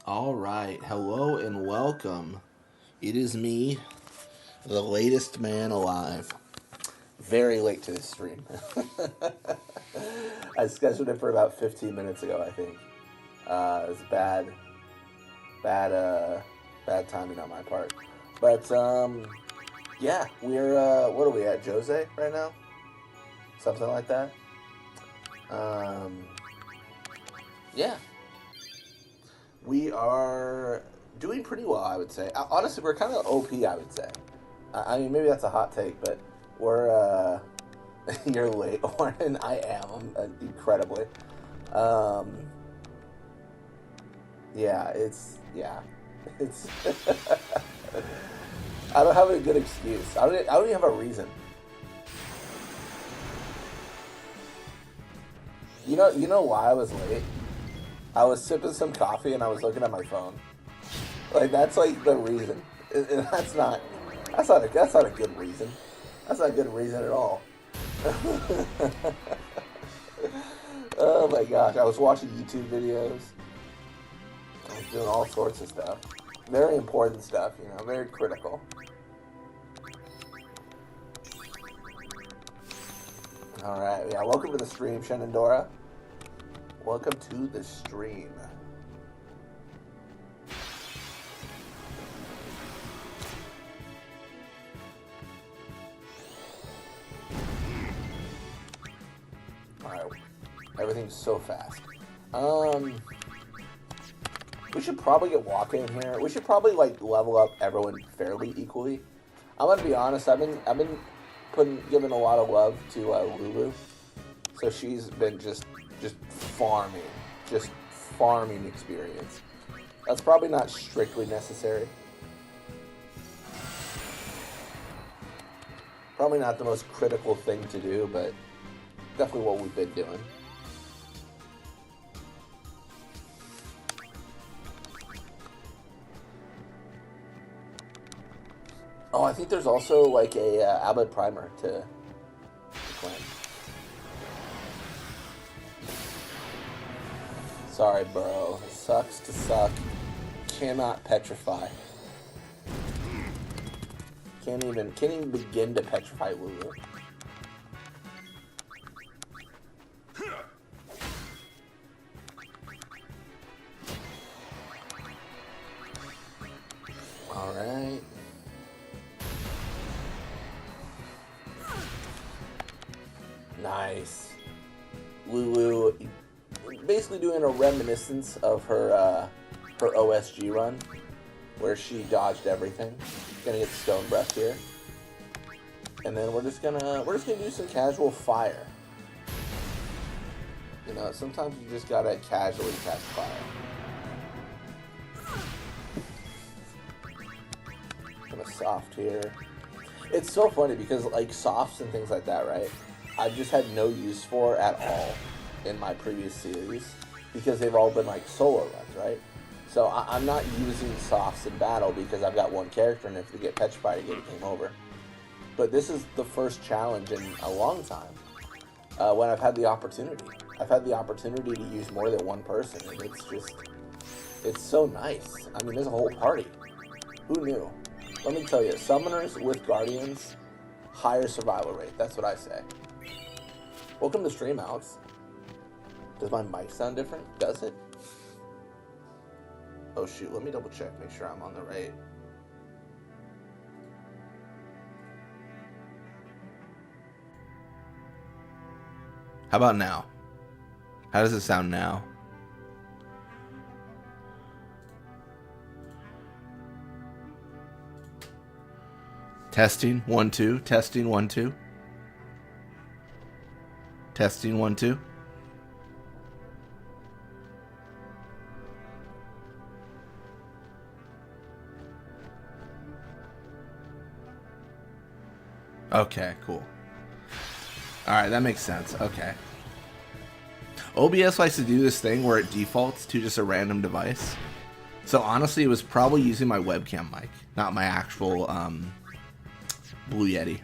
All right, hello and welcome. It is me, the latest man alive. Very late to this stream. I scheduled it for about 15 minutes ago, I think. It was bad timing on my part. But yeah, we're what are we at, Jose right now? Something like that. Yeah. We are doing pretty well, I would say. Honestly, we're kind of OP, I would say. I mean, maybe that's a hot take, but we're, you're late, Oren. I am, incredibly. Yeah, it's, I don't have a good excuse. I don't even have a reason. You know why I was late? I was sipping some coffee and I was looking at my phone. Like, that's like the reason. And that's not a good reason. That's not a good reason at all. Oh my gosh, I was watching YouTube videos. I was doing all sorts of stuff. Very important stuff, very critical. Alright, yeah, welcome to the stream, Shenandoah. Welcome to the stream. Alright, everything's so fast. We should probably get walking in here. We should probably like level up everyone fairly equally. I'm gonna be honest. I've been giving a lot of love to Lulu, so she's been just farming experience. That's probably not strictly necessary. Probably not the most critical thing to do, but definitely what we've been doing. Oh, I think there's also like a Abbott primer to claim. Sorry, bro. It sucks to suck. Cannot petrify. Can't even begin to petrify Lulu. All right. Nice. Lulu basically doing a reminiscence of her OSG run, where she dodged everything. Gonna get Stone Breath here, and then we're just gonna do some casual fire. Sometimes you just gotta casually cast fire. Gonna soft here. It's so funny because like softs and things like that, right? I've just had no use for at all in my previous series because they've all been like solo runs, right? So I'm not using softs in battle because I've got one character, and if we get petrified again, it game over. But this is the first challenge in a long time when I've had the opportunity. I've had the opportunity to use more than one person, and it's so nice. I mean, there's a whole party. Who knew? Let me tell you, summoners with guardians, higher survival rate. That's what I say. Welcome to stream, Alex. Does my mic sound different? Does it? Oh shoot, let me double check, make sure I'm on the right. How about now? How does it sound now? Testing, 1, 2, testing, 1, 2. Testing, 1, 2. Okay, cool. Alright, that makes sense. Okay. OBS likes to do this thing where it defaults to just a random device. So honestly, it was probably using my webcam mic, not my actual Blue Yeti.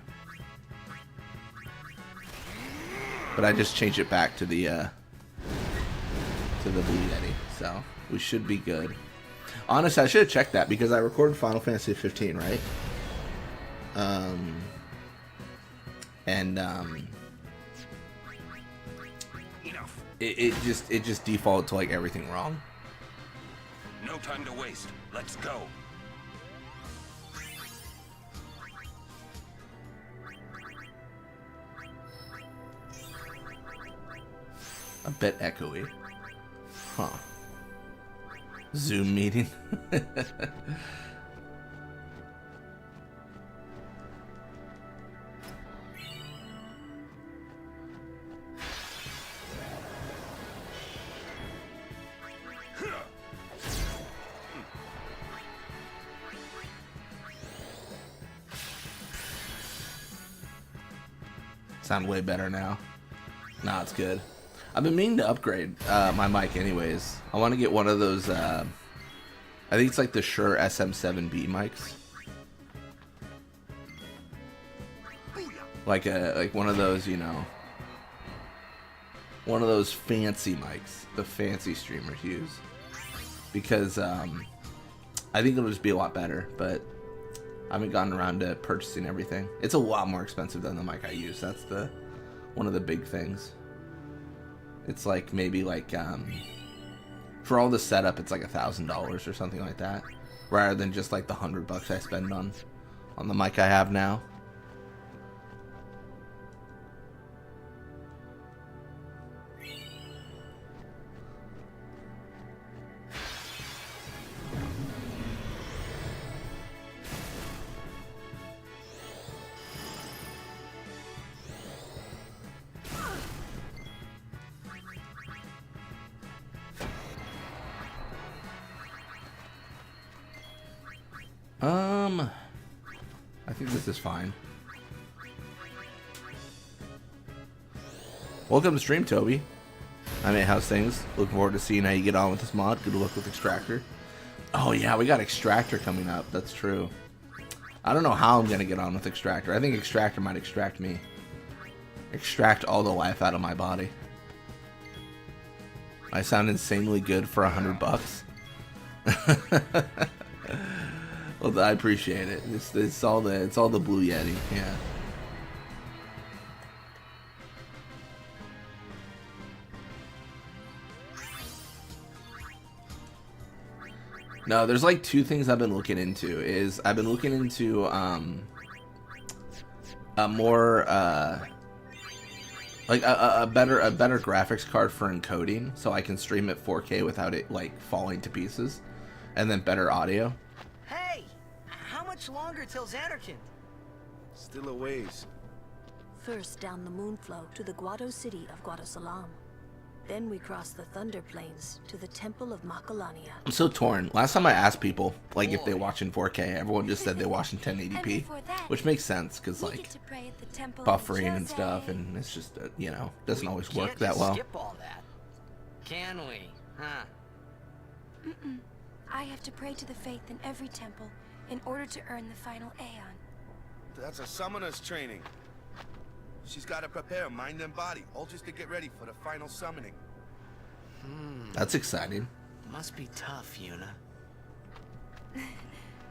But I just changed it back to the Blue Yeti, so we should be good. Honestly, I should have checked that because I recorded Final Fantasy 15, right? And it just defaulted to like everything wrong. No time to waste. Let's go. A bit echoey. Huh. Zoom meeting. Sound way better now. Nah, it's good. I've been meaning to upgrade my mic anyways. I want to get one of those, I think it's like the Shure SM7B mics. Like one of those, you know, one of those fancy mics, the fancy streamers use. Because I think it'll just be a lot better, but I haven't gotten around to purchasing everything. It's a lot more expensive than the mic I use. That's one of the big things. It's like maybe like for all the setup, it's like $1,000 or something like that, rather than just like the $100 I spend on the mic I have now. I think this is fine. Welcome to stream, Toby. I mean, how's things? Looking forward to seeing how you get on with this mod. Good luck with Extractor. Oh yeah, we got Extractor coming up. That's true. I don't know how I'm gonna get on with Extractor. I think Extractor might extract me. Extract all the life out of my body. I sound insanely good for $100. Well, I appreciate it. It's all the Blue Yeti, yeah. No, there's like two things I've been looking into. I've been looking into a more like a better graphics card for encoding, so I can stream at 4K without it like falling to pieces, and then better audio. Hey, how much longer till Xanarkand? Still a ways. First down the Moonflow to the Guado city of Guadosalam. Then we cross the Thunder Plains to the Temple of Makalania. I'm so torn. Last time I asked people like if they watch in 4K, everyone just said they watch in 1080p, which makes sense because like buffering and stuff, and it's just you know, doesn't always work that well. Skip all that, can we? Huh? I have to pray to the faith in every temple in order to earn the final Aeon. That's a summoner's training. She's got to prepare mind and body, all just to get ready for the final summoning. That's exciting. Must be tough, Yuna.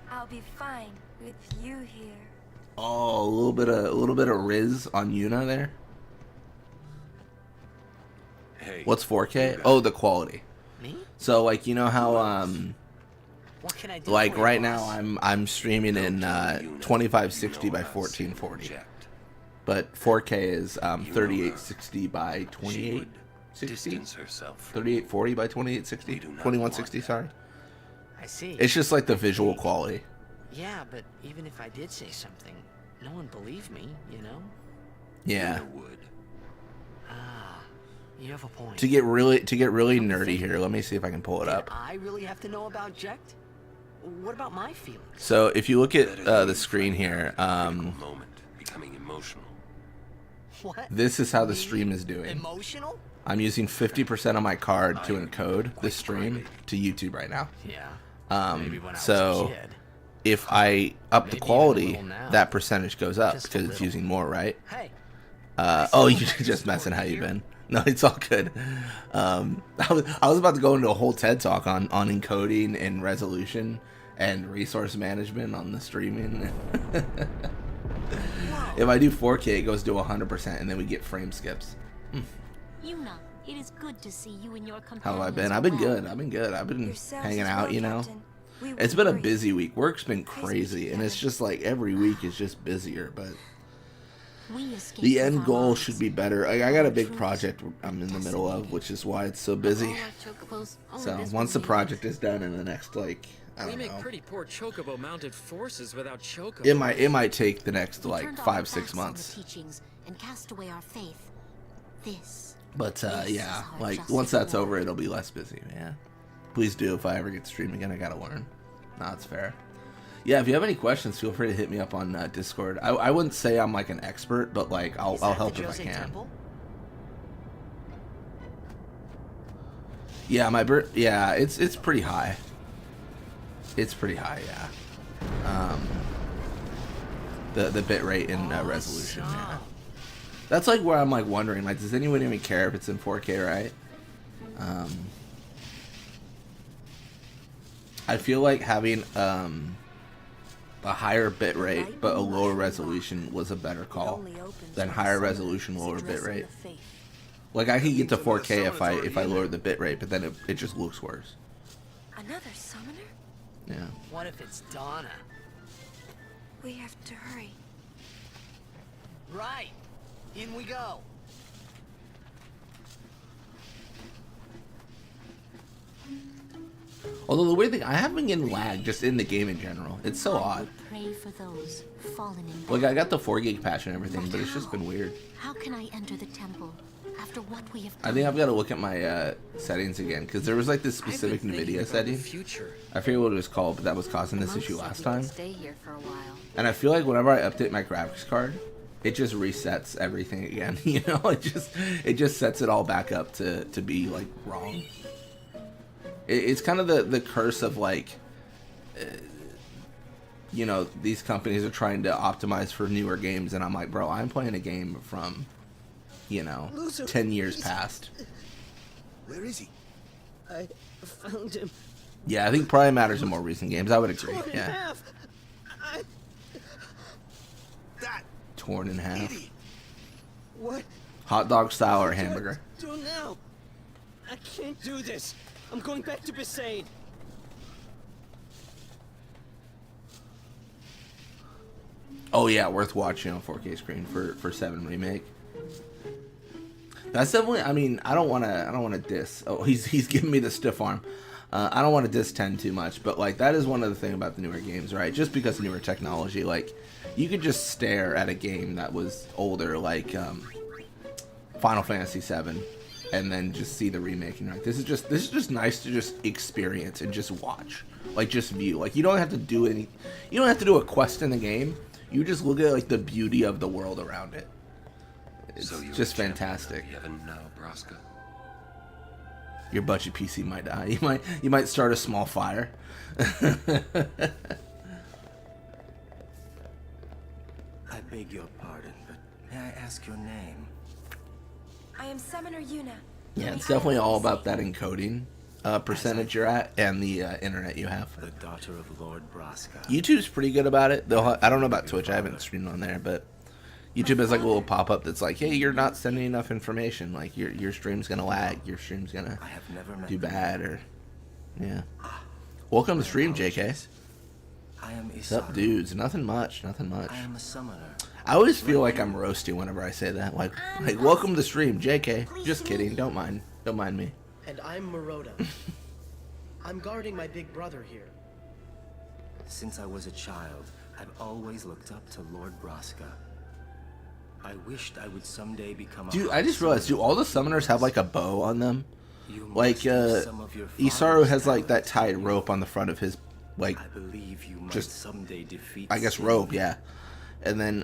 I'll be fine with you here. Oh, a little bit of Riz on Yuna there. Hey. What's 4K? Oh, the quality. Me? So like you know how What can I do like for you, right boss? now I'm streaming in 2560 by 1440. But 4K is 3860 by 2860. 3840 by 2860. 2160, sorry. I see. It's just like the visual quality. Yeah, but even if I did say something, no one believed me, you know? Yeah. Ah, you have a point. To get really nerdy here, let me see if I can pull it up. Did I really have to know about Jekt? What about my feelings? So if you look at the screen here, Moment, becoming emotional. What? this is how the stream is doing. Emotional? I'm using 50% of my card to encode the stream to YouTube right now. Yeah. Maybe when I was a So kid. if I up the Maybe quality, even a little now. that percentage goes up Just a because it's little. using more, right? Hey. Oh, you're just messing. How you been? No, it's all good. I was about to go into a whole TED talk on encoding and resolution and resource management on the streaming. If I do 4K, it goes to 100%, and then we get frame skips. Yuna, it is good to see you and your companions. How have I been? I've been good. I've been good. I've been Yourselves hanging as out, well, you know. Captain. We It's will been a worry. busy week. Work's been crazy, and it's just like every week is just busier, but We escaped the with end our goal lives. should be better. I got a big project I'm in the middle of, which is why it's so busy. All our chocobos, only So this once the one made project is done in the next, like, I We don't make know, pretty poor chocobo mounted forces without chocobo. it might take the next We like turned all our 5-6 backs on the months. teachings and cast away our faith. This. But This is yeah, our like just once that's war. over, it'll be less busy. Yeah, please do. If I ever get to stream again, I gotta learn. Nah, it's fair. Yeah, if you have any questions, feel free to hit me up on Discord. I wouldn't say I'm like an expert, but like I'll help if I can. Yeah, yeah, it's pretty high. It's pretty high, yeah. The bit rate and resolution, yeah. That's like where I'm like wondering, like, does anyone even care if it's in 4K, right? I feel like having a higher bit rate but a lower resolution was a better call than higher resolution, lower bit rate. Like I could get to 4K if I lower the bit rate, but then it just looks worse. Another summoner? Yeah. What if it's Donna? We have to hurry. Right. In we go. Although the weird thing, I have been getting lag just in the game in general. It's so odd. Pray for those fallen in Like battle. I got the 4 gig patch and everything, but it's just been weird. How can I enter the temple after what we have I done? think I've got to look at my settings again because there was like this I've been specific thinking NVIDIA about setting. the future. I forget what it was called, but that was causing this Monk issue said last we could time. Stay here for a while. And I feel like whenever I update my graphics card, it just resets everything again. You know, it just sets it all back up to be like wrong. It's kind of the curse of like, you know, these companies are trying to optimize for newer games, and I'm like, bro, I'm playing a game from, you know, 10 years past. Where is he? I found him. Yeah, I think probably matters in more recent games. I would agree. Torn in Yeah, half. That torn in half. idiot. What Hot dog style or hamburger? do now? I can't do this. I'm going back to Besaid. Oh yeah, worth watching on 4K screen for 7 remake. That's definitely. I mean, I don't want to diss. Oh, he's giving me the stiff arm. I don't want to diss 10 too much, but like that is one of the things about the newer games, right? Just because of newer technology, like you could just stare at a game that was older, like Final Fantasy VII, and then just see the remake, and you're like, this is just nice to just experience and just watch, like just view. Like you don't have to do any, you don't have to do a quest in the game. You just look at like the beauty of the world around it. It's just fantastic. Now, Braska. Your budget PC might die. You might start a small fire. I beg your pardon, but may I ask your name? I am Summoner Yuna. Yeah, it's definitely all about that encoding percentage you're at and the internet you have. The daughter of Lord Braska. YouTube's pretty good about it. I don't know about Twitch. I haven't streamed on there, but YouTube has like a little pop-up that's like, hey, you're not sending enough information. Like your stream's gonna lag. Your stream's gonna I have never met do them. bad, or yeah. Welcome to stream, JK. I am What's up, Isaru. dudes? Nothing much. Nothing much. I am a summoner. I always feel like I'm roasty whenever I say that. Like welcome to stream, JK. Just kidding. Don't mind me. And I'm Maroda. I'm guarding my big brother here. Since I was a child, I've always looked up to Lord Braska. I wished I would someday become a Dude, I just realized, do all the summoners have like a bow on them? You must Like, use some of your Isaru father's has like that talents. tied rope on the front of his, like, I believe you might just, someday defeat I guess sin. robe, yeah. And then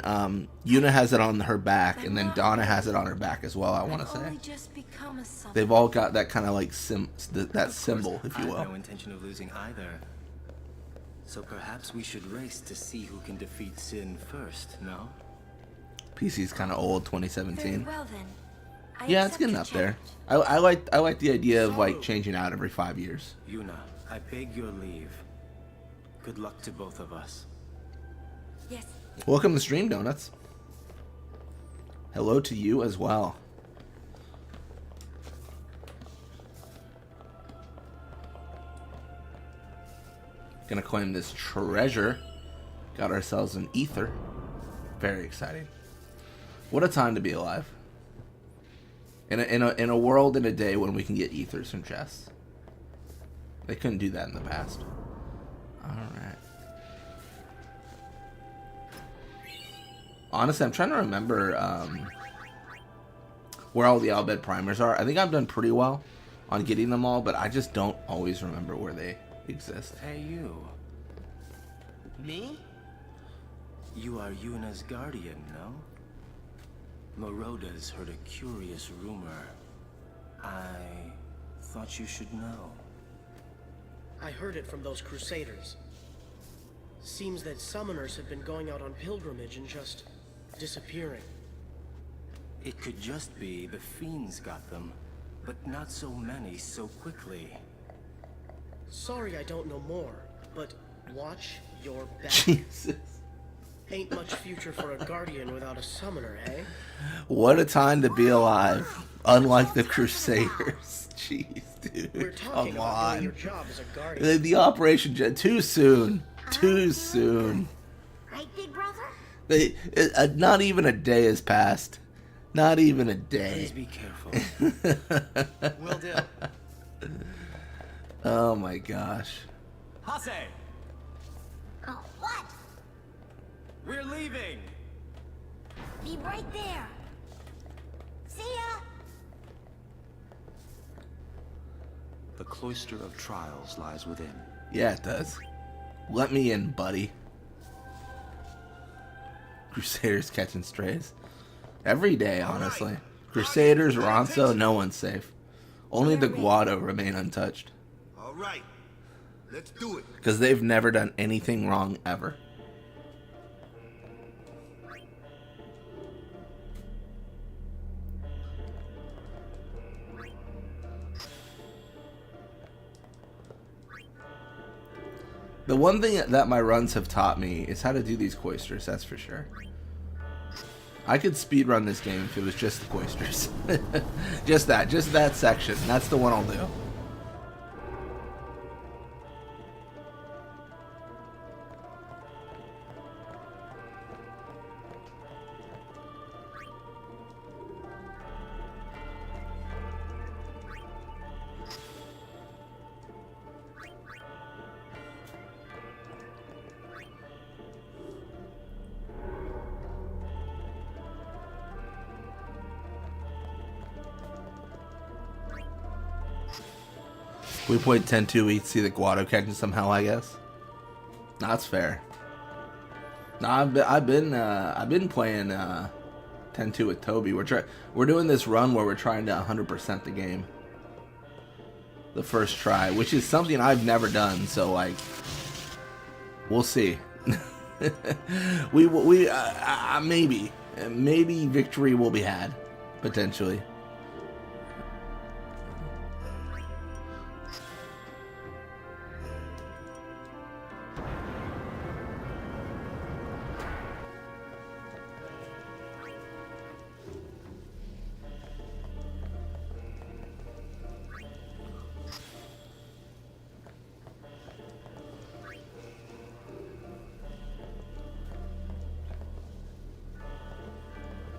Yuna has it on her back, and then Donna has it on her back as well, I want to I've say. only just become a summoner. They've all got that kind of like that Of course, symbol, if you I will. have no intention of losing either. So perhaps we should race to see who can defeat sin first, no? PC's kind of old, Very 2017. well then. Yeah, it's getting up there. I like the idea of like changing out every 5 years. Yuna, I beg your leave. Good luck to both of us. Yes. Welcome to Stream Donuts. Hello to you as well. Gonna claim this treasure. Got ourselves an ether. Very exciting. What a time to be alive. In a world and a day when we can get ethers from chests. They couldn't do that in the past. Alright. Honestly, I'm trying to remember where all the Albed primers are. I think I've done pretty well on getting them all, but I just don't always remember where they exist. Hey, you. Me? You are Yuna's guardian, no? Moroda's heard a curious rumor. I thought you should know. I heard it from those crusaders. Seems that summoners have been going out on pilgrimage and just disappearing. It could just be the fiends got them, but not so many so quickly. Sorry I don't know more, but watch your back. Jesus. Ain't much future for a guardian without a summoner, eh? What a time to be alive. Unlike the Crusaders. Jeez, dude. We're talking Come about doing on. your job as a guardian. The Operation Jet. Too soon. Too soon. Right, big brother? Not even a day has passed. Not even a day. Please be careful. Will do. Oh my gosh. Hase! Oh, what? We're leaving! Be right there. See ya! The cloister of trials lies within. Yeah, it does. Let me in, buddy. Crusaders catching strays. Every day, honestly. Crusaders, Ronso, no one's safe. Only the Guado remain untouched. All right. Let's do it. Because they've never done anything wrong, ever. The one thing that my runs have taught me is how to do these cloisters, that's for sure. I could speedrun this game if it was just the cloisters. just that section. That's the one I'll do. We played 10-2, we see the Guado catching somehow, I guess. No, that's fair. No, I've been playing 10-2 with Toby. We're doing this run where we're trying to 100% the game. The first try, which is something I've never done, so like we'll see. maybe victory will be had potentially.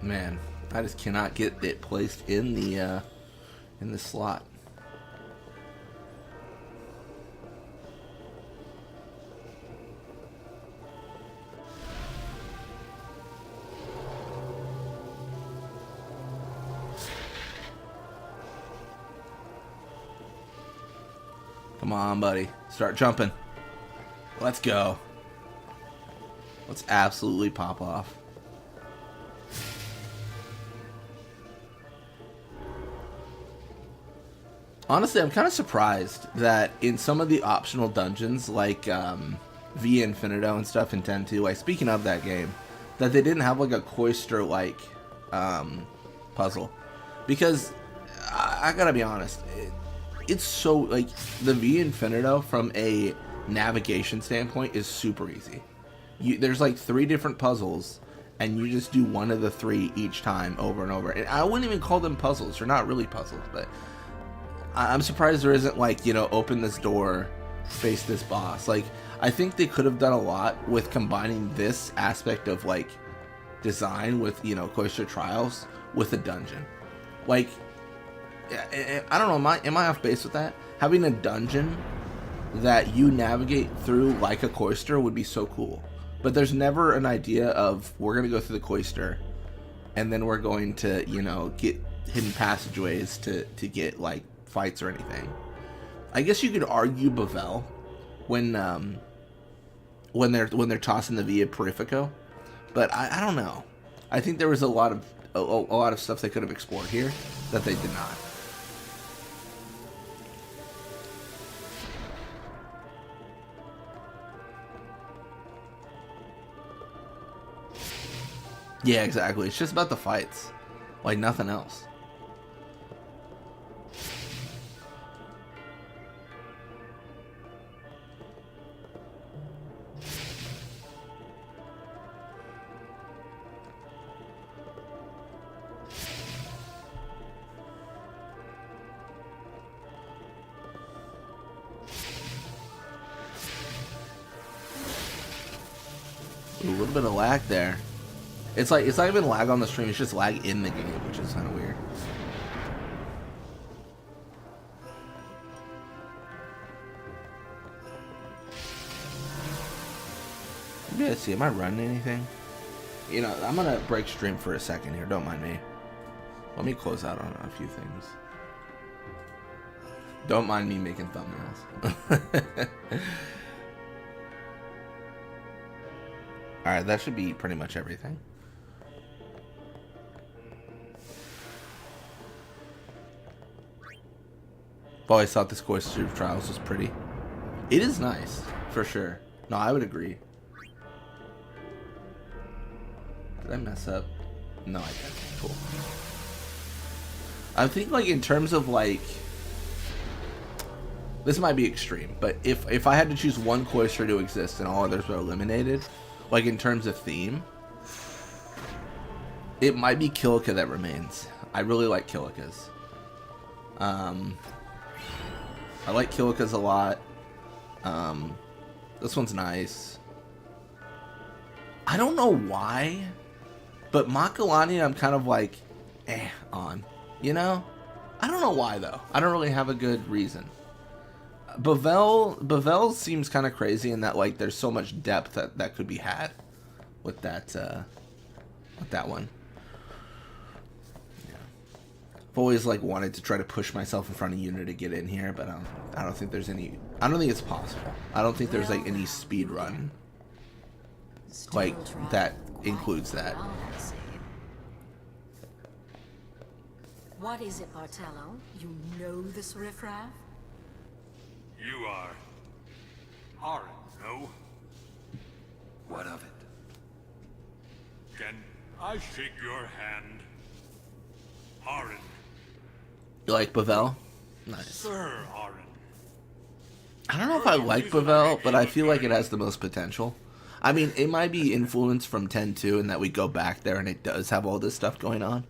Man, I just cannot get it placed in the slot. Come on, buddy. Start jumping. Let's go. Let's absolutely pop off. Honestly, I'm kind of surprised that in some of the optional dungeons, like Via Infinito and stuff in 10-2, like speaking of that game, that they didn't have like a cloister-like puzzle. because I gotta be honest, it's so like the V Infinito from a navigation standpoint is super easy. There's like 3 different puzzles, and you just do one of the 3 each time over and over. And I wouldn't even call them puzzles. They're not really puzzles, but I'm surprised there isn't like, you know, open this door, face this boss. Like, I think they could have done a lot with combining this aspect of like design with, you know, Cloister Trials with a dungeon. Like, I don't know, am I off base with that? Having a dungeon that you navigate through like a cloister would be so cool. But there's never an idea of, we're going to go through the cloister and then we're going to, you know, get hidden passageways to get like fights or anything. I guess you could argue Bavel when they're tossing the Via Purifico, but I don't know. I think there was a lot of stuff they could have explored here that they did not. Yeah, exactly. It's just about the fights, like nothing else. A little bit of lag there. It's like, it's not even lag on the stream, it's just lag in the game, which is kind of weird. Yeah, see, am I running anything? You know, I'm gonna break stream for a second here, don't mind me. Let me close out on a few things. Don't mind me making thumbnails. Alright, that should be pretty much everything. I've always thought this Cloister of Trials was pretty. It is nice, for sure. No, I would agree. Did I mess up? No, I didn't. Cool. I think, like, in terms of, like... This might be extreme, but if I had to choose one Cloister to exist and all others were eliminated, like, in terms of theme, it might be Kilika that remains. I really like Kilika's. I like Kilika's a lot. This one's nice. I don't know why, but Makalani I'm kind of like, on. You know? I don't know why, though. I don't really have a good reason. Bavel seems kind of crazy in that, like, there's so much depth that could be had with that one. I've always like wanted to try to push myself in front of Yuna to get in here, but I don't think there's any. I don't think it's possible. I don't think there's like any speed run like that includes that. What is it, Bartello? You know this riffraff? You are Aaron, no? What of it? Can I shake your hand? Aaron. You like Bavel? Nice. Sir Aaron. I don't know if I like Bavel, but I feel like it has the most potential. I mean, it might be influenced from 10-2 in that we go back there and it does have all this stuff going on.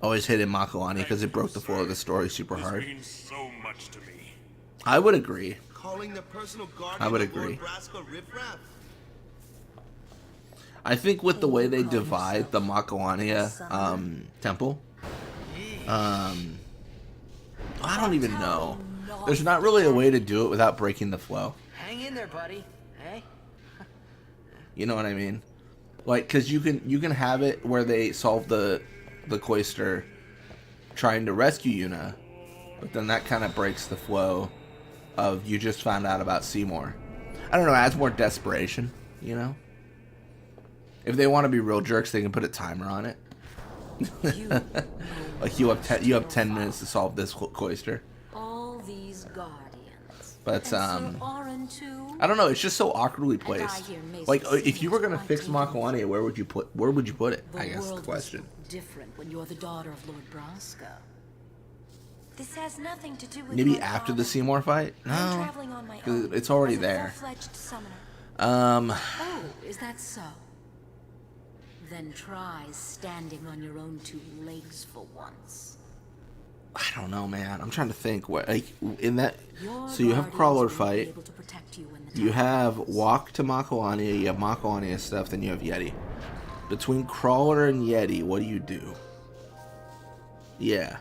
Always hated Makalani because it broke the flow of the story super hard. This means so much to me. I would agree. Calling the personal guardian I would of Lord agree. Braska riffraff? I think with the way they divide the Makalania temple, I don't even know. There's not really a way to do it without breaking the flow. Hang in there, buddy. Hey? You know what I mean? Like, because you can have it where they solve the cloister trying to rescue Yuna, but then that kind of breaks the flow of you just found out about Seymour. I don't know, it adds more desperation, you know? If they want to be real jerks, they can put a timer on it. Like you have 10 minutes to solve this cloister. All these guardians. But Orin too? I don't know. It's just so awkwardly I placed. hear Mason Like, if you Seymour's were gonna quite fix taken Makawani, where would you put it? I guess the world question. was different when you're the daughter of Lord Braska. This has nothing to do with Maybe my after the father. Seymour fight? I'm No, traveling on my 'cause own it's already as a there. full-fledged summoner. Oh, is that so? Then try standing on your own two legs for once. I don't know, man. I'm trying to think. What, like, in that? Your So you have guardians Crawler will be fight. able to protect you when the You time have comes. Walk to Makawani. You have Makawani stuff. Then you have Yeti. Between Crawler and Yeti, what do you do? Yeah.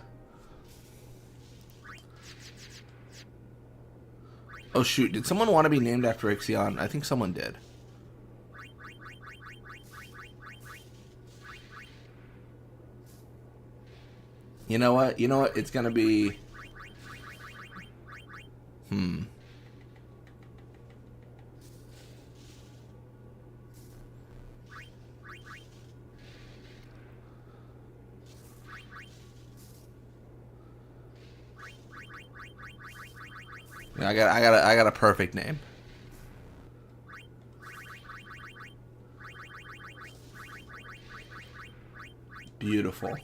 Oh shoot! Did someone want to be named after Ixion? I think someone did. You know what? It's gonna be... I got a perfect name. Beautiful.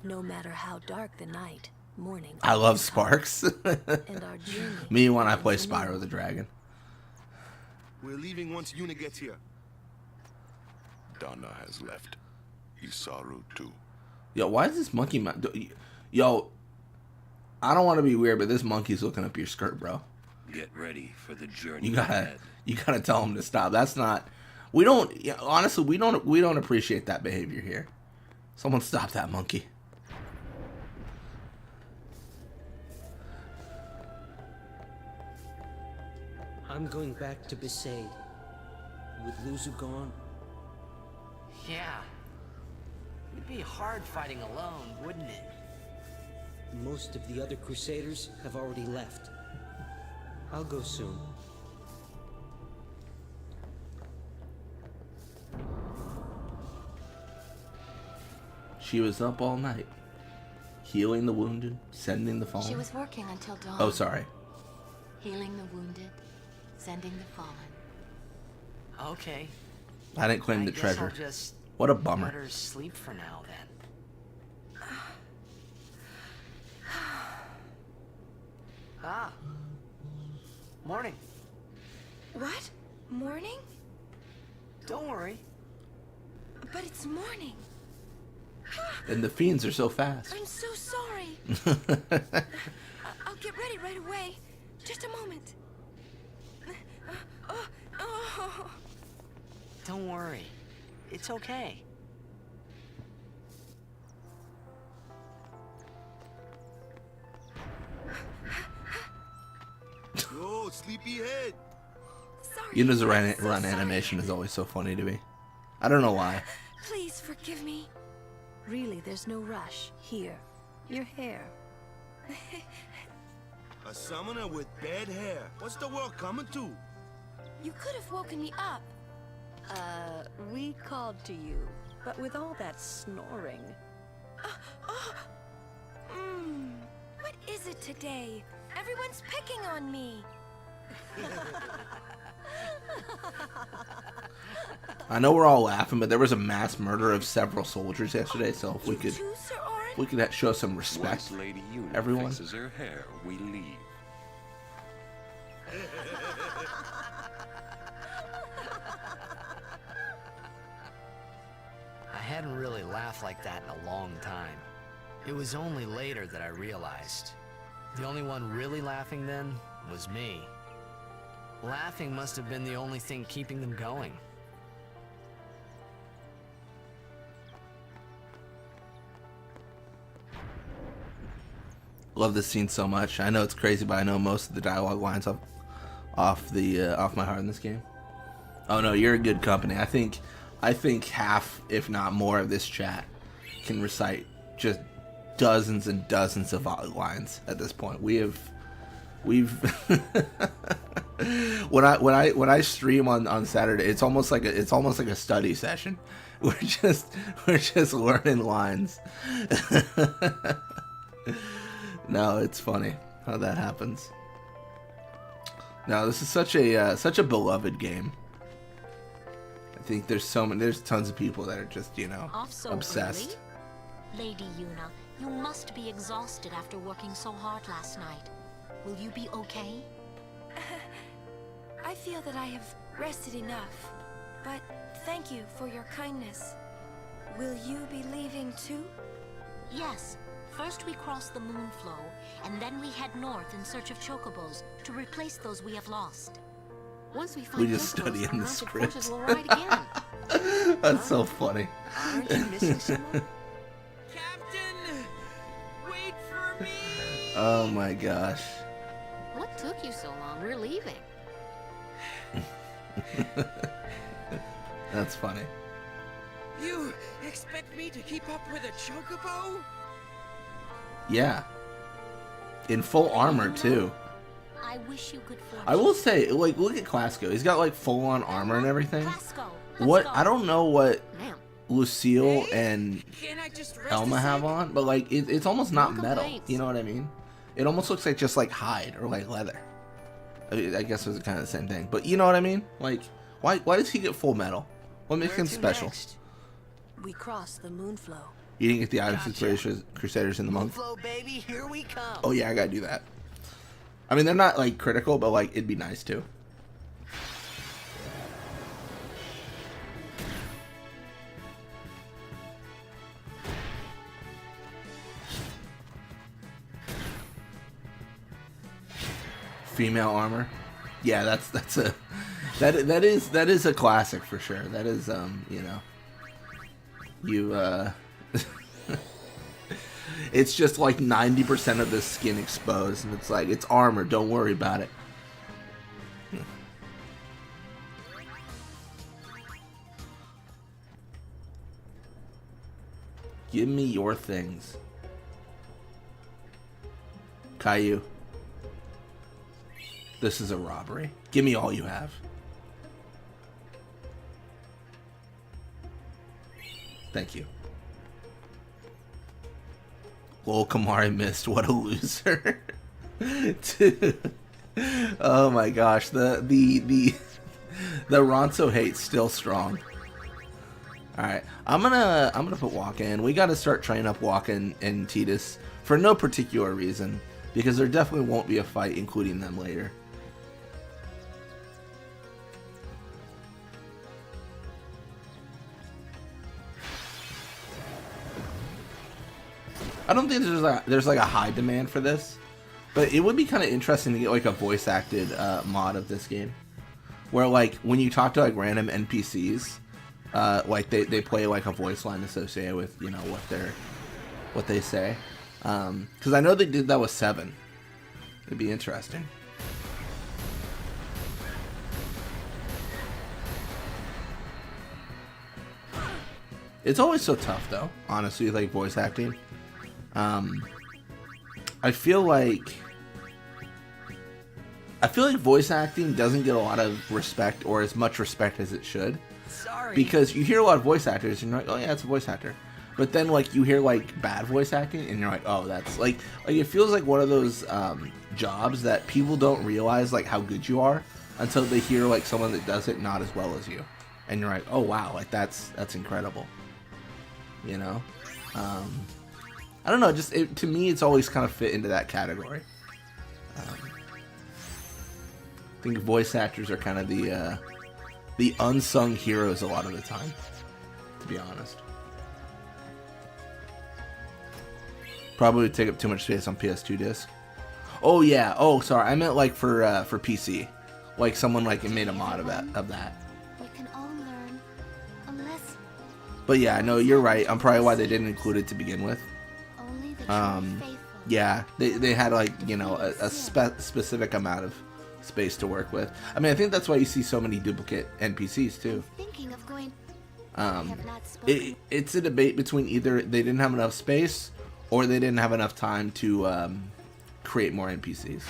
No matter how dark the night, morning. I love Sparks. and our journey. Me when I play begins Spyro anew. the Dragon. We're leaving once Yuna gets here. Donna has left. Isaru too. Yo, why is this monkey... Yo, I don't want to be weird, but this monkey's looking up your skirt, bro. Get ready for the journey You ahead. gotta tell him to stop. That's not... We don't... Yeah, honestly, we don't appreciate that behavior here. Someone stop that monkey. I'm going back to Besaid. With Luzu gone, Yeah. It'd be hard fighting alone, wouldn't it? most of the other Crusaders have already left. I'll go soon. She was up all night, healing the wounded, sending the fallen. She was working until dawn. Oh, sorry. Healing the wounded, sending the fallen. Okay. I didn't claim the guess treasure. I'll just What a bummer. let her sleep for now, then. Ah. Morning. What? Morning? Don't worry. But it's morning. And the fiends are so fast. I'm so sorry. I'll get ready right away. Just a moment. Don't worry. It's okay. Yo, sleepyhead. Sorry. Yuna's I'm run so sorry. animation is always so funny to me. I don't know why. Please forgive me. Really, there's no rush. Here. Your hair. A summoner with bad hair. What's the world coming to? You could have woken me up. We called to you, but with all that snoring. What is it today? Everyone's picking on me. I know we're all laughing, but there was a mass murder of several soldiers yesterday, so if we could, Too, Sir Orin? we could show some respect. Once Lady Yuna Everyone. fixes her hair, we leave. I hadn't really laughed like that in a long time. It was only later that I realized. The only one really laughing then was me. Laughing must have been the only thing keeping them going. Love this scene so much. I know it's crazy, but I know most of the dialogue lines off my heart in this game. Oh no, you're a good company. I think half, if not more, of this chat can recite just dozens and dozens of lines at this point. We've when I stream on Saturday, it's almost like a study session. We're just learning lines. No, it's funny how that happens. No, this is such a beloved game. I think there's tons of people that are just, you know, Off so obsessed. early? Lady Yuna, you must be exhausted after working so hard last night. Will you be okay? I feel that I have rested enough, but thank you for your kindness. Will you be leaving too? Yes. First we cross the Moonflow, and then we head north in search of chocobos to replace those we have lost. Once we find We just chocobos, study in our the mounted script. forces will ride again. That's so funny. Aren't you missing someone? Captain! Wait for me! Oh my gosh. What took you so long? We're leaving. That's funny. You expect me to keep up with a chocobo? Yeah. In full armor too. I wish you could forge. I will say, like, look at Clasco. He's got like full on armor and everything. Clasco, What let's go. I don't know what Ma'am. Lucille and Can I just rest Elma a have sec? on, but like it's almost not No metal. complaints. You know what I mean? It almost looks like just like hide or like leather. I guess it was kind of the same thing, but you know what I mean? Like, why does he get full metal? What makes him special? We cross the Moonflow. You didn't get the items for Crusaders in the month. Moonflow, baby, here we come. Oh yeah, I gotta do that. I mean, they're not like critical, but like it'd be nice too. Female armor, yeah, that is a classic for sure. That is you know, it's just like 90% of the skin exposed, and it's like it's armor. Don't worry about it. Give me your things, Caillou. This is a robbery. Give me all you have. Thank you. Lol, Kamari missed. What a loser. Dude. Oh my gosh. The Ronso hate's still strong. Alright. I'm gonna put Waka in. We gotta start training up Waka and Tidus for no particular reason. Because there definitely won't be a fight including them later. I don't think there's like a high demand for this, but it would be kind of interesting to get like a voice acted mod of this game, where like when you talk to like random NPCs, like they play like a voice line associated with, you know, what they say, because I know they did that with 7. It'd be interesting. It's always so tough though, honestly, like voice acting. I feel like voice acting doesn't get a lot of respect, or as much respect as it should. Sorry. Because you hear a lot of voice actors and you're like, oh yeah, it's a voice actor. But then like you hear like bad voice acting and you're like, oh, that's like it feels like one of those jobs that people don't realize like how good you are until they hear like someone that does it not as well as you. And you're like, oh wow, like that's incredible. You know? I don't know, just to me, it's always kind of fit into that category. I think voice actors are kind of the unsung heroes a lot of the time, to be honest. Probably would take up too much space on PS2 disc. Oh yeah. Oh, sorry. I meant like for PC, like someone like made a mod of that. We can all learn, unless But yeah, no, you're right. I'm probably why they didn't include it to begin with. only the truly faithful. Yeah, they had like, you know, a specific amount of space to work with. I mean, I think that's why you see so many duplicate NPCs too. Thinking of going. I have not spoken. It's a debate between either they didn't have enough space or they didn't have enough time to create more NPCs.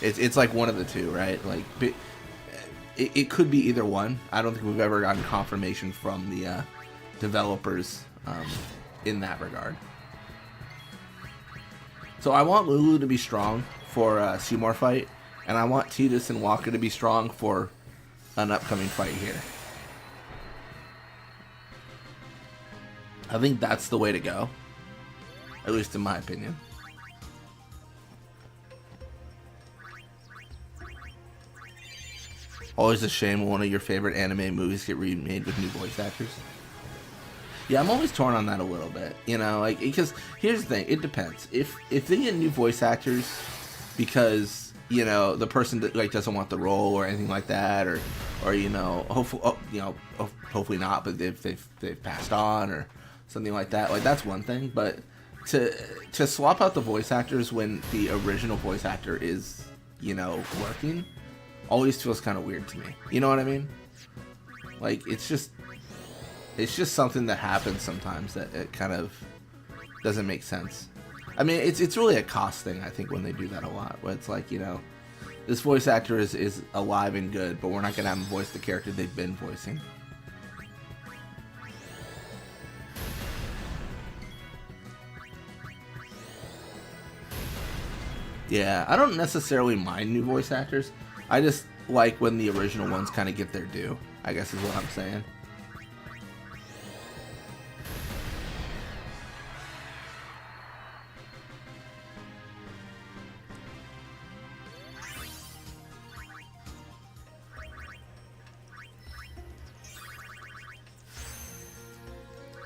It's like one of the two, right? Like, it could be either one. I don't think we've ever gotten confirmation from the developers in that regard. So I want Lulu to be strong for Seymour fight, and I want Tidus and Walker to be strong for an upcoming fight here. I think that's the way to go, at least in my opinion. Always a shame when one of your favorite anime movies get remade with new voice actors. Yeah, I'm always torn on that a little bit, you know, like, because here's the thing, it depends. If they get new voice actors because, you know, the person like doesn't want the role or anything like that, or you know, hopefully not, but they've passed on or something like that, like, that's one thing. But to swap out the voice actors when the original voice actor is, you know, working, always feels kind of weird to me. You know what I mean? Like, it's just something that happens sometimes that it kind of doesn't make sense. I mean, it's really a cost thing, I think, when they do that a lot, where it's like, you know, this voice actor is alive and good, but we're not going to have him voice the character they've been voicing. Yeah, I don't necessarily mind new voice actors. I just like when the original ones kind of get their due, I guess is what I'm saying.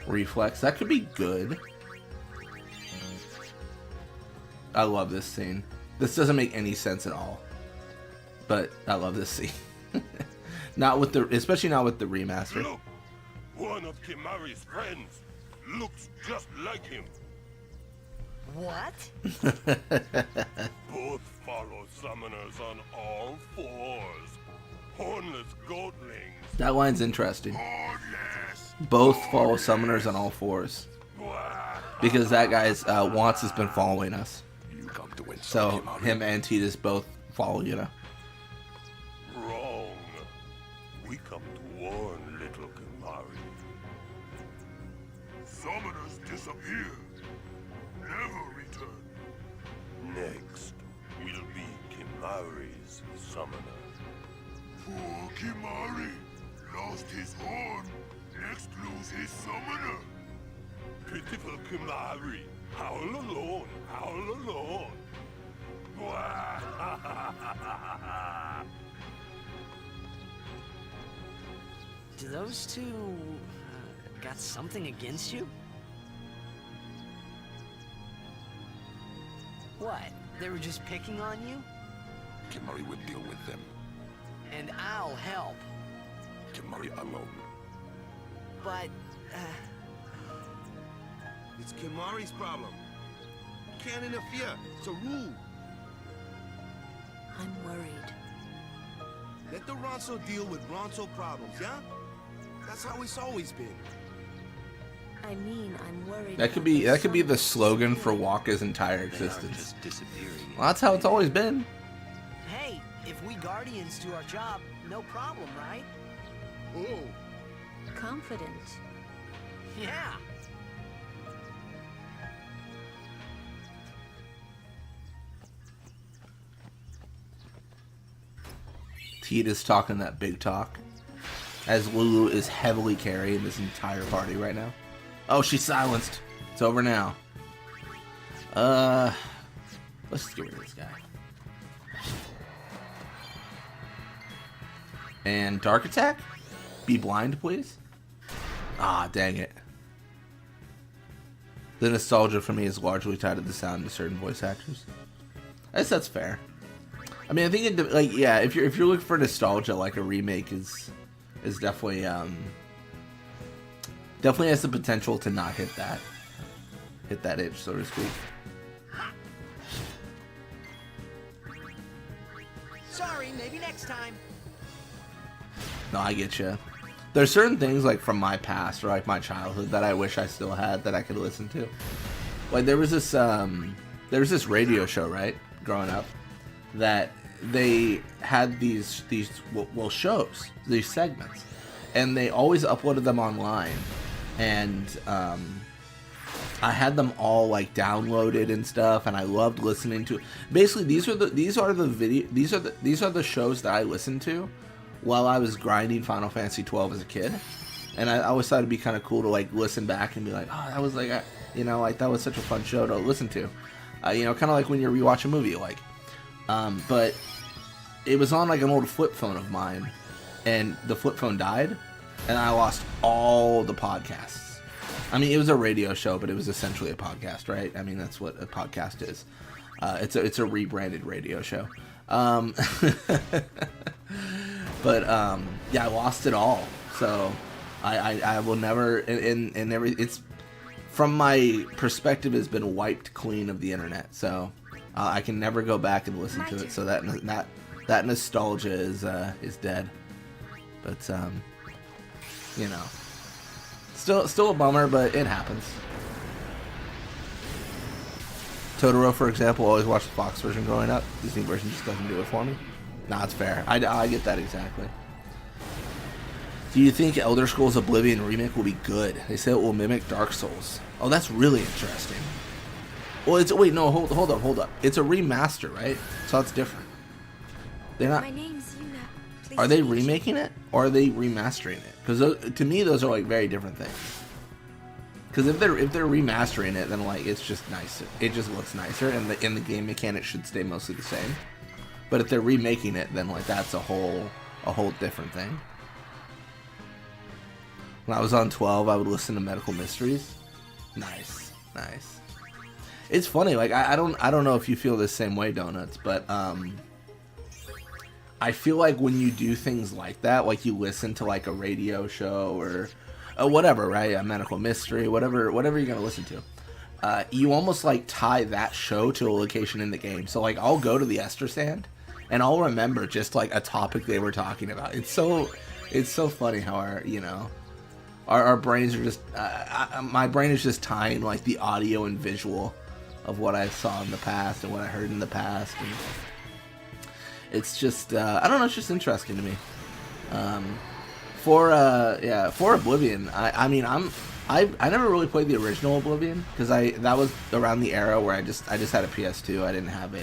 Reflex, that could be good. I love this scene. This doesn't make any sense at all, but I love this scene. Not with the, especially not with the remaster. Look, one of Kimari's friends looks just like him. What? Both follow summoners on all fours. Hornless goatlings. That line's interesting. Hornless. Both follow summoners on all fours. Because that guy's wants has been following us. You come to win, so him and Tidus both follow, you know. Wrong. We come to warn little Kimari. Summoners disappear. Never return. Next will be Kimari's summoner. Poor Kimari lost his horn. Next lose his summoner. Pitiful Kimari. Howl alone. Howl alone. Do those two got something against you? What? They were just picking on you? Kimari will deal with them. And I'll help. Kimari alone. But, It's Kimari's problem. Can't interfere. It's a rule. I'm worried. Let the Ronso deal with Ronso problems, yeah? That's how it's always been. I mean, I'm worried. That could be the slogan for Waka's entire existence. Well, that's how it's always been. hey, if we Guardians do our job, no problem, right? Oh. Confident. Yeah. Tidus talking that big talk, as Lulu is heavily carrying this entire party right now. Oh, she's silenced. It's over now. Let's just get rid of this guy. And Dark Attack? Be blind, please? Ah, dang it. The nostalgia for me is largely tied to the sound of certain voice actors. I guess that's fair. I mean, I think it, like, yeah, if you're looking for nostalgia, like, a remake is definitely definitely has the potential to not hit that itch, so to speak. Sorry, maybe next time. No, I get you. There's certain things, like, from my past or like my childhood that I wish I still had that I could listen to. Like, there was this radio show, right, growing up, that they had these shows, these segments, and they always uploaded them online, and I had them all like downloaded and stuff, and I loved listening to it. Basically, these are the shows that I listened to while I was grinding Final Fantasy 12 as a kid, and I always thought it'd be kind of cool to like listen back and be like, oh, that was like like that was such a fun show to listen to, kind of like when you rewatch a movie, like, but it was on like an old flip phone of mine, and the flip phone died, and I lost all the podcasts. I mean, it was a radio show, but it was essentially a podcast, right? I mean, that's what a podcast is. It's a rebranded radio show. But yeah, I lost it all. So I will never, and it's, from my perspective, has been wiped clean of the internet. So I can never go back and listen to it. So that nostalgia is dead. But still a bummer, but it happens. Totoro, for example, always watched the Fox version growing up. Disney version just doesn't do it for me. Nah, it's fair. I get that exactly. Do you think Elder Scrolls Oblivion remake will be good? They say it will mimic Dark Souls. Oh, that's really interesting. Well, hold up. It's a remaster, right? So that's different. They're not. My name's Yuna. Please Are they remaking it or are they remastering it? Because to me, those are like very different things. Because if they're remastering it, then like it's just nicer. It just looks nicer, and the game mechanics should stay mostly the same. But if they're remaking it, then like that's a whole different thing. When I was on 12, I would listen to Medical Mysteries. Nice. It's funny. Like I don't know if you feel the same way, Donuts, but I feel like when you do things like that, like you listen to like a radio show or whatever, right? A medical mystery, whatever you're gonna listen to, you almost like tie that show to a location in the game. So like I'll go to the Esther Stand and I'll remember just like a topic they were talking about. It's so funny how our brains are just my brain is just tying like the audio and visual of what I saw in the past and what I heard in the past, and it's just I don't know, it's just interesting to me. For Oblivion, I mean I never really played the original Oblivion because that was around the era where I just had a PS2. I didn't have a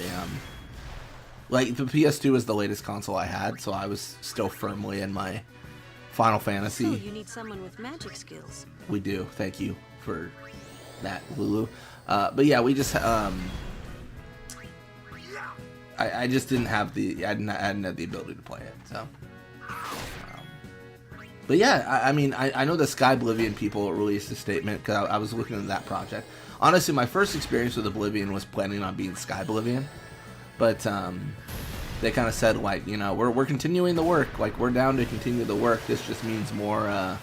like the PS2 was the latest console I had, so I was still firmly in my Final Fantasy. So you need someone with magic skills. We do. Thank you for that, Lulu. But yeah, we just I just didn't have I didn't have the ability to play it. So, but yeah, I mean, I know the Sky Oblivion people released a statement because I was looking at that project. Honestly, my first experience with Oblivion was planning on being Sky Oblivion, but they kind of said like, we're continuing the work. Like we're down to continue the work. This just means more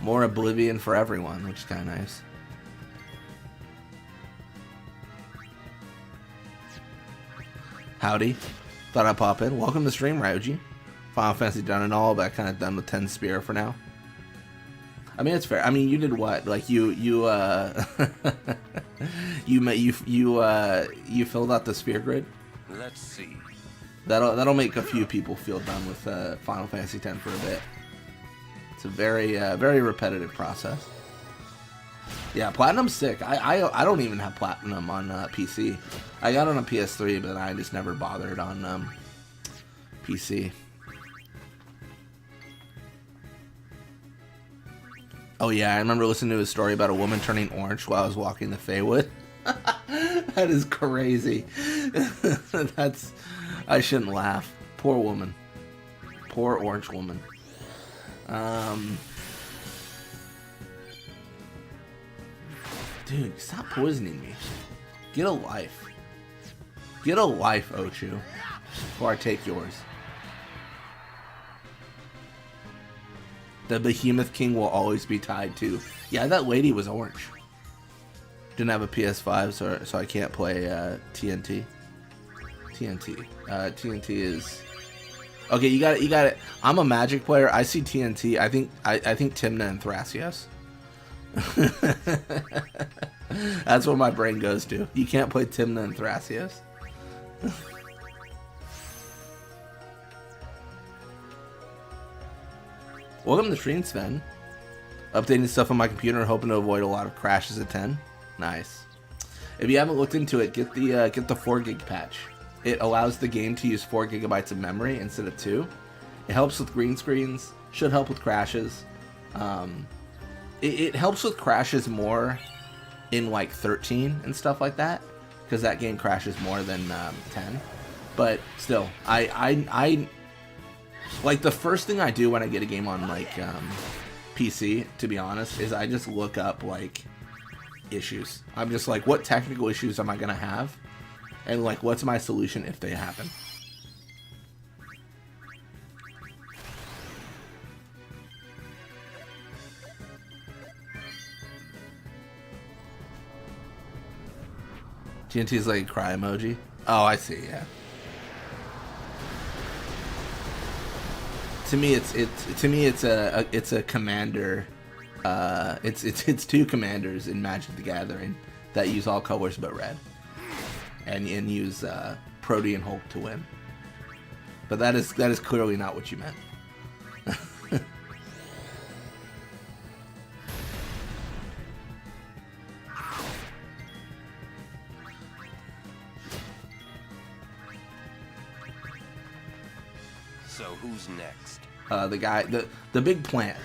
Oblivion for everyone, which is kind of nice. Howdy. Thought I'd pop in. Welcome to the stream, Ryoji. Final Fantasy done and all, but kind of done with 10 Spear for now. I mean, it's fair. I mean, you did what? Like you filled out the Sphere grid? Let's see. That'll make a few people feel done with Final Fantasy X for a bit. It's a very repetitive process. Yeah, Platinum's sick. I don't even have Platinum on PC. I got it on PS3, but I just never bothered on PC. Oh yeah, I remember listening to a story about a woman turning orange while I was walking the Feywood. That is crazy. I shouldn't laugh. Poor woman. Poor orange woman. Dude, stop poisoning me. Get a life. Get a life, Ochu. Before I take yours. The Behemoth King will always be tied to... Yeah, that lady was orange. Didn't have a PS5, so I can't play TNT. TNT is... Okay, you got it. I'm a Magic player. I see TNT. I think Tymna and Thrasios. That's what my brain goes to. You can't play Tymna and Thrasios. Welcome to stream, Sven. Updating stuff on my computer and hoping to avoid a lot of crashes at 10. Nice. If you haven't looked into it, get the 4 gig patch. It allows the game to use 4 gigabytes of memory instead of 2. It helps with green screens. Should help with crashes. It helps with crashes more in like 13 and stuff like that, because that game crashes more than 10. But still, I like the first thing I do when I get a game on like PC, to be honest, is I just look up like issues. I'm just like, what technical issues am I gonna have, and like what's my solution if they happen. TNT's like a cry emoji. Oh, I see. Yeah. To me, it's a commander. It's 2 commanders in Magic the Gathering that use all colors but red, and use Protean Hulk to win. But that is clearly not what you meant. So who's next? The guy, the big plant.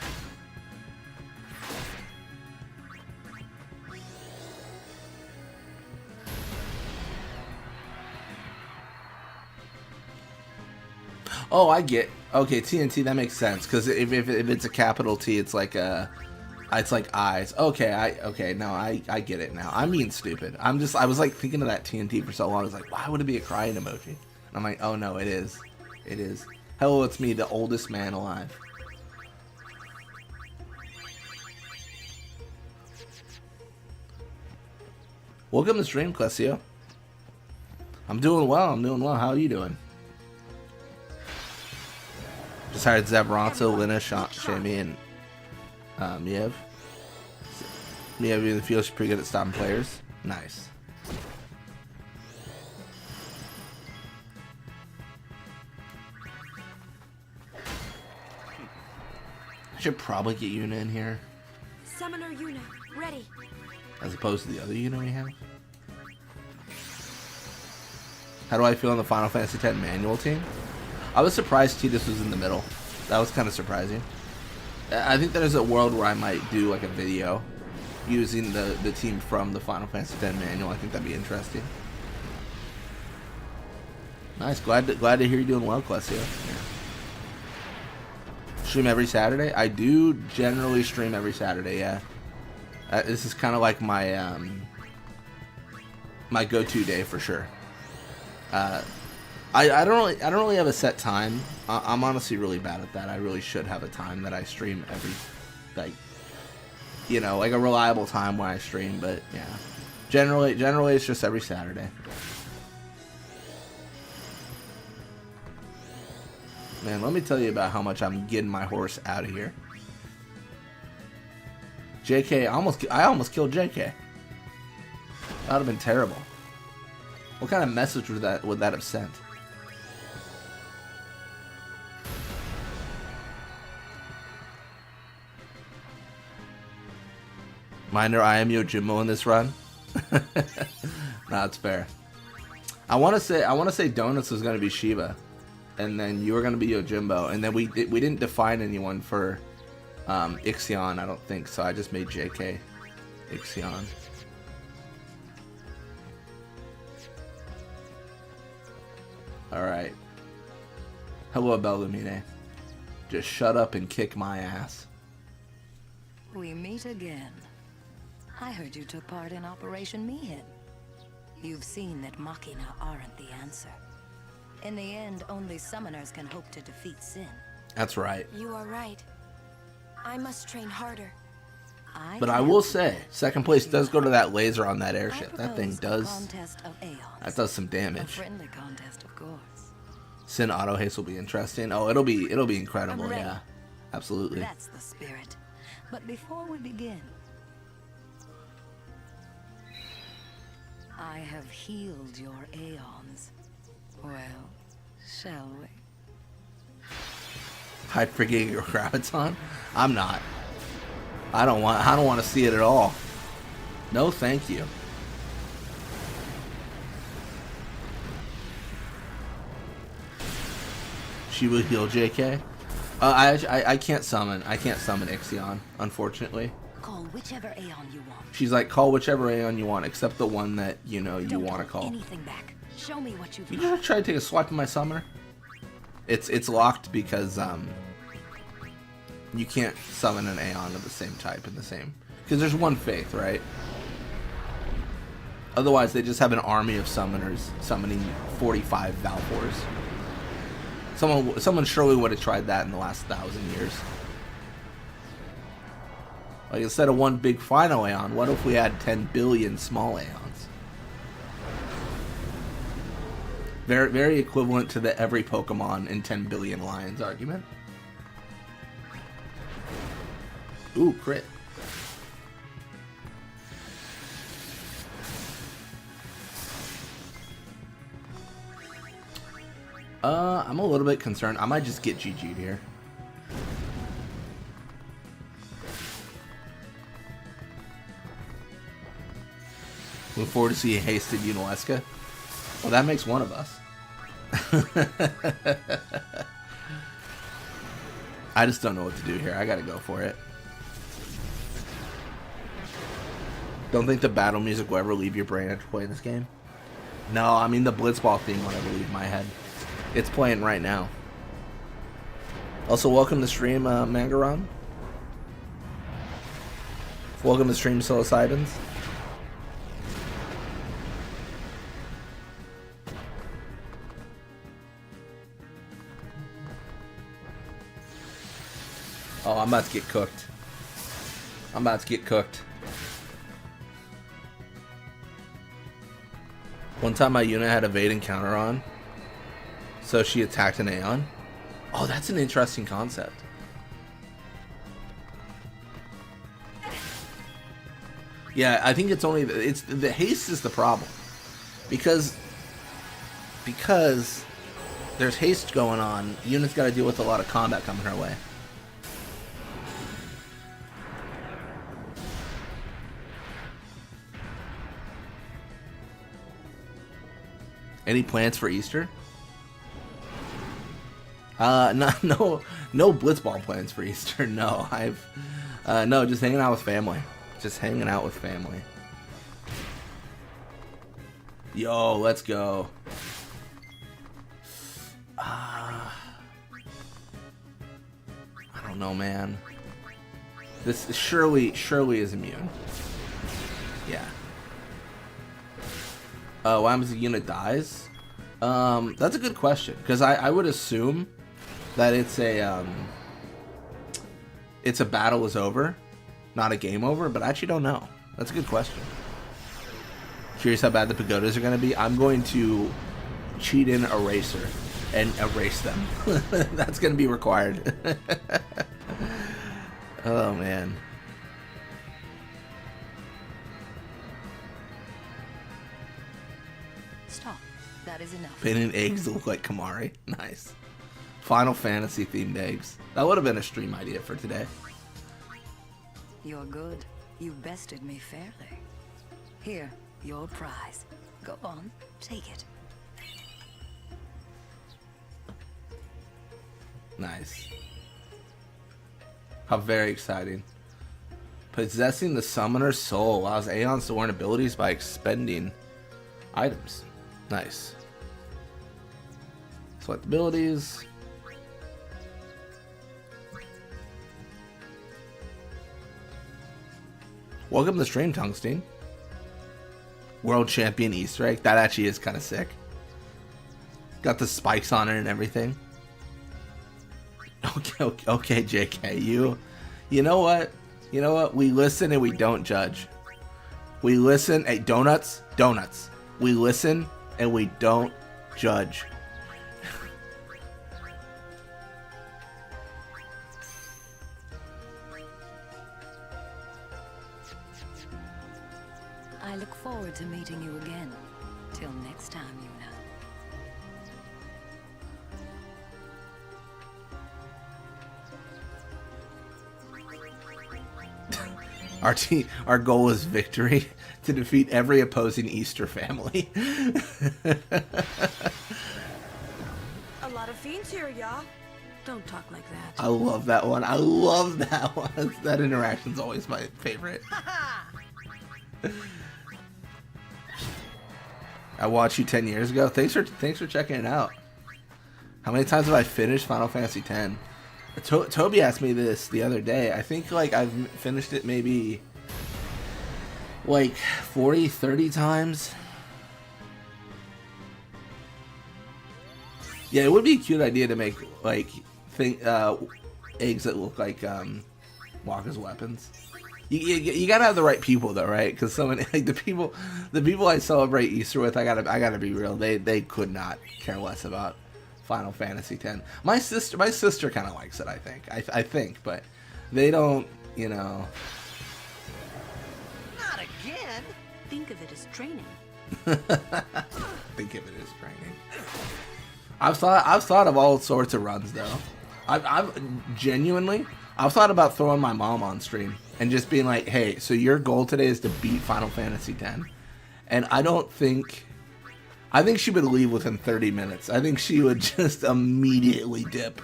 Oh, I get. Okay, TNT, that makes sense, because if it's a capital T, it's like eyes. Okay, no, I get it now. I'm being stupid. I was like thinking of that TNT for so long. I was like, why would it be a crying emoji? And I'm like, oh no, it is. It is. Hello, it's me, the oldest man alive. Welcome to stream, Clesio. I'm doing well. How are you doing? Just hired Zabronto, Lina, Shammy, and Miev. Miev in the field is pretty good at stopping players. Nice. I should probably get Yuna in here, Summoner Yuna, ready. as opposed to the other Yuna we have. How do I feel on the Final Fantasy X manual team? I was surprised Tidus was in the middle. That was kind of surprising. I think there's a world where I might do like a video using the team from the Final Fantasy X manual. I think that'd be interesting. Nice. Glad to hear you're doing well, Clesio. Yeah. Stream every Saturday? I do generally stream every Saturday, yeah. This is kind of like my my go-to day for sure. I don't really have a set time. I'm honestly really bad at that. I really should have a time that I stream every, like, you know, like a reliable time where I stream. But yeah, generally it's just every Saturday. Man, let me tell you about how much I'm getting my horse out of here. JK, I almost killed JK. That would have been terrible. What kind of message would that have sent? Minor, I am Yojimbo in this run. Nah, that's fair. I want to say Donuts was gonna be Shiva, and then you were gonna be Yojimbo, and then we didn't define anyone for Ixion, I don't think, so I just made JK Ixion. Alright. Hello, Bellumine. Just shut up and kick my ass. We meet again. I heard you took part in Operation Meehin. You've seen that Machina aren't the answer. In the end, only summoners can hope to defeat sin. That's right. You are right. I must train harder. But I will say, second place does go to that laser on that airship. That thing does. That does some damage. A friendly contest, of course. Sin auto haste will be interesting. Oh, it'll be incredible. Yeah, absolutely. That's the spirit. But before we begin, I have healed your aeons. Well, shall we? Hyper your Graviton? I'm not. I don't want to see it at all. No, thank you. She will heal JK. I can't summon. I can't summon Ixion, unfortunately. Call whichever Aeon you want. She's like, call whichever Aeon you want, except the one that you know you want to call. Anything back. Show me what you've You just try to take a swipe at my summoner. It's locked because you can't summon an Aeon of the same type in the same, because there's one faith, right? Otherwise, they just have an army of summoners summoning 45 Valvors. Someone surely would have tried that in the last 1,000 years. Like, instead of one big final Aeon, what if we had 10 billion small Aeons? Very, very equivalent to the every Pokemon in 10 billion lions argument. Ooh, crit. I'm a little bit concerned. I might just get GG'd here. Look forward to seeing Haste and Unalesca. Well, that makes one of us. I just don't know what to do here. I gotta go for it. Don't think the battle music will ever leave your brain after playing this game. No, I mean the Blitzball theme will never leave my head. It's playing right now. Also, welcome to stream, Mangaron. Welcome to stream, Psilocybins. Oh, I'm about to get cooked. I'm about to get cooked. One time my unit had evade and counter on, so she attacked an Aeon. Oh, that's an interesting concept. Yeah, I think it's only the haste is the problem, because there's haste going on. Unit's got to deal with a lot of combat coming her way. Any plans for Easter? No Blitzball plans for Easter. No, no, just hanging out with family. Just hanging out with family. Yo, let's go. I don't know, man. This surely is immune. Yeah. What happens if the unit dies? That's a good question, because I would assume that it's a battle is over, not a game over, but I actually don't know. That's a good question. Curious how bad the pagodas are going to be. I'm going to cheat in Eraser and erase them. That's going to be required. Oh, man. Stop. That is enough. Painted eggs look like Kamari. Nice. Final Fantasy themed eggs. That would have been a stream idea for today. You're good. You bested me fairly. Here, your prize. Go on, take it. Nice. How very exciting. Possessing the Summoner's Soul allows Aeons to learn abilities by expending items. Nice. Select abilities. Welcome to the stream, Tungsten. World Champion Easter egg. That actually is kind of sick. Got the spikes on it and everything. Okay, JK. You know what? You know what? We listen and we don't judge. We listen. Hey, donuts. We listen and we don't judge. I look forward to meeting you again. Till next time, Yuna. Our goal is victory to defeat every opposing Easter family. A lot of fiends here, y'all. Don't talk like that. I love that one. I love that one. That interaction's always my favorite. I watched you 10 years ago. Thanks for checking it out. How many times have I finished Final Fantasy X? Toby asked me this the other day. I think like I've finished it maybe like 40, 30 times. Yeah, it would be a cute idea to make like eggs that look like Wakka's weapons. You gotta have the right people though, right? Because so many like the people I celebrate Easter with, I gotta be real. They could not care less about Final Fantasy X. My sister kind of likes it. I think, but they don't. You know. Not again. Think of it as training. Think of it as training. I've thought of all sorts of runs though. I've genuinely thought about throwing my mom on stream and just being like, hey, so your goal today is to beat Final Fantasy X. And I think she would leave within 30 minutes. I think she would just immediately dip.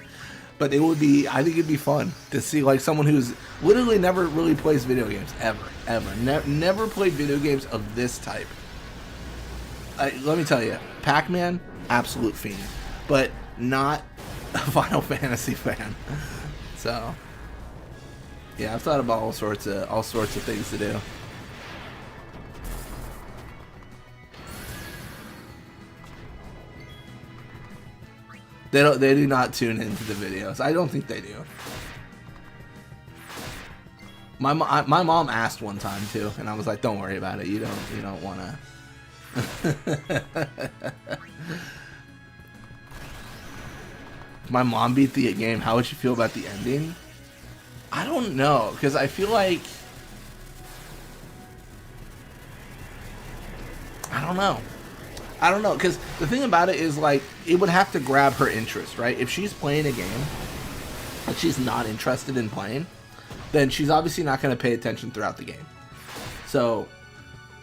But I think it'd be fun to see like someone who's literally never really plays video games ever. Never played video games of this type. Let me tell you, Pac-Man, absolute fiend, but not a Final Fantasy fan. So, yeah, I've thought about all sorts of things to do. They do not tune into the videos. I don't think they do. My mom asked one time too, and I was like, "Don't worry about it. You don't want to." My mom beat the game. How would you feel about the ending? I don't know, because I feel like I don't know, because the thing about it is like it would have to grab her interest, right? If she's playing a game that she's not interested in playing, then she's obviously not going to pay attention throughout the game. So,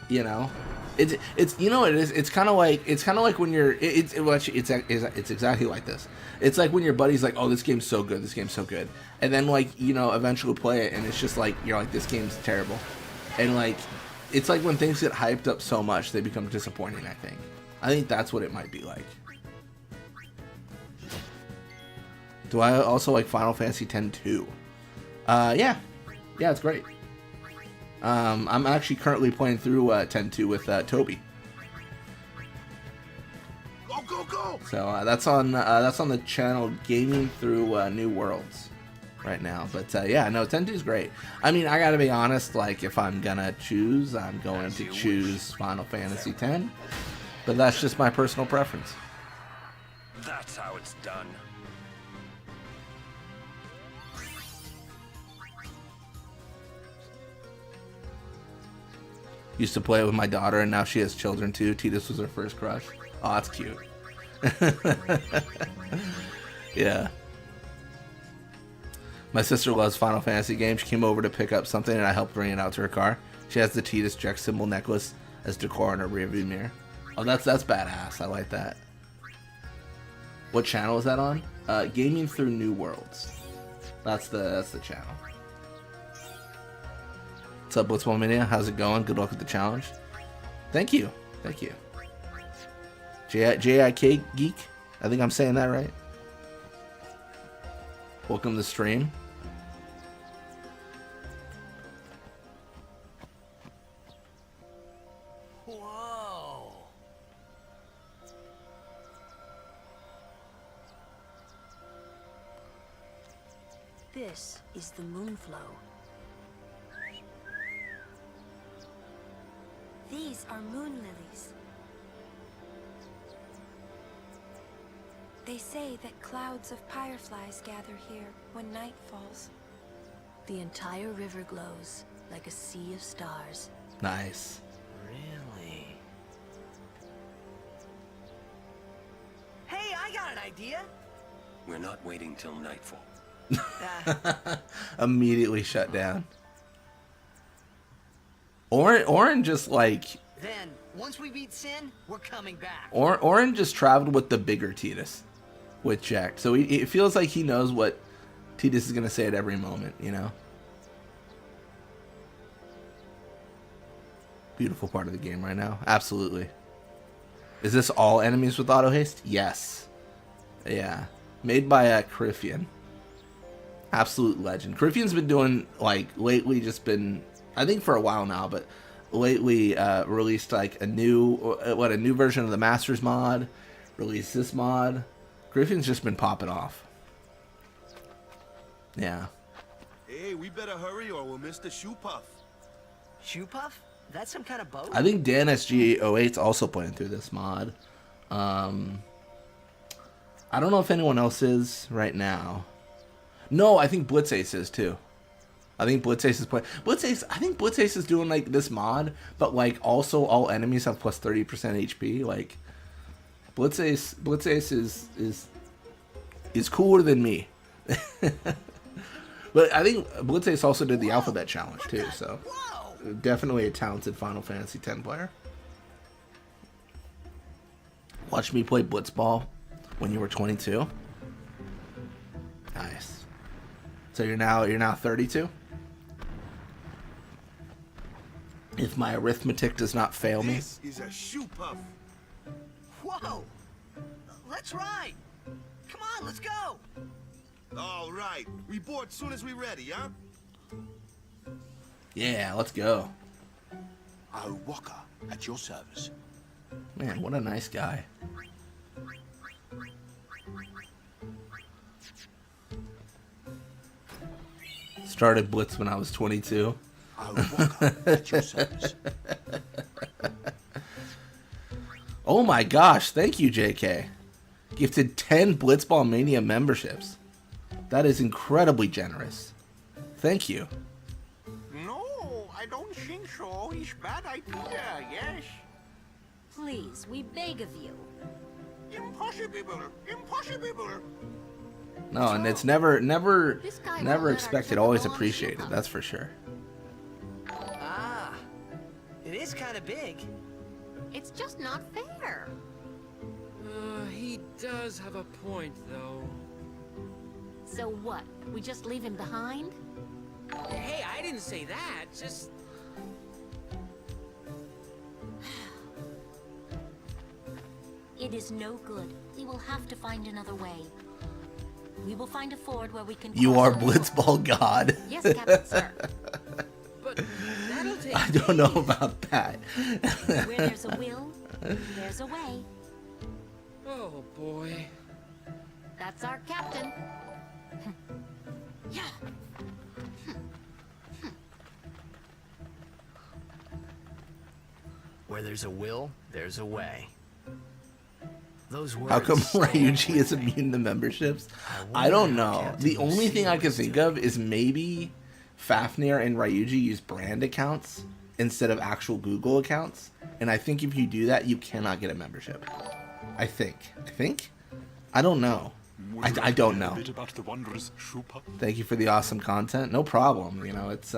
you know, it's you know what it is. It's kind of like when you're it's exactly like this. It's like when your buddy's like, oh, this game's so good, and then like, you know, eventually play it and it's just like you're like, this game's terrible, and like it's like when things get hyped up so much they become disappointing. I think that's what it might be like. Do I also like Final Fantasy X too? Yeah, it's great. I'm actually currently playing through 10-2 with Toby. Go! So that's on the channel Gaming Through New Worlds right now. But yeah, no, 10-2 is great. I mean, I gotta be honest. Like, if I'm gonna choose, I'm going to choose Final Fantasy X. But that's just my personal preference. That's how it's done. Used to play it with my daughter, and now she has children too. Titus was her first crush. Oh, that's cute. Yeah. My sister loves Final Fantasy games. She came over to pick up something, and I helped bring it out to her car. She has the Titus Jack symbol necklace as decor in her rearview mirror. Oh, that's badass. I like that. What channel is that on? Gaming Through New Worlds. That's the channel. What's up, Blitzball Mania? How's it going? Good luck with the challenge. Thank you. JIK Geek? I think I'm saying that right. Welcome to the stream. Whoa. This is the Moonflow. These are moon lilies. They say that clouds of fireflies gather here when night falls. The entire river glows like a sea of stars. Nice. Really? Hey, I got an idea. We're not waiting till nightfall. Immediately shut down. Orin just like... Then, once we beat Sin, we're coming back. Orin just traveled with the bigger Tidus. With Jack. So it feels like he knows what Tidus is going to say at every moment, you know? Beautiful part of the game right now. Absolutely. Is this all enemies with auto haste? Yes. Yeah. Made by Crifian. Absolute legend. Crifian's been doing, like, lately just been, I think for a while now, but lately released, like, a new version of the Masters mod. Released this mod. Crifian's just been popping off. Yeah. Hey, we better hurry or we'll miss the shoe puff. Shoe puff? That's some kind of boat? I think Dan SG08's also playing through this mod. I don't know if anyone else is right now. No, I think Blitzace is too. I think Blitzace is playing. I think Blitzace is doing like this mod, but like also all enemies have plus 30% HP. Like Blitzace is cooler than me. But I think Blitzace also did the alphabet challenge too, so definitely a talented Final Fantasy X player. Watch me play Blitzball when you were 22. Nice. So you're now 32? If my arithmetic does not fail me. This is a shoe puff. Whoa! Let's ride! Come on, let's go! All right. We board soon as we're ready, huh? Yeah, let's go. I'll Walker at your service. Man, what a nice guy. Started Blitz when I was 22. I'll Walker at your service. Oh my gosh, thank you, JK. Gifted 10 Blitzball Mania memberships. That is incredibly generous. Thank you. No, I don't think so. It's bad idea, yes? Please, we beg of you. Impossible! Impossible! No, and it's never expected, always appreciated. That's for sure. Ah, it is kind of big. It's just not fair. He does have a point, though. So what? We just leave him behind? Hey, I didn't say that. Just... It is no good. We will have to find another way. We will find a ford where we can... You are Blitzball God. Yes, Captain, sir. But that'll take... I don't know about that. Where there's a will, there's a way. Oh, boy. That's our captain. Yeah. Where there's a will, there's a way. Those words. How come Ryuji is immune to memberships? I don't know. The only thing I can think of is maybe Fafnir and Ryuji use brand accounts instead of actual Google accounts. And I think if you do that, you cannot get a membership. I think. I don't know. I don't know. Thank you for the awesome content. No problem. You know, it's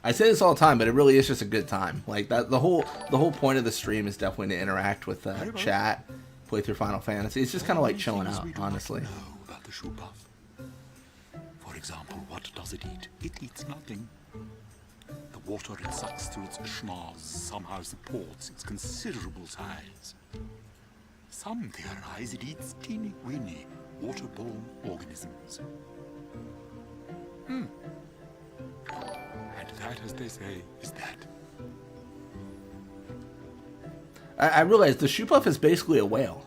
I say this all the time, but it really is just a good time. Like that, the whole point of the stream is definitely to interact with chat, play through Final Fantasy. It's just kind of like chilling out, honestly. About the shoe puff. For example, what does it eat? It eats nothing. The water it sucks through its schnoz somehow supports its considerable size. Some theorize it eats teeny-weeny waterborne organisms. And that, as they say, is that. I realize the shoe puff is basically a whale.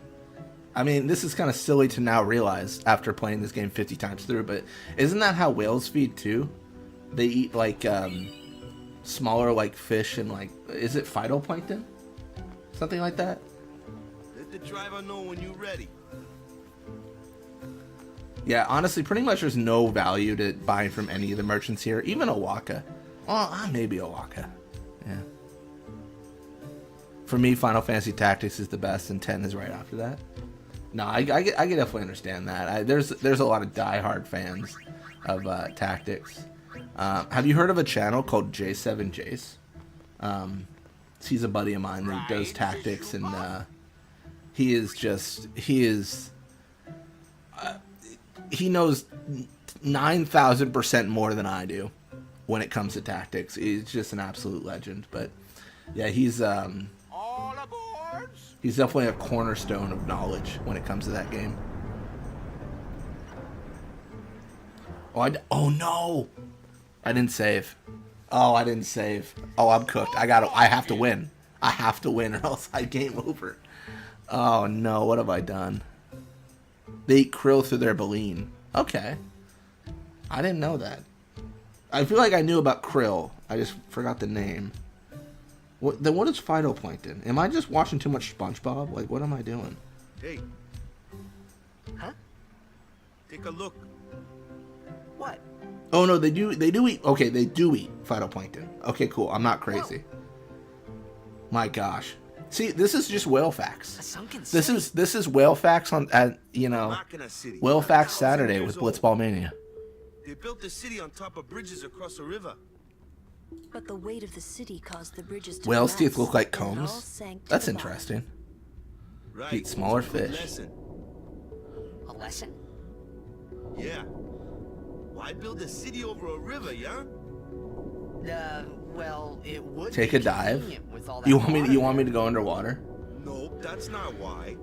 I mean, this is kind of silly to now realize after playing this game 50 times through, but isn't that how whales feed too? They eat like smaller like fish and like, is it phytoplankton? Something like that? Let the driver know when you're ready. Yeah, honestly, pretty much there's no value to buying from any of the merchants here, even Owaka. Well, maybe Owaka. Yeah. For me, Final Fantasy Tactics is the best, and 10 is right after that. No, I can definitely understand that. There's a lot of die-hard fans of Tactics. Have you heard of a channel called J7 Jace? He's a buddy of mine that does tactics, and he knows 9,000% more than I do when it comes to tactics. He's just an absolute legend. But yeah, he's definitely a cornerstone of knowledge when it comes to that game. Oh no! I didn't save. Oh, I didn't save. Oh, I'm cooked. I have to win. I have to win or else I game over. Oh no, what have I done? They eat krill through their baleen. Okay. I didn't know that. I feel like I knew about krill. I just forgot the name. Then what is phytoplankton? Am I just watching too much SpongeBob? Like, what am I doing? Hey. Huh? Take a look. What? Oh no, they do eat. Okay, they do eat phytoplankton. Okay, cool. I'm not crazy. My gosh. See, this is just whale facts. This is whale facts on whale facts Saturday with Blitzball Mania. They built the city on top of bridges across a river. But the weight of the city caused the bridges to Whales' teeth collapse, look like and it all combs. sank to That's the bottom. interesting. Right. Eat smaller fish. A lesson? Yeah. Why build a city over a river, yeah? Well, it would Take be a dive. convenient with all that You want me water. to go underwater? Nope, that's not why.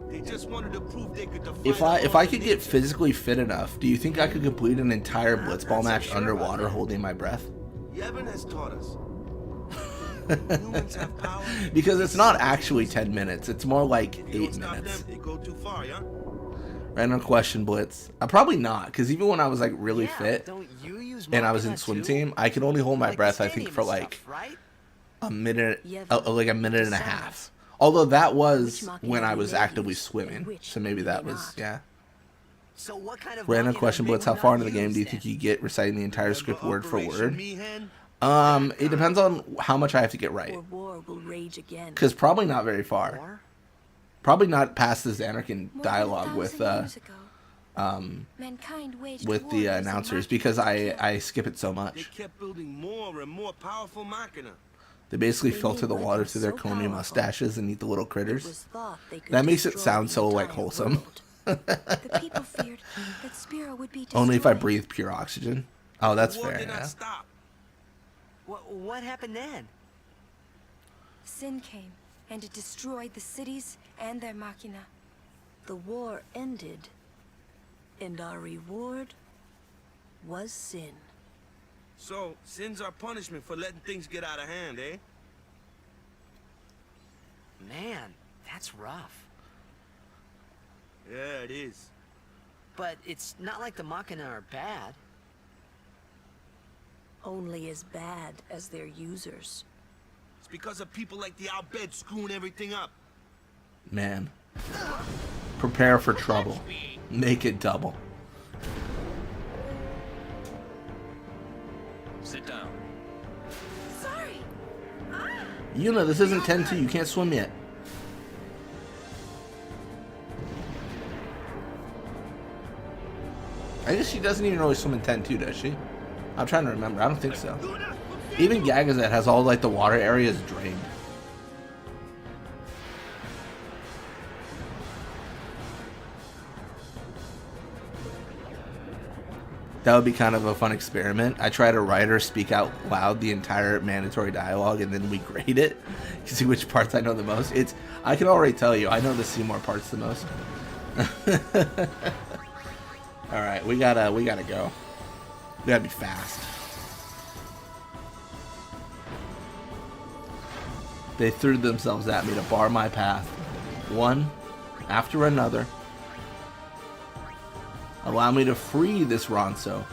They just wanted to prove they could defy If I could get physically fit enough, do you think I could complete an entire Blitzball match underwater holding my breath? Yevon has taught us. Humans have power. Because it's not actually 10 minutes. It's more like 8 Stop minutes. them, they go too far, yeah? Random question, Blitz. Probably not, because even when I was like really fit Don't you use and I was in Machina swim too? team, I could only hold my Like the breath, I think, stadium for and like stuff, right? a minute, like a minute and a half. Although that was when I was actively swimming, so maybe that was, yeah. So what kind of Random Machina question, may Blitz. we How far not into the game do you use think then? you get reciting the entire script word for word? Meehan? It depends on how much I have to get right. Or war will rage again. Because probably not very far. Probably not past the Zanarkand dialogue with Mankind waged the war using announcers, Machina because to I skip it so They much. kept building more and more powerful Machina. They basically They filter made the water weapons through their so coney powerful, mustaches and eat the little It critters. was thought they could That makes it destroy sound the so like entire wholesome. world. The people feared that Spira would be destroyed. Only if I breathe pure oxygen. Oh, that's The war fair. did not Yeah. stop. What happened then? Sin came, and it destroyed the cities and their Machina. The war ended, and our reward was sin. So, sin's our punishment for letting things get out of hand, eh? Man, that's rough. Yeah, it is. But it's not like the Machina are bad. Only as bad as their users. It's because of people like the Albed screwing everything up. Man. Prepare for trouble. Make it double. Sit down. Sorry. You know, this isn't 10-2. You can't swim yet. I guess she doesn't even really swim in 10-2, does she? I'm trying to remember. I don't think so. Even Gagazet has all like the water areas drained. That would be kind of a fun experiment. I try to write or speak out loud the entire mandatory dialogue, and then we grade it to see which parts I know the most. I can already tell you, I know the Seymour parts the most. All right, we gotta go. We gotta be fast. They threw themselves at me to bar my path, one after another. Allow me to free this Ronso.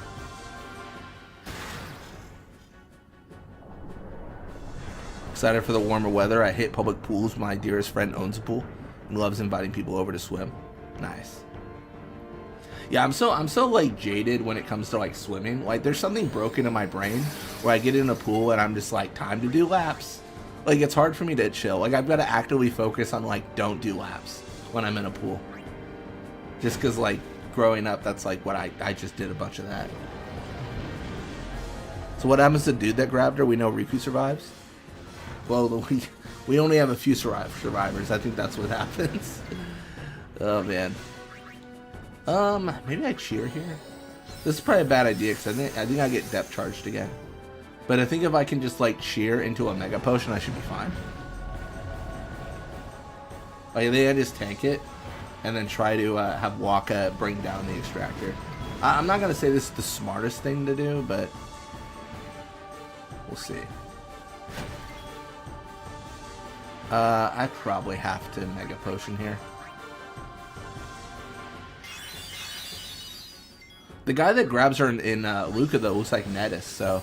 Excited for the warmer weather. I hate public pools. My dearest friend owns a pool and loves inviting people over to swim. Nice. Yeah, I'm so like jaded when it comes to like swimming. Like there's something broken in my brain where I get in a pool and I'm just like, time to do laps. Like it's hard for me to chill. Like I've got to actively focus on like don't do laps when I'm in a pool. Just cause like growing up, that's like what I just did a bunch of that. So what happens to the dude that grabbed her? We know Riku survives. Well, we only have a few survivors. I think that's what happens. Oh man. Maybe I cheer here. This is probably a bad idea because I think I get depth charged again. But I think if I can just like cheer into a mega potion, I should be fine. Like, I think I just tank it and then try to have Waka bring down the extractor. I'm not gonna say this is the smartest thing to do, but we'll see. I probably have to mega potion here. The guy that grabs her in Luca though looks like Nettis, so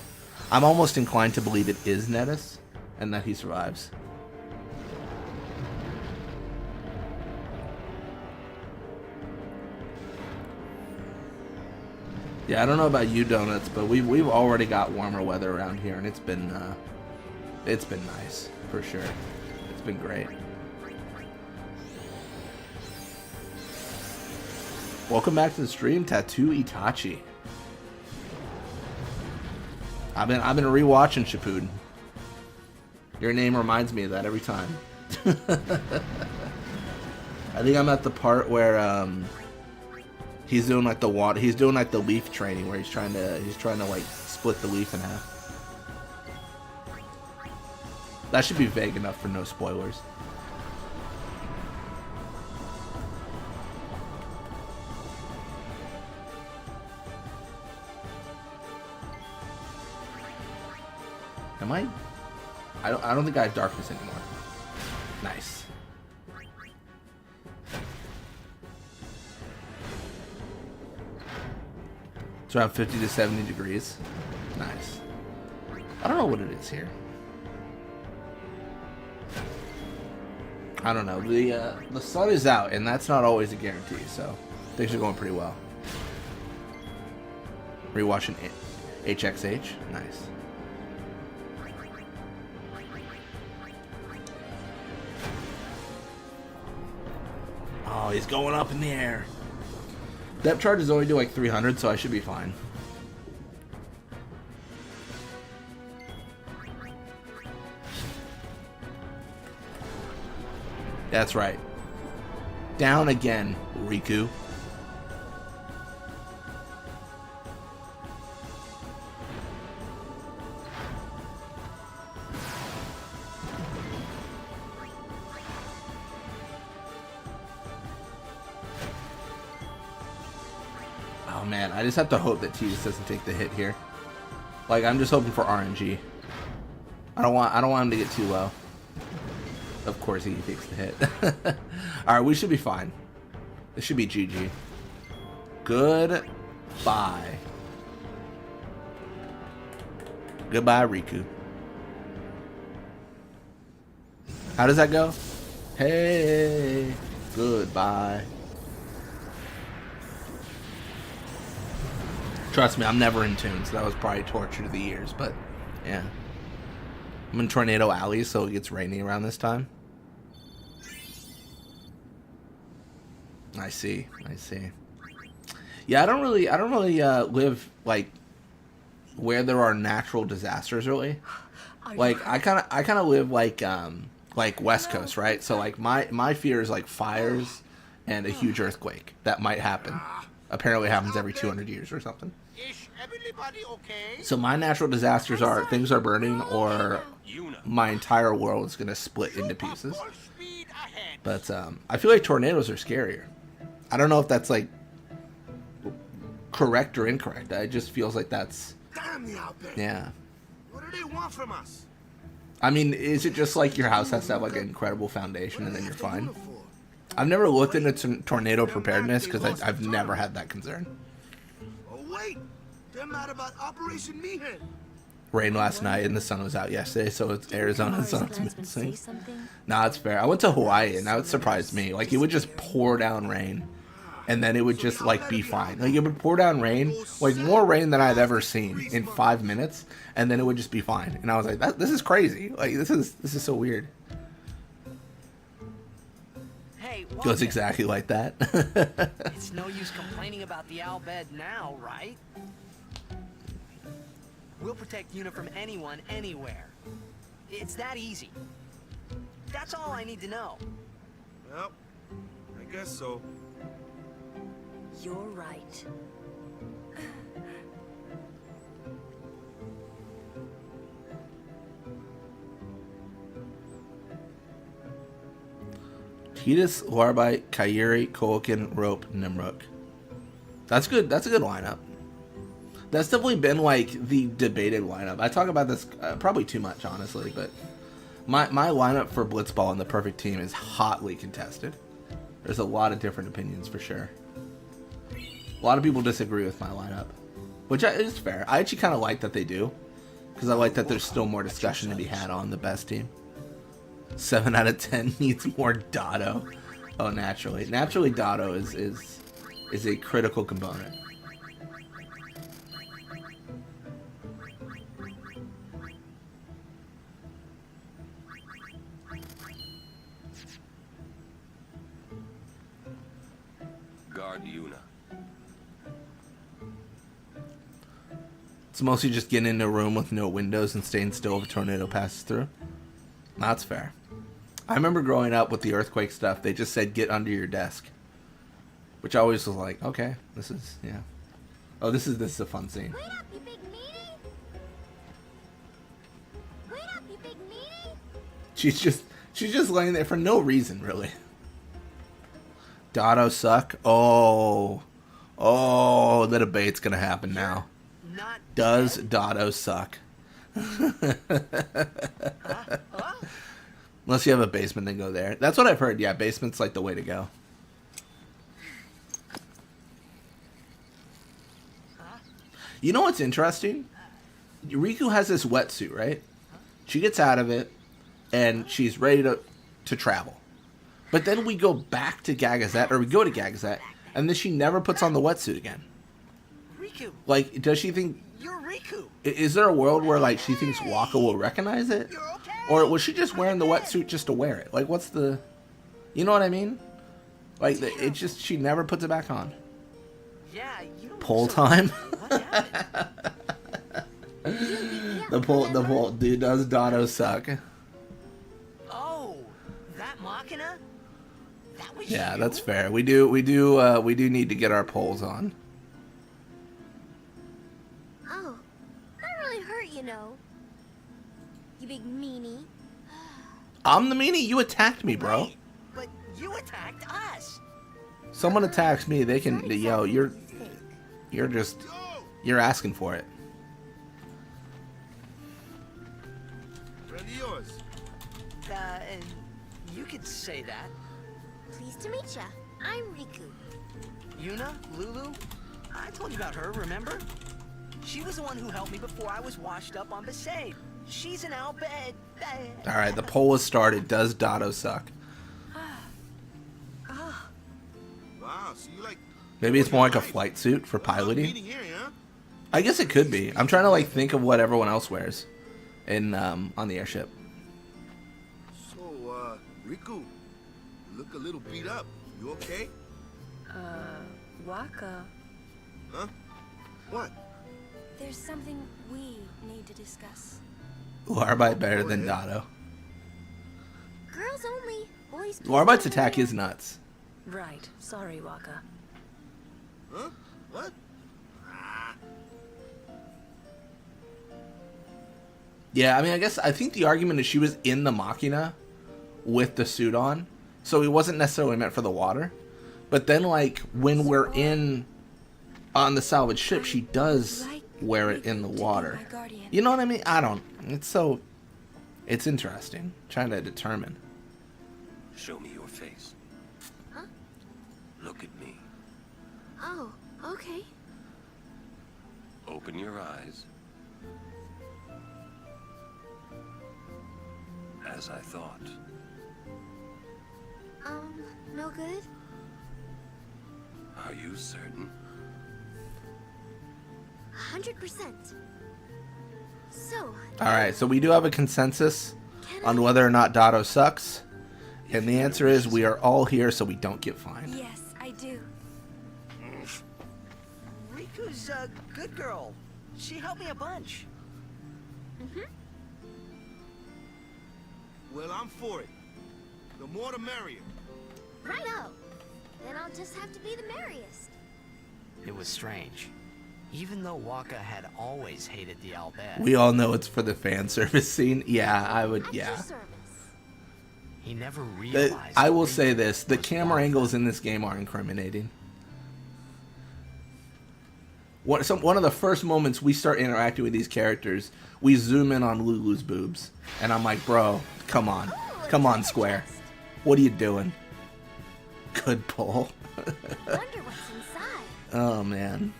I'm almost inclined to believe it is Nettis and that he survives. Yeah, I don't know about you, Donuts, but we've already got warmer weather around here, and it's been nice for sure. It's been great. Welcome back to the stream, Tattoo Itachi. I've been rewatching Shippuden. Your name reminds me of that every time. I think I'm at the part where he's doing like the water. He's doing like the leaf training where he's trying to like split the leaf in half. That should be vague enough for no spoilers. Am I? I don't think I have darkness anymore. Nice. It's around 50 to 70 degrees. Nice. I don't know what it is here. I don't know. The sun is out, and that's not always a guarantee, so things are going pretty well. Rewatching HXH. Nice. Oh, he's going up in the air. Depth charges only do like 300, so I should be fine. That's right. Down again, Riku. Oh man, I just have to hope that Tidus doesn't take the hit here. Like, I'm just hoping for RNG. I don't want him to get too low. Of course he takes the hit. Alright, we should be fine. This should be GG. Goodbye. Goodbye, Riku. How does that go? Hey, goodbye. Trust me, I'm never in tune, so that was probably torture to the ears, but yeah. I'm in Tornado Alley, so it gets rainy around this time. I see. Yeah, I don't really live like where there are natural disasters really. Like I kind of live like West Coast, right? So like my fear is like fires and a huge earthquake that might happen. Apparently happens every 200 years or something. So my natural disasters are things are burning or my entire world is gonna split into pieces. But I feel like tornadoes are scarier. I don't know if that's like correct or incorrect. It just feels like that's yeah. What do they want from us? I mean, is it just like your house has to have like an incredible foundation and then you're fine? I've never looked into tornado preparedness because I've never had that concern. Oh wait, they're mad about Operation Meathead. Rain last night and the sun was out yesterday, so it's Arizona sun's missing. Nah, it's fair. I went to Hawaii and that would surprise me. Like it would just pour down rain, and then it would just like be fine. Like it would pour down rain, like more rain than I've ever seen in 5 minutes, and then it would just be fine. And I was like, this is crazy. Like this is so weird. Goes exactly like that. It's no use complaining about the owl bed now, right? we'll protect Yuna from anyone, anywhere. It's that easy. That's all I need to know. Well, I guess so. You're right. Tidus, Larbite, Kairi, Koken, Rope, Nimruk. That's good. That's a good lineup. That's definitely been like the debated lineup. I talk about this probably too much, honestly, but my lineup for Blitzball and the perfect team is hotly contested. There's a lot of different opinions for sure. A lot of people disagree with my lineup, which is fair. I actually kind of like that they do, because I like that there's still more discussion to be had on the best team. 7 out of 10 needs more Dotto. Oh, naturally. Naturally, Dotto is a critical component. Guard Yuna. It's mostly just getting into a room with no windows and staying still if a tornado passes through. That's fair. I remember growing up with the earthquake stuff, they just said get under your desk. Which I always was like, okay, this is, yeah. Oh, this is a fun scene. Wait up, you big meanie! Wait up, you big meanie! She's just laying there for no reason, really. Dotto suck? Oh, the debate's gonna happen now. Does Dotto suck? Unless you have a basement, then go there. That's what I've heard. Yeah, basement's like the way to go. You know what's interesting? Riku has this wetsuit, right? She gets out of it, and she's ready to travel. But then we go back to Gagazet, or we go to Gagazet, and then she never puts on the wetsuit again. Riku. Like, does she think... You're Riku. Is there a world where, like, she thinks Waka will recognize it? Or was she just wearing the wetsuit just to wear it? Like, what's the... You know what I mean? Like, it just... She never puts it back on. Yeah, you don't Poll so time? What happened? The poll... Dude, does Dotto suck? Oh, that Machina? That was Yeah, you? that's fair. We do need to get our polls on. Oh, that really hurt, you know. You big meanie. I'm the meanie. You attacked me, bro. Wait, but you attacked us. Someone attacks me, they can... Yo, you're asking for it. Friend of yours. You could say that. Pleased to meet ya. I'm Riku. Yuna, Lulu, I told you about her, remember? She was the one who helped me before I was washed up on Besaid. She's an Albed. Alright, the poll has started. Does Dotto suck? Wow, so you like... Maybe it's more like a flight suit for piloting. I guess it could be. I'm trying to like think of what everyone else wears in on the airship. So, Riku, you look a little beat up. You okay? Waka. Huh? What? There's something we need to discuss. Larbite better than Dotto. Girls only. Boys. Larbite's attack is nuts. Right. Sorry, Waka. Huh? What? Yeah, I mean, I think the argument is she was in the Machina with the suit on, so it wasn't necessarily meant for the water. But then, like, when we're on the salvage ship, she does wear it in the water. You know what I mean? It's interesting. Trying to determine. Show me your face. Huh? Look at me. Oh, okay. Open your eyes. As I thought. No good? Are you certain? 100%. So... Alright, so we do have a consensus on whether or not Dotto sucks. And the answer is we are all here so we don't get fined. Yes, I do. Riku's a good girl. She helped me a bunch. Well, I'm for it. The more the merrier. Righto. Then I'll just have to be the merriest. It was strange. Even though Waka had always hated the Albed, We all know it's for the fan service scene. Yeah, I would. At Yeah. your service. he never realized. I will say this: the camera angles in this game are incriminating. One of the first moments we start interacting with these characters, we zoom in on Lulu's boobs, and I'm like, bro, come on, Square, what are you doing? Good pull. Wonder what's inside. Oh man.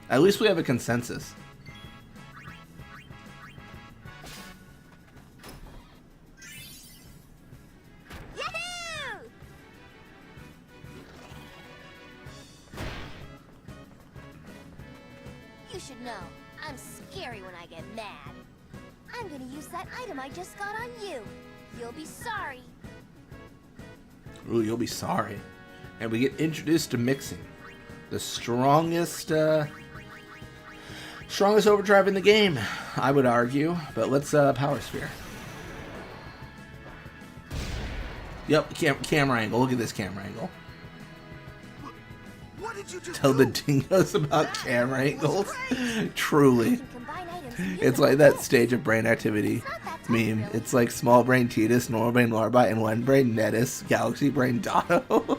At least we have a consensus. Yahoo! You should know, I'm scary when I get mad. I'm gonna use that item I just got on you. You'll be sorry. Ooh, you'll be sorry. And we get introduced to mixing. The strongest overdrive in the game, I would argue. But let's Power Sphere. Yep, camera angle. Look at this camera angle. What did you just Tell the dingoes about camera angles. Truly. It's like that stage of brain activity meme. It's like small brain Titus, normal brain Larbot, and one brain Netis, galaxy brain Dotto.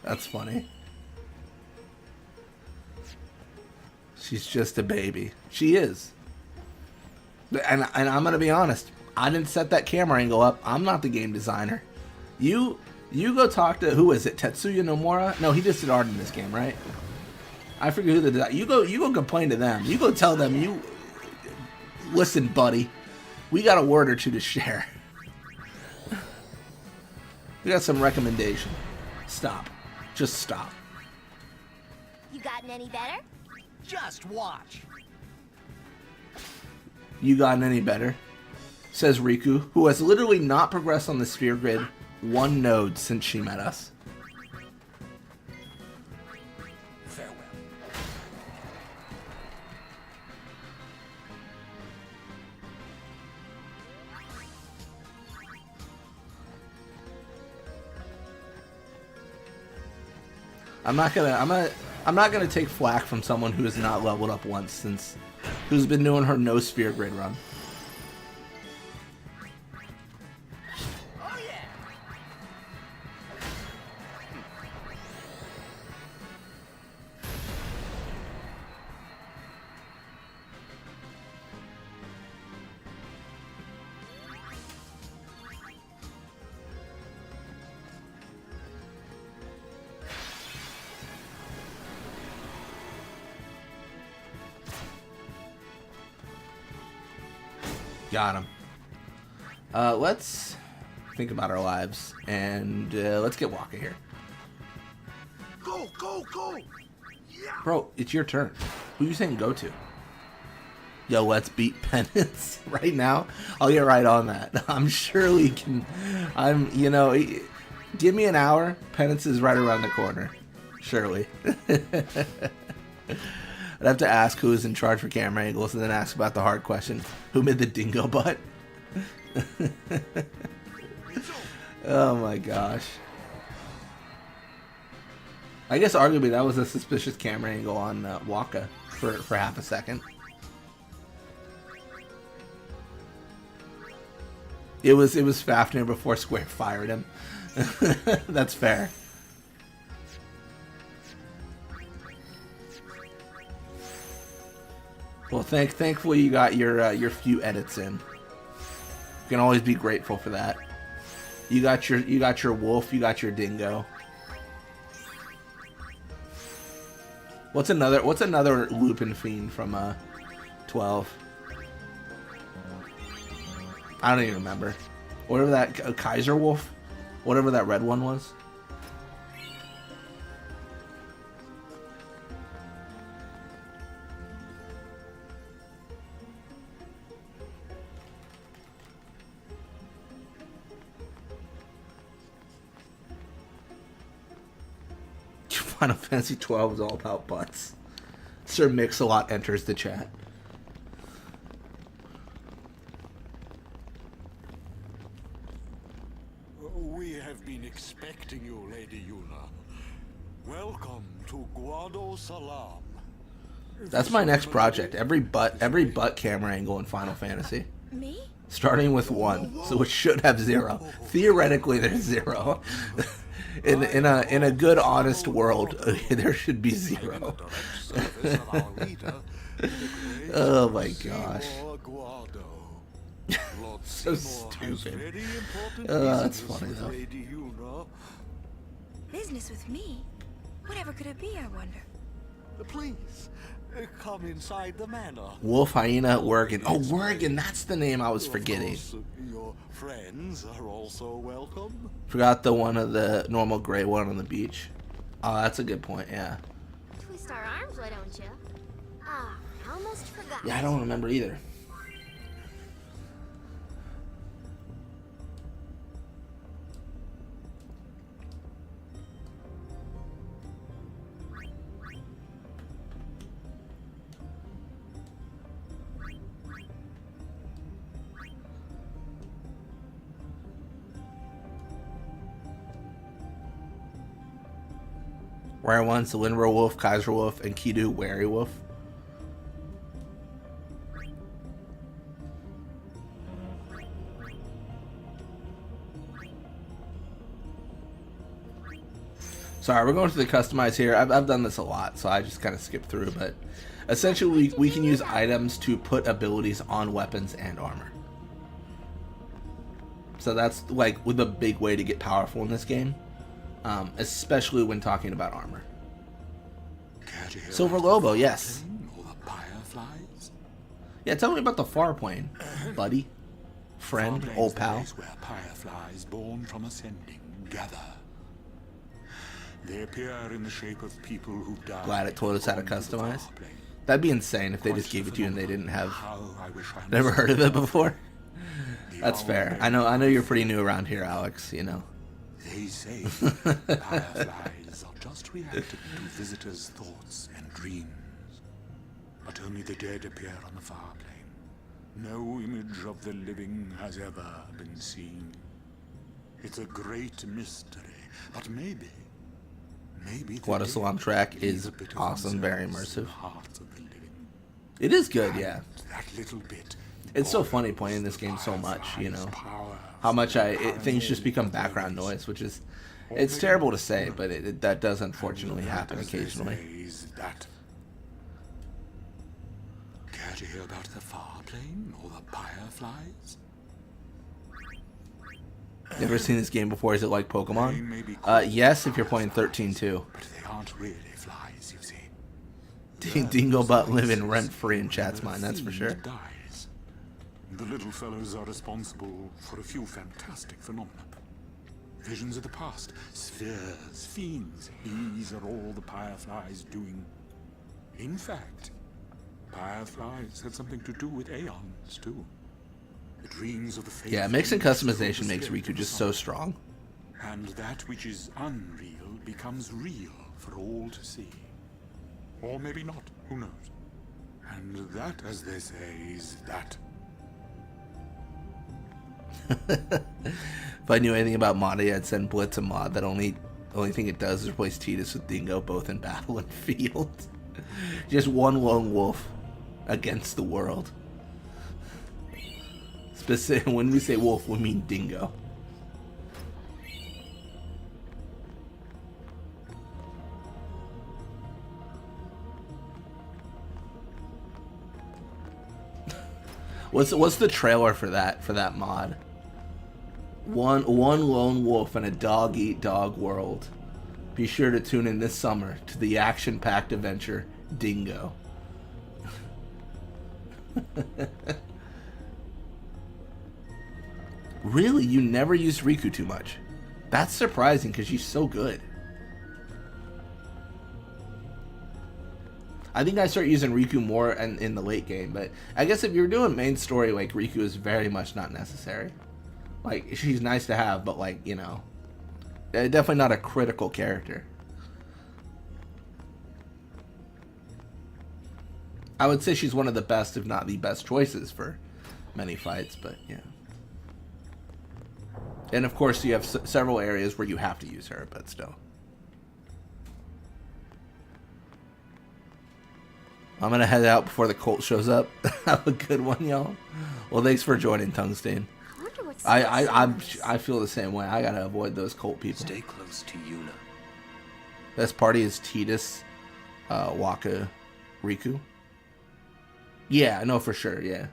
That's funny. She's just a baby. She is. And I'm gonna be honest. I didn't set that camera angle up. I'm not the game designer. You go talk to, who is it? Tetsuya Nomura? No, he just did art in this game, right? I forget who the designer. You go complain to them. You go tell them. Listen, buddy. We got a word or two to share. We got some recommendation. Stop. Just stop. You gotten any better? Just watch. You gotten any better? Says Riku, who has literally not progressed on the sphere grid one node since she met us. Farewell. I'm not gonna take flack from someone who has not leveled up once since, who's been doing her no sphere grid run. Oh yeah. Got him. Let's think about our lives, and let's get Waka here. Go, go, go! Yeah! Bro, it's your turn. Who you saying go to? Yo, let's beat Penance right now. I'll get right on that. I'm sure we can. Give me an hour. Penance is right around the corner. Surely. I'd have to ask who is in charge for camera angles and then ask about the hard question. Who made the dingo butt? Oh my gosh. I guess arguably that was a suspicious camera angle on Waka for half a second. It was Fafnir before Square fired him. That's fair. Well, thankfully you got your few edits in. You can always be grateful for that. You got your wolf, you got your dingo. What's another Lupin fiend from 12? I don't even remember. Whatever that Kaiser Wolf, whatever that red one was. Final Fantasy 12 is all about butts. Sir Mix-a-Lot enters the chat. We have been expecting you, Lady Yuna. Welcome to Guadosalam. That's my next project. Every butt camera angle in Final Fantasy. Me? Starting with 1, so it should have 0. Theoretically, there's 0. In a good, honest world, there should be 0. Oh my gosh. So stupid. That's funny though. Business with me? Whatever could it be, I wonder? Please, come inside the manor. Wolf, Hyena, Worgen. Oh, Worgen, that's the name I was forgetting. Your friends are also welcome. Forgot the one of the normal gray one on the beach. Oh, that's a good point, yeah. Twist our arms, why don't you? Ah, I almost forgot. Yeah, I don't remember either. Rare ones, the Lindro Wolf, Kaiser Wolf, and Kidu Wary Wolf. Sorry, we're going to the customize here. I've done this a lot, so I just kind of skip through, but essentially we can use items to put abilities on weapons and armor. So that's like the big way to get powerful in this game. Especially when talking about armor. Silver Lobo, yes. Yeah, tell me about the Farplane, buddy, friend, old pal. Where fireflies born from ascending gather. They appear in the shape of people who die. Glad it told us how to customize. That'd be insane if they just gave it to you and they didn't have. Never heard of it before. That's fair. I know you're pretty new around here, Alex. You know. They say fireflies are just reacting to visitors' thoughts and dreams. But only the dead appear on the Farplane. No image of the living has ever been seen. It's a great mystery, but maybe Guadosalam track is awesome, very immersive. It is good, yeah. That little bit. It's so funny playing this game so much, you know. How much things just become background noise, which is, it's terrible to say, but that does unfortunately happen occasionally. Care to hear about the Farplane or the fireflies? Never seen this game before. Is it like Pokemon? Yes, if you're playing 13-2. But they aren't really flies, you see. Dingo Butt living rent-free in chat's mind, that's for sure. The little fellows are responsible for a few fantastic phenomena. Visions of the past, spheres, fiends. These are all the fireflies doing. In fact, fireflies had something to do with aeons, too. The dreams of the faithful. Yeah, mixing customization makes Riku just so strong. And that which is unreal becomes real for all to see. Or maybe not, who knows? And that, as they say, is that. If I knew anything about modding, I'd send Blitz a mod that only thing it does is replace Tidus with Dingo both in battle and field. Just one lone wolf against the world. When we say wolf, we mean Dingo. What's the trailer for that mod? One lone wolf in a dog-eat-dog world. Be sure to tune in this summer to the action-packed adventure Dingo. Really? You never used Riku too much? That's surprising because she's so good. I think I start using Riku more in the late game, but I guess if you're doing main story, like, Riku is very much not necessary. Like, she's nice to have, but, like, you know, definitely not a critical character. I would say she's one of the best, if not the best choices for many fights, but yeah. And of course you have several areas where you have to use her, but still. I'm gonna head out before the cult shows up. Have a good one, y'all. Well, thanks for joining, Tungsten. I feel the same way. I gotta avoid those cult people. Stay close to Yuna. This party is Tidus, Waka, Riku. Yeah, I know for sure, yeah.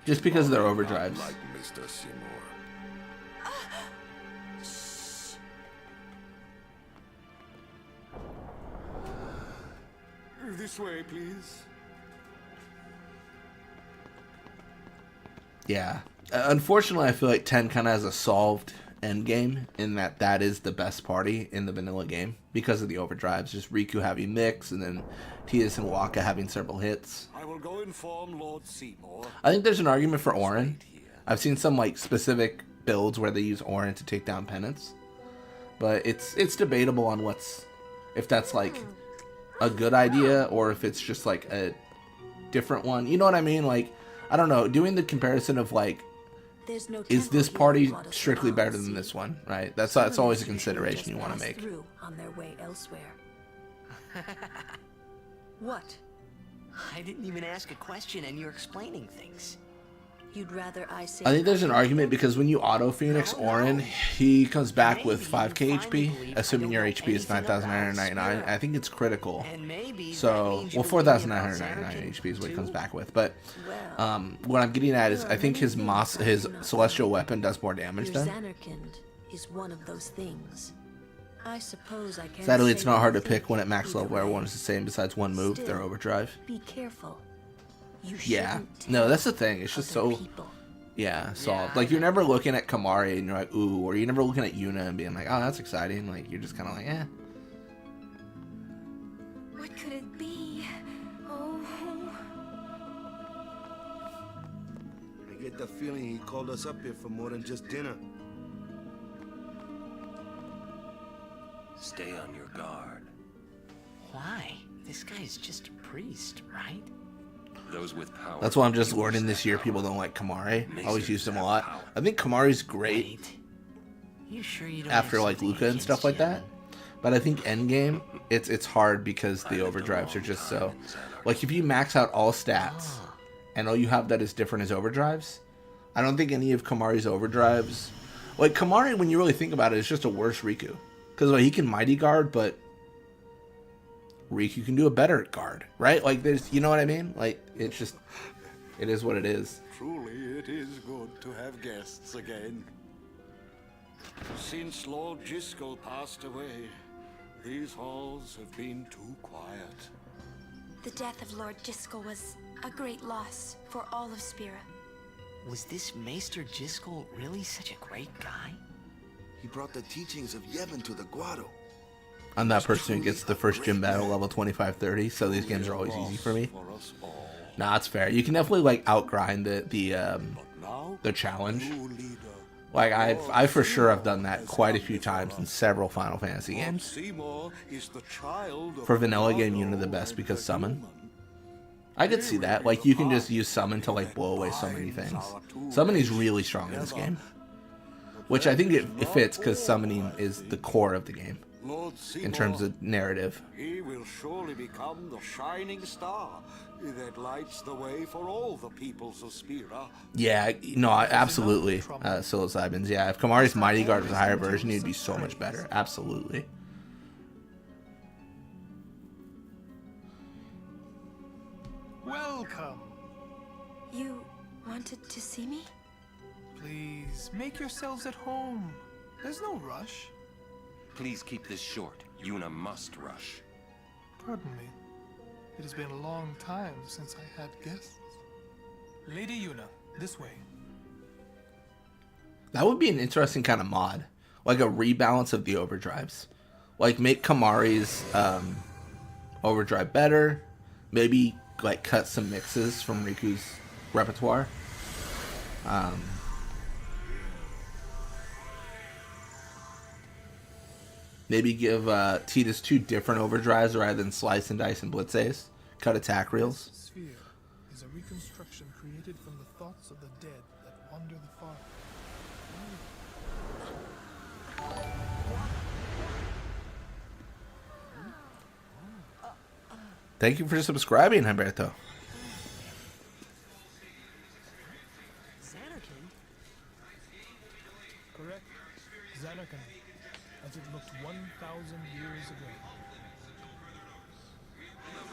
Just because of their overdrives. Like Mr. Seymour. This way, please. Yeah. Unfortunately, I feel like 10 kind of has a solved endgame in that is the best party in the vanilla game because of the overdrives. Just Riku having mix and then Tidus and Waka having several hits. I will go inform Lord Seymour. I think there's an argument for Auron. I've seen some like specific builds where they use Auron to take down penance. But it's debatable on if that's like a good idea or if it's just like a different one. You know what I mean? Like, I don't know, doing the comparison of like, is this party strictly better than this one, right? That's always a consideration you want to make. On their way elsewhere. What? I didn't even ask a question and you're explaining things. You'd rather I say... I think there's an argument because when you auto Phoenix Auron, he comes back with 5k HP, assuming your HP is 9,999. I think it's critical. So, well, 4,999 HP is what he comes back with. But what I'm getting at is I think his celestial weapon does more damage then. Zanarkand is one of those things. I suppose I can. Sadly, it's not hard to pick when at max level everyone is the same besides one move, their overdrive. Be careful. Yeah, no, that's the thing. It's just so, yeah, solved. Like, you're never looking at Kamari and you're like, ooh, or you're never looking at Yuna and being like, oh, that's exciting. Like, you're just kind of like, eh. What could it be? Oh. I get the feeling he called us up here for more than just dinner. Stay on your guard. Why? This guy's just a priest, right? Those with power. That's why I'm just learning this year people don't like Kamari. I always use him a lot. I think Kamari's great You sure you don't after like Luca and stuff like that. But I think endgame, it's hard because the overdrives are just so... Like, if you max out all stats and all you have that is different as overdrives, I don't think any of Kamari's overdrives... Like, Kamari, when you really think about it, is just a worse Riku. Because like, he can Mighty Guard, but Riku can do a better guard, right? Like, there's, you know what I mean? Like, it's just, it is what it is. Truly, it is good to have guests again. Since Lord Jiskel passed away, these halls have been too quiet. The death of Lord Jiskel was a great loss for all of Spira. Was this Maester Jiskel really such a great guy? He brought the teachings of Yevon to the Guado. I'm that person who gets the first gym battle level 25-30, so these games are always easy for me. Nah, it's fair. You can definitely like outgrind the challenge. Like I for sure have done that quite a few times in several Final Fantasy games. For vanilla game, Yuna the best because summon. I could see that. Like, you can just use summon to like blow away so many things. Summoning is really strong in this game, which I think it fits because summoning is the core of the game in terms of narrative. He will surely become the shining star that lights the way for all the peoples of Spira. Yeah, no, absolutely. Psilocybins, yeah. If Kamari's Mighty Guard was a higher version, he'd be so much better. Absolutely. Welcome. You wanted to see me? Please, make yourselves at home. There's no rush. Please keep this short. Yuna must rush. Pardon me. It has been a long time since I had guests. Lady Yuna, this way. That would be an interesting kind of mod. Like a rebalance of the overdrives. Like make Kamari's overdrive better. Maybe like cut some mixes from Riku's repertoire. Maybe give Tidus 2 different overdrives rather than Slice and Dice and Blitz Ace. cut attack reels. This sphere is a reconstruction created from the thoughts of the dead that wander the far. Thank you for subscribing, Humberto. Correct. Xanarkand, as it looked 1,000 years ago.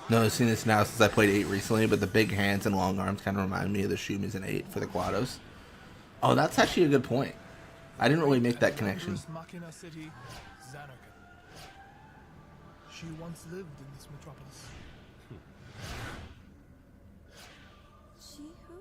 Noticing this now since I played 8 recently, but the big hands and long arms kind of remind me of the Shumis in 8 for the Guados. Oh, that's actually a good point. I didn't really make that connection. Machina city, Xanarkand. She once lived in this metropolis. She who?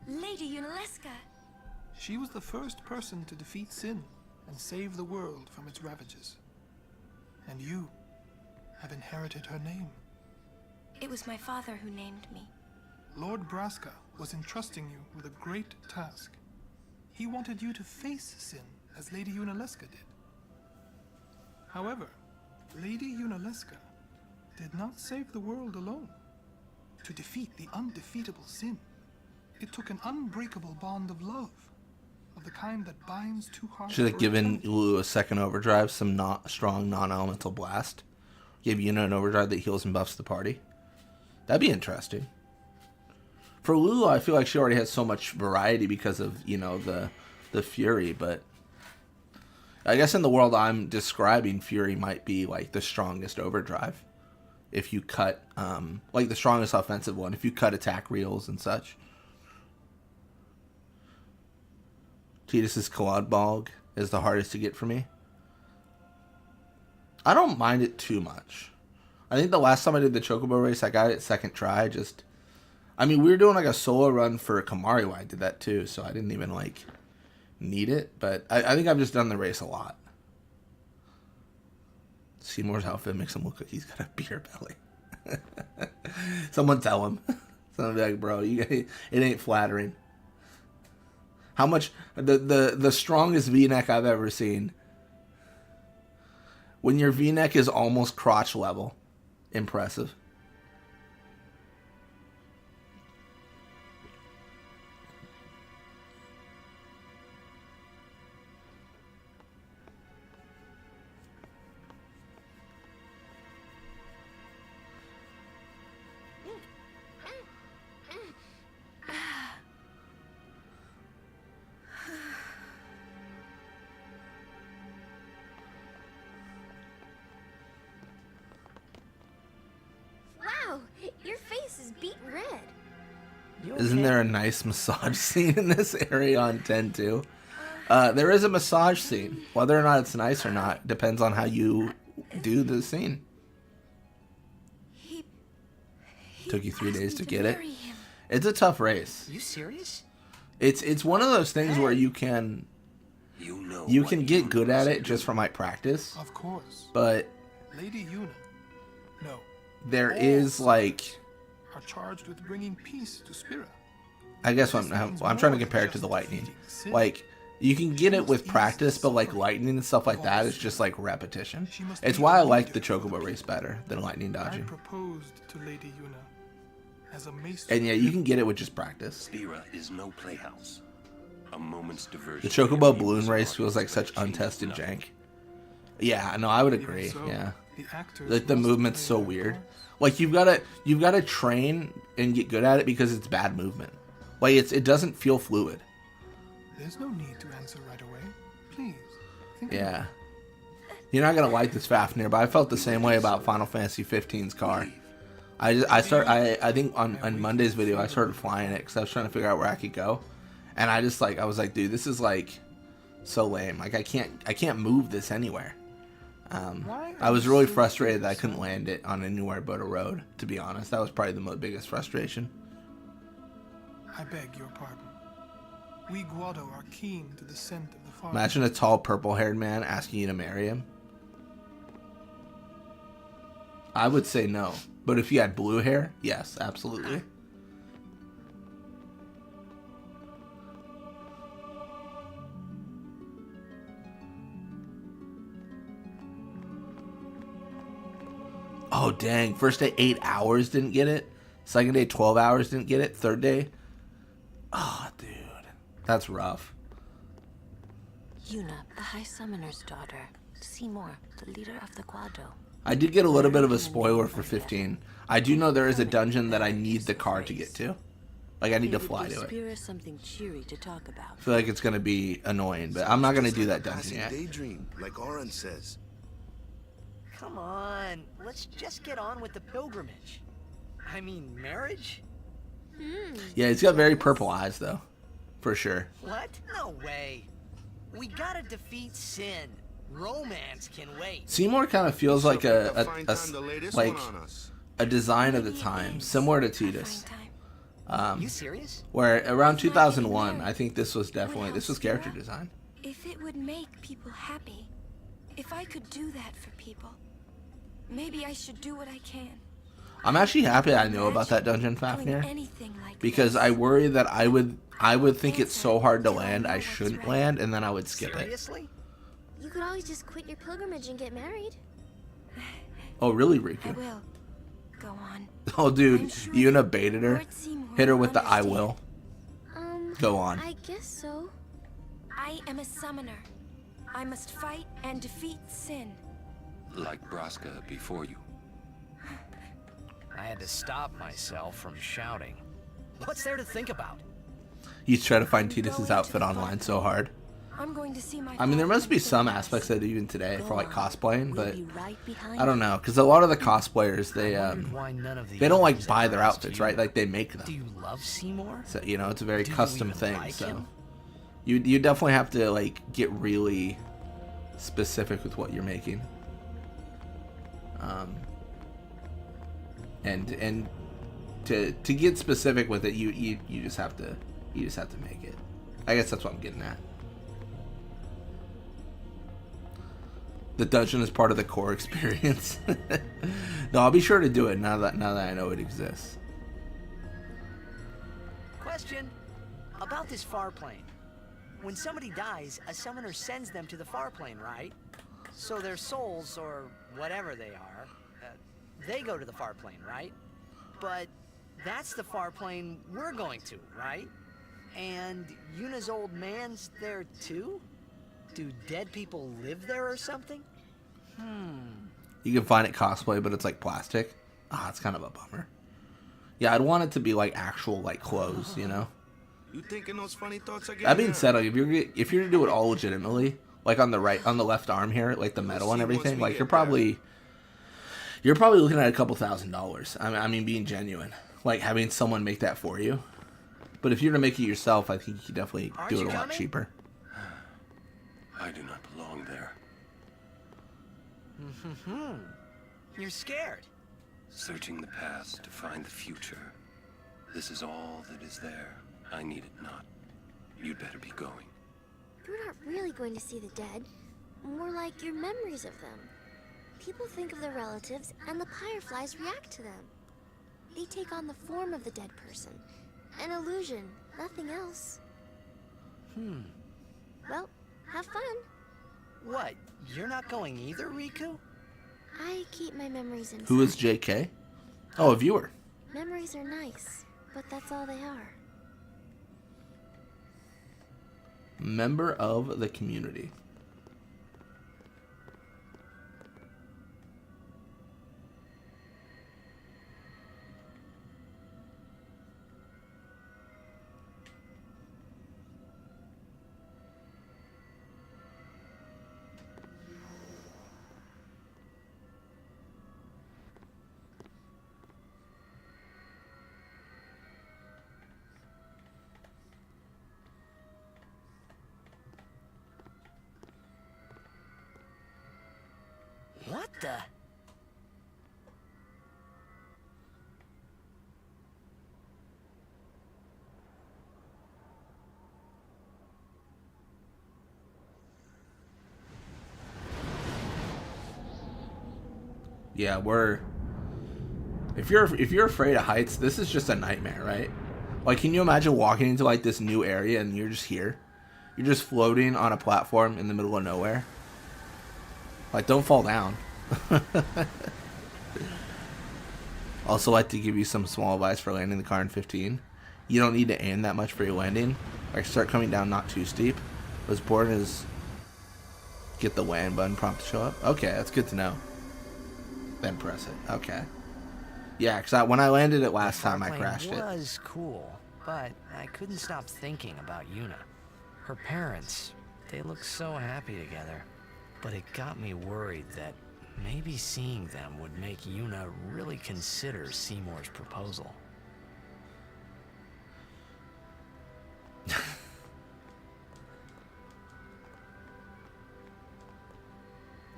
Lady Unaleska. She was the first person to defeat sin and save the world from its ravages. And you have inherited her name. It was my father who named me. Lord Braska was entrusting you with a great task. He wanted you to face sin as Lady Unaleska did. However, Lady Unaleska did not save the world alone. To defeat the undefeatable sin, it took an unbreakable bond of love, of the kind that binds two hearts. Should have given Lulu a second overdrive, some strong non-elemental blast. Give Yuna an overdrive that heals and buffs the party. That'd be interesting. For Lulu, I feel like she already has so much variety because of, you know, the Fury, but I guess in the world I'm describing, Fury might be like the strongest overdrive. If you cut, like the strongest offensive one, if you cut attack reels and such. Tidus's Cloudbog is the hardest to get for me. I don't mind it too much. I think the last time I did the Chocobo race, I got it second try. I mean, we were doing like a solo run for Kamari when I did that too, so I didn't even like need it. But I think I've just done the race a lot. Seymour's outfit makes him look like he's got a beer belly. Someone tell him. Someone be like, bro, it ain't flattering. How much the strongest V-neck I've ever seen. When your V-neck is almost crotch level, impressive. Your face is beet red. Isn't there a nice massage scene in this area on 10-2? There is a massage scene. Whether or not it's nice or not depends on how you do the scene. Took you 3 days to get it. It's a tough race. You serious? It's one of those things where you can get good at it just from like practice. Of course. But Lady Yuna. No. There is like are charged with bringing peace to Spira. I guess I'm trying to compare it to the lightning. Like you can get it with practice, but like lightning and stuff like that is just like repetition. It's why I like the Chocobo race better than lightning dodging. I proposed to Lady Yuna as a maester. And yeah, you can get it with just practice. Spira is no playhouse. A moment's diversion. The Chocobo balloon race feels like such untested jank. Yeah, no, I would agree. Yeah. Like the movement's so weird. Like you've gotta train and get good at it because it's bad movement. Like it doesn't feel fluid. There's no need to answer right away. Please. Yeah. You're not gonna like this Fafnir, but I felt the same way about Final Fantasy 15's car. I think on Monday's video I started flying it because I was trying to figure out where I could go, and I was like, dude, this is like so lame. Like I can't move this anywhere. I was really frustrated that I couldn't land it on anywhere but a road, to be honest. That was probably the biggest frustration. I beg your pardon. We Guado are keen to the scent of the far. Imagine a tall purple-haired man asking you to marry him. I would say no. But if you had blue hair, yes, absolutely. Oh, dang. First day, 8 hours didn't get it. Second day, 12 hours didn't get it. Third day. Oh, dude. That's rough. Yuna, the High Summoner's daughter. Seymour, the leader of the Guado. I did get a little bit of a spoiler for 15. I do know there is a dungeon that I need the car to get to. Like, I need to fly to it. Something cheery to talk about. I feel like it's going to be annoying, but I'm not going to do that dungeon yet. Daydream, like Oren says. Come on, let's just get on with the pilgrimage. I mean, marriage? Yeah, he's got very purple eyes, though. For sure. What? No way. We gotta defeat sin. Romance can wait. Seymour kind of feels like a design of the time, similar to Titus. You serious? Where around 2001, I think this was character design. If it would make people happy, if I could do that for people, maybe I should do what I can. I'm actually happy I know about that dungeon, Fafnir, because I worry that I would think it's so hard to land I shouldn't land, and then I would skip it. You could always just quit your pilgrimage and get married. Oh, really, Riku? I will. Go on. Oh, dude, Yuna baited her. Hit her with the I will. Go on. I guess so. I am a summoner. I must fight and defeat sin. Like Braska before you. I had to stop myself from shouting. What's there to think about? He's trying to find Titus's outfit online so hard. I'm going to see my I mean, there must be some aspects of it even today for like cosplaying, but I don't know, because a lot of the cosplayers they don't like buy their outfits, right? Like they make them. Do you love Seymour? So it's a very custom thing. So you definitely have to like get really specific with what you're making. And to get specific with it, you just have to make it. I guess that's what I'm getting at. The dungeon is part of the core experience. No, I'll be sure to do it now that I know it exists. Question about this Farplane. When somebody dies, a summoner sends them to the Farplane, right? So their souls, or whatever they are, they go to the Farplane, right? But that's the Farplane we're going to, right? And Yuna's old man's there too? Do dead people live there or something? You can find it cosplay, but it's like plastic. It's kind of a bummer. Yeah, I'd want it to be like actual like clothes, you know? You thinking those funny thoughts again? That being said, like, if you're to do it all legitimately, like on the left arm here, like the metal and everything, like you're probably looking at a couple $1,000s. I mean, being genuine, like having someone make that for you. But if you're to make it yourself, I think you could definitely do it a lot cheaper. I do not belong there. You're scared. Searching the past to find the future. This is all that is there. I need it not. You'd better be going. You're not really going to see the dead. More like your memories of them. People think of their relatives, and the fireflies react to them. They take on the form of the dead person. An illusion, nothing else. Well, have fun. What? You're not going either, Riku? I keep my memories inside. Who is JK? Oh, a viewer. Memories are nice, but that's all they are. Member of the community. What the? Yeah, if you're afraid of heights, this is just a nightmare, right? Like, can you imagine walking into like this new area and you're just here? You're just floating on a platform in the middle of nowhere. Like, don't fall down. Also, like to give you some small advice for landing the car in 15. You don't need to aim that much for your landing. Like, start coming down not too steep. What's important is get the land button prompt to show up. Okay, that's good to know. Then press it. Okay. Yeah, because when I landed it last time, I crashed it. It was cool, but I couldn't stop thinking about Yuna. Her parents, they look so happy together. But it got me worried that maybe seeing them would make Yuna really consider Seymour's proposal.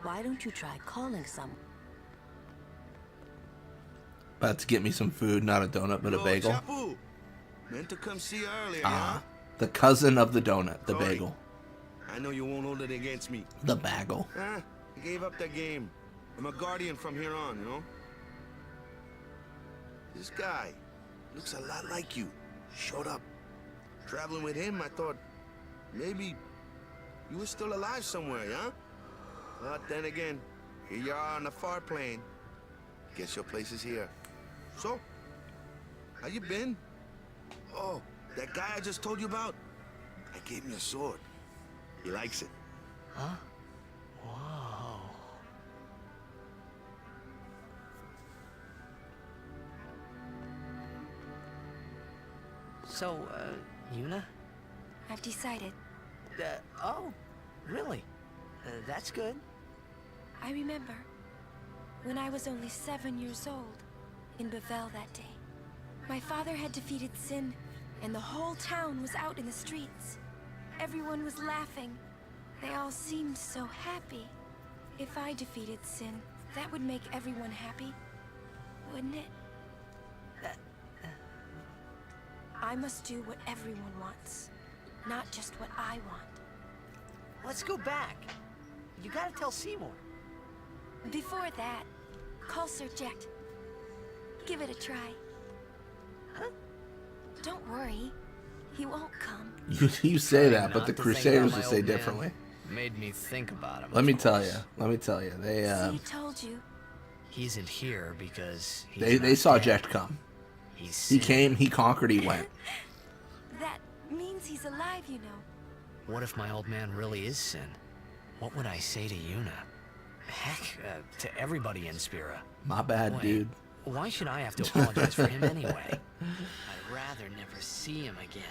Why don't you try calling some? About to get me some food, not a donut, but a bagel. Chapu. Meant to come see you earlier, huh? The cousin of the donut, the bagel. I know you won't hold it against me. The bagel. I gave up that game. I'm a guardian from here on, you know? This guy looks a lot like you. Showed up. Traveling with him, I thought maybe you were still alive somewhere, huh? But then again, here you are on the Farplane. Guess your place is here. So, how you been? Oh, that guy I just told you about? I gave him a sword. He likes it. Huh? Whoa. So, Yuna? I've decided. Oh, really? That's good. I remember when I was only 7 years old in Bavel that day. My father had defeated Sin, and the whole town was out in the streets. Everyone was laughing. They all seemed so happy. If I defeated Sin, that would make everyone happy, wouldn't it? I must do what everyone wants, not just what I want. Let's go back. You gotta tell Seymour. Before that, call Sir Jet. Give it a try. Huh? Don't worry. He won't come. You say that, but the Crusaders will say differently. Made me think about him. Let me tell you. They He told you. He isn't here because they saw Jet come. He came, he conquered, he went. That means he's alive, you know. What if my old man really is Sin? What would I say to Yuna? Heck, to everybody in Spira. My bad, dude. Why should I have to apologize for him anyway? I'd rather never see him again.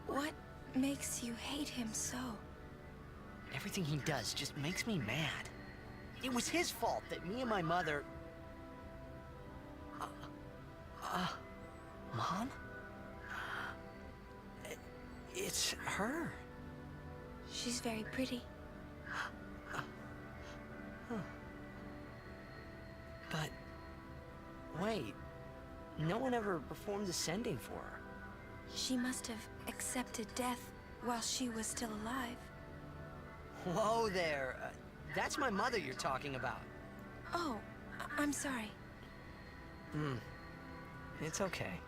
What makes you hate him so? Everything he does just makes me mad. It was his fault that me and my mother... Mom? It's her. She's very pretty. But... wait. No one ever performed the sending for her. She must have accepted death while she was still alive. Whoa there. That's my mother you're talking about. Oh, I'm sorry. It's okay.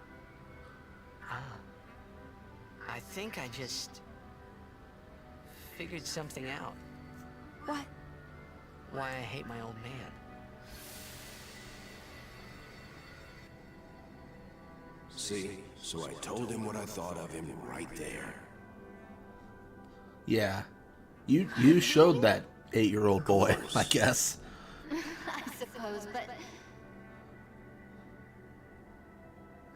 I think I just... figured something out. What? Why I hate my old man. See, so I told him what I thought of him right there. Yeah. You showed that 8-year-old boy, I guess. I suppose, but...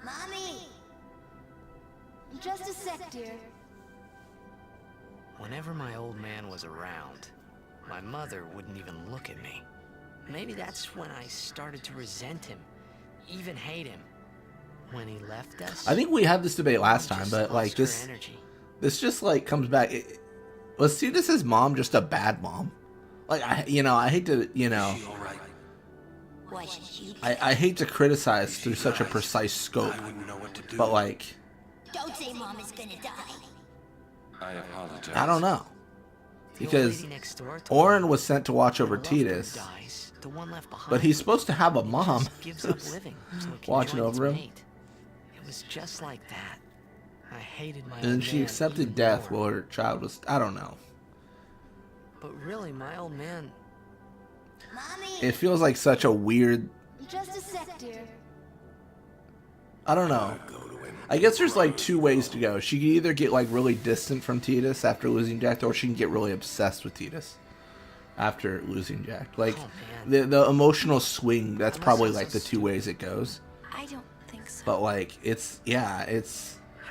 Mommy! Just a sec, dear. Whenever my old man was around, my mother wouldn't even look at me. Maybe that's when I started to resent him, even hate him. When he left us... I think we had this debate last time, but like this just like comes back. Was Sudis' mom just a bad mom? Like, I hate to, I hate to criticize through such a precise scope, but like... Don't say Mom is gonna die. I apologize. I don't know. Because Orin was sent to watch over Titus, The one left behind. But he's supposed to have a mom. Just gives up living so it can watching join its over him. mate. It was just like that. I hated my And old she man accepted even death more. while her child was, I don't know. But really, my old man. It feels like such a weird, Just a sec, dear. I don't know. I guess there's like two ways to go. She can either get like really distant from Tidus after losing Jack, or she can get really obsessed with Tidus after losing Jack. Like the emotional swing, that's probably like the two ways it goes. I don't think so. But like it's How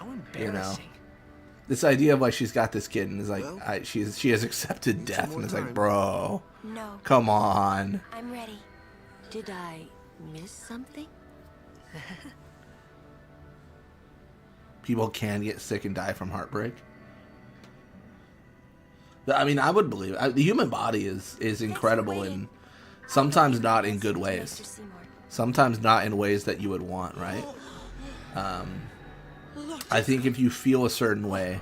you know, embarrassing. this idea of like she's got this kid and is like she has accepted death and it's like, bro, No. come on. I'm ready. Did I miss something? People can get sick and die from heartbreak. I mean, I would believe the human body is incredible and sometimes not in good ways. Sometimes not in ways that you would want, right? I think if you feel a certain way,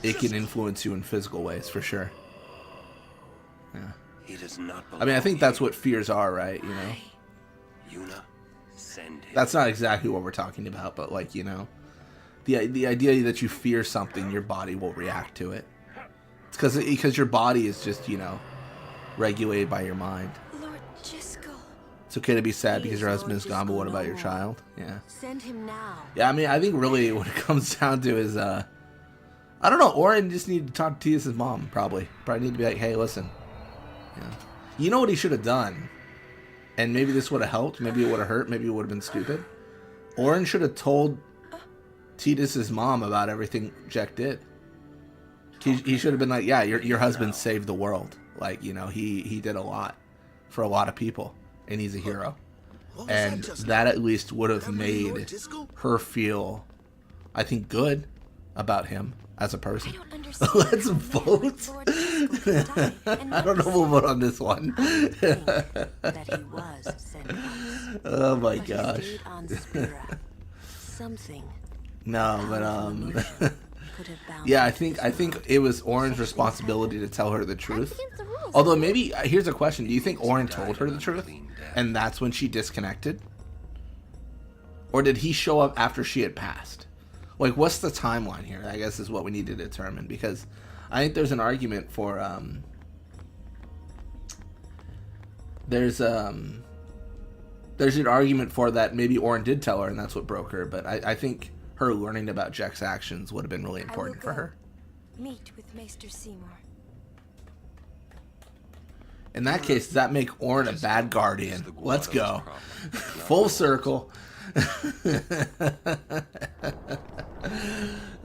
it can influence you in physical ways for sure. Yeah. He does not I mean, I think that's what fears are, right? You know. Yuna, send him. That's not exactly what we're talking about, but like, you know, the idea that you fear something, your body will react to it. It's because your body is just, you know, regulated by your mind. Lord Jisco. It's okay to be sad because your husband is gone, but what about your child? Yeah. Send him now. Yeah, I mean, I think really what it comes down to is, I don't know, Orin just needed to talk to Tidus' mom, probably. Probably need to be like, hey, listen. Yeah. You know what he should have done? And maybe this would have helped, maybe it would have hurt, maybe it would have been stupid. Orin should have told Tidus' mom about everything Jack did. He should have been like, yeah, your husband saved the world. Like, you know, he did a lot for a lot of people, and he's a hero. And that at least would have made her feel, I think, good about him as a person. Let's vote. I don't know if we'll vote on this one. Oh my gosh. Something. No, but yeah, I think it was Orin's responsibility to tell her the truth. Although maybe here's a question: do you think Orin told her the truth, and that's when she disconnected, or did he show up after she had passed? Like, what's the timeline here? I guess is what we need to determine, because I think there's an argument for there's an argument for that maybe Orin did tell her and that's what broke her, but I think her learning about Jack's actions would have been really important for her. Meet with Maester Seymour. In that case, does that make Orin a bad guardian? Let's go. Full circle.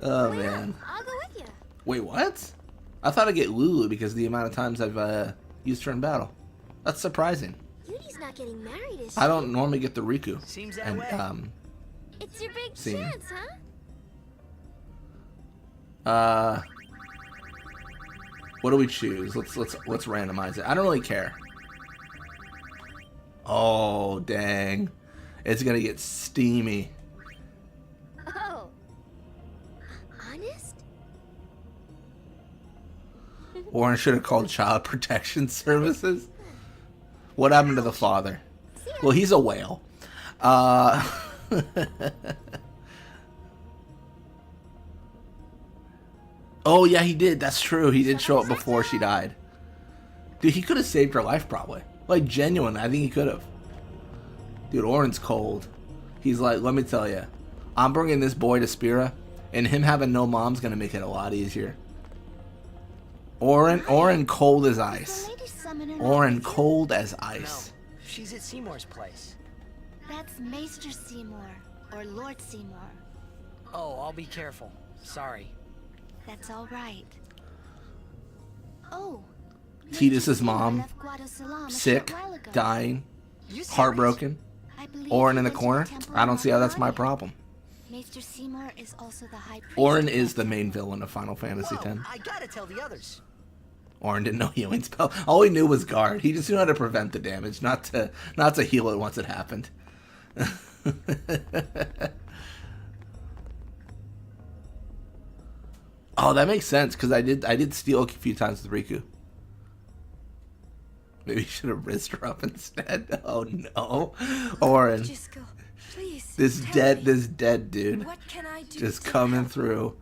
Oh man. I'll go with you. Wait, what? I thought I'd get Lulu because of the amount of times I've used her in battle. That's surprising. Yudi's not getting married, is she? I don't normally get the Riku. Seems that And way. It's your big Scene. chance, huh? What do we choose? Let's randomize it. I don't really care. Oh dang, it's gonna get steamy. Oh. Honest? Warren should have called Child Protection Services. What happened to the father? Well, he's a whale. Oh yeah, he did. That's true. He did show up before she died. Dude, he could have saved her life probably. Like, genuine, I think he could have. Dude, Orin's cold. He's like, let me tell you, I'm bringing this boy to Spira, and him having no mom's gonna make it a lot easier. Orin cold as ice. Orin cold as ice. No, she's at Seymour's place. That's Maester Seymour, or Lord Seymour. Oh, I'll be careful. Sorry. That's all right. Oh. Tidus' mom, left Guadosalam a sick, short while ago. dying, You serious? heartbroken. I believe Orin he in the went to corner. temple I don't see how that's my Montana. problem. Maester Seymour is also the high priest. Orin is the main villain of Final Fantasy X. I gotta tell the others. Orin didn't know healing spell. All he knew was guard. He just knew how to prevent the damage, not to heal it once it happened. Oh, that makes sense because I did steal a few times with Riku. Maybe you should have rizzed her up instead. Oh no, Orin. Just go, please. This dead dude. What can I do just to coming help? through,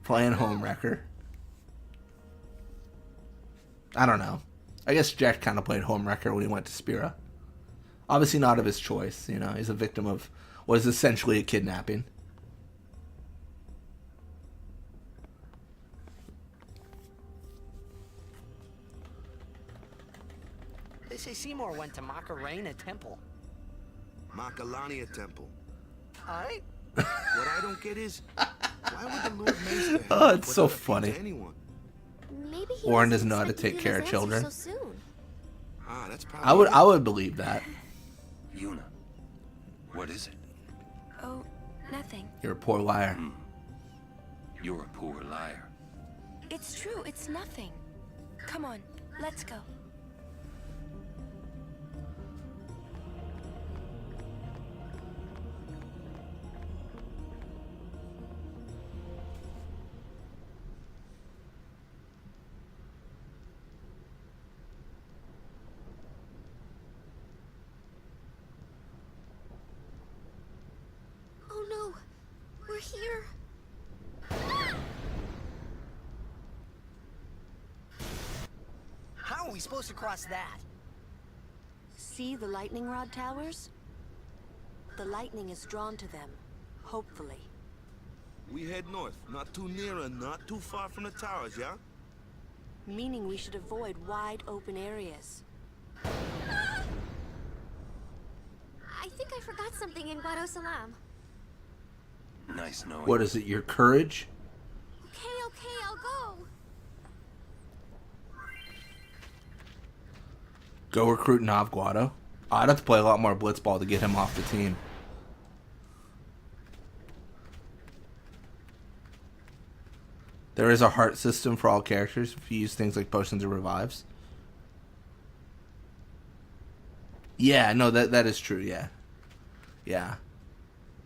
playing Homewrecker. I don't know. I guess Jack kind of played Homewrecker when he went to Spira. Obviously not of his choice, you know. He's a victim of what is essentially a kidnapping. They say Seymour went to Macarena Temple. Makalania Temple. Alright. What I don't get is, why would the Lord Maester Oh, it's so funny. anyone? Maybe he Warren wasn't doesn't know how to expecting take care of Yuna's children. answer So soon. Ah, that's probably I would believe that. Yuna, what is it? Oh, nothing. You're a poor liar. You're a poor liar. It's true, it's nothing. Come on, let's go. Oh no, we're here. How are we supposed to cross that? See the lightning rod towers? The lightning is drawn to them, hopefully. We head north, not too near and not too far from the towers, yeah? Meaning we should avoid wide open areas. I think I forgot something in Guadosalam. Nice knowing. What is it, your courage? Okay, I'll go. Go recruit Nav Guado? I'd have to play a lot more Blitzball to get him off the team. There is a heart system for all characters if you use things like potions or revives. Yeah, no, that is true, yeah. Yeah.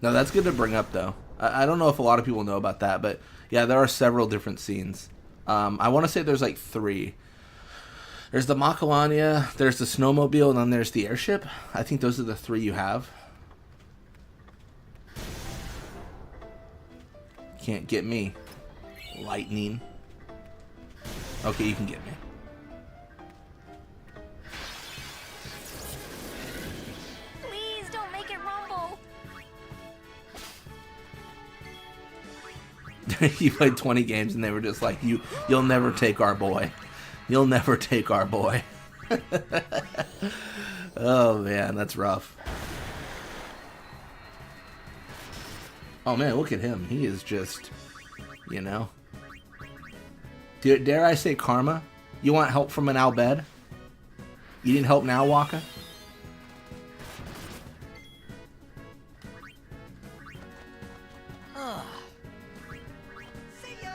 No, that's good to bring up, though. I don't know if a lot of people know about that, but yeah, there are several different scenes. I want to say there's like 3. There's the Makalania, there's the snowmobile, and then there's the airship. I think those are the 3 you have. Can't get me. Lightning. Okay, you can get me. Please don't make it rumble. You played 20 games and they were just like, you'll never take our boy. You'll never take our boy. Oh man, that's rough. Oh man, look at him. He is just, you know. Dare I say karma? You want help from an Albed? You didn't help now, Waka? See ya.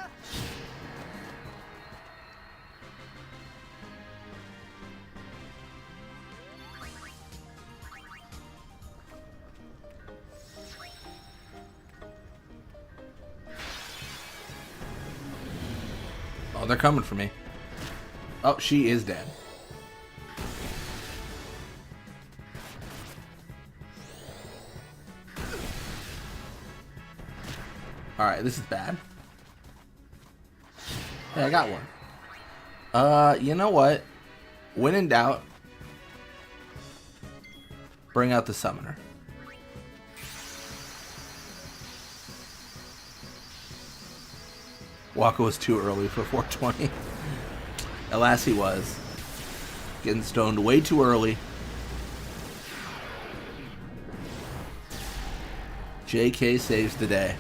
Oh, they're coming for me. Oh, she is dead. Alright, this is bad. Hey, I got one. You know what? When in doubt, bring out the summoner. Waka was too early for 420. Alas, he was. Getting stoned way too early. JK saves the day.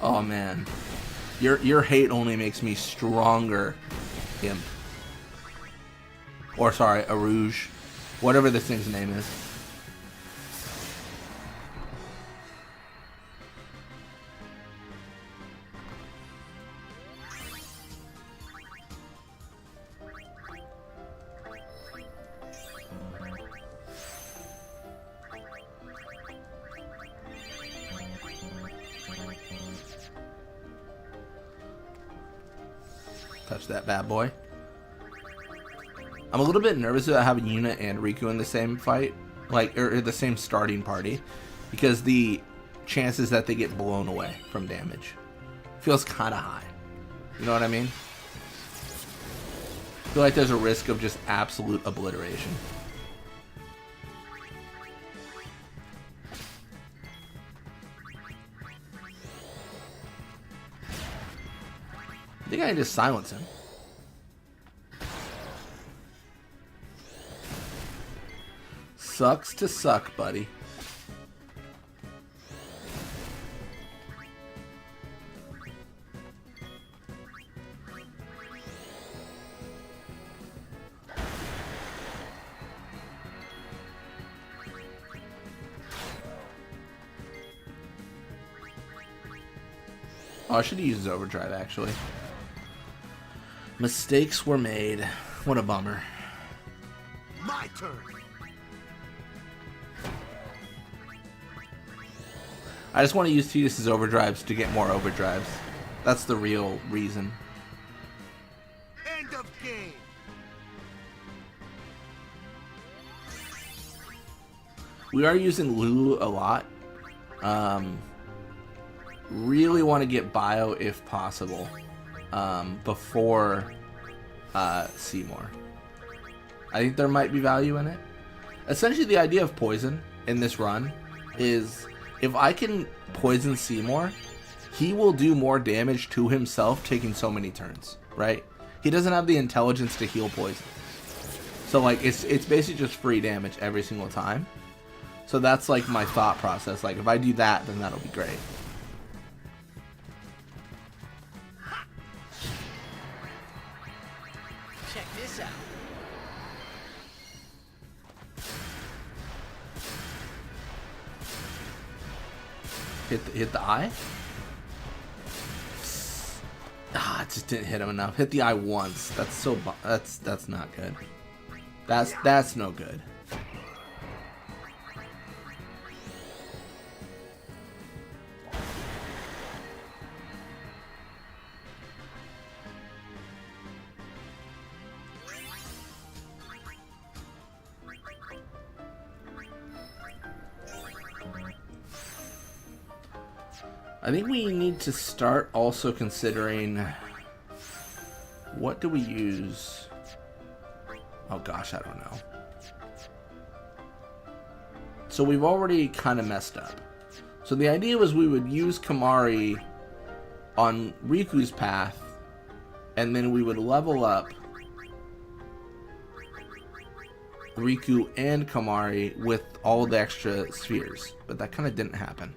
Oh man. Your hate only makes me stronger, Imp. Or sorry, a Rouge. Whatever this thing's name is. Touch that bad boy. I'm a little bit nervous about having Yuna and Riku in the same fight, like, or the same starting party, because the chances that they get blown away from damage feels kind of high. You know what I mean? I feel like there's a risk of just absolute obliteration. I think I can just silence him. Sucks to suck, buddy. Oh, I should have used his overdrive, actually. Mistakes were made. What a bummer. My turn. I just want to use Tidus's overdrives to get more overdrives. That's the real reason. End of game. We are using Lulu a lot. Really want to get Bio if possible before Seymour. I think there might be value in it. Essentially, the idea of poison in this run is if I can poison Seymour, he will do more damage to himself taking so many turns, right? He doesn't have the intelligence to heal poison. So like it's basically just free damage every single time. So that's like my thought process. Like if I do that, then that'll be great. Check this out. Hit the eye? Ah, it just didn't hit him enough. Hit the eye once. That's not good. That's no good. I think we need to start also considering what do we use? Oh gosh, I don't know. So we've already kind of messed up. So the idea was we would use Kamari on Riku's path, and then we would level up Riku and Kamari with all the extra spheres, but that kind of didn't happen.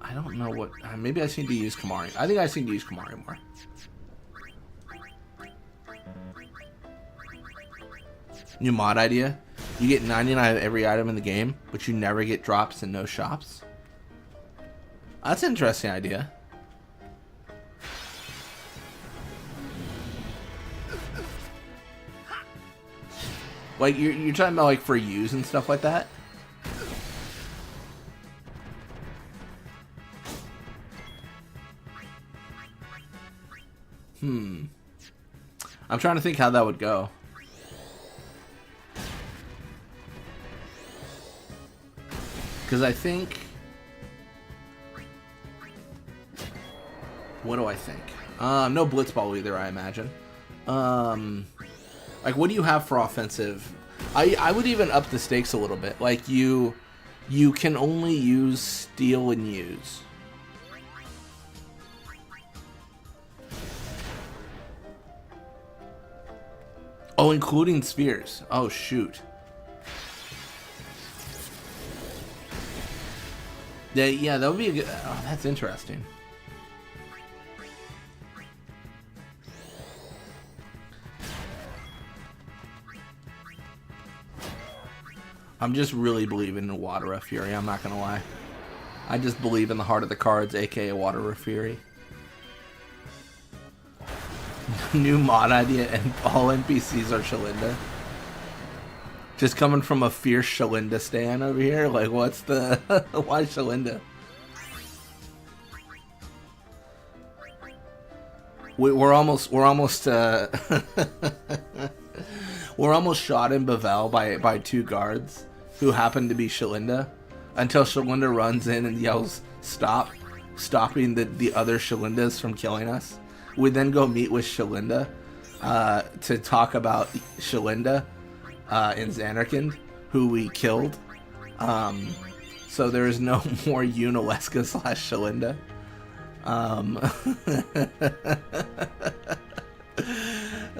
I don't know what... maybe I just need to use Kamari. I think I just need to use Kamari more. New mod idea. You get 99 of every item in the game, but you never get drops and no shops. That's an interesting idea. Like, you're talking about, like, for use and stuff like that? I'm trying to think how that would go. Because I think... what do I think? No Blitzball either, I imagine. Like, what do you have for offensive? I would even up the stakes a little bit. Like, you can only use steal and use. Oh, including spheres. Oh, shoot. Yeah, that would be a good... oh, that's interesting. I'm just really believing in Water of Fury, I'm not gonna lie. I just believe in the heart of the cards, aka Water of Fury. New mod idea, and all NPCs are Shalinda. Just coming from a fierce Shalinda stan over here. Like, what's the... why we're almost we're almost shot in Bavel by 2 guards who happen to be Shalinda, until Shalinda runs in and yells stop, stopping the other Shalindas from killing us. We then go meet with Shalinda to talk about Shalinda in Xanarkand, who we killed. So there is no more Yunalesca / Shalinda.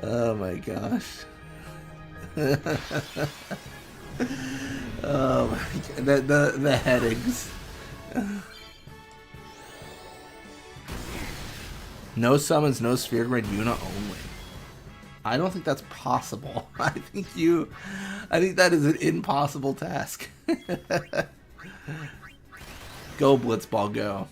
Oh my gosh. Oh my God. The headings. No summons, no sphere grid, Yuna only. I don't think that's possible. I think that is an impossible task. Go Blitzball, go.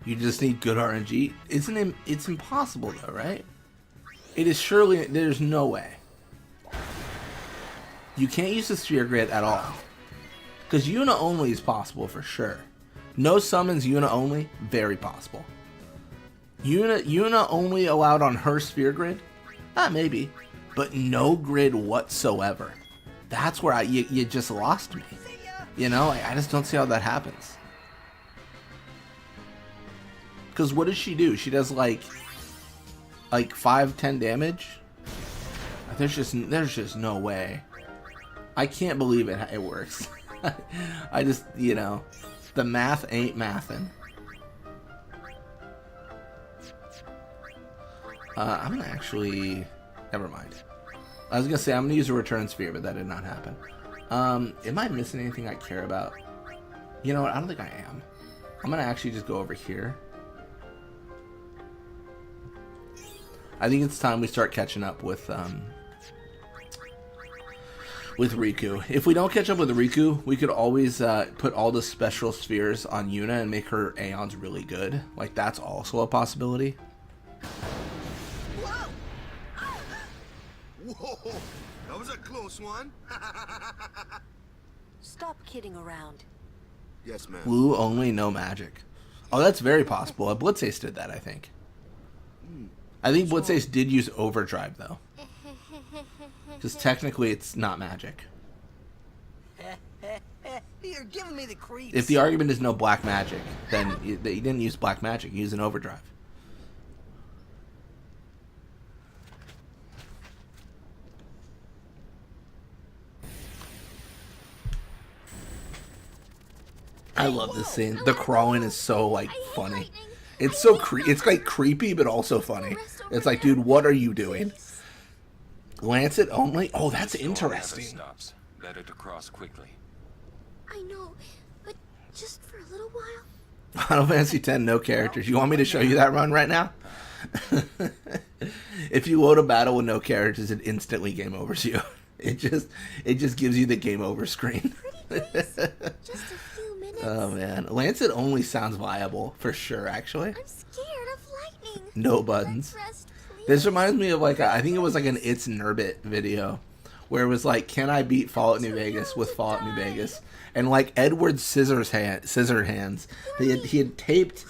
You just need good RNG. It's impossible though, right? It is surely, there's no way. You can't use the sphere grid at all. Because Yuna only is possible for sure. No summons Yuna only, very possible. Yuna only allowed on her sphere grid? Maybe. But no grid whatsoever. That's where you just lost me. You know, I just don't see how that happens. Because what does she do? She does like 5-10 damage? There's just no way. I can't believe it works. I just, you know, the math ain't mathin'. I'm gonna actually, never mind. I was gonna say I'm gonna use a return sphere, but that did not happen. Am I missing anything I care about? You know what? I don't think I am. I'm gonna actually just go over here. I think it's time we start catching up with Riku. If we don't catch up with Riku, we could always put all the special spheres on Yuna and make her Aeons really good. Like, that's also a possibility. Whoa, that was a close one. Stop kidding around. Yes, ma'am. Blue only, no magic. Oh, that's very possible. Blitzace did that, I think. I think Blitzace did use Overdrive, though. Because technically it's not magic. You're giving me the creeps. If the argument is no black magic, then he didn't use black magic. He used an Overdrive. I love this scene. The crawling is so, like, funny. It's so it's like creepy, but also funny. It's like, dude, what are you doing? Lancet only? Oh, that's interesting. Stops. Better to cross quickly. I know, but just for a little while. Final Fantasy X, no characters. You want me to show you that run right now? If you load a battle with no characters, it instantly game overs you. It just gives you the game over screen. Just a few minutes. Oh man, Lancet only sounds viable for sure. Actually, I'm scared of lightning. no buttons. This reminds me of like I think it was like an It's Nurbit video, where it was like, can I beat Fallout New Vegas with Fallout New Vegas? And like Edward Scissor Hands, he had taped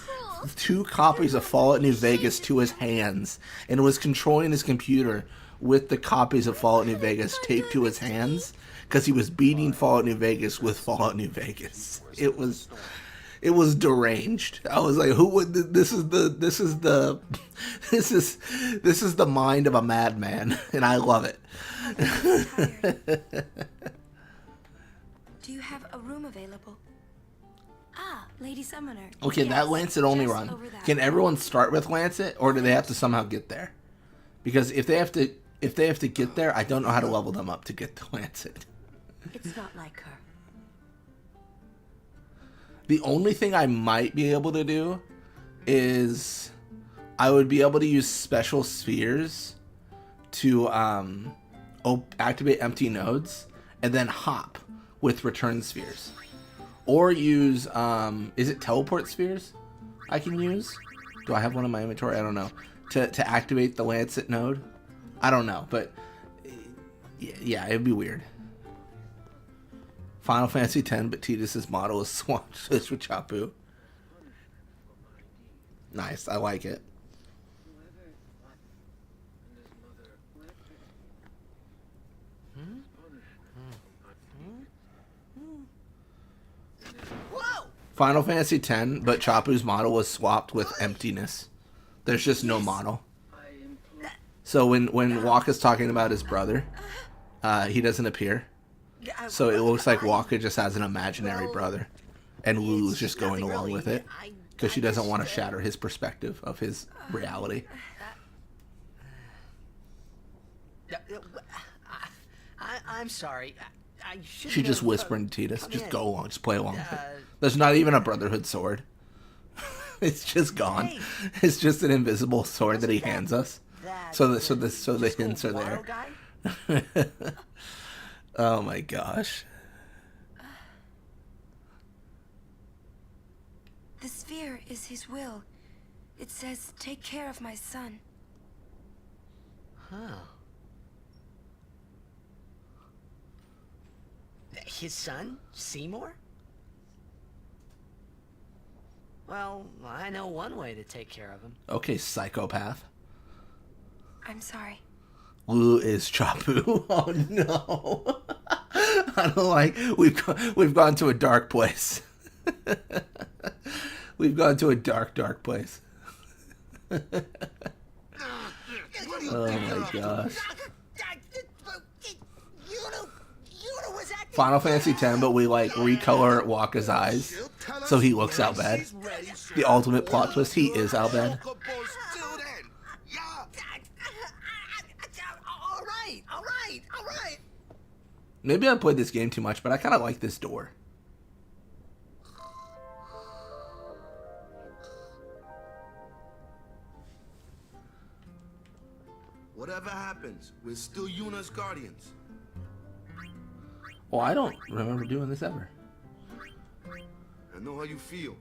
2 copies of Fallout New Vegas to his hands and was controlling his computer with the copies of Fallout New Vegas taped to his hands because he was beating Fallout New Vegas with Fallout New Vegas. It was It was deranged. I was like, who would this is the mind of a madman, and I love it. Do you have a room available? Ah, Lady Summoner. Okay, that Lancet only run. Can everyone start with Lancet, or do they have to somehow get there? Because if they have to get there, I don't know how to level them up to get the Lancet. It's not like her. The only thing I might be able to do is I would be able to use special spheres to activate empty nodes and then hop with return spheres. Or use, is it teleport spheres I can use? Do I have one in my inventory? I don't know. To activate the Lancet node? I don't know, but yeah, it'd be weird. Final Fantasy X, but Tidus's model is swapped with Chapu. Nice, I like it. Final Fantasy X, but Chapu's model was swapped with emptiness. There's just no model. So when Waka's talking about his brother, he doesn't appear. So it looks like Waka just has an imaginary brother, and Lulu's just going along with it because she doesn't want to shatter his perspective of his reality. I'm sorry. She just whispered to Tidus, just go along, just play along with it. There's not even a Brotherhood sword. It's just gone. It's just an invisible sword that he hands us. So the hints are there. Oh my gosh. The sphere is his will. It says, take care of my son. Huh. His son? Seymour? Well, I know one way to take care of him. Okay, psychopath. I'm sorry. Lulu is Chapu. Oh no. I don't like we've gone to a dark place. We've gone to a dark place. Oh my gosh. Final Fantasy X, but we like recolor Waka's eyes so he looks Albed. The ultimate plot twist, he is Albed. All right. Maybe I played this game too much, but I kind of like this door. Whatever happens, we're still Yuna's guardians. Well, I don't remember doing this ever. I know how you feel.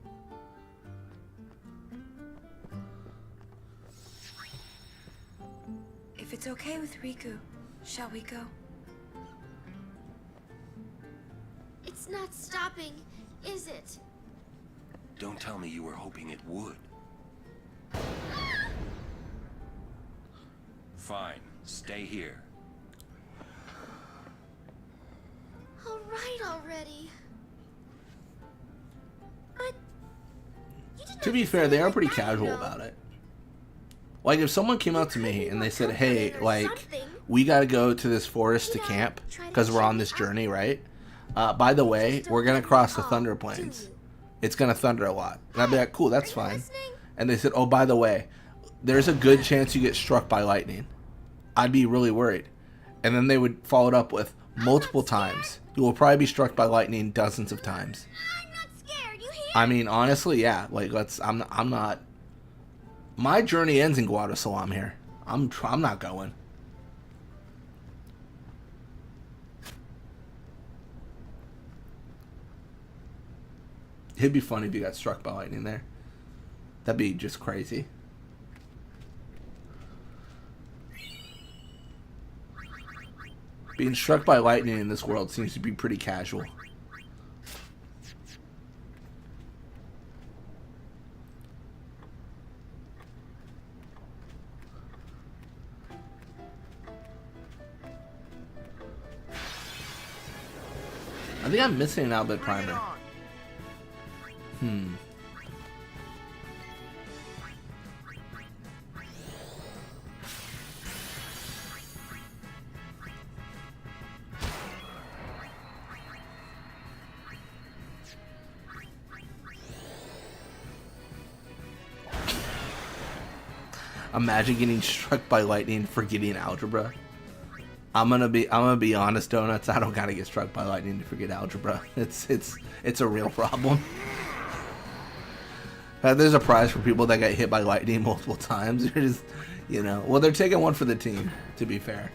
If it's okay with Riku, shall we go? It's not stopping, is it? Don't tell me you were hoping it would. Fine, stay here. All right already. But you didn't To be fair, they are pretty casual about it. Like, if someone came out to me and they said, hey, like, we gotta go to this forest to camp because we're on this journey, right? By the way, we're gonna cross the Thunder Plains. It's gonna thunder a lot. And I'd be like, cool, that's fine. And they said, oh, by the way, there's a good chance you get struck by lightning. I'd be really worried. And then they would follow it up with multiple times. You will probably be struck by lightning dozens of times. I'm not scared. You hear? I mean, honestly, yeah. Like, I'm not. My journey ends in Guadosalam here. I'm not going. It'd be funny if you got struck by lightning there. That'd be just crazy. Being struck by lightning in this world seems to be pretty casual. I think I'm missing an Albed primer. Imagine getting struck by lightning and forgetting algebra. I'm gonna be honest, Donuts. I don't gotta get struck by lightning to forget algebra. It's a real problem. There's a prize for people that get hit by lightning multiple times. You're just, you know, well, they're taking one for the team, to be fair.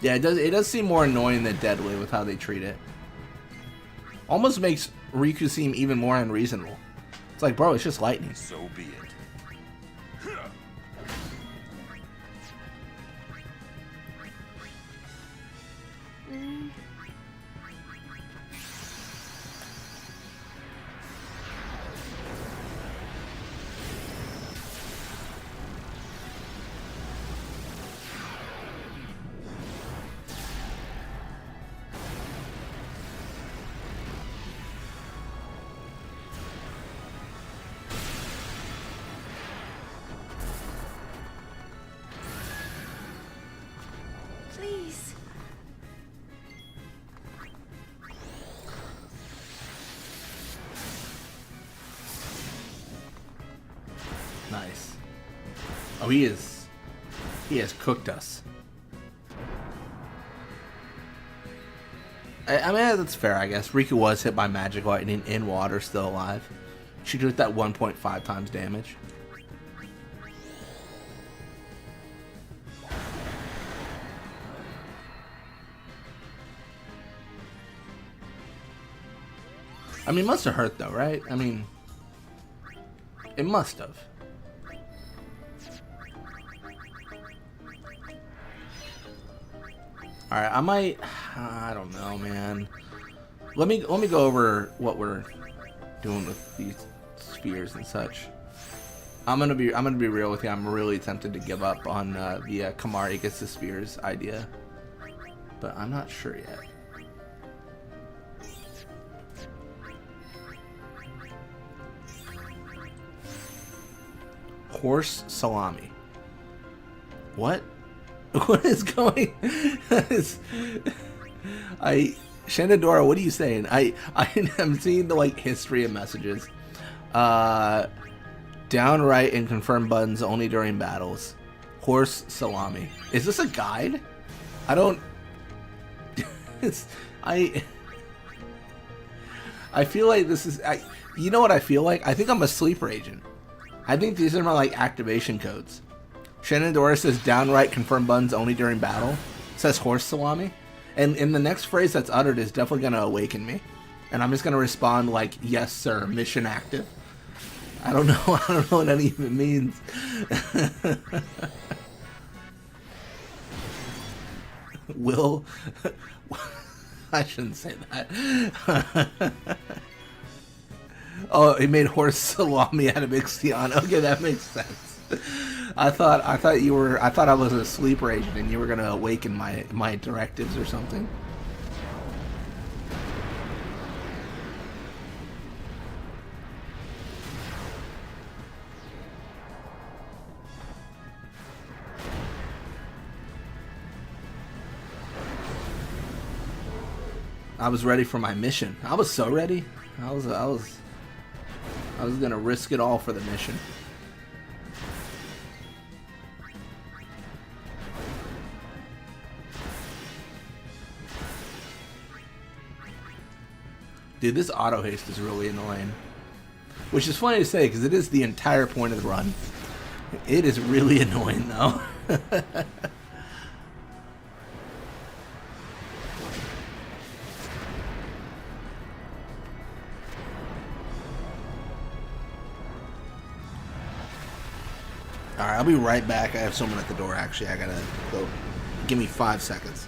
Yeah, it does seem more annoying than deadly with how they treat it. Almost makes Riku seem even more unreasonable. It's like, bro, it's just lightning. So be it. Please. Nice. Oh, he has cooked us. I mean, that's fair, I guess. Riku was hit by magic lightning in water, still alive. She took that 1.5 times damage. I mean, it must have hurt though, right? I mean, it must have. Alright, I don't know, man. Let me go over what we're doing with these spheres and such. I'm gonna be real with you. I'm really tempted to give up on the Kamari gets the spheres idea, but I'm not sure yet. Horse salami. What? What is going? Shenadora, what are you saying? I am seeing the like history of messages. Downright and confirm buttons only during battles. Horse salami. Is this a guide? I don't. I feel like this is. You know what I feel like? I think I'm a sleeper agent. I think these are my like activation codes. Shenandoah says downright confirm buttons only during battle. Says horse salami. And in the next phrase that's uttered is definitely gonna awaken me. And I'm just gonna respond like, yes sir, mission active. I don't know what that even means. Will I shouldn't say that. Oh, he made horse salami out of Ixion. Okay, that makes sense. I thought I was a sleeper agent and you were gonna awaken my directives or something. I was ready for my mission. I was so ready. I was gonna risk it all for the mission. Dude, this auto haste is really annoying. Which is funny to say because it is the entire point of the run. It is really annoying though. Alright, I'll be right back. I have someone at the door actually. I gotta go. Give me 5 seconds.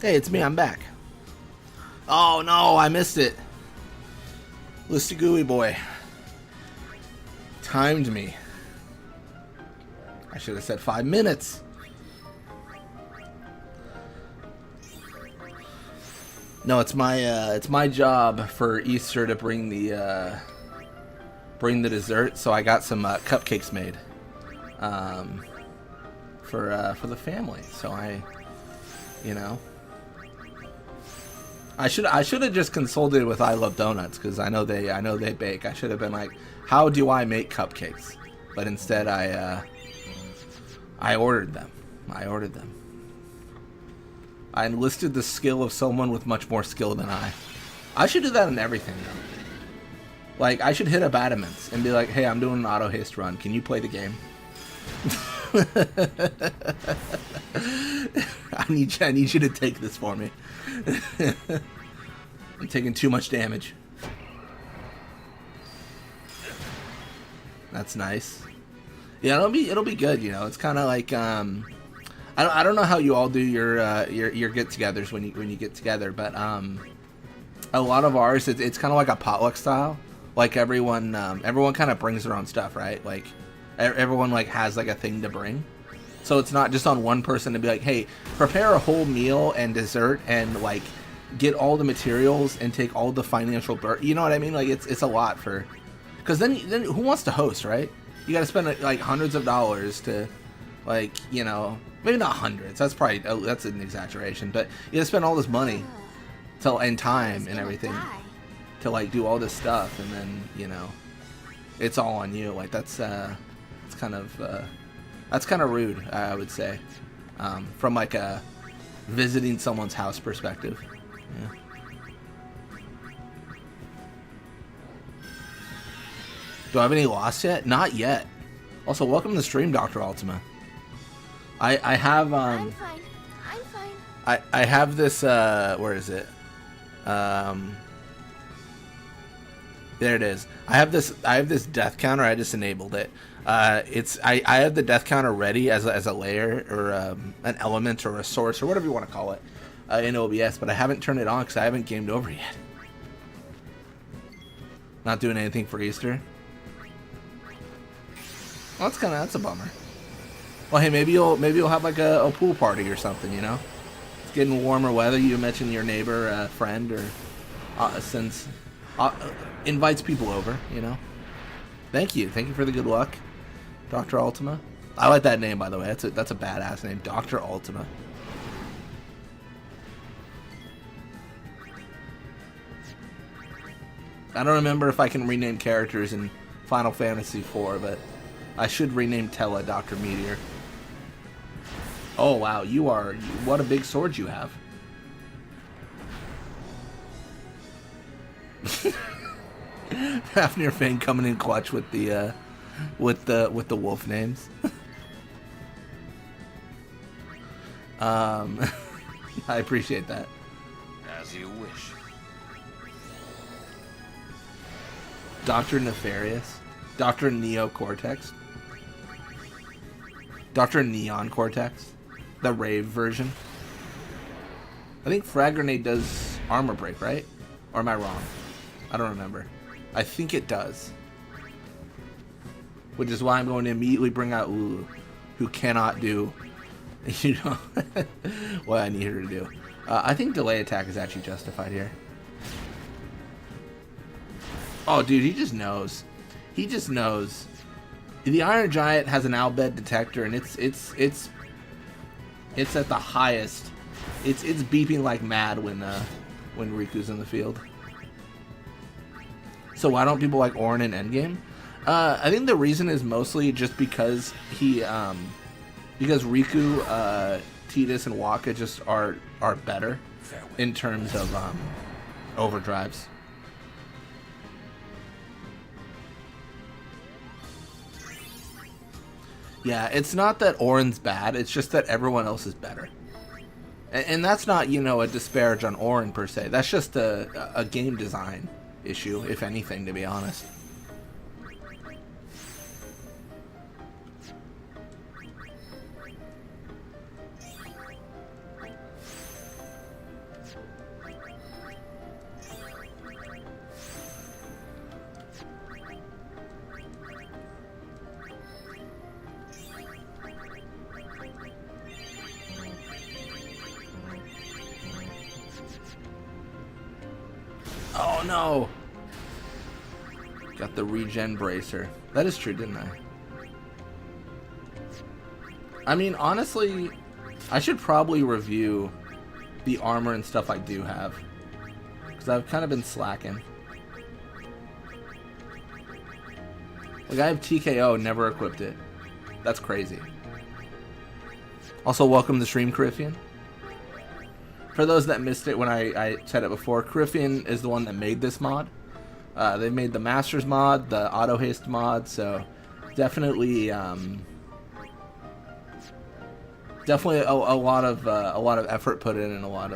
Hey, it's me. I'm back. Oh no, I missed it. Listy Gooey boy timed me. I should have said 5 minutes. No, it's my job for Easter to bring the dessert. So I got some cupcakes made for the family. So I should have just consulted with I Love Donuts, because I know they bake. I should have been like, how do I make cupcakes? But instead I ordered them. I enlisted the skill of someone with much more skill than I. I should do that in everything though. Like, I should hit up Adamance and be like, hey, I'm doing an auto haste run. Can you play the game? I need you to take this for me. I'm taking too much damage. That's nice. Yeah, it'll be good. It's kind of like I don't know how you all do your get-togethers when you get together, but a lot of ours it's kind of like a potluck style. Like everyone kind of brings their own stuff, right? Like everyone like has like a thing to bring. So it's not just on one person to be like, hey, prepare a whole meal and dessert and like get all the materials and take all the financial burden. You know what I mean? Like it's a lot for, because then who wants to host, right? You got to spend like hundreds of dollars to, like, maybe not hundreds. That's an exaggeration, but you got to spend all this money and time and everything to like do all this stuff, and then it's all on you. Like that's kind of rude, I would say, from like a visiting someone's house perspective. Yeah. Do I have any loss yet? Not yet. Also, welcome to the stream, Dr. Ultima. I have I'm fine. I have this where is it? There it is. I have this death counter. I just enabled it. I have the death counter ready as a layer or an element or a source or whatever you want to call it in OBS, but I haven't turned it on because I haven't gamed over yet. Not doing anything for Easter. Well, that's a bummer. Well, hey, maybe you'll have like a pool party or something. It's getting warmer weather. You mentioned your neighbor, friend, or invites people over. Thank you for the good luck, Dr. Ultima. I like that name, by the way. That's a badass name, Dr. Ultima. I don't remember if I can rename characters in Final Fantasy IV, but I should rename Tella Dr. Meteor. Oh wow, what a big sword you have. Hafnir Fane coming in clutch with the wolf names. I appreciate that. As you wish. Dr. Nefarious, Dr. Neo Cortex, Dr. Neon Cortex, the rave version. I think Frag Grenade does armor break, right? Or am I wrong? I don't remember. I think it does. Which is why I'm going to immediately bring out Lulu, who cannot do, what I need her to do. I think delay attack is actually justified here. Oh, dude, he just knows. He just knows. The Iron Giant has an Albed detector, and it's at the highest. It's beeping like mad when Riku's in the field. So why don't people like Auron in endgame? I think the reason is mostly just because because Riku, Tidus, and Waka just are better in terms of overdrives. Yeah, it's not that Auron's bad, it's just that everyone else is better. And that's not, a disparage on Auron per se. That's just a game design issue, if anything, to be honest. Oh no! Got the regen bracer. That is true, didn't I? I mean, honestly, I should probably review the armor and stuff I do have, because I've kind of been slacking. Like, I have TKO, never equipped it. That's crazy. Also, welcome to stream, Cariffian. For those that missed it when I said it before, Cariffian is the one that made this mod. They made the Masters mod, the Auto Haste mod, so definitely, definitely a lot of effort put in, and a lot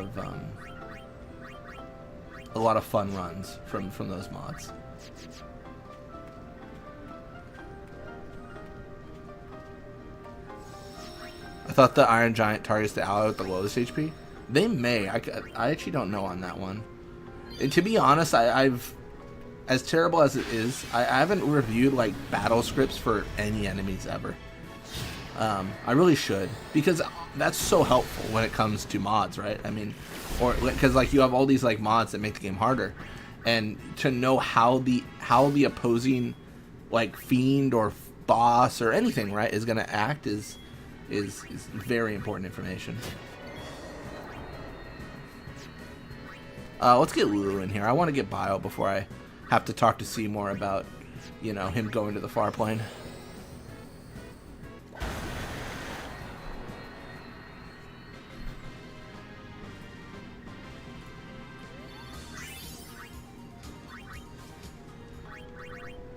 of fun runs from those mods. I thought the Iron Giant targets the ally with the lowest HP. They may. I actually don't know on that one. And to be honest, I've, as terrible as it is, I haven't reviewed like battle scripts for any enemies ever. I really should, because that's so helpful when it comes to mods, right? I mean, or because like you have all these like mods that make the game harder, and to know how the opposing like fiend or boss or anything, right, is gonna act is very important information. Let's get Lulu in here. I want to get Bio before I have to talk to Seymour about, you know, him going to the Farplane.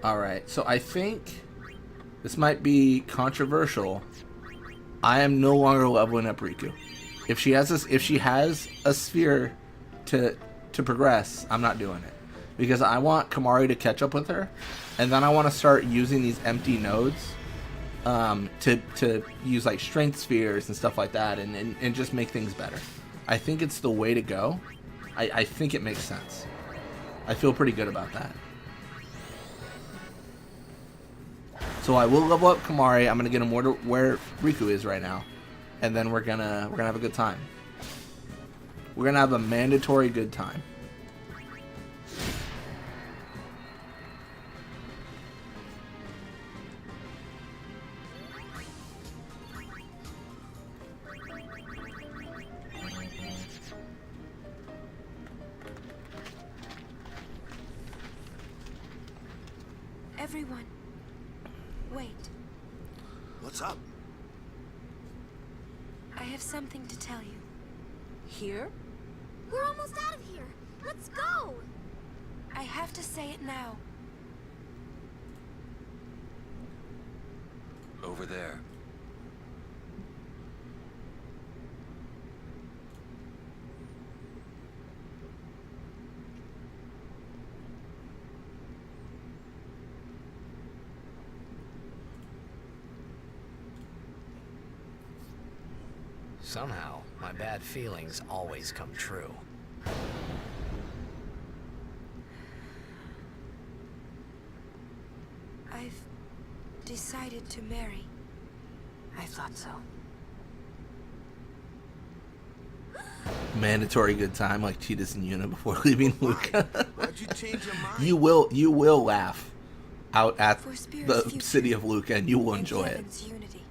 Alright, so I think this might be controversial. I am no longer leveling up Riku. If she has a sphere to progress, I'm not doing it. Because I want Kamari to catch up with her, and then I want to start using these empty nodes to use like strength spheres and stuff like that, and just make things better. I think it's the way to go. I think it makes sense. I feel pretty good about that. So I will level up Kamari. I'm gonna get him where Riku is right now, and then we're gonna have a good time. We're gonna have a mandatory good time. Everyone, wait. What's up? I have something to tell you. Here? We're almost out of here. Let's go. I have to say it now. Over there. Somehow, my bad feelings always come true. I've decided to marry. I thought so. Mandatory good time like Tidus and Yuna before leaving Luca. Why'd you change your mind? You will laugh out at the city of Luca, and you will enjoy it. Unity.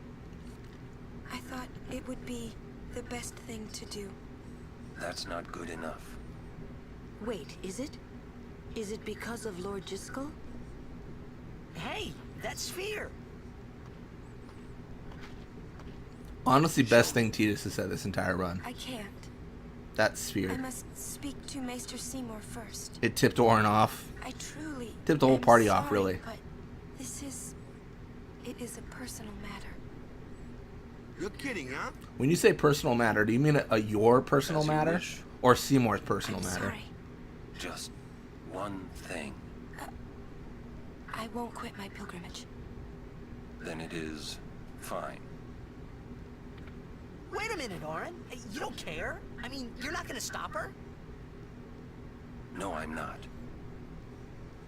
I thought it would be the best thing to do. That's not good enough. Wait, is it? Is it because of Lord Jiskel? Hey, that sphere! Honestly, best thing Tidus has said this entire run. I can't. That sphere. I must speak to Maester Seymour first. It tipped Orin off. I truly tipped the whole am party off, sorry, really. But it is a personal matter. You're kidding, huh? When you say personal matter, do you mean a your personal matter or Seymour's personal matter? Sorry. Just one thing. I won't quit my pilgrimage. Then it is fine. Wait a minute, Orin. You don't care? I mean, you're not gonna stop her? No, I'm not.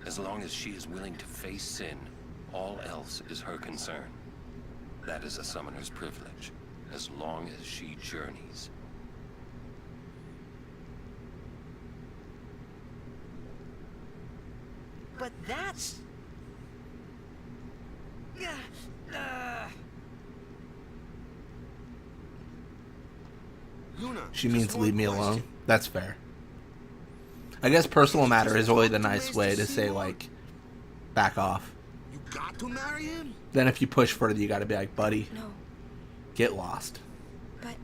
As long as she is willing to face sin, all else is her concern. That is a summoner's privilege, as long as she journeys. But that's... She means leave me alone. That's fair. I guess personal matter is really the nice way to say, like, back off. You got to marry him? Then if you push further, you gotta be like, buddy, No, get lost. but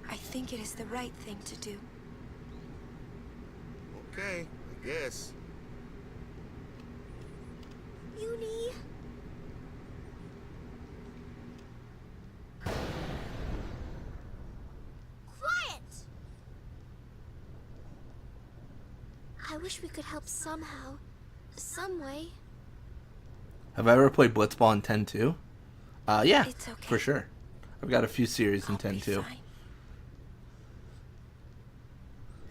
I think it is the right thing to do. Okay, I guess. Uni. Quiet! I wish we could help somehow. Some way. Have I ever played Blitzball in 10-2? Yeah, It's okay. for sure. I've got a few series in 10-2.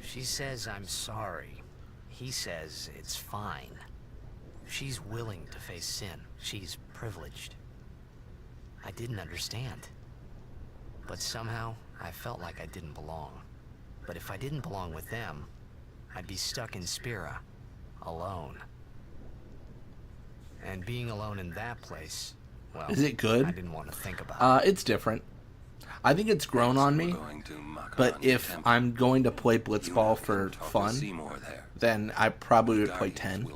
She says I'm sorry. He says it's fine. She's willing to face sin. She's privileged. I didn't understand. But somehow, I felt like I didn't belong. But if I didn't belong with them, I'd be stuck in Spira, alone. And being alone in that place, well, Is it good? I didn't want to think about it. It's different. I think it's grown on me. But if I'm going to play Blitzball for fun, then I probably would play 10.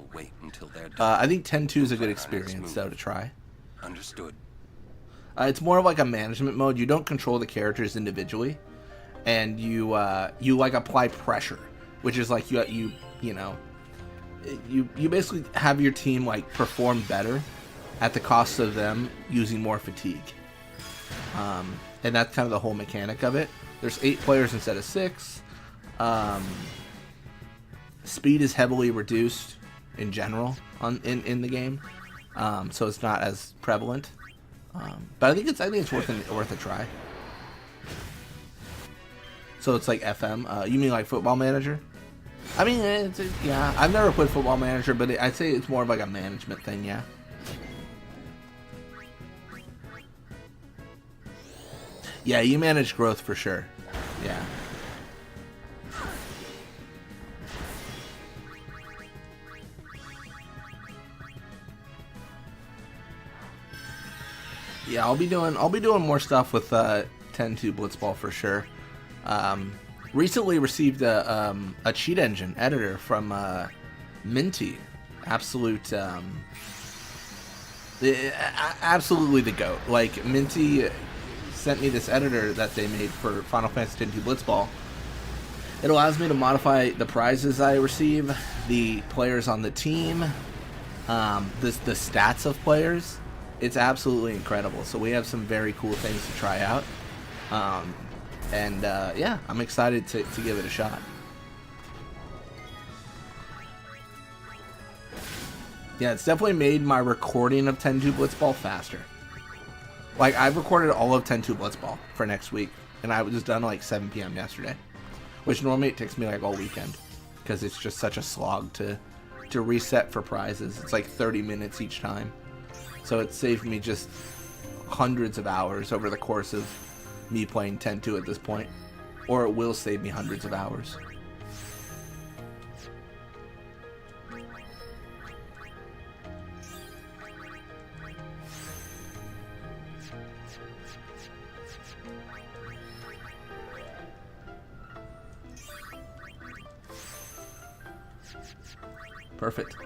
I think 10-2 is a good experience, though, to try. Understood. It's more of like a management mode. You don't control the characters individually, and you like apply pressure, which is like you basically have your team like perform better at the cost of them using more fatigue. And that's kind of the whole mechanic of it. There's 8 players instead of 6. Speed is heavily reduced in general in the game, so it's not as prevalent. But I think it's worth a try. So it's like FM. You mean like Football Manager? I mean, yeah. I've never played Football Manager, but I'd say it's more of like a management thing. Yeah. Yeah, you manage growth for sure. Yeah. Yeah, I'll be doing more stuff with 10-2 Blitzball for sure. Recently received a cheat engine editor from Minty. Absolutely the GOAT. Like, Minty sent me this editor that they made for Final Fantasy X-2 Blitzball. It allows me to modify the prizes I receive, the players on the team, the stats of players. It's absolutely incredible. So we have some very cool things to try out. Yeah, I'm excited to give it a shot. Yeah, it's definitely made my recording of 10-2 Blitzball faster. Like, I've recorded all of 10-2 Blitzball for next week, and I was done like 7 p.m. yesterday. Which normally it takes me like all weekend, because it's just such a slog to reset for prizes. It's like 30 minutes each time. So it saved me just hundreds of hours over the course of me playing 10-2 at this point. Or it will save me hundreds of hours. Perfect.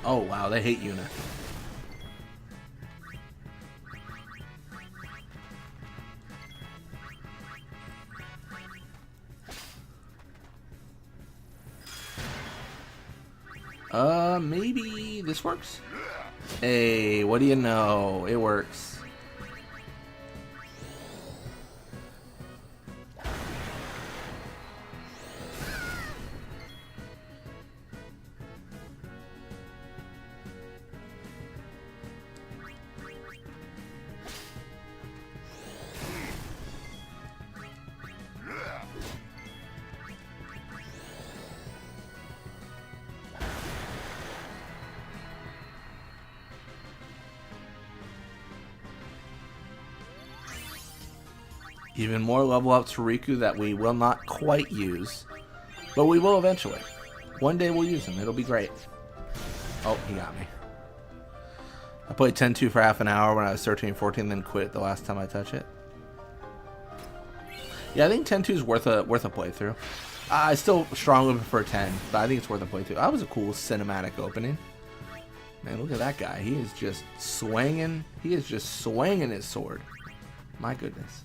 Oh wow, they hate Yuna. Maybe this works? Hey, what do you know? It works. Even more level ups for Riku that we will not quite use, but we will eventually. One day we'll use them. It'll be great. Oh, he got me. I played 10-2 for half an hour when I was 13, 14, then quit the last time I touched it. Yeah, I think 10-2 is worth a playthrough. I still strongly prefer 10, but I think it's worth a playthrough. That was a cool cinematic opening. Man, look at that guy. He is just swinging. He is just swinging his sword. My goodness.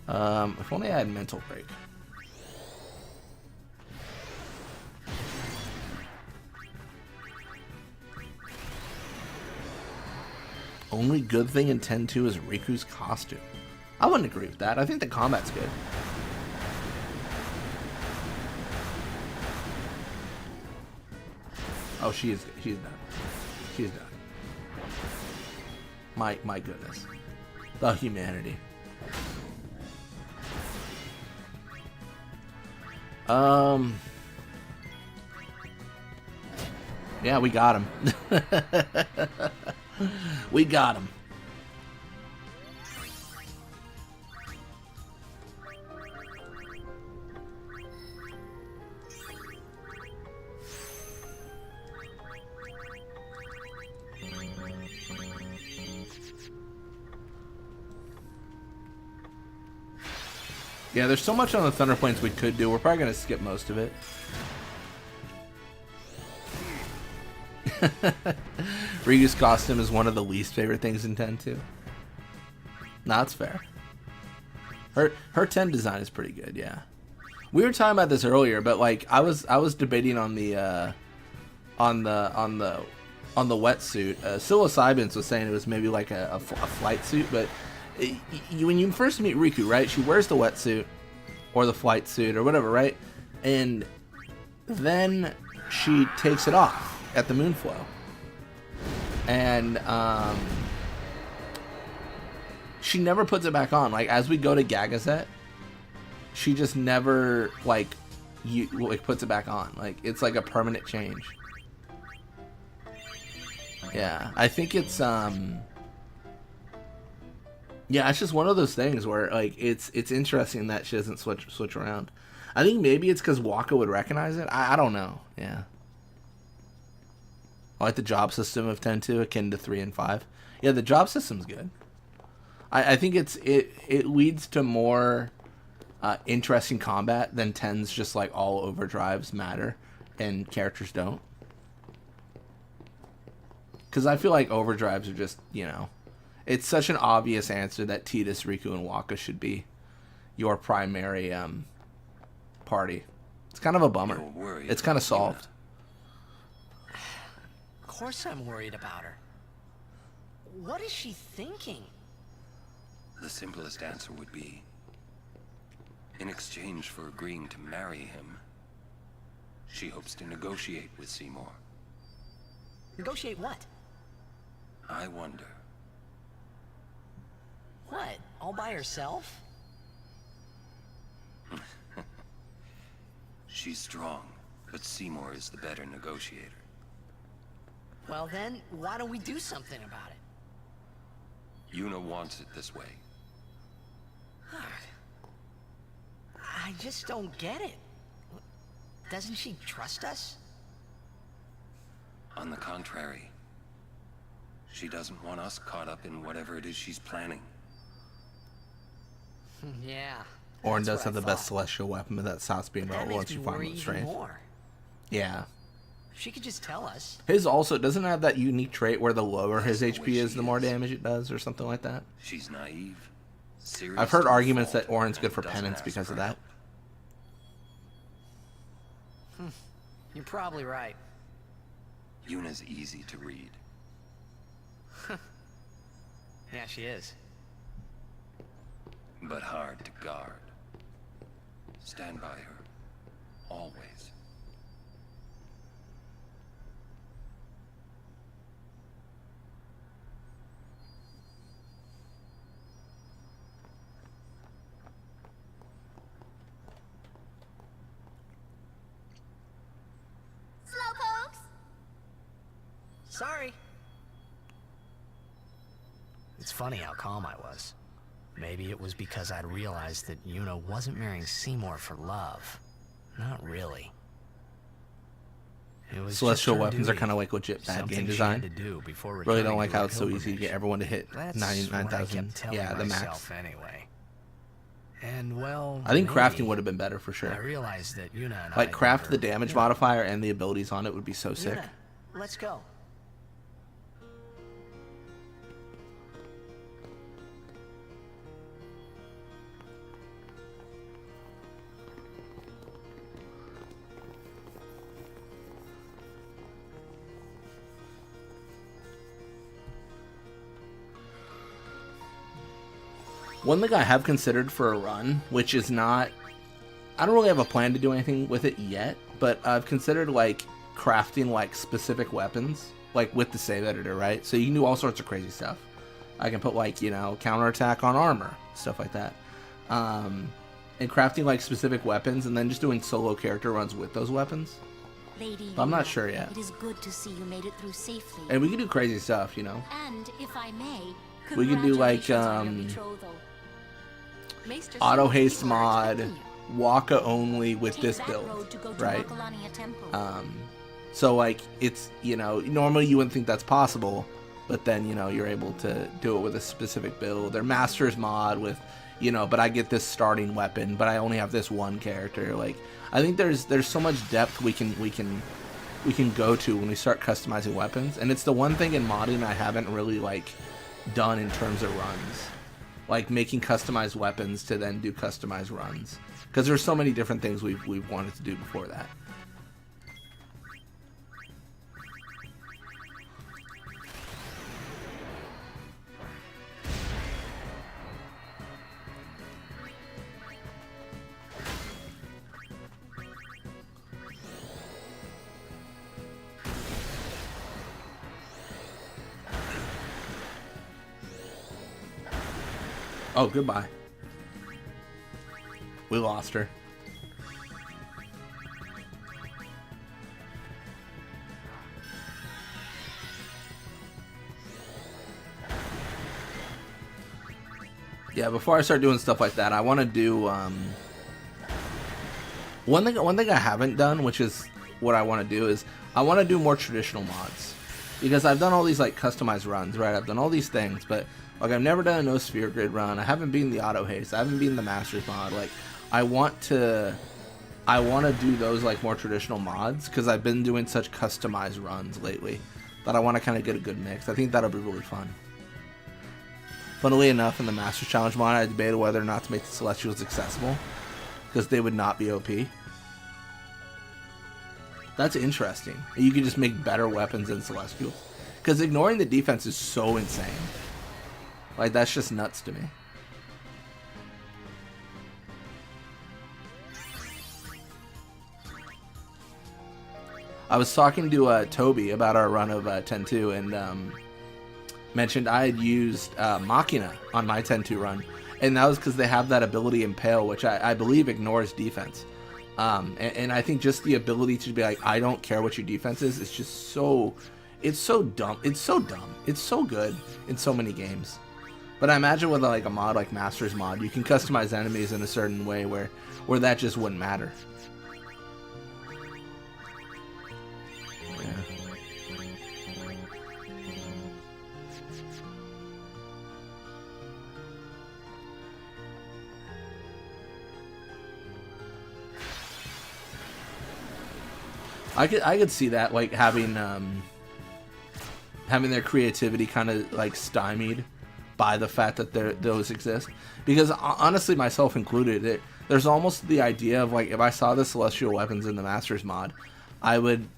If only I had mental break. Only good thing in 10-2 is Riku's costume. I wouldn't agree with that. I think the combat's good. Oh, she's done. She's done. My goodness. The humanity. Yeah, we got him. We got him. Yeah, there's so much on the Thunder Plains we could do. We're probably going to skip most of it. Riku's costume is one of the least favorite things in 10-2. Nah, that's fair. Her 10 design is pretty good, yeah. We were talking about this earlier, but like I was debating on the wetsuit. Psilocybins was saying it was maybe like a flight suit, but when you first meet Riku, right, she wears the wetsuit or the flight suit or whatever, right? And then she takes it off at the Moonflow. And she never puts it back on. Like as we go to Gagazet, she just never like puts it back on. Like it's like a permanent change. Yeah, I think it's yeah, it's just one of those things where like it's interesting that she doesn't switch around. I think maybe it's because Waka would recognize it. I don't know. Yeah. I like the job system of 10-2, akin to 3 and 5. Yeah, the job system's good. I think it leads to more interesting combat than 10's just like all overdrives matter and characters don't. Because I feel like overdrives are just, you know, it's such an obvious answer that Tidus, Riku, and Waka should be your primary party. It's kind of a bummer. It's kind of solved. Of course I'm worried about her. What is she thinking? The simplest answer would be, in exchange for agreeing to marry him, she hopes to negotiate with Seymour. Negotiate what? I wonder. What? All by herself? She's strong, but Seymour is the better negotiator. Well then, why don't we do something about it? Yuna wants it this way. I just don't get it. Doesn't she trust us? On the contrary, she doesn't want us caught up in whatever it is she's planning. Yeah. Orin does have the best celestial weapon, but that stops being relevant once you find one strength. Yeah. She could just tell us. His also doesn't have that unique trait where the lower his HP is, the more damage it does, or something like that. She's naive. I've heard arguments that Orin's good for penance because of that. You're probably right. Yuna's easy to read. Yeah, she is. But hard to guard. Stand by her. Always. Slowpokes! Sorry. It's funny how calm I was. Maybe it was because I'd realized that Yuna wasn't marrying Seymour for love. Not really. It was Celestial just her weapons are duty. kind of like legit bad Something game she design. had to do before Really don't returning like to how her it's so easy to get everyone to hit That's 99,000. what I kept telling Yeah, the max. myself anyway. And well, I think crafting maybe would have been better for sure. I realized that Yuna and Like I craft the never- damage modifier and the abilities on it would be so sick. Yuna, let's go. One thing I have considered for a run, which is not, I don't really have a plan to do anything with it yet, but I've considered like crafting like specific weapons, like with the save editor, right? So you can do all sorts of crazy stuff. I can put like, you know, counterattack on armor, stuff like that. And crafting like specific weapons and then just doing solo character runs with those weapons. Lady But I'm not Yuna, sure yet. It is good to see you made it through safely. And we can do crazy stuff, you know. And if I may, We can do like congratulations on your betrothal. auto haste mod, Waka only with Take this that build, road to go to right? Makalania Temple. So like it's, you know, normally you wouldn't think that's possible, but then, you know, you're able to do it with a specific build. Or Master's mod with, you know, but I get this starting weapon, but I only have this one character. Like I think there's so much depth we can go to when we start customizing weapons, and it's the one thing in modding I haven't really like done in terms of runs. Like making customized weapons to then do customized runs, because there's so many different things we've wanted to do before that. Oh, goodbye. We lost her. Yeah, before I start doing stuff like that, I want to do one thing I haven't done, which is what I want to do, is I want to do more traditional mods, because I've done all these like customized runs, right? I've done all these things, but like I've never done a no sphere grid run. I haven't beaten the auto haste. I haven't beaten the Masters mod. Like I want to do those like more traditional mods, because I've been doing such customized runs lately that I want to kind of get a good mix. I think that'll be really fun. Funnily enough, in the Masters Challenge mod, I debated whether or not to make the Celestials accessible, because they would not be OP. That's interesting. You can just make better weapons than Celestials, because ignoring the defense is so insane. Like, that's just nuts to me. I was talking to Toby about our run of 10-2, and mentioned I had used Machina on my 10-2 run, and that was because they have that ability Impale, which I believe ignores defense. And I think just the ability to be like, I don't care what your defense is, it's just so... It's so dumb. It's so dumb. It's so good in so many games. But I imagine with like a mod like Master's mod, you can customize enemies in a certain way where that just wouldn't matter. I could see that, like having their creativity kind of like stymied by the fact that those exist, because honestly, myself included, there's almost the idea of like, if I saw the celestial weapons in the Masters mod, I would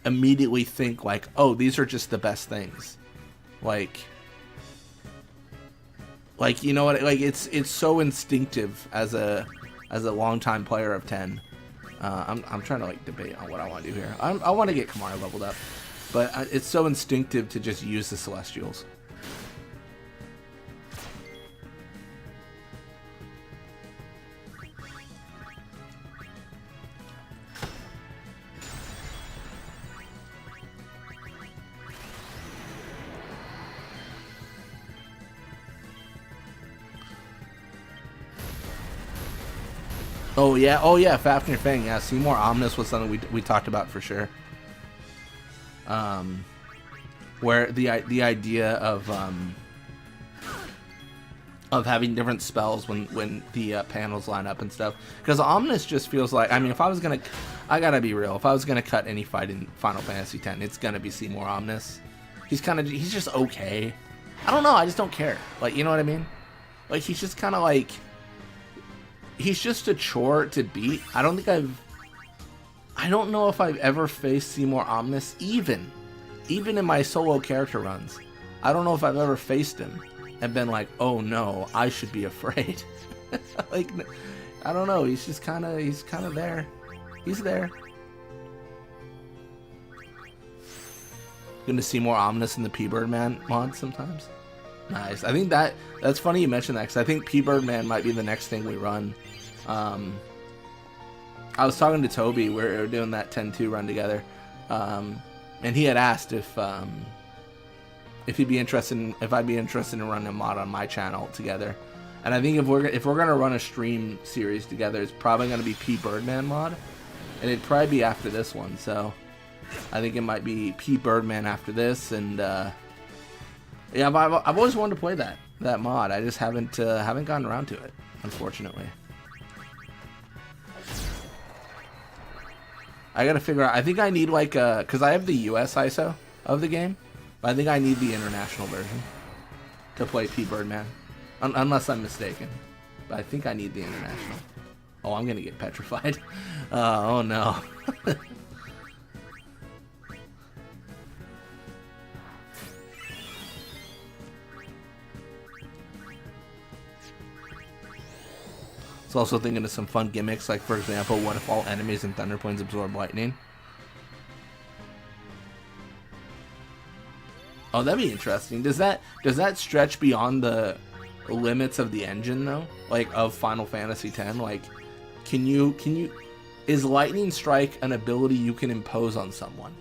immediately think like, oh, these are just the best things, like you know what, like it's so instinctive as a longtime player of 10. I'm trying to like debate on what I want to do here. I want to get Kamara leveled up, but it's so instinctive to just use the Celestials. Oh yeah, Fafnir Fang. Yeah, Seymour Omnis was something we talked about for sure. Where the idea of having different spells when the panels line up and stuff. Because Omnis just feels like, I mean, if I was gonna, I gotta be real. If I was gonna cut any fight in Final Fantasy X, it's gonna be Seymour Omnis. He's just okay. I don't know. I just don't care. Like, you know what I mean? Like, he's just kind of like. He's just a chore to beat. I don't know if I've ever faced Seymour Omnis, even in my solo character runs. I don't know if I've ever faced him and been like, oh no, I should be afraid. Like, I don't know. He's kind of there. He's there. Going to see more Omnis in the P-Birdman mod sometimes. Nice. I think that's funny you mentioned that, because I think P-Birdman might be the next thing we run. I was talking to Toby. We were doing that 10-2 run together, and he had asked if he'd be interested if I'd be interested in running a mod on my channel together. And I think if we're gonna run a stream series together, it's probably gonna be P-Birdman mod, and it'd probably be after this one. So I think it might be P-Birdman after this, and yeah, I've always wanted to play that mod. I just haven't gotten around to it, unfortunately. I gotta figure out. I think I need like because I have the US ISO of the game, but I think I need the international version to play P-Birdman, unless I'm mistaken. But I think I need the international. Oh, I'm gonna get petrified. Oh no. It's also thinking of some fun gimmicks, like for example, what if all enemies in Thunder Plains absorb lightning? Oh, that'd be interesting. Does that stretch beyond the limits of the engine though? Like of Final Fantasy X? Like, can you is Lightning Strike an ability you can impose on someone?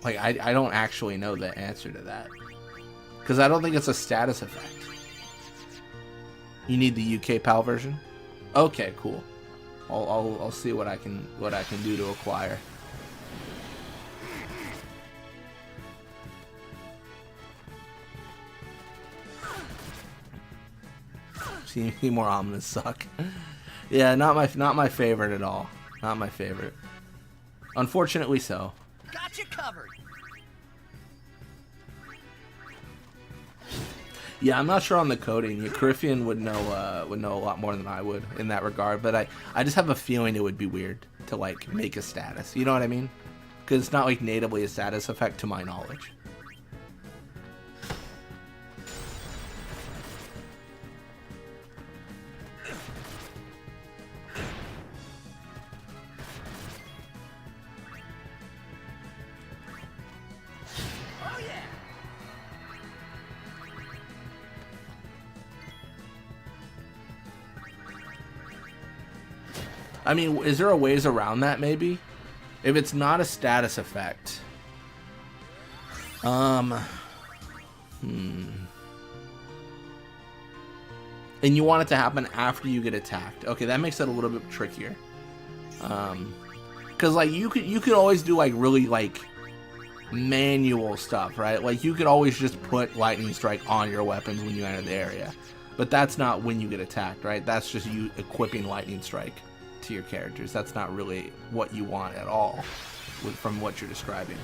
Like, I don't actually know the answer to that, because I don't think it's a status effect. You need the UK PAL version? Okay, cool. I'll see what I can do to acquire. See more Omnis suck. Yeah, not my favorite at all. Not my favorite. Unfortunately so. Got you covered. Yeah, I'm not sure on the coding. Yakrifian would know a lot more than I would in that regard, but I just have a feeling it would be weird to like make a status. You know what I mean? Because it's not like natively a status effect to my knowledge. I mean, is there a ways around that, maybe? If it's not a status effect. And you want it to happen after you get attacked. Okay, that makes it a little bit trickier. Because, like, you could always do, like, really, like, manual stuff, right? Like, you could always just put Lightning Strike on your weapons when you enter the area. But that's not when you get attacked, right? That's just you equipping Lightning Strike to your characters. That's not really what you want at all from what you're describing.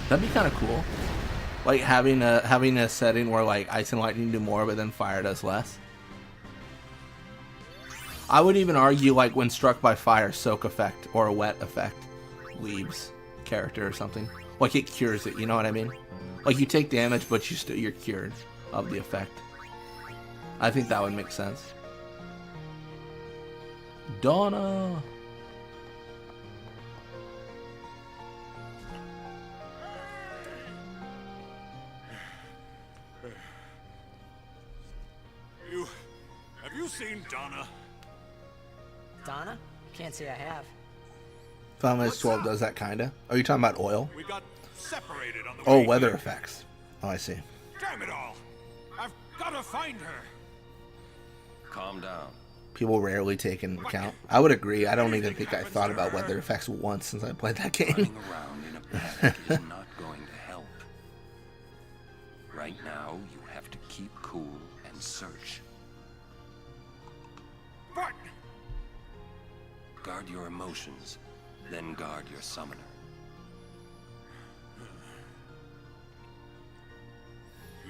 That'd be kind of cool, like having a setting where like Ice and Lightning do more but then Fire does less. I would even argue, like, when struck by fire, soak effect or a wet effect leaves character or something. Like, it cures it, you know what I mean? Like, you take damage, but you're cured of the effect. I think that would make sense. Donna! Have you seen Donna? Donna? Can't say I have. Final Fantasy 12 does that kinda. Are you talking about oil? We got separated on the Oh, way weather here. effects. Oh, I see. Damn it all! I've gotta find her. Calm down. People rarely take into account. I would agree. I don't even think I thought about weather effects once since I played that game. Running around in a panic is not going to help. Right now, you have to keep cool and search. But Guard your emotions, then guard your summoner.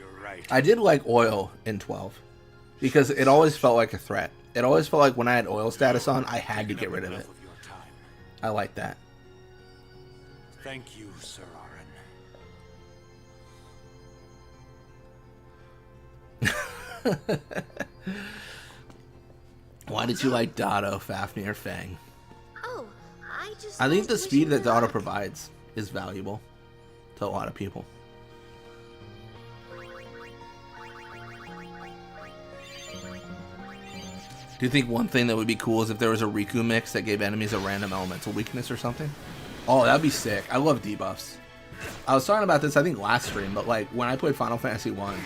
you're right. I did like oil in 12 because it always felt like a threat. It always felt like when I had oil status on, I had to get rid of it. I like that. Thank you, Sir Aaron. Why did you like Dotto, Fafnir, Fang? Oh, I think the speed that Dotto provides is valuable to a lot of people. Do you think one thing that would be cool is if there was a Riku mix that gave enemies a random elemental weakness or something? Oh, that'd be sick. I love debuffs. I was talking about this, I think, last stream, but like when I played Final Fantasy 1,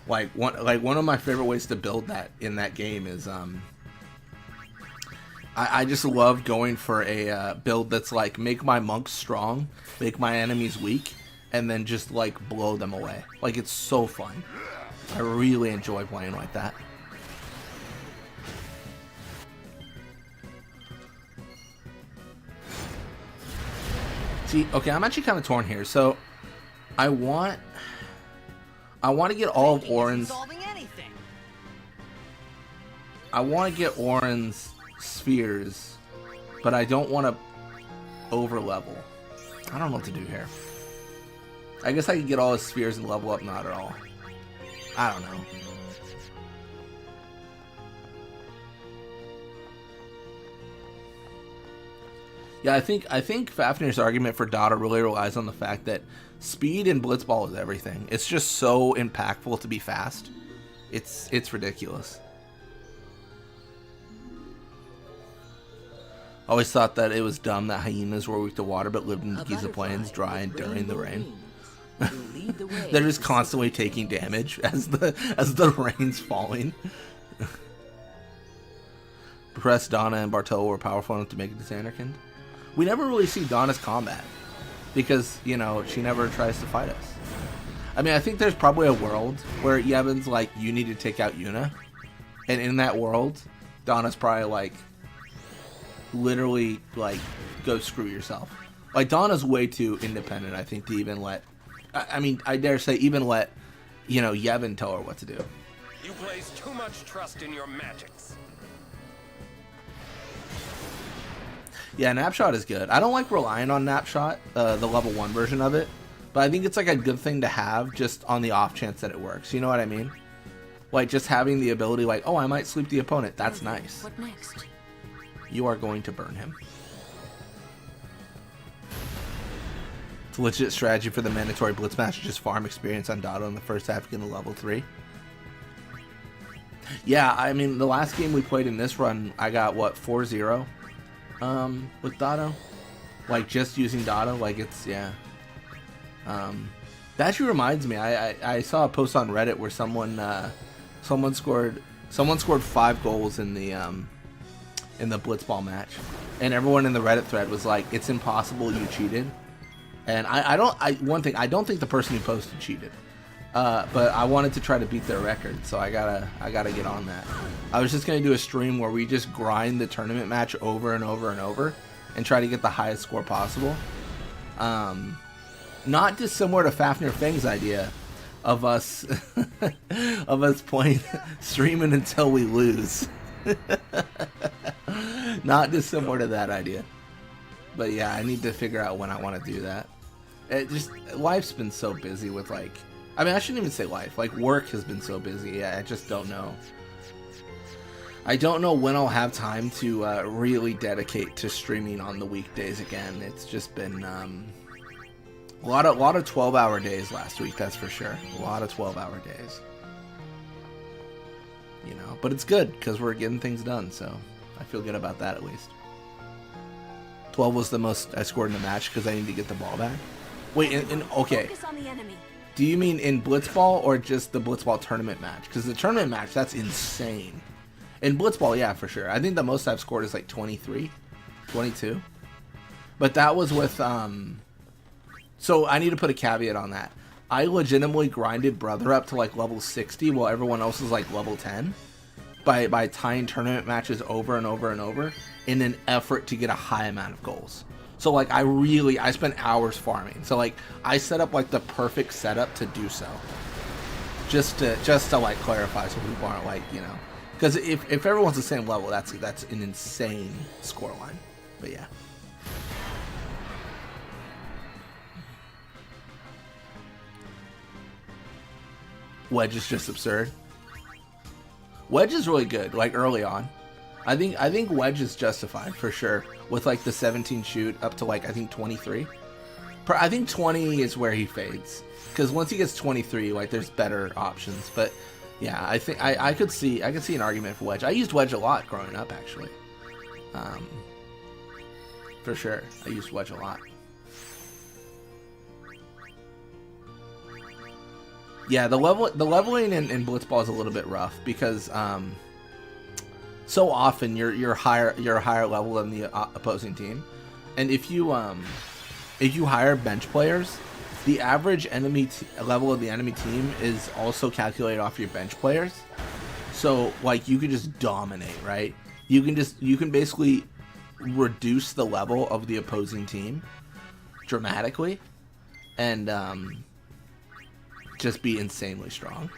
one of my favorite ways to build that in that game is I just love going for a build that's like make my monks strong, make my enemies weak, and then just like blow them away. Like it's so fun. I really enjoy playing like that. See, okay, I'm actually kind of torn here. So, I want to get all of Orin's. I want to get Orin's spheres, but I don't want to over level. I don't know what to do here. I guess I could get all his spheres and level up not at all. I don't know. Yeah, I think Fafnir's argument for Dotto really relies on the fact that speed in Blitzball is everything. It's just so impactful to be fast. It's ridiculous. Always thought that it was dumb that hyenas were weak to water but lived in the Giza Plains dry and during the rain. They're just constantly taking damage as the rain's falling. Press Donna and Bartolo were powerful enough to make it to Sanderkind. We never really see Donna's combat because, you know, she never tries to fight us. I mean, I think there's probably a world where Yevon's like, you need to take out Yuna. And in that world, Donna's probably like, literally, like, go screw yourself. Like, Donna's way too independent, I think, to even let, I mean, I dare say, even let, you know, Yevon tell her what to do. You place too much trust in your magics. Yeah, Napshot is good. I don't like relying on Napshot, the level 1 version of it, but I think it's like a good thing to have just on the off chance that it works. You know what I mean? Like just having the ability like, oh, I might sleep the opponent. That's nice. What next? You are going to burn him. It's a legit strategy for the mandatory blitz match. Just farm experience on Dotto in the first half, get to level 3. Yeah, I mean, the last game we played in this run, I got, what, 4-0? With Dotto, like just using Dotto, like it's yeah. That actually reminds me, I saw a post on Reddit where someone scored 5 goals in the Blitzball match, and everyone in the Reddit thread was like, "It's impossible, you cheated." And I don't think the person who posted cheated, but I wanted to try to beat their record, so I gotta get on that. I was just gonna do a stream where we just grind the tournament match over and over and over, and try to get the highest score possible. Not dissimilar to Fafnir Fang's idea of us playing streaming until we lose. Not dissimilar to that idea. But yeah, I need to figure out when I want to do that. Life's been so busy with like, I mean, I shouldn't even say life. Like work has been so busy. I just don't know. I don't know when I'll have time to really dedicate to streaming on the weekdays again. It's just been a lot of 12-hour days last week, that's for sure. A lot of 12-hour days. you know. But it's good because we're getting things done, so I feel good about that at least. 12 was the most I scored in the match because I need to get the ball back. Wait, okay. Focus on the enemy. Do you mean in Blitzball or just the Blitzball tournament match? Because the tournament match, that's insane. In Blitzball, yeah, for sure. I think the most I've scored is like 23, 22. But that was with, so I need to put a caveat on that. I legitimately grinded Brother up to like level 60 while everyone else is like level 10 by tying tournament matches over and over and over in an effort to get a high amount of goals. So like I spent hours farming. So like I set up like the perfect setup to do so. Just to like clarify so people aren't like, you know, because if everyone's the same level, that's an insane scoreline. But yeah. Wedge is just absurd. Wedge is really good, like early on. I think Wedge is justified for sure with like the 17 shoot up to like I think 23. I think 20 is where he fades because once he gets 23, like there's better options. But yeah, I think I could see an argument for Wedge. I used Wedge a lot growing up actually. For sure, I used Wedge a lot. Yeah, the leveling in Blitzball is a little bit rough because so often you're a higher level than the opposing team, and if you hire bench players, the average enemy level of the enemy team is also calculated off your bench players. So like you can just dominate, right? You can basically reduce the level of the opposing team dramatically, and just be insanely strong.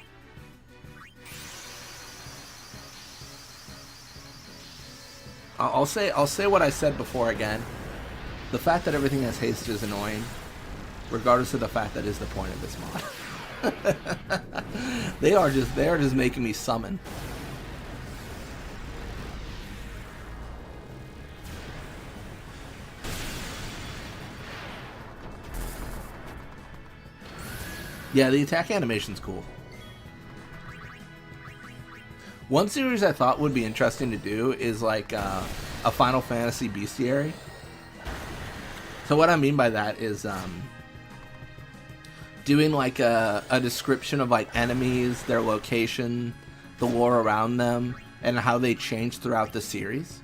I'll say what I said before again. The fact that everything has haste is annoying, regardless of the fact that is the point of this mod. they are just making me summon. Yeah, the attack animation's cool. One series I thought would be interesting to do is like a Final Fantasy bestiary. So what I mean by that is doing like a description of like enemies, their location, the lore around them, and how they change throughout the series.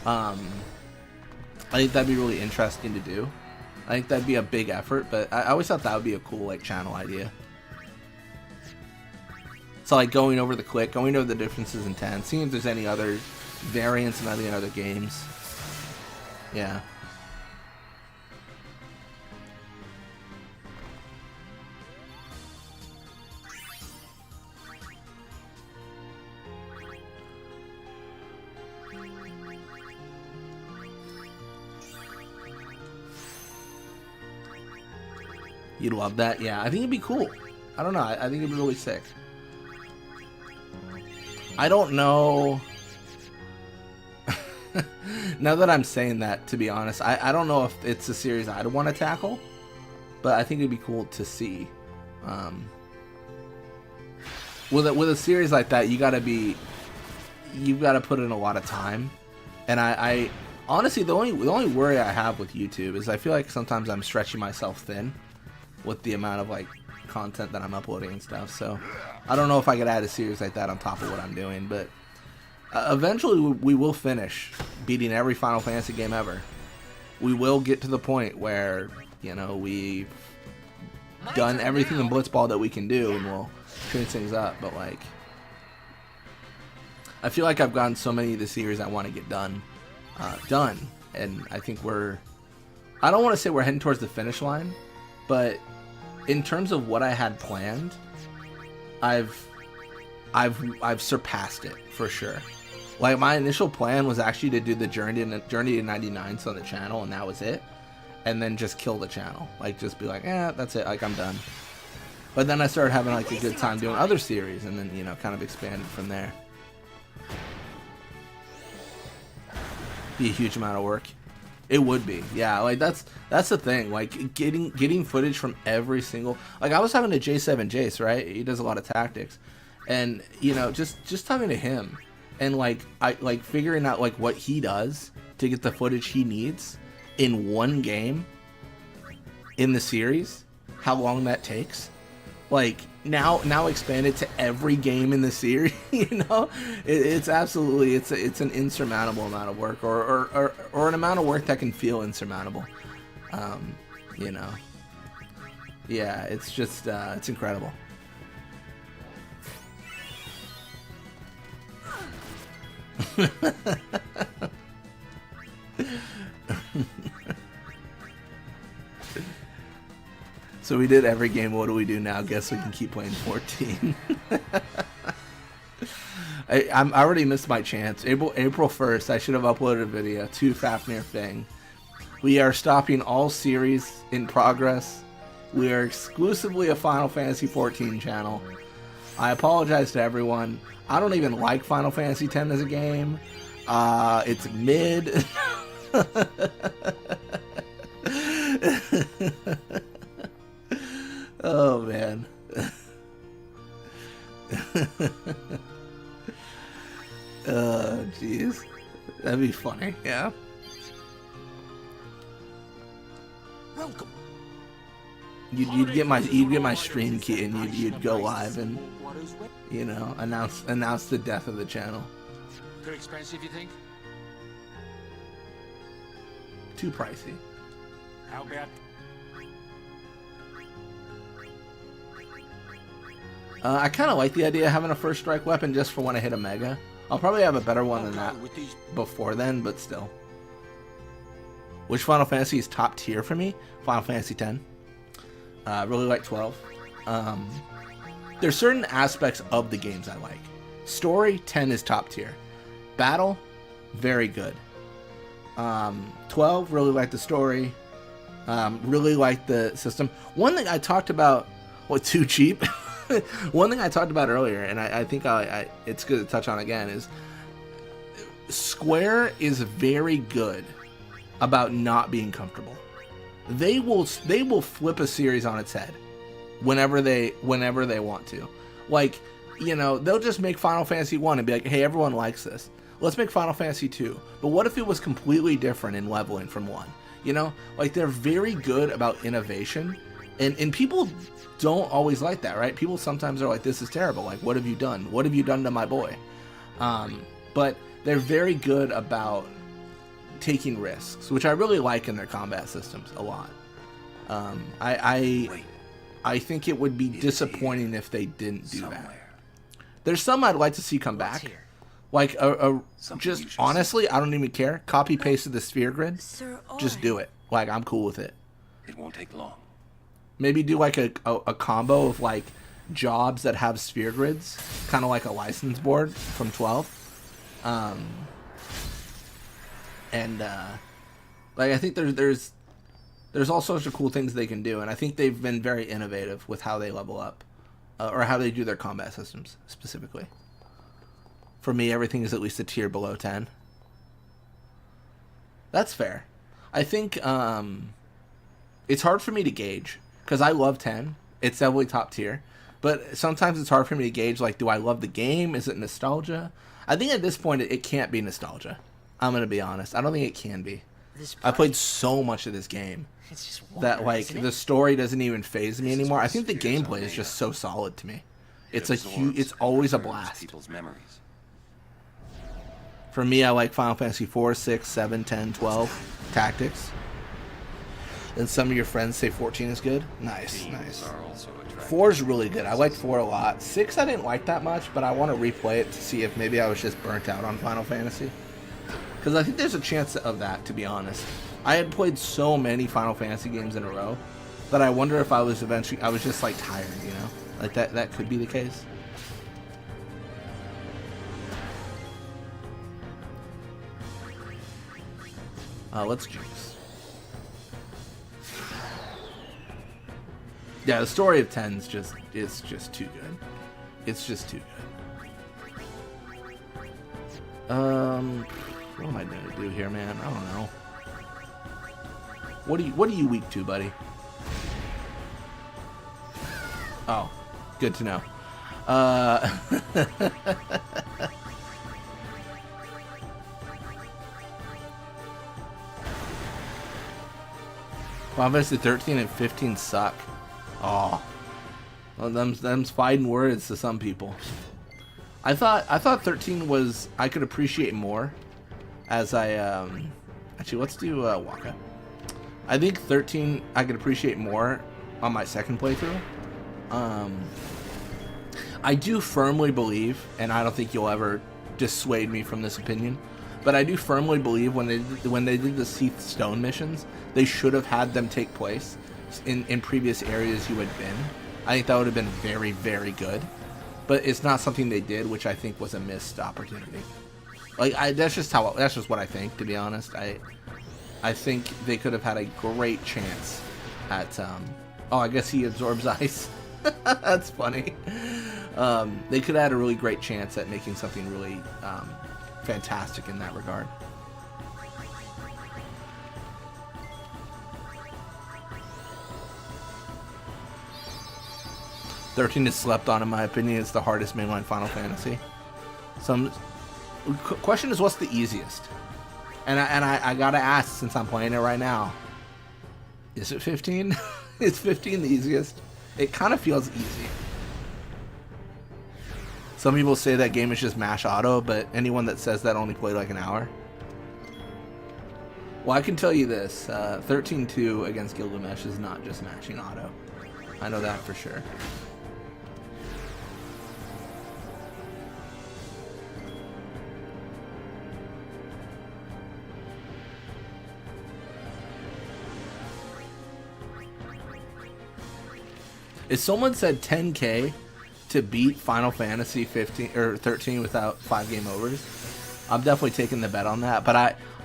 I think that'd be really interesting to do. I think that'd be a big effort, but I always thought that would be a cool like channel idea. So like going over the differences in 10, seeing if there's any other variants in any other games. Yeah. You'd love that? Yeah, I think it'd be cool. I don't know. I think it'd be really sick. I don't know. Now that I'm saying that, to be honest, I don't know if it's a series I'd want to tackle, but I think it'd be cool to see. With a series like that, you've got to put in a lot of time, and I honestly the only worry I have with YouTube is I feel like sometimes I'm stretching myself thin with the amount of like content that I'm uploading and stuff. So I don't know if I could add a series like that on top of what I'm doing, but eventually we will finish beating every Final Fantasy game ever. We will get to the point where, you know, we've done everything in Blitzball that we can do, and we'll change things up. But like, I feel like I've gotten so many of the series I want to get done, and I think I don't want to say we're heading towards the finish line, but in terms of what I had planned, I've surpassed it for sure. Like my initial plan was actually to do the Journey to 99 on the channel, and that was it, and then just kill the channel. Like just be like, that's it. Like I'm done. But then I started having like a good time doing other series, and then you know kind of expanded from there. Be a huge amount of work. It would be, yeah. Like that's the thing. Like getting footage from every single. Like I was talking to J7 Jace, right? He does a lot of tactics, And you know, just talking to him, and like figuring out like what he does to get the footage he needs in one game in the series, how long that takes. Like now expand it to every game in the series. You know, it's absolutely it's an insurmountable amount of work, or an amount of work that can feel insurmountable. You know, yeah, it's just it's incredible. So we did every game. What do we do now? Guess we can keep playing 14. I already missed my chance. April 1st, I should have uploaded a video to Fafnir thing. We are stopping all series in progress. We are exclusively a Final Fantasy 14 channel. I apologize to everyone. I don't even like Final Fantasy X as a game. It's mid. Oh man. Oh jeez, that'd be funny. Yeah. Welcome. You'd get my stream key and you'd go live and, you know, announce the death of the channel. Too expensive, you think? Too pricey. How about? I kind of like the idea of having a first strike weapon just for when I hit a mega. I'll probably have a better one than that before then, but still. Which Final Fantasy is top tier for me? Final Fantasy X. Really like 12. There's certain aspects of the games I like. Story, 10 is top tier. Battle, very good. 12, really like the story. Really like the system. One thing I talked about, too cheap? One thing I talked about earlier, and I think it's good to touch on again, is Square is very good about not being comfortable. They will flip a series on its head whenever they want to. Like, you know, they'll just make Final Fantasy 1 and be like, hey, everyone likes this. Let's make Final Fantasy 2. But what if it was completely different in leveling from 1? You know, like, they're very good about innovation, and people don't always like that, right? People sometimes are like, this is terrible. Like, what have you done? What have you done to my boy? But they're very good about taking risks, which I really like in their combat systems a lot. I think it would be disappointing if they didn't do that. There's some I'd like to see come back. Like, just honestly, I don't even care. Copy pasted the sphere grid. Just do it. Like, I'm cool with it. It won't take long. Maybe do like a combo of like jobs that have sphere grids, kind of like a license board from 12. Like, I think there's all sorts of cool things they can do, and I think they've been very innovative with how they level up, or how they do their combat systems specifically. For me, everything is at least a tier below 10. That's fair. I think it's hard for me to gauge, because I love 10. It's definitely top tier. But sometimes it's hard for me to gauge, like, do I love the game? Is it nostalgia? I think at this point, it can't be nostalgia. I'm going to be honest. I don't think it can be. I played so much of this game that, like, the story doesn't even faze me anymore. I think the gameplay is just so solid to me. It's it's always a blast. For me, I like Final Fantasy 4, 6, 7, 10, 12 tactics. And some of your friends say 14 is good. Nice, nice. 4 is really good. I like 4 a lot. 6 I didn't like that much, but I want to replay it to see if maybe I was just burnt out on Final Fantasy. Because I think there's a chance of that, to be honest. I had played so many Final Fantasy games in a row that I wonder if I was just like tired, you know? Like that could be the case. Let's juice. Yeah, the story of 10 is just too good. It's just too good. What am I gonna do here, man? I don't know. What are you weak to, buddy? Oh, good to know. Final Fantasy 13 and 15 suck. Oh, well, them's fighting words to some people. I thought 13 was, I could appreciate more as I actually, let's do Waka. I think 13 I could appreciate more on my second playthrough. I do firmly believe, and I don't think you'll ever dissuade me from this opinion, but I do firmly believe when they did the Seath Stone missions, they should have had them take place in previous areas you had been. I think that would have been very, very good. But it's not something they did, which I think was a missed opportunity. Like, that's just what I think, to be honest. I think they could have had a great chance at oh, I guess he absorbs ice. That's funny. They could have had a really great chance at making something really fantastic in that regard. "13 is slept on, in my opinion. It's the hardest mainline Final Fantasy. Question is, what's the easiest? And I gotta ask, since I'm playing it right now, is it 15? Is 15 the easiest? It kind of feels easy. Some people say that game is just mash auto, but anyone that says that only played like an hour. Well, I can tell you this, 13-2 against Gilgamesh is not just mashing auto. I know that for sure. If someone said 10K to beat Final Fantasy 15 or 13 without 5 game overs, I'm definitely taking the bet on that. But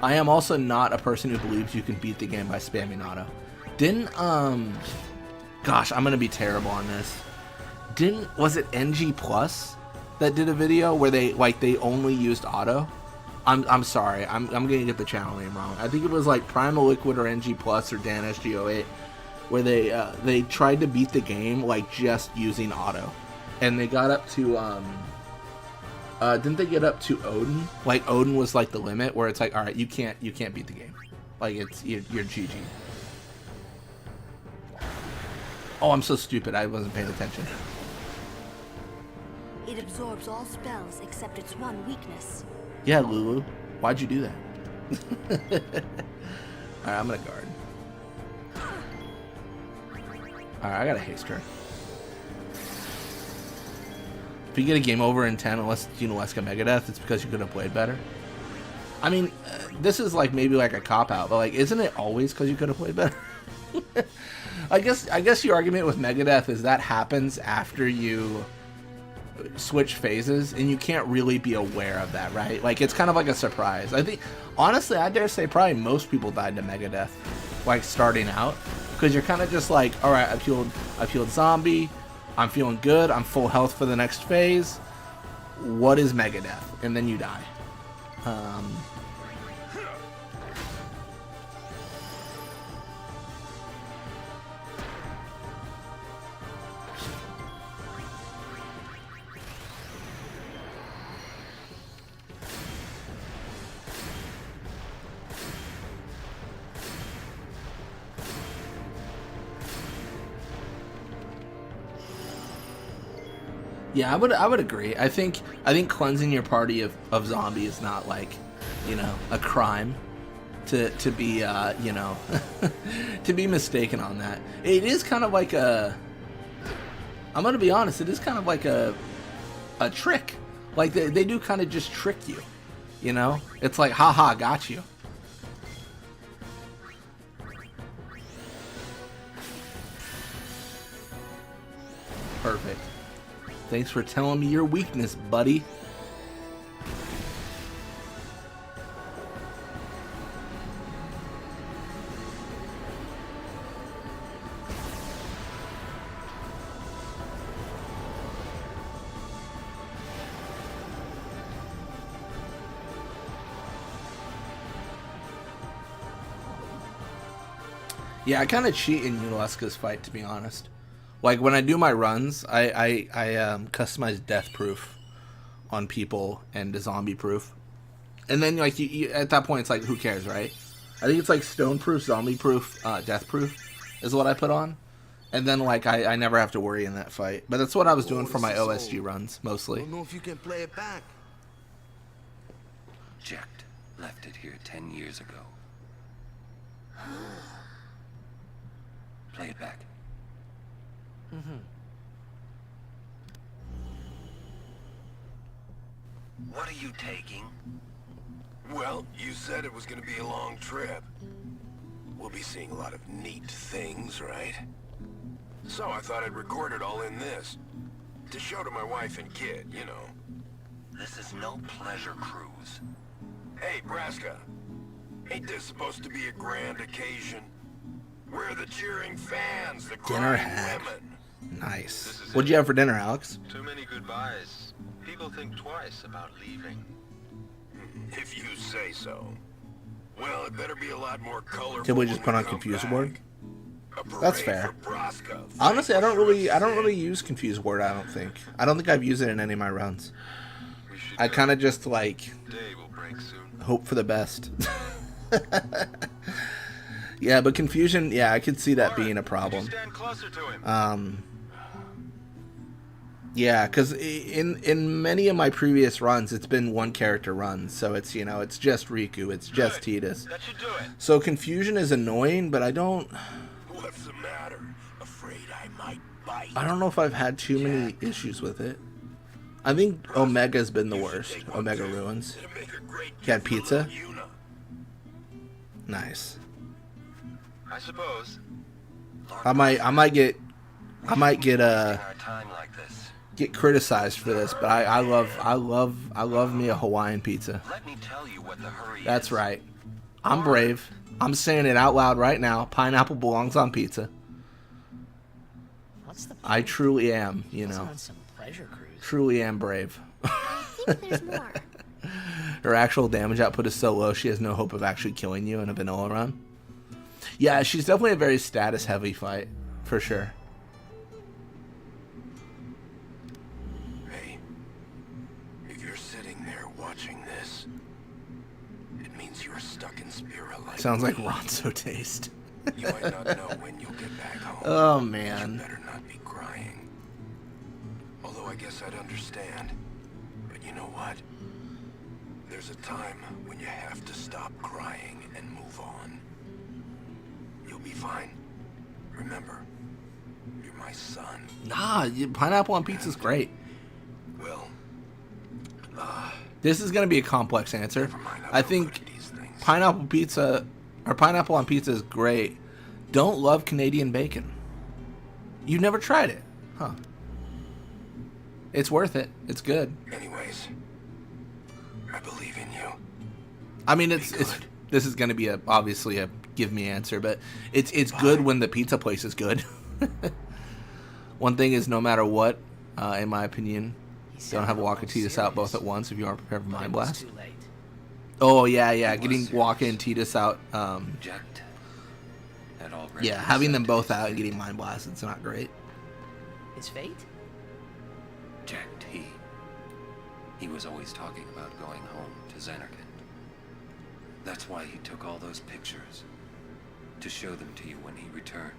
I am also not a person who believes you can beat the game by spamming auto. Gosh, I'm gonna be terrible on this. Was it NG Plus that did a video where they only used auto? I'm sorry, I'm gonna get the channel name wrong. I think it was like Primal Liquid or NG Plus or Dan SG08. Where they tried to beat the game like just using auto, and they got up to didn't they get up to Odin? Like Odin was like the limit, where it's like, all right, you can't beat the game, like you're GG. Oh, I'm so stupid. I wasn't paying attention. It absorbs all spells except its one weakness. Yeah, Lulu, why'd you do that? All right, I'm gonna guard. Alright, I got a haste turn. If you get a game over in 10 unless Unalesca Megadeth, it's because you could have played better. I mean, this is like maybe like a cop-out, but like, isn't it always because you could have played better? I guess your argument with Megadeth is that happens after you switch phases, and you can't really be aware of that, right? Like, it's kind of like a surprise. I think, honestly, I dare say probably most people died to Megadeth, like, starting out. Because you're kind of just like, all right, I killed zombie, I'm feeling good, I'm full health for the next phase. What is Megadeth? And then you die. Yeah, I would agree. I think cleansing your party of zombie is not like, a crime to be to be mistaken on that. It is kind of like I'm gonna be honest, it is kind of like a trick. Like they do kind of just trick you, It's like, haha, got you. Perfect. Thanks for telling me your weakness, buddy. Yeah, I kind of cheat in Unalesca's fight, to be honest. Like when I do my runs, I customize death proof on people and the zombie proof, and then like you, at that point it's like who cares, right? I think it's like stone proof, zombie proof, death proof is what I put on, and then like I never have to worry in that fight. But that's what I was doing for my OSG runs mostly. I don't know if you can play it back. Jacked left it here 10 years ago. Play it back. What are you taking? Well, you said it was gonna be a long trip. We'll be seeing a lot of neat things, right? So I thought I'd record it all in this. To show to my wife and kid, you know. This is no pleasure cruise. Hey, Braska. Ain't this supposed to be a grand occasion? We're the cheering fans, the Dinner crying hack. women. Nice. What'd you have for dinner, Alex? Too many goodbyes. People think twice about leaving. If you say so. Well, it better be a lot more colorful. Did we just put when on come Confuse back. Word? A That's parade fair. for Braska. Honestly, I don't really use Confuse Word. I don't think. I don't think I've used it in any of my runs. I kind of just like Day will break soon. hope for the best. Yeah, but confusion. Yeah, I could see that being a problem. Stand closer to him. Yeah, because in many of my previous runs, it's been one character runs, so it's it's just Riku, it's just Tidus. That should do it. So confusion is annoying, but I don't What's the matter? Afraid I might bite. I don't know if I've had too many issues with it. I think Omega's been the worst. Omega Ruins. He had pizza. Nice. I suppose. I might get criticized for this, but I love me a Hawaiian pizza. Let me tell you what the hurry That's is. right. I'm brave. I'm saying it out loud right now. Pineapple belongs on pizza. What's the I truly am, It's on some pleasure cruise. Truly am brave. I think there's more. Her actual damage output is so low, she has no hope of actually killing you in a vanilla run. Yeah, she's definitely a very status-heavy fight, for sure. Hey, if you're sitting there watching this, it means you're stuck in Spira like Sounds like me. Ronso taste. You might not know when you'll get back home. Oh, but man. You better not be crying. Although I guess I'd understand. But you know what? There's a time when you have to stop crying and move on. You'll be fine. Remember, you're my son. Nah, pineapple on pizza is great. Well, This is going to be a complex answer. I think pineapple pizza, or pineapple on pizza is great. Don't love Canadian bacon. You've never tried it, huh? It's worth it. It's good. Anyways, I believe in you. I mean, it's this is going to be obviously a give me answer, but it's good when the pizza place is good. One thing is, no matter what, in my opinion, don't have Waka Tidus out both at once if you aren't prepared for Mind Blast. Oh yeah, getting Waka and Tidus out. Yeah, having them both out and getting Mind Blasted is not great. His fate? Jacked he was always talking about going home to Xanarkand. That's why he took all those pictures, to show them to you when he returned.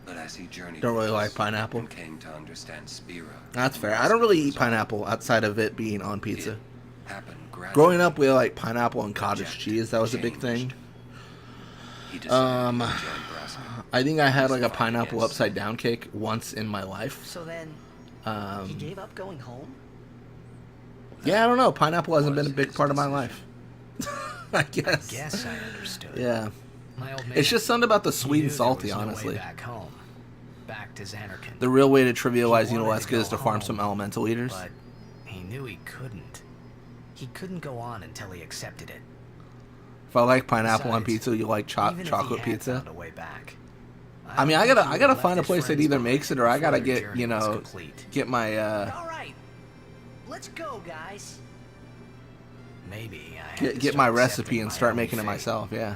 But as he journeyed, Don't really with like us pineapple. and came to understand Spira. That's fair. I don't really eat pineapple outside of it being on pizza. Happened gradually. Growing up, we had like pineapple and cottage cheese. That was a big thing. I think I had like a pineapple upside down cake once in my life. So then, he gave up going home? Yeah, I don't know. Pineapple hasn't been a big part of my life. I guess. I guess I understood. Yeah. My old man, It's just something about the he sweet knew and salty, there was no way honestly. back home. Back to Xanarkand. The real way to trivialize He wanted to Unalaska go is to farm home, some elemental eaters. But he knew he couldn't. He couldn't go on until he accepted it. If I like pineapple on Besides, pizza, you like even if he chocolate had pizza. found a way back, I mean, I gotta find a place that either makes it, or I gotta get get my All right, let's go, guys. Maybe I had to get my start recipe accepting and my start own making it fate. myself. Yeah.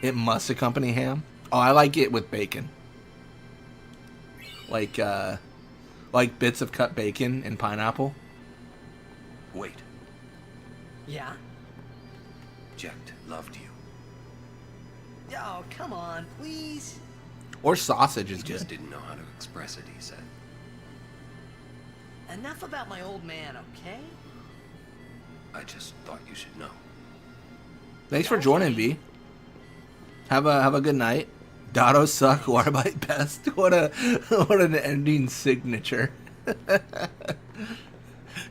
It must accompany ham. Oh, I like it with bacon. like bits of cut bacon and pineapple. Wait. Yeah? Jecht loved you. Oh, come on, please. Or sausage is He good. just didn't know how to express it, he said. Enough about my old man, okay? I just thought you should know. Thanks for joining, V. Have a good night. Dotto suck, Warbite best. What an ending signature.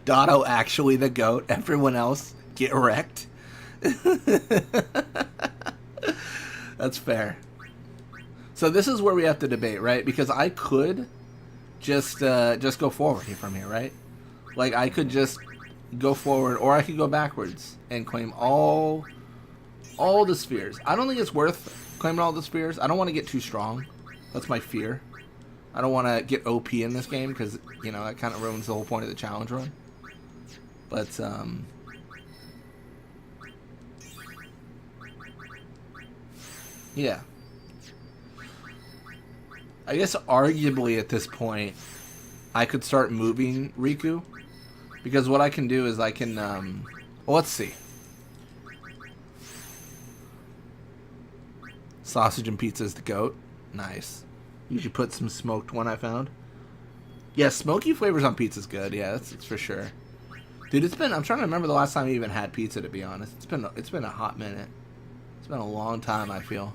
Dotto actually the GOAT. Everyone else get wrecked. That's fair. So this is where we have to debate, right? Because I could just go forward from here, right? Like I could just go forward, or I could go backwards and claim all the spheres. I don't think it's worth claiming all the spheres. I don't want to get too strong. That's my fear. I don't want to get OP in this game because, you know, that kind of ruins the whole point of the challenge run. But, yeah. I guess arguably at this point, I could start moving Riku. Because what I can do is I can, well, let's see. Sausage and pizza is the GOAT. Nice. You should put some smoked one I found. Yeah, smoky flavors on pizza is good. Yeah, that's for sure. Dude, it's been, I'm trying to remember the last time I even had pizza, to be honest. It's been a hot minute. It's been a long time, I feel.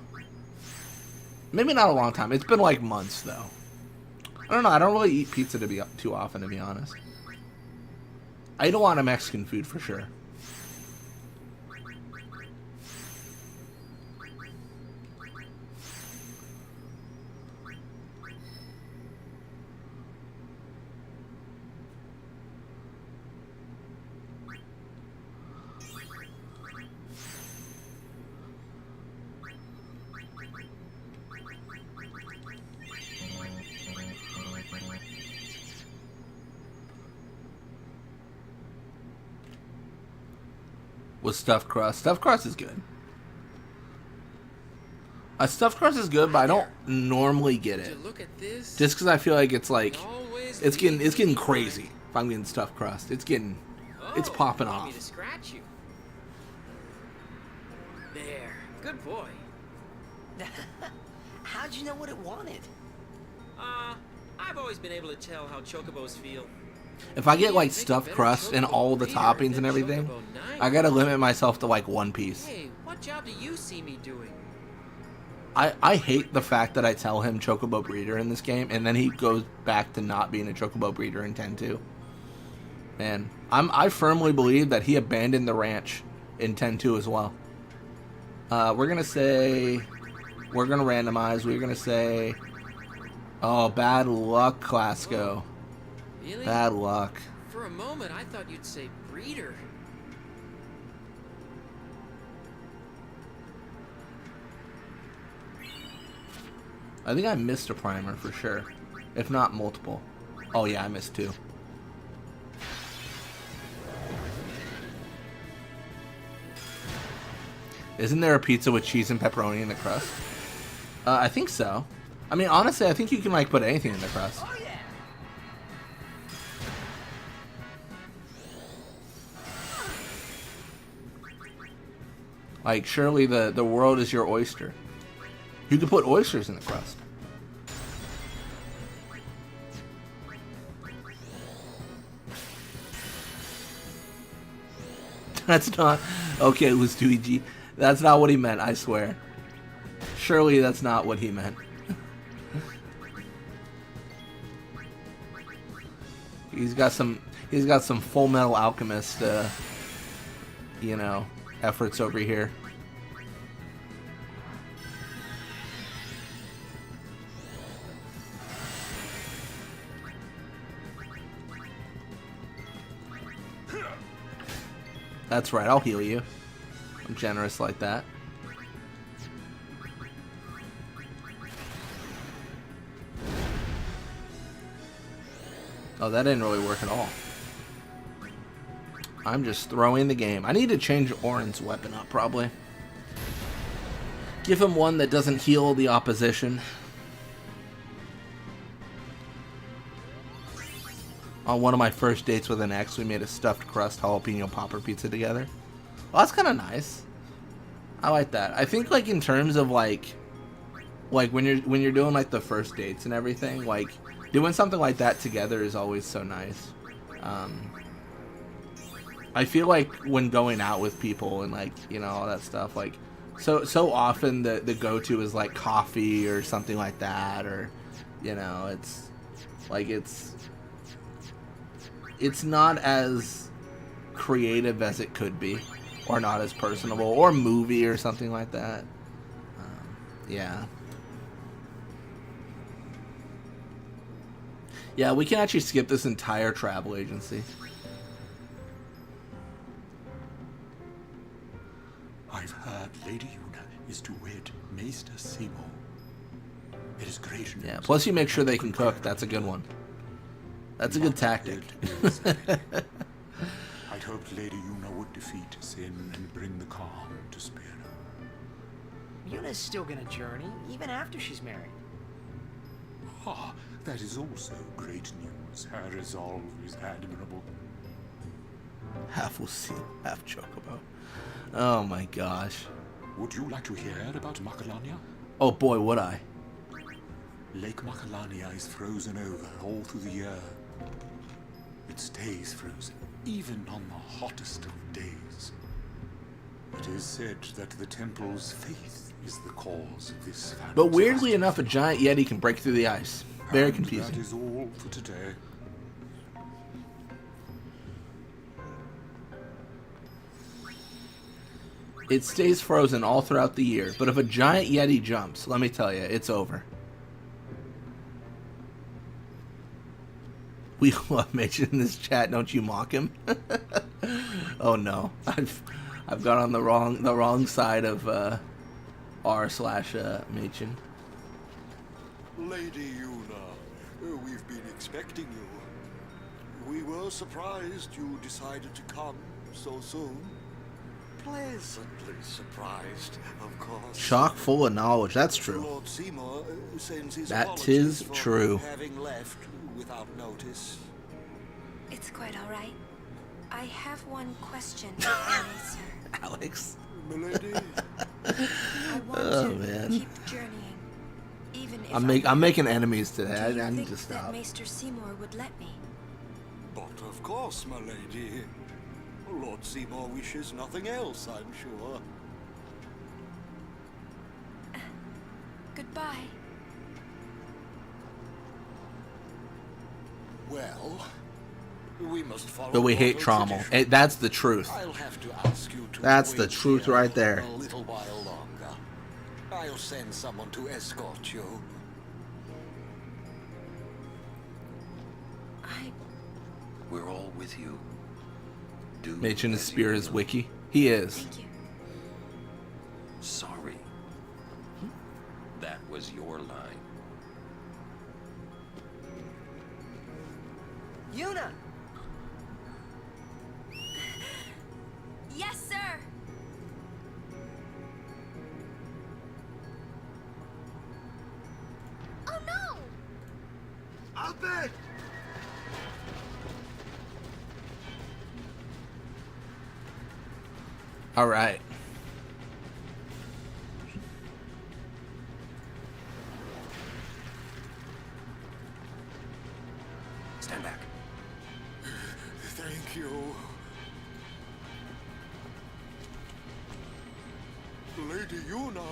Maybe not a long time. It's been like months, though. I don't know. I don't really eat pizza too often, to be honest. I eat a lot of Mexican food, for sure. With stuffed crust. Stuffed crust is good. Stuffed crust is good, but I don't normally get it. Just because I feel like it's like it's getting crazy. If I'm getting stuffed crust, it's popping off. Me to scratch you. There, good boy. How'd you know what it wanted? I've always been able to tell how chocobos feel. If I get like stuffed crust and all the toppings and everything, I gotta limit myself to like one piece. Hey, what job do you see me doing? I hate the fact that I tell him Chocobo Breeder in this game, and then he goes back to not being a Chocobo Breeder in 10-2. Man, I firmly believe that he abandoned the ranch in 10-2 as well. We're gonna randomize. We're gonna say, oh, bad luck, Clasco. Really? Bad luck. For a moment, I thought you'd say breeder. I think I missed a primer for sure. If not multiple. Oh yeah, I missed two. Isn't there a pizza with cheese and pepperoni in the crust? I think so. I mean, honestly, I think you can like put anything in the crust. Oh, yeah. Like, surely the world is your oyster. You can put oysters in the crust. That's not... Okay, Lustuigi. That's not what he meant, I swear. Surely that's not what he meant. He's got some Full Metal Alchemist, you know, efforts over here. That's right, I'll heal you. I'm generous like that. Oh, that didn't really work at all. I'm just throwing the game. I need to change Orin's weapon up, probably. Give him one that doesn't heal the opposition. On one of my first dates with an ex, we made a stuffed crust jalapeno popper pizza together. Well, that's kind of nice. I like that. I think like in terms of like when you're doing like the first dates and everything, like doing something like that together is always so nice. I feel like when going out with people and like, you know, all that stuff, like so often the go-to is like coffee or something like that, or you know, it's like it's not as creative as it could be, or not as personable, or movie or something like that. Yeah. Yeah, we can actually skip this entire travel agency. I've heard Lady Una is to wed Maester Seymour. It is great news. Yeah, plus you make sure they can cook. That's a good one. That's a good tactic. I'd hoped Lady Una would defeat Sin and bring the calm to Spira. Yuna's still gonna journey, even after she's married. Ah, that is also great news. Her resolve is admirable. Half Lucille, half Chocobo. Oh my gosh. Would you like to hear about Macalania? Oh boy, would I. Lake Macalania is frozen over all through the year. It stays frozen, even on the hottest of days. It is said that the temple's faith is the cause of this famine. But weirdly enough, a giant Yeti can break through the ice. Very confusing. That is all for today. It stays frozen all throughout the year, but if a giant Yeti jumps, let me tell you, it's over. We love Mitch in this chat. Don't you mock him? Oh no, I've got on the wrong side of r/Machen. Lady Una, we've been expecting you. We were surprised you decided to come so soon. Pleasantly surprised, of course. Chock full of knowledge. That's true. Lord Seymour sends his That apologies tis for true. having left without notice. It's quite all right. I have one question, if I may, sir. Alex. Milady. I want Oh to man. keep journeying, even if I'm making enemies today. Do you I need think to that stop. Maester Seymour would let me? But of course, my lady. Lord Seymour wishes nothing else, I'm sure. Goodbye. Well, we must follow. But we hate local trauma. tradition. That's the truth. I'll have to ask you to That's the wait truth here right there. A little while longer. I'll send someone to escort you. We're all with you. Machen is Spira's wiki. He is. Thank you. Sorry. That was your line. Yuna! Yes, sir. Oh no! Albert! All right. Stand back. Thank you. Lady Una.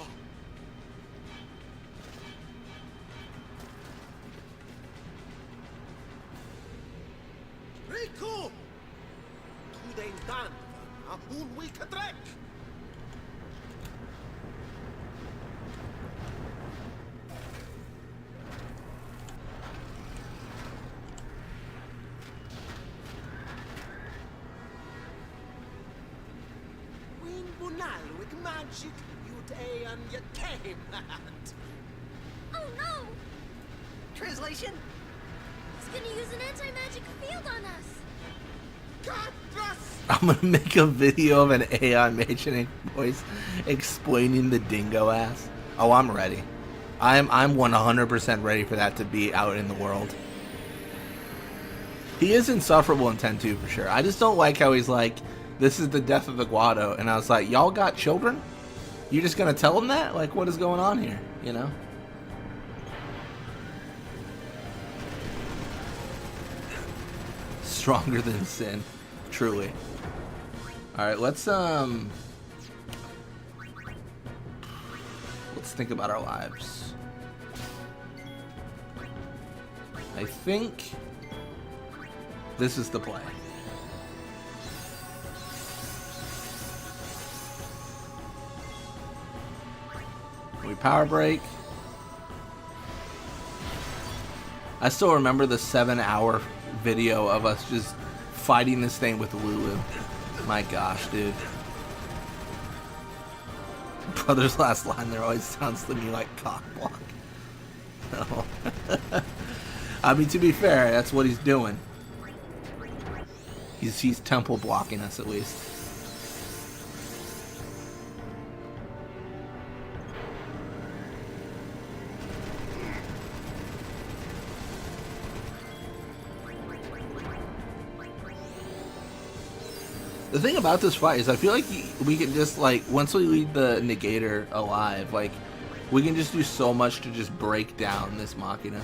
Rico! Tu den dan, a un week a trek. Win bunal with magic, you day and you came at. Oh no! Translation? He's gonna use an anti-magic field on us! I'm gonna make a video of an AI Machen voice explaining the dingo ass. Oh, I'm ready. I'm 100% ready for that to be out in the world. He is insufferable in 10-2 for sure. I just don't like how he's like, this is the death of the Guado. And I was like, y'all got children? You're just going to tell them that? Like, what is going on here? You know? Stronger than sin. Truly. Alright, let's think about our lives. I think this is the play. We power break. I still remember the 7-hour video of us just fighting this thing with Lulu. My gosh, dude. Brother's last line there always sounds to me like cock block. No. I mean, to be fair, that's what he's doing. He's temple blocking us at least. The thing about this fight is I feel like we can just, like, once we leave the Negator alive, like, we can just do so much to just break down this Machina.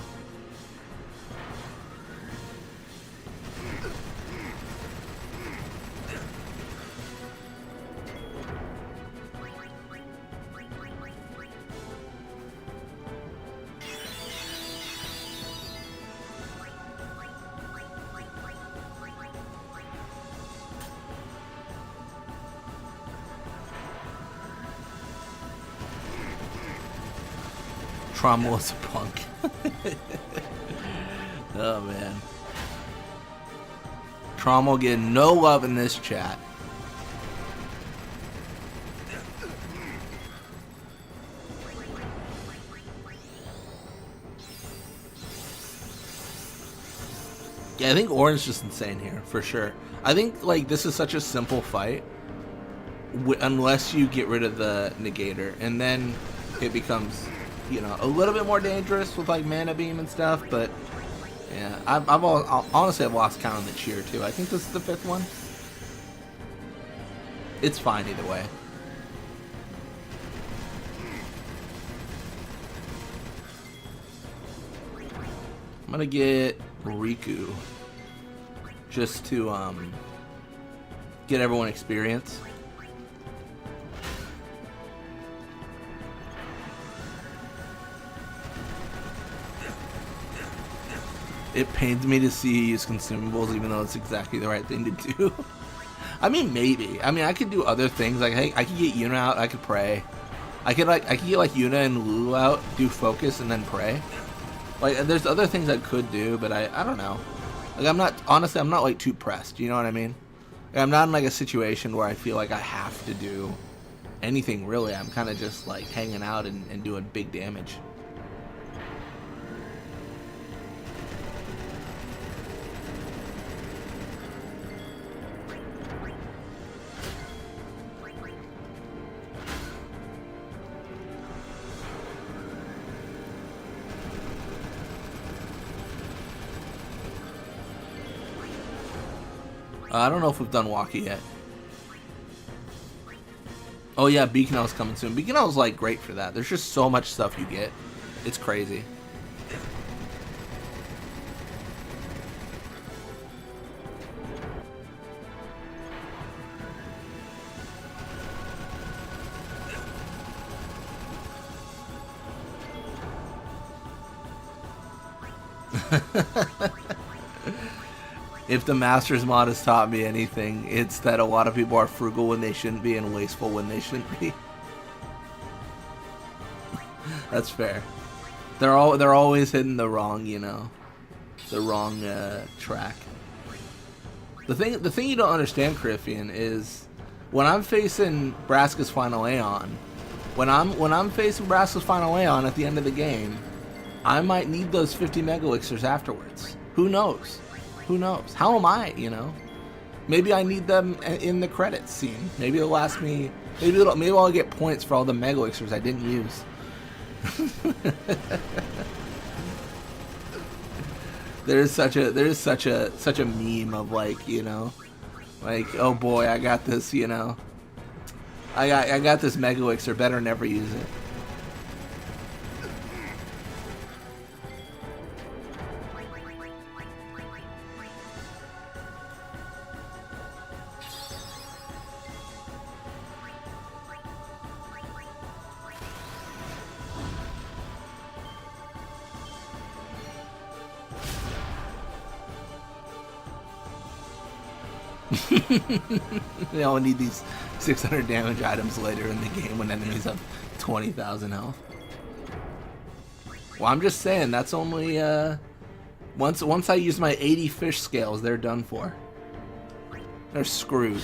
Trauma was a punk. Oh man. Trauma getting no love in this chat. Yeah, I think Orin's just insane here, for sure. I think, like, this is such a simple fight, unless you get rid of the Negator, and then it becomes, you know, a little bit more dangerous with, like, Mana Beam and stuff, but, yeah, honestly, I've lost count on the cheer, too. I think this is the 5th one. It's fine either way. I'm gonna get Riku just to get everyone experience. It pains me to see you use consumables, even though it's exactly the right thing to do. I mean, maybe. I mean, I could do other things. Like, hey, I could get Yuna out. I could pray. I could get like Yuna and Lulu out, do focus, and then pray. Like, there's other things I could do, but I don't know. Like, I'm not like too pressed. You know what I mean? Like, I'm not in like a situation where I feel like I have to do anything really. I'm kind of just like hanging out and doing big damage. I don't know if we've done Walkie yet. Oh yeah, Beacon Hell's coming soon. Beacon Hell's like great for that. There's just so much stuff you get. It's crazy. If the Masters mod has taught me anything, it's that a lot of people are frugal when they shouldn't be and wasteful when they shouldn't be. That's fair. They're always hitting the wrong, you know, the wrong track. The thing you don't understand, Criffian, is when I'm facing Braska's Final Aeon, when I'm facing Braska's Final Aeon at the end of the game, I might need those 50 Mega Elixirs afterwards. Who knows? Who knows? How am I, you know? Maybe I need them in the credits scene. Maybe it'll last me... Maybe I'll get points for all the Mega Elixirs I didn't use. There's such a meme of like, you know, like, oh boy, I got this, you know. I got this Mega Elixir, better never use it. They all need these 600 damage items later in the game when enemies have 20,000 health. Well, I'm just saying, that's only, once I use my 80 fish scales, they're done for. They're screwed.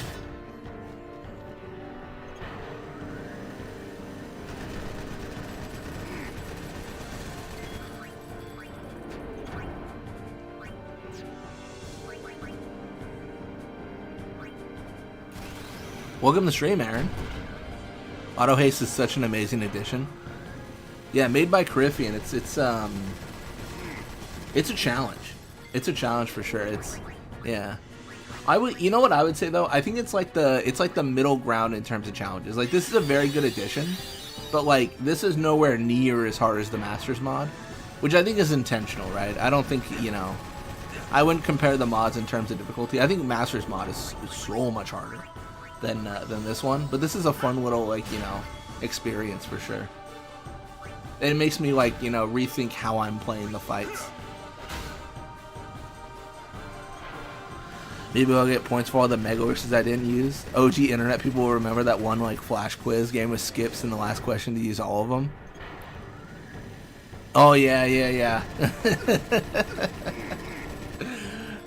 Welcome to the stream, Aaron. Auto Haste is such an amazing addition. Yeah, made by Carifian. It's a challenge. It's a challenge for sure. Yeah. You know what I would say though? I think it's like the middle ground in terms of challenges. Like, this is a very good addition, but like this is nowhere near as hard as the Masters mod, which I think is intentional, right? I don't think, you know, I wouldn't compare the mods in terms of difficulty. I think Masters mod is so much harder than this one, but this is a fun little, like, you know, experience for sure. And it makes me, like, you know, rethink how I'm playing the fights. Maybe I'll get points for all the Mega Elixirs I didn't use. OG internet people will remember that one, like, flash quiz game with skips in the last question to use all of them. Oh yeah.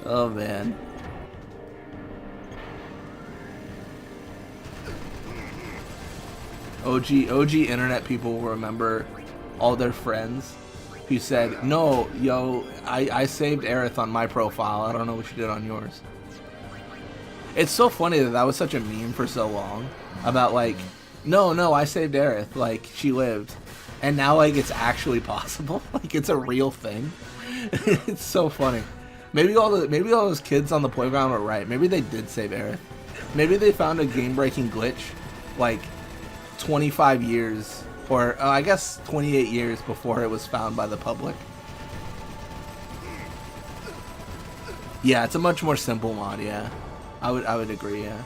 Oh man. OG internet people will remember all their friends who said, no, yo, I saved Aerith on my profile. I don't know what you did on yours. It's so funny that was such a meme for so long about, like, no, I saved Aerith. Like, she lived. And now, like, it's actually possible. Like, it's a real thing. It's so funny. Maybe all those kids on the playground were right. Maybe they did save Aerith. Maybe they found a game-breaking glitch, like, 25 years, or I guess 28 years before it was found by the public. Yeah, it's a much more simple mod, yeah. I would agree, yeah.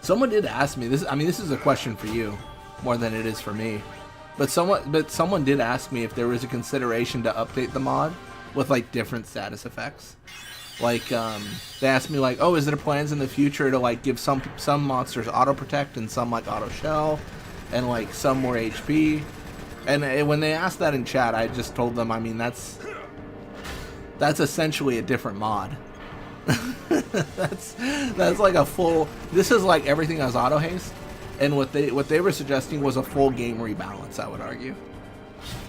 Someone did ask me, this is a question for you more than it is for me. But someone did ask me if there was a consideration to update the mod with, like, different status effects. Like, they asked me, like, oh, is there plans in the future to, like, give some monsters auto protect and some, like, auto shell, and, like, some more HP? And when they asked that in chat, I just told them, I mean, that's essentially a different mod. that's like a full. This is like everything as auto haste, and what they were suggesting was a full game rebalance. I would argue,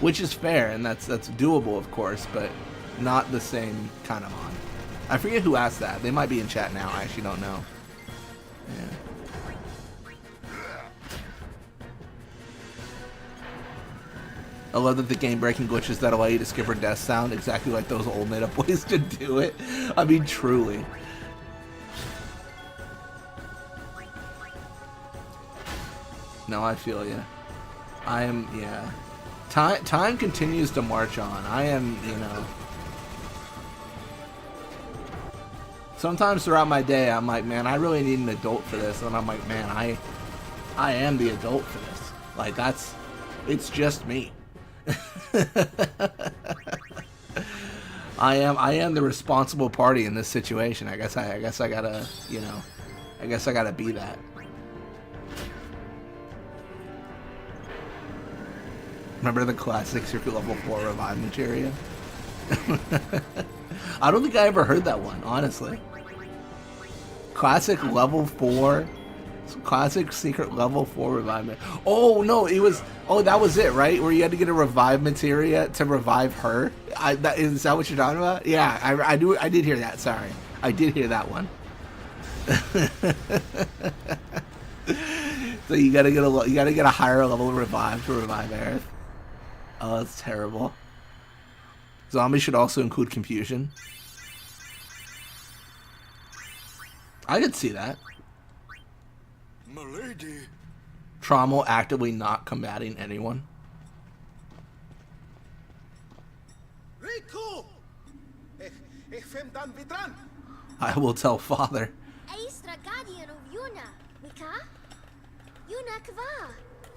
which is fair, and that's doable, of course, but not the same kind of mod. I forget who asked that. They might be in chat now. I actually don't know. Yeah. I love that the game-breaking glitches that allow you to skip her death sound exactly like those old made-up ways to do it. I mean, truly. No, I feel ya. I am, yeah. Time continues to march on. I am, you know. Sometimes throughout my day, I'm like, man, I really need an adult for this. And I'm like, man, I am the adult for this. Like, it's just me. I am the responsible party in this situation. I guess I gotta, you know, I gotta be that. Remember the classic Circuit Level 4 revive materia? I don't think I ever heard that one, honestly. Classic level 4. Classic secret level 4 revive. Oh no, it was. Oh, that was it, right? Where you had to get a revive materia to revive her. Is that what you're talking about? Yeah, I did hear that. Sorry, I did hear that one. So you gotta get a higher level revive to revive Aerith. Oh, that's terrible. Zombies should also include confusion. I could see that. Milady. Trauma actively not combating anyone. Riku! Femdan Vitran! I will tell father. Aistra guardian of Yuna, Mika? Yuna kva,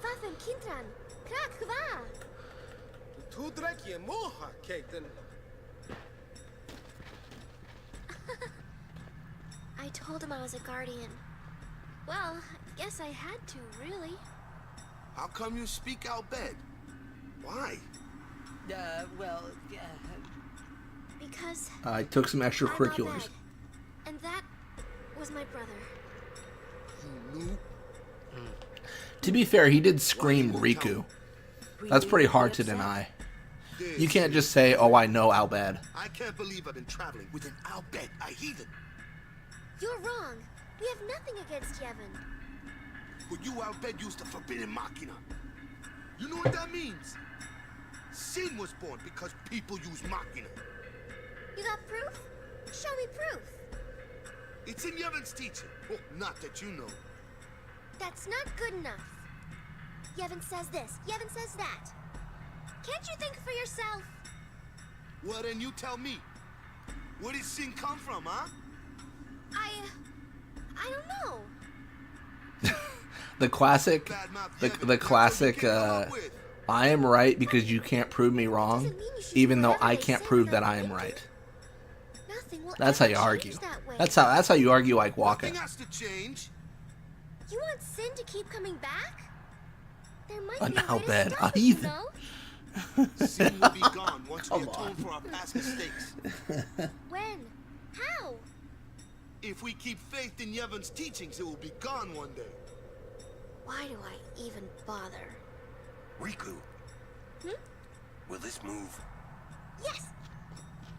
Fafen Kintran, Krak kva. Tudrek je moha, Katen. I told him I was a guardian. Well, I guess I had to, really. How come you speak out bed? Why? Well, Because I took some extracurriculars. and that was my brother. To be fair, he did scream Riku. That's pretty hard to deny. You can't just say, oh, I know Albed. I can't believe I've been traveling with an Albed, a heathen. You're wrong. We have nothing against Yevon. But you Albed used the forbidden machina. You know what that means? Sin was born because people use machina. You got proof? Show me proof. It's in Yevon's teaching. Well, not that you know. That's not good enough. Yevon says this, Yevon says that. Can't you think for yourself? Well, then you tell me. Where did sin come from, huh? I don't know. The classic, the classic, I am right because you can't prove me wrong, even though I can't prove that I am right. That's how you argue. That's how you argue like Waka. Nothing has to change. You want Sin to keep coming back? There might An be a way to Albed, stop a it, heathen. you know? Sin will be gone once we atone for our past mistakes. When? How? If we keep faith in Yevon's teachings, it will be gone one day. Why do I even bother? Riku, will this move? Yes.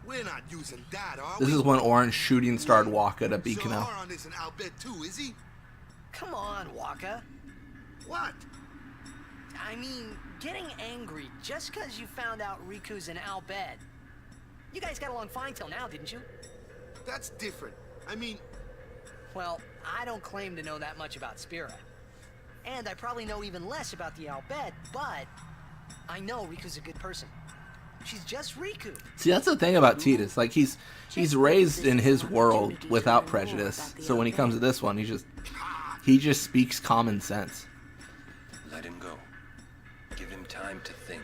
We're not using that, are This we? is when Orange shooting starred Waka to beacon out. Zaharon isn't Albed too, is he? come on, Waka. What? I mean, getting angry just because you found out Riku's an Albed. You guys got along fine till now, didn't you? That's different. I mean... Well, I don't claim to know that much about Spira. And I probably know even less about the Albed, but I know Riku's a good person. She's just Riku. See, that's the thing about Tidus. Like, he's raised in his world without prejudice. So when he comes to this one, he just speaks common sense. Let him go. Give him time to think.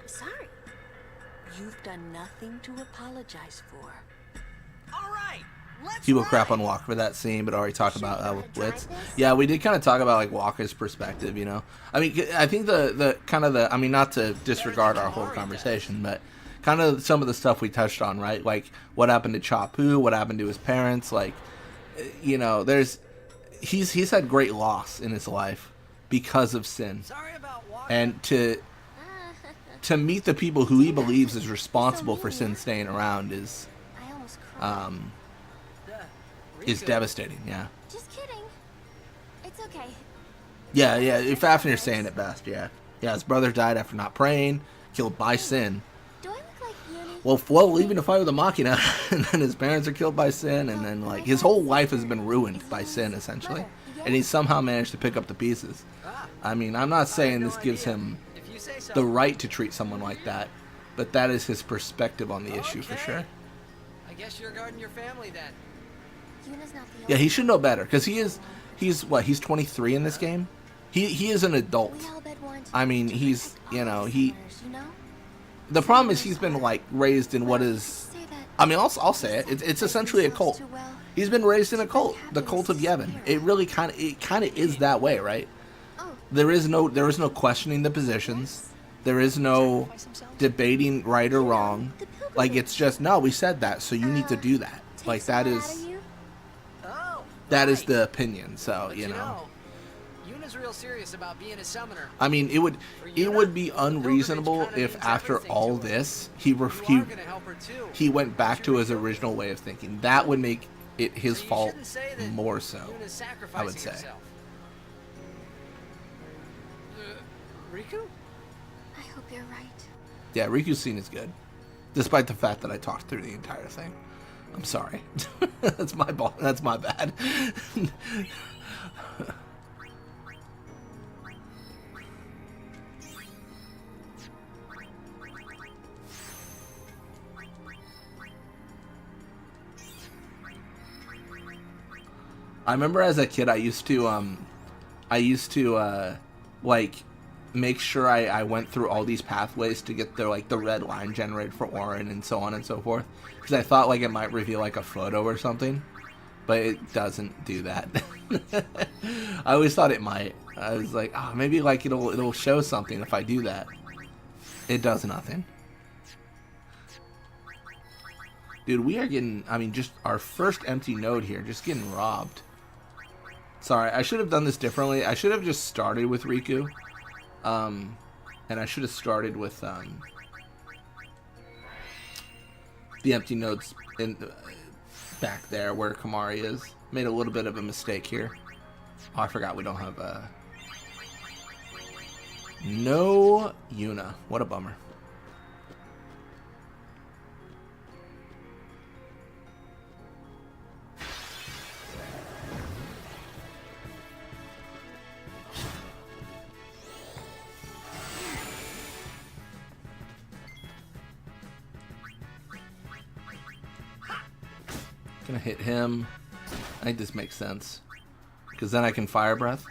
I'm sorry. You've done nothing to apologize for. All right, let's People ride. crap on Waka for that scene, but already talked about that with Blitz. Yeah, we did kind of talk about like Waka's perspective, you know. I mean, I think I mean, not to disregard our whole conversation, but kind of some of the stuff we touched on, right? Like what happened to Chapu, what happened to his parents, like, you know, he's had great loss in his life because of sin, and to meet the people who he believes is responsible for sin staying around is devastating. Yeah. Just kidding. It's okay. Yeah. Fafnir's saying it best. Yeah. His brother died after not praying, killed by sin. Do I look like Yuni? Well, leaving to fight with a Machina, and then his parents are killed by sin, and then like his whole life has been ruined by sin essentially, and he somehow managed to pick up the pieces. I mean, I'm not saying this gives him the right to treat someone like that, but that is his perspective on the issue for sure. I guess you're guarding your family then. Yuna's not the Yeah, he should know better because he's 23 in this game. He is an adult. I mean, he's, you know, the problem is he's been like raised in what is, I mean, I'll say it. It's essentially a cult. He's been raised in a cult, the cult of Yevon. It really kind of is that way, right? There is no questioning the positions. There is no debating right or wrong. Like, it's just, no, we said that, so you need to do that. Like, that is the opinion. So, you know. Yuna's real serious about being a summoner. I mean, it would be unreasonable if after all this he went back to his original way of thinking. That would make it his fault more so, I would say. Riku? I hope you're right. Yeah, Riku's scene is good, despite the fact that I talked through the entire thing. I'm sorry. That's my ball. That's my bad. I remember as a kid, I used to like make sure I went through all these pathways to get the red line generated for Orin and so on and so forth, because I thought like it might reveal like a photo or something, but it doesn't do that. I always thought it might. I was like, oh, maybe like it'll show something if I do that. It does nothing. Dude, we are getting, I mean, just our first empty node here, just getting robbed. Sorry, I should have done this differently. I should have just started with Riku. And I should have started with the empty nodes in back there where Kamari is. Made a little bit of a mistake here. Oh, I forgot we don't have no Yuna. What a bummer. Gonna hit him. I think this makes sense, because then I can fire breath.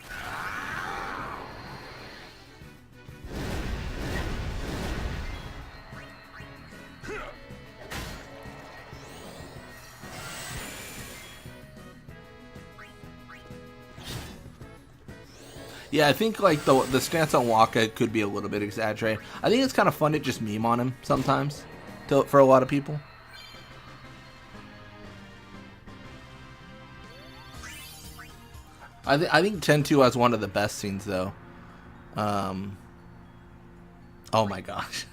Yeah, I think like the stance on Waka could be a little bit exaggerated. I think it's kind of fun to just meme on him sometimes, for a lot of people. I think 10-2 has one of the best scenes though. Oh my gosh.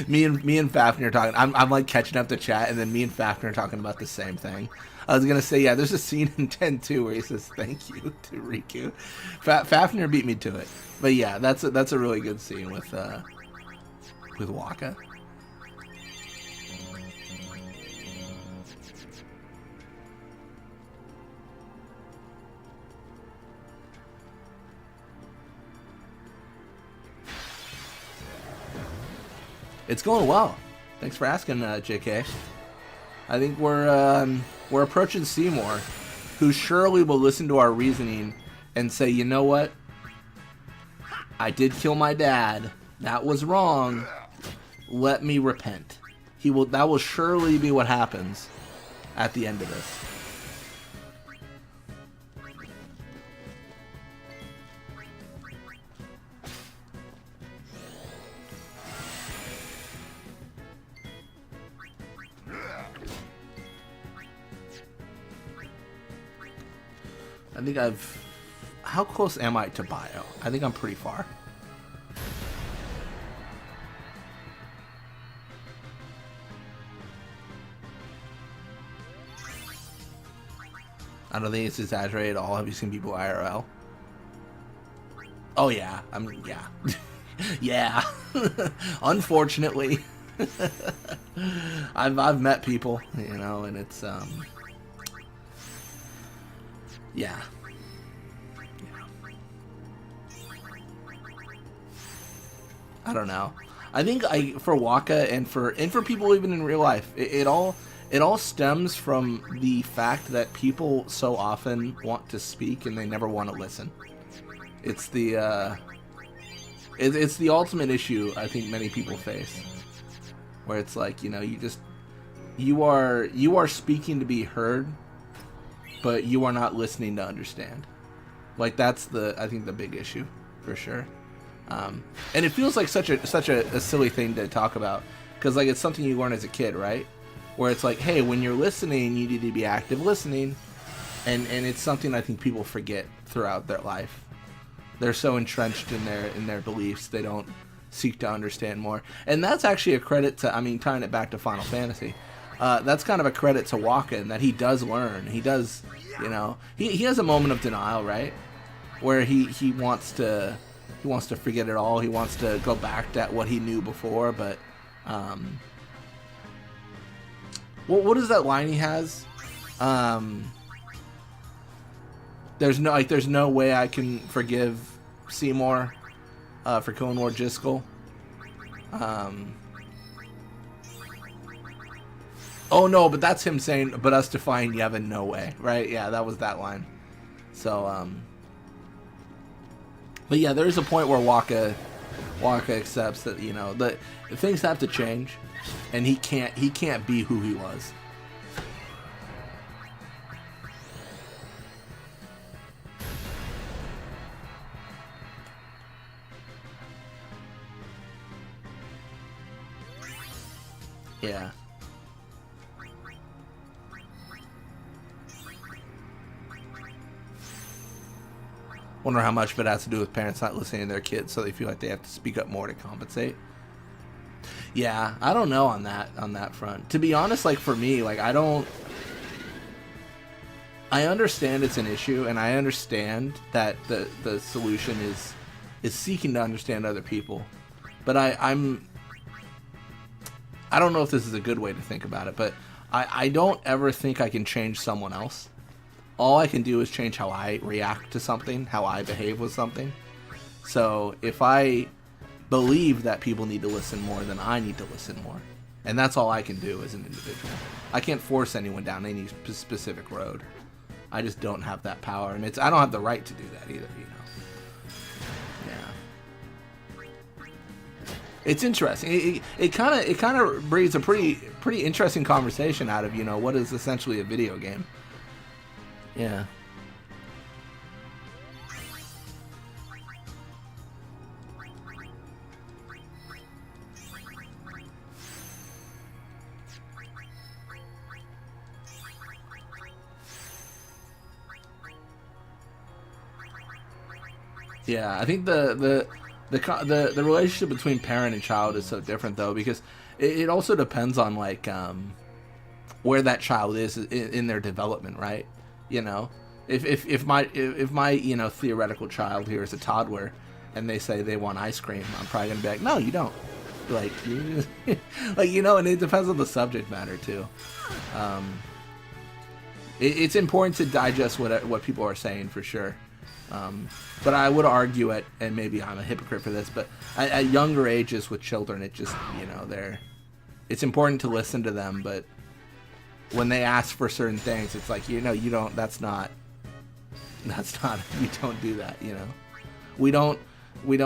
me and Fafnir are talking. I'm like catching up to chat, and then me and Fafnir are talking about the same thing. I was gonna say, yeah, there's a scene in 10-2 where he says thank you to Riku. Fafnir beat me to it, but yeah, that's a really good scene with Waka. It's going well. Thanks for asking, JK. I think we're approaching Seymour, who surely will listen to our reasoning and say, you know what? I did kill my dad. That was wrong. Let me repent. That will surely be what happens at the end of this. I think how close am I to bio? I think I'm pretty far. I don't think it's exaggerated at all. Have you seen people IRL? Oh yeah, I mean, yeah. Yeah. Unfortunately. I've met people, you know, and it's yeah. I don't know. I think for Waka and for people even in real life, it all stems from the fact that people so often want to speak and they never want to listen. It's the it's the ultimate issue I think many people face, where it's like, you know, you are speaking to be heard, but you are not listening to understand. Like that's I think the big issue for sure. And it feels like such a silly thing to talk about, because like it's something you learn as a kid, right? Where it's like, hey, when you're listening, you need to be active listening, and it's something I think people forget throughout their life. They're so entrenched in their beliefs, they don't seek to understand more. And that's actually a credit to, I mean, tying it back to Final Fantasy. That's kind of a credit to Waka in that he does learn. He does, you know, he has a moment of denial, right? Where he wants to, he wants to forget it all. He wants to go back to what he knew before. But what is that line he has? There's no way I can forgive Seymour for killing Lord Jiskel. Oh no, but that's him saying, but us defying Yevon, no way, right? Yeah, that was that line. So, but yeah, there is a point where Waka accepts that, you know, that things have to change, and he can't be who he was. Yeah. Wonder how much of it has to do with parents not listening to their kids, so they feel like they have to speak up more to compensate. Yeah, I don't know on that front. To be honest, like for me, like I understand it's an issue, and I understand that the solution is seeking to understand other people. But I don't know if this is a good way to think about it, but I don't ever think I can change someone else. All I can do is change how I react to something, how I behave with something. So if I believe that people need to listen more, then I need to listen more. And that's all I can do as an individual. I can't force anyone down any specific road. I just don't have that power, and I don't have the right to do that either, you know. Yeah. It's interesting. It kind of breeds a pretty interesting conversation out of, you know, what is essentially a video game. Yeah. Yeah, I think the relationship between parent and child is so different though, because it also depends on like where that child is in their development, right? You know, if my you know, theoretical child here is a toddler, and they say they want ice cream, I'm probably gonna be like, no, you don't. Like, like, you know, and it depends on the subject matter too. It's important to digest what people are saying for sure. But I would argue and maybe I'm a hypocrite for this, but at younger ages with children, it just, you know, it's important to listen to them, but when they ask for certain things, it's like, you know, you don't, that's not, you don't do that, you know. We don't, you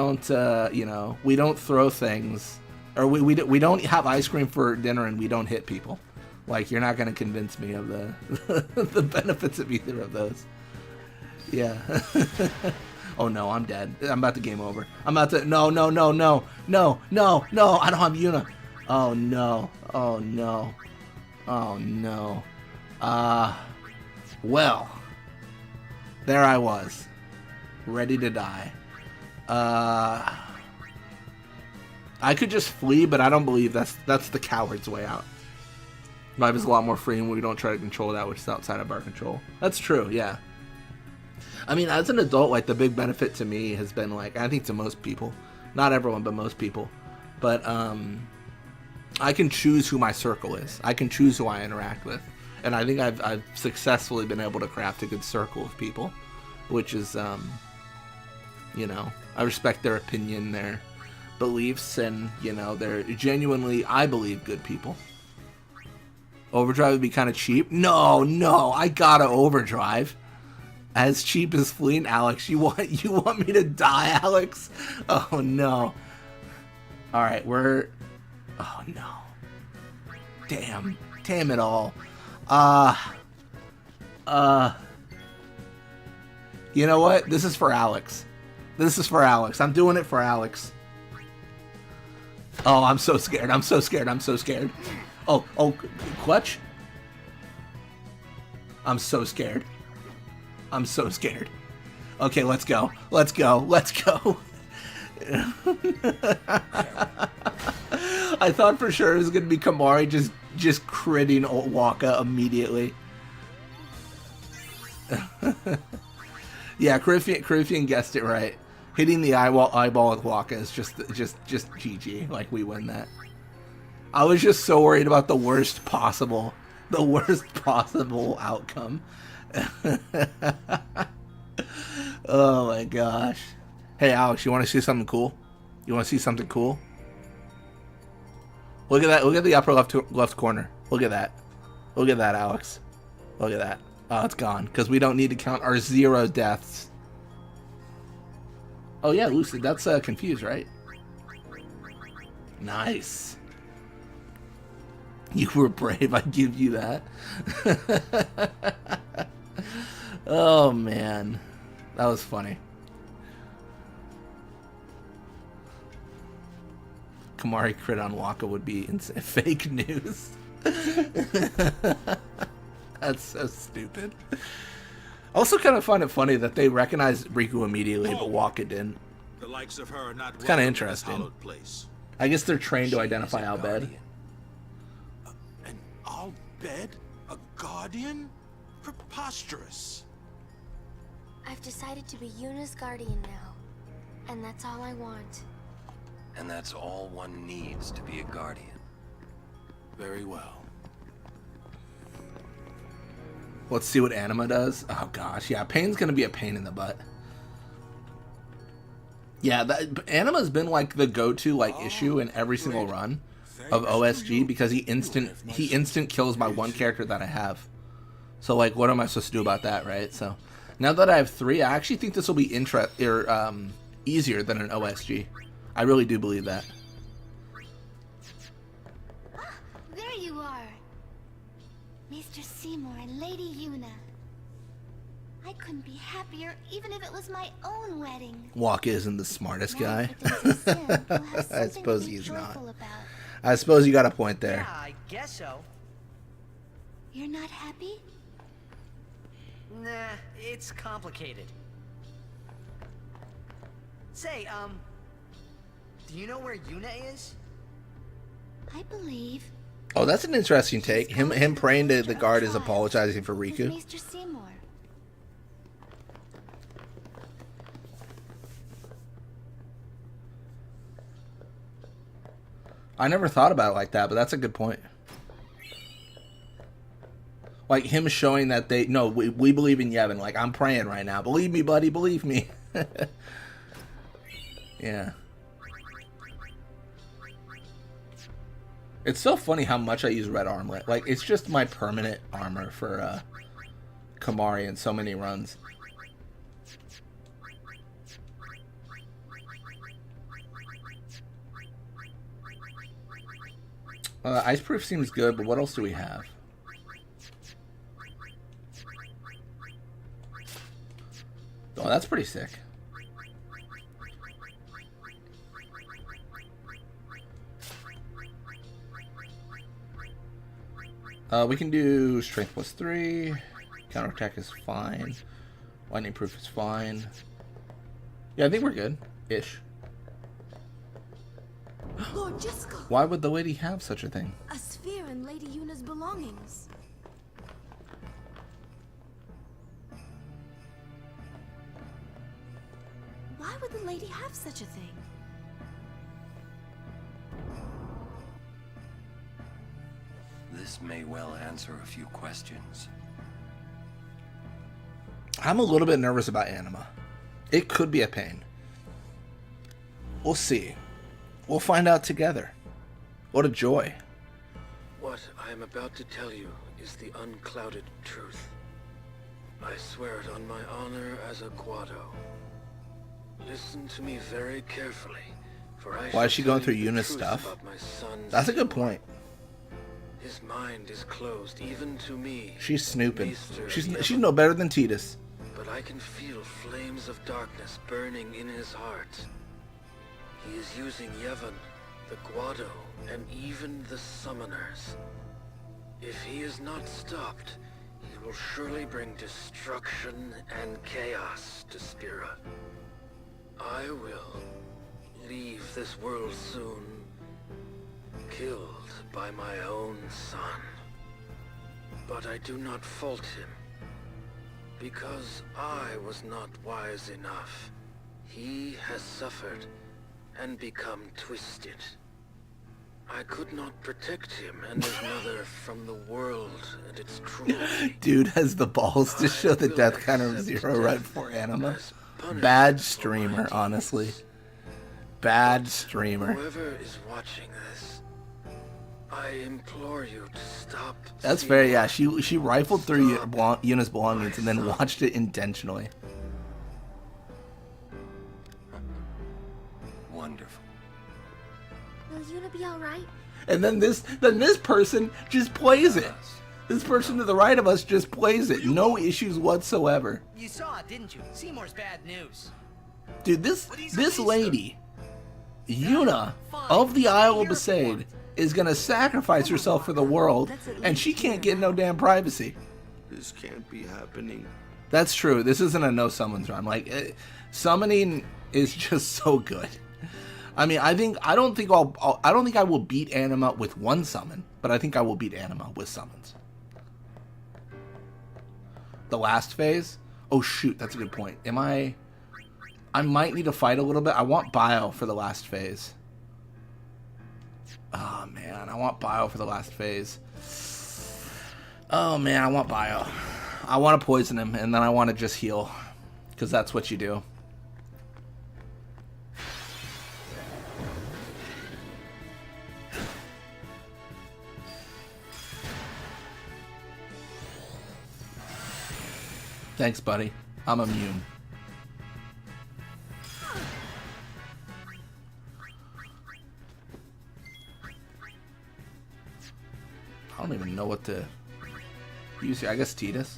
know, we don't throw things, or we don't have ice cream for dinner, and we don't hit people. Like, you're not going to convince me of the benefits of either of those. Yeah. Oh no, I'm dead. I'm about to game over. I'm about to, no, I don't have Yuna. Oh no. Oh no. Well, there I was, ready to die. I could just flee, but I don't believe that's the coward's way out. Life is a lot more free when we don't try to control that which is outside of our control. That's true, yeah. I mean, as an adult, like, the big benefit to me has been, like, I think to most people, not everyone, but most people, but I can choose who my circle is. I can choose who I interact with. And I think I've successfully been able to craft a good circle of people, which is, you know, I respect their opinion, their beliefs, and, you know, they're genuinely, I believe, good people. Overdrive would be kind of cheap. No, I gotta overdrive. As cheap as fleeing, Alex. You want me to die, Alex? Oh no. All right, oh no. Damn it all. You know what? This is for Alex. I'm doing it for Alex. Oh, I'm so scared. Oh, clutch? I'm so scared. Okay, let's go. I thought for sure it was going to be Kamari just critting old Waka immediately. Yeah, Cariffian guessed it right. Hitting the eyeball with Waka is just GG. Like, we win that. I was just so worried about the worst possible outcome. Oh my gosh. Hey Alex, you want to see something cool? You want to see something cool? Look at that. Look at the upper left corner. Look at that. Look at that, Alex. Look at that. Oh, it's gone because we don't need to count our 0 deaths. Oh yeah, Lucid, that's confused, right? Nice. You were brave, I give you that. Oh man, that was funny. Kamari crit on Waka would be fake news. That's so stupid. Also kind of find it funny that they recognized Riku immediately, but Waka didn't. The likes of her are not it's kind of welcome in this interesting. hallowed place. I guess they're trained to identify Al Bhed. An Al Bhed? A guardian? Preposterous. I've decided to be Yuna's guardian now, and that's all I want. And that's all one needs to be a guardian. Very well. Let's see what Anima does. Oh gosh, yeah, Pain's gonna be a pain in the butt. Yeah, Anima's been like the go-to like issue in every single run of OSG because he instant kills my one character that I have. So like, what am I supposed to do about that, right? So now that I have 3, I actually think this will be easier than an OSG. I really do believe that. There you are, Mr. Seymour and Lady Yuna. I couldn't be happier, even if it was my own wedding. Waka isn't the smartest guy. I suppose he's not. I suppose you got a point there. Yeah, I guess so. You're not happy? Nah, it's complicated. Say, do you know where Yuna is? I believe. Oh, that's an interesting take. Him praying to the guard is apologizing for Riku. Mr. Seymour. I never thought about it like that, but that's a good point. Like him showing that we believe in Yevon. Like, I'm praying right now. Believe me, buddy. Believe me. Yeah. It's so funny how much I use red armlet. Like, it's just my permanent armor for Kamari in so many runs. Iceproof seems good, but what else do we have? Oh, that's pretty sick. We can do strength +3. Counterattack is fine. Lightning proof is fine. Yeah, I think we're good. Ish. Lord Jisco! Why would the lady have such a thing? A sphere in Lady Yuna's belongings. Why would the lady have such a thing? This may well answer a few questions. I'm a little bit nervous about Anima. It could be a pain. We'll see. We'll find out together. What a joy. What I am about to tell you is the unclouded truth. I swear it on my honor as a Guado. Listen to me very carefully, for I Why is she going through Yuna's Yuna's stuff? Son's That's a good point. His mind is closed even to me. She's snooping. Maester She's Yevon. no better than Tidus. But I can feel flames of darkness burning in his heart. He is using Yevon, the Guado, and even the summoners. If he is not stopped, he will surely bring destruction and chaos to Spira. I will leave this world soon, killed by my own son. But I do not fault him. Because I was not wise enough, He has suffered and become twisted. I could not protect him and his mother from the world and its cruelty. Dude has the balls to show the death counter of 0 right before Anima. Bad streamer, honestly. Bad streamer. Whoever is watching this, I implore you to stop. That's fair, yeah. She rifled through Yuna's belongings and then watched it intentionally. Wonderful. Will Yuna be alright? And then this person just plays it. This person to the right of us just plays it. No issues whatsoever. You saw it, didn't you? Seymour's bad news. Dude, this lady, Yuna of the Isle of Besaid, is gonna sacrifice herself for the world, and she can't get no damn privacy. This can't be happening. That's true. This isn't a no summons run. Like, summoning is just so good. I mean, I don't think I will beat Anima with one summon, but I think I will beat Anima with summons. The last phase? Oh shoot, that's a good point. I might need to fight a little bit. I want bio for the last phase. Oh man, I want bio for the last phase. Oh man, I want bio. I want to poison him, and then I want to just heal, because that's what you do. Thanks, buddy. I'm immune. I don't even know what to use here. I guess Tidus.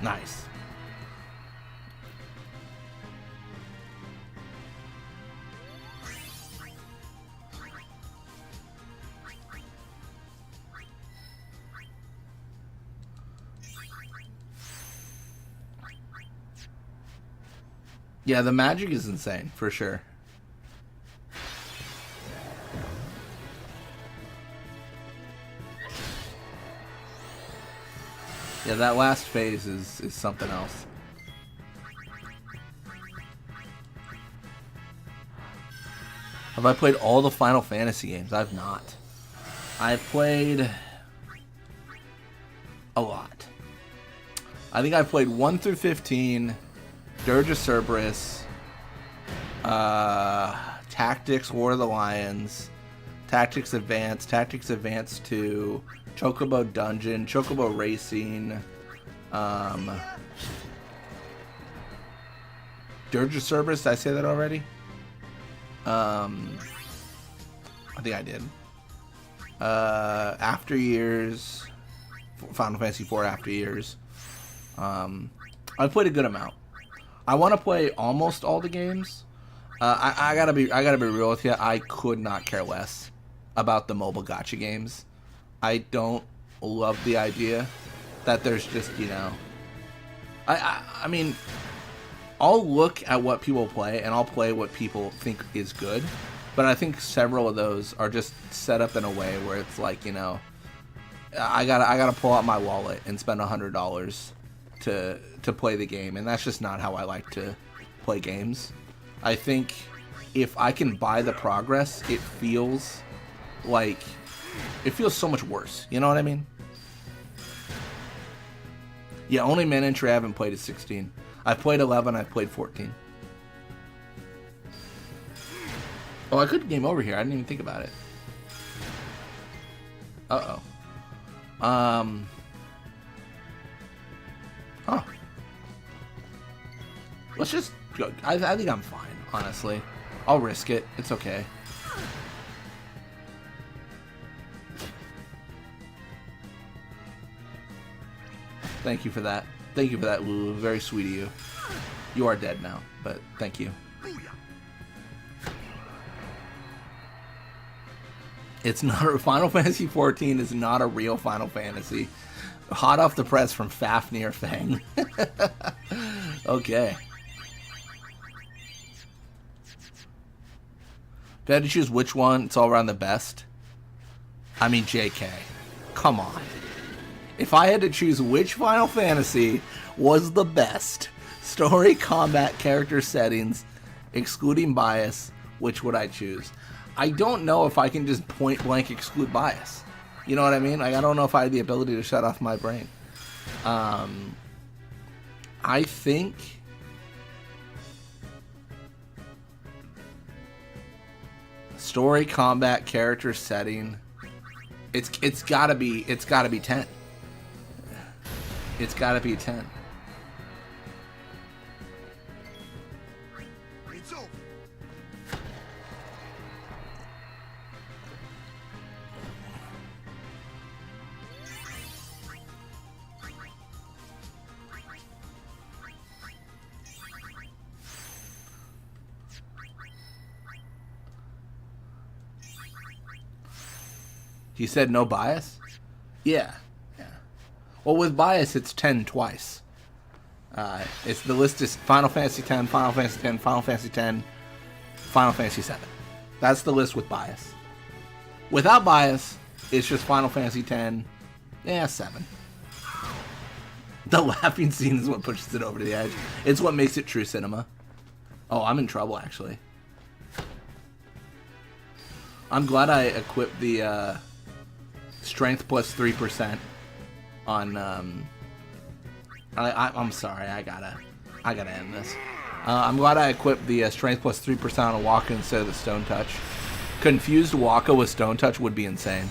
Nice. Yeah, the magic is insane, for sure. Yeah, that last phase is something else. Have I played all the Final Fantasy games? I've not. I've played a lot. I think I've played 1 through 15, Dirge of Cerberus, Tactics, War of the Lions, Tactics Advance 2, Chocobo Dungeon, Chocobo Racing, Dirge of Cerberus, did I say that already? I think I did. After Years, Final Fantasy IV After Years. I've played a good amount. I want to play almost all the games. I gotta be real with you. I could not care less about the mobile gacha games. I don't love the idea that there's just, you know, I mean, I'll look at what people play and I'll play what people think is good, but I think several of those are just set up in a way where it's like, you know, I gotta pull out my wallet and spend $100 to play the game, and that's just not how I like to play games. I think if I can buy the progress, it feels so much worse. You know what I mean? Yeah, only Man Entry I haven't played is 16. I've played 11, I've played 14. Oh, I could game over here. I didn't even think about it. Uh-oh. Huh. Let's just go. I think I'm fine, honestly. I'll risk it. It's okay. Thank you for that. Thank you for that, Lulu. Very sweet of you. You are dead now, but thank you. It's not a, Final Fantasy 14 is not a real Final Fantasy. Hot off the press from Fafnir Fang. Okay. If I had to choose which one, it's all around the best. I mean, JK. Come on. If I had to choose which Final Fantasy was the best, story, combat, character settings, excluding bias, which would I choose? I don't know if I can just point blank exclude bias. You know what I mean? Like, I don't know if I have the ability to shut off my brain. I think story, combat, character setting. It's gotta be 10. It's gotta be 10. It's over. You said no bias? Yeah. Well, with bias, it's 10 twice. It's the list is Final Fantasy 10, Final Fantasy 10, Final Fantasy 10, Final Fantasy 7. That's the list with bias. Without bias, it's just Final Fantasy 10, 7. The laughing scene is what pushes it over the edge. It's what makes it true cinema. Oh, I'm in trouble, actually. I'm glad I equipped the strength plus 3% on I'm sorry, I gotta end this. I'm glad I equipped the strength plus 3% on a Waka instead of the Stone Touch. Confused Waka with Stone Touch would be insane.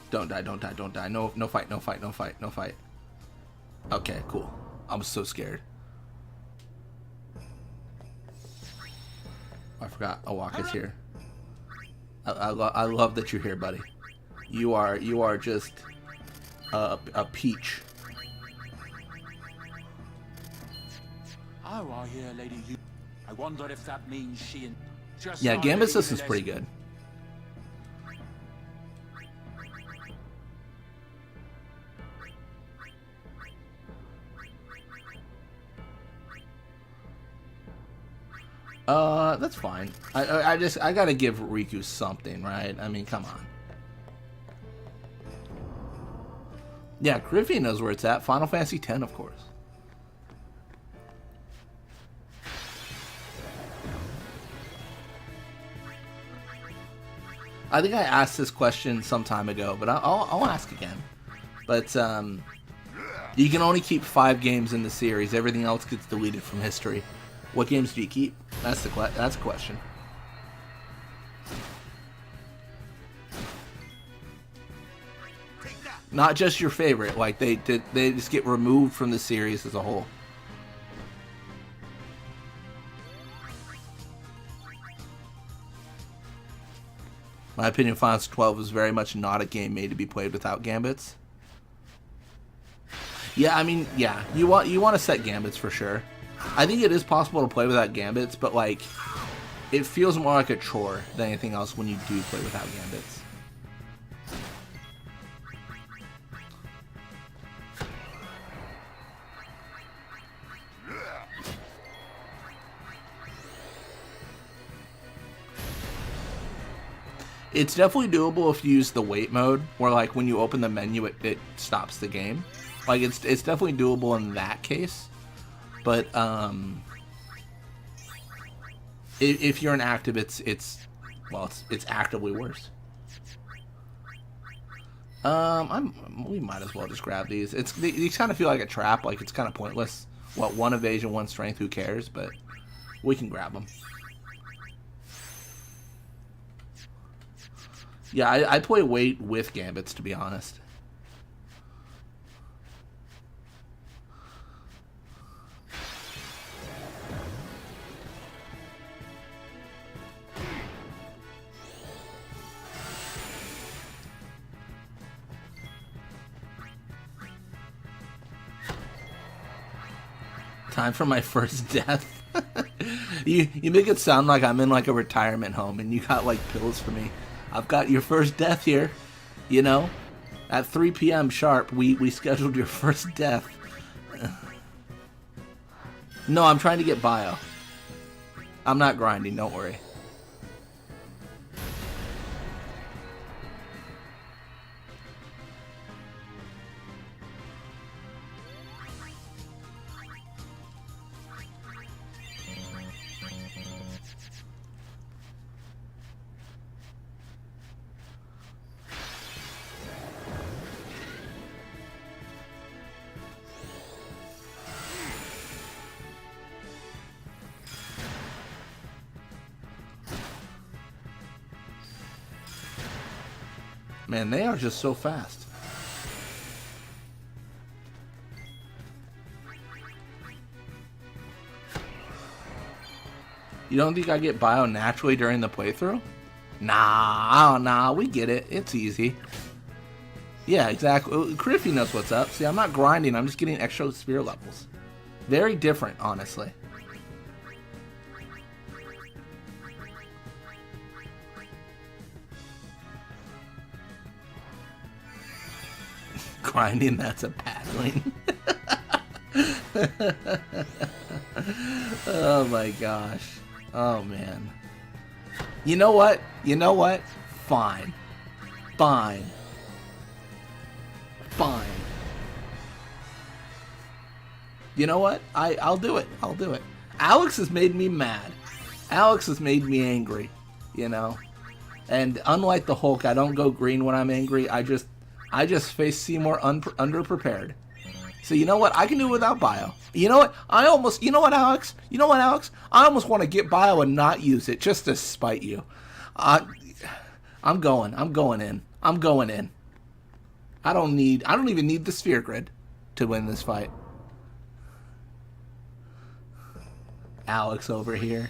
Don't die, don't die, don't die. No fight, no fight, no fight, no fight. Okay, cool. I'm so scared. I forgot Awaka's here. I love that you're here, buddy. You are just a peach. Oh, I hear, Lady. I wonder if that means she and just. Yeah, like Gambit Lady system's Una's- pretty good. That's fine. I gotta give Riku something, right? I mean, come on. Yeah, Griffey knows where it's at. Final Fantasy X, of course. I think I asked this question some time ago, but I'll ask again. But you can only keep 5 games in the series. Everything else gets deleted from history. What games do you keep? That's a question. Not just your favorite. Like they just get removed from the series as a whole. My opinion, Final Fantasy 12 is very much not a game made to be played without gambits. Yeah, I mean, yeah, you want to set gambits for sure. I think it is possible to play without gambits, but like, it feels more like a chore than anything else when you do play without gambits. It's definitely doable if you use the wait mode, where like when you open the menu, it stops the game. Like it's definitely doable in that case. But if you're inactive, it's actively worse. We might as well just grab these. These kind of feel like a trap. Like it's kind of pointless. What, 1 evasion, 1 strength? Who cares? But we can grab them. Yeah, I play wait with gambits, to be honest. Time for my first death. You make it sound like I'm in like a retirement home and you got like pills for me. I've got your first death here. You know, at 3 p.m. sharp, we scheduled your first death. No, I'm trying to get bio. I'm not grinding, don't worry. Man, they are just so fast. You don't think I get bio naturally during the playthrough? Nah, we get it. It's easy. Yeah, exactly. Griffey knows what's up. See, I'm not grinding. I'm just getting extra spear levels. Very different, honestly. Grinding, that's a paddling. Oh my gosh. Oh man. You know what? You know what? Fine. Fine. Fine. You know what? I'll do it. I'll do it. Alex has made me mad. Alex has made me angry. You know? And unlike the Hulk, I don't go green when I'm angry. I just face Seymour underprepared. So you know what? I can do it without bio. You know what? You know what, Alex? You know what, Alex? I almost want to get bio and not use it just to spite you. I'm going in. I'm going in. I don't even need the sphere grid to win this fight. Alex over here.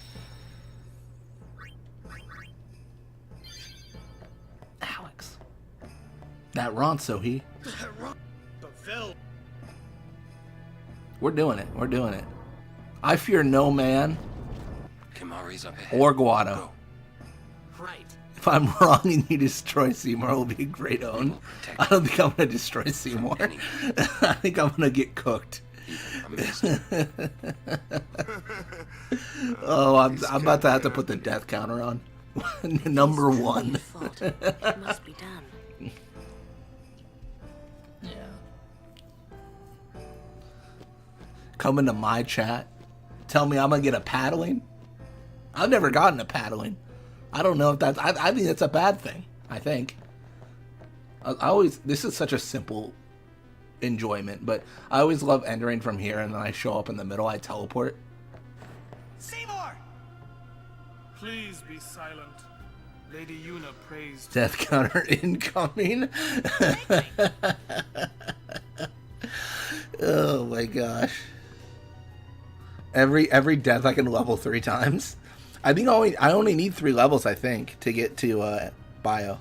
Alex. That Ronso, he. We're doing it. We're doing it. I fear no man Kimari's up ahead. or Guado. Right. If I'm wrong and you destroy Seymour, it will be a great own. I don't think I'm going to destroy Seymour. I think I'm going to get cooked. Oh, I'm about to have to put the death counter on. Number 1. It must be done. Yeah. Come into my chat, tell me I'm gonna get a paddling. I've never gotten a paddling. I don't know if that's. I think that's a bad thing. I think. I always. This is such a simple enjoyment, but I always love entering from here, and then I show up in the middle. I teleport. Seymour! Please be silent. Lady Yuna praised. Death counter incoming. Oh my gosh. Every death I can level 3 times. I think I only need 3 levels, I think, to get to bio.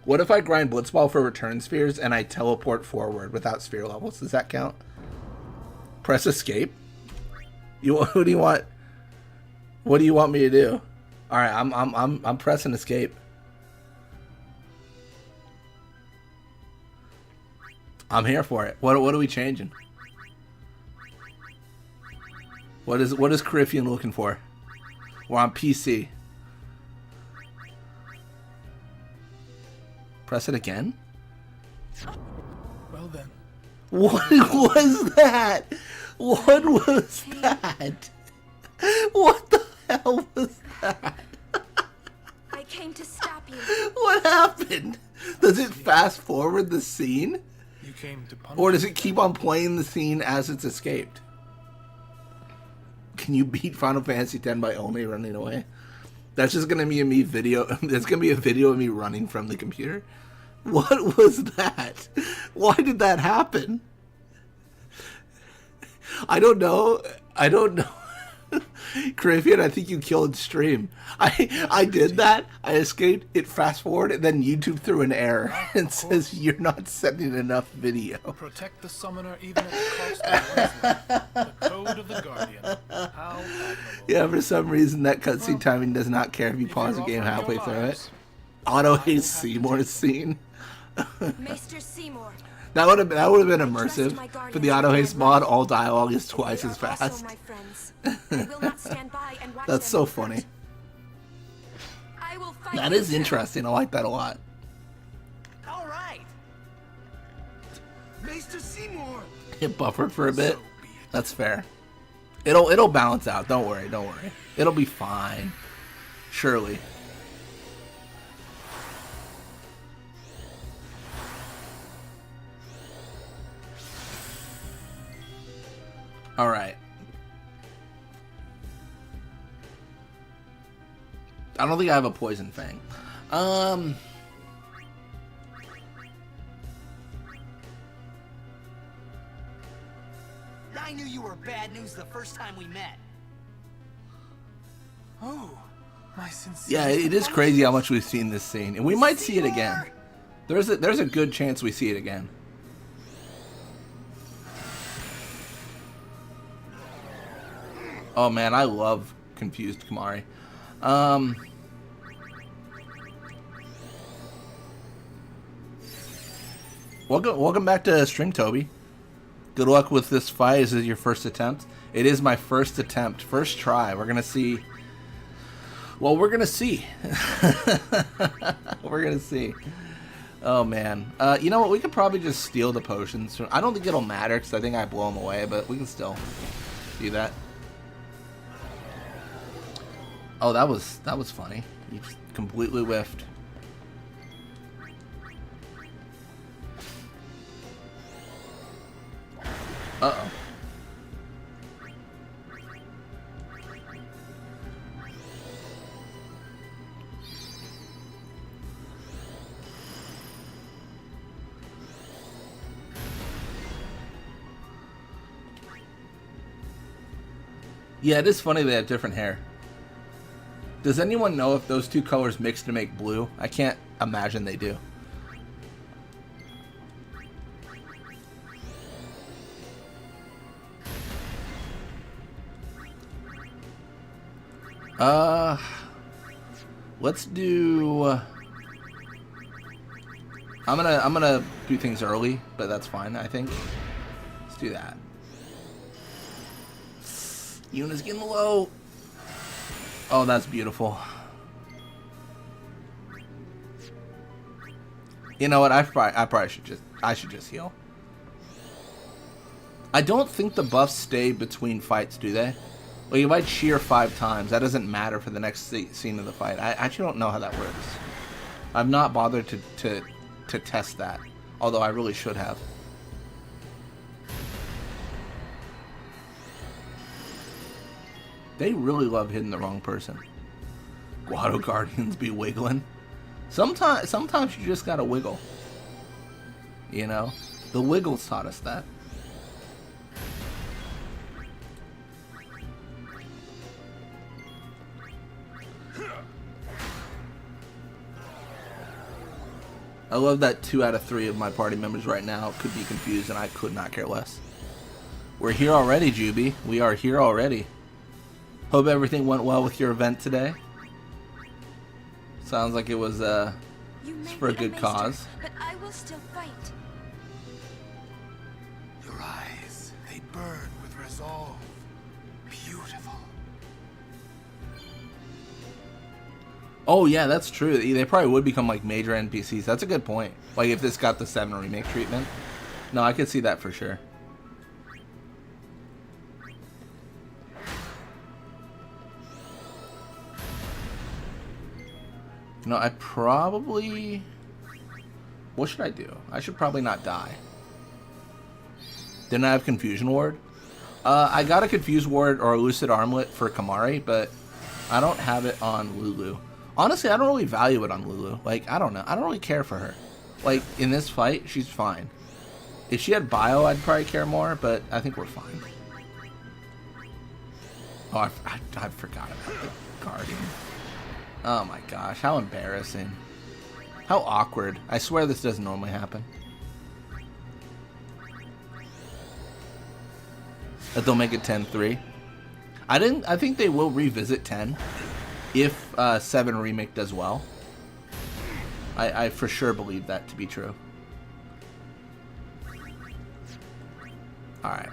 What if I grind Blitzball for return spheres and I teleport forward without sphere levels? Does that count? Press escape. Who do you want? What do you want me to do? All right, I'm pressing escape. I'm here for it. What are we changing? What is Cariffian looking for? We're on PC. Press it again? Well then. What was that? What was that? What the hell was that? I came to stop you. What happened? Does it fast forward the scene? You came to punish. Or does it keep on playing the scene as it's escaped? Can you beat Final Fantasy X by only running away? That's just gonna be me video. That's gonna be a video of me running from the computer. What was that? Why did that happen? I don't know. Caribbean, I think you killed stream. I did that. I escaped. It fast forward, and then YouTube threw an error and says you're not sending enough video. Protect the summoner even at the cost of one's life. The code of the Guardian. How admirable. Yeah, for some reason that cutscene timing does not care if you pause the game halfway through it. Auto Haste Seymour's scene. Maester Seymour. That would have been immersive. For the Auto Haste mod, all dialogue is twice as fast. That's so funny. That is interesting. I like that a lot. All right. Maester Seymour. It buffered for a bit. That's fair. It'll balance out. Don't worry. Don't worry. It'll be fine. Surely. All right. I don't think I have a poison fang. I knew you were bad news the first time we met. Oh, my sincere. Yeah, it is crazy how much we've seen this scene, and we might see it again. There's a good chance we see it again. Oh man, I love confused Kamari. Welcome back to stream, Toby. Good luck with this fight. Is this your first attempt? It is my first attempt, first try. We're gonna see. Well, we're gonna see. We're gonna see. Oh man, you know what? We could probably just steal the potions. I don't think it'll matter because I think I blow them away, but we can still do that. Oh, that was funny. You just completely whiffed. Uh-oh. Yeah, it is funny they have different hair. Does anyone know if those two colors mix to make blue? I can't imagine they do. Let's do. I'm gonna do things early, but that's fine. I think. Let's do that. Yuna's getting low. Oh, that's beautiful. You know what? I probably should just heal. I don't think the buffs stay between fights, do they? Well, you might cheer 5 times. That doesn't matter for the next scene of the fight. I actually don't know how that works. I've not bothered to test that, although I really should have. They really love hitting the wrong person. Guado Guardians be wiggling. Sometimes you just gotta wiggle. You know? The Wiggles taught us that. I love that 2 out of 3 of my party members right now could be confused, and I could not care less. We're here already, Juby. We are here already. Hope everything went well with your event today. Sounds like it was for a good cause. But I will still fight. Your eyes, they burn with resolve. Beautiful. Oh yeah, that's true. They probably would become like major NPCs. That's a good point. Like if this got the 7 remake treatment. No, I could see that for sure. You know, I probably... What should I do? I should probably not die. Didn't I have Confusion Ward? I got a Confuse Ward or a Lucid Armlet for Kamari, but I don't have it on Lulu. Honestly, I don't really value it on Lulu. Like, I don't know. I don't really care for her. Like, in this fight, she's fine. If she had Bio, I'd probably care more, but I think we're fine. Oh, I forgot about the Guardian. Oh my gosh, how embarrassing. How awkward. I swear this doesn't normally happen. That they'll make it 10-3. I think they will revisit 10 if 7 Remake does well. I for sure believe that to be true. Alright.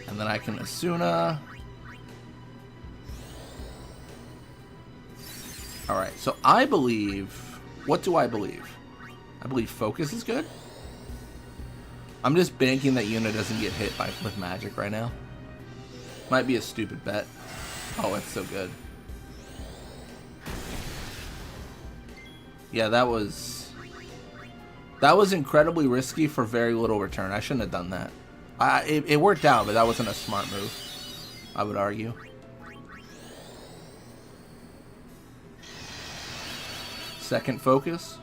And then I can Asuna. Alright, so I believe... What do I believe? I believe Focus is good. I'm just banking that Yuna doesn't get hit with magic right now. Might be a stupid bet. Oh, it's so good. Yeah, that was incredibly risky for very little return. I shouldn't have done that. It worked out, but that wasn't a smart move, I would argue. Second Focus.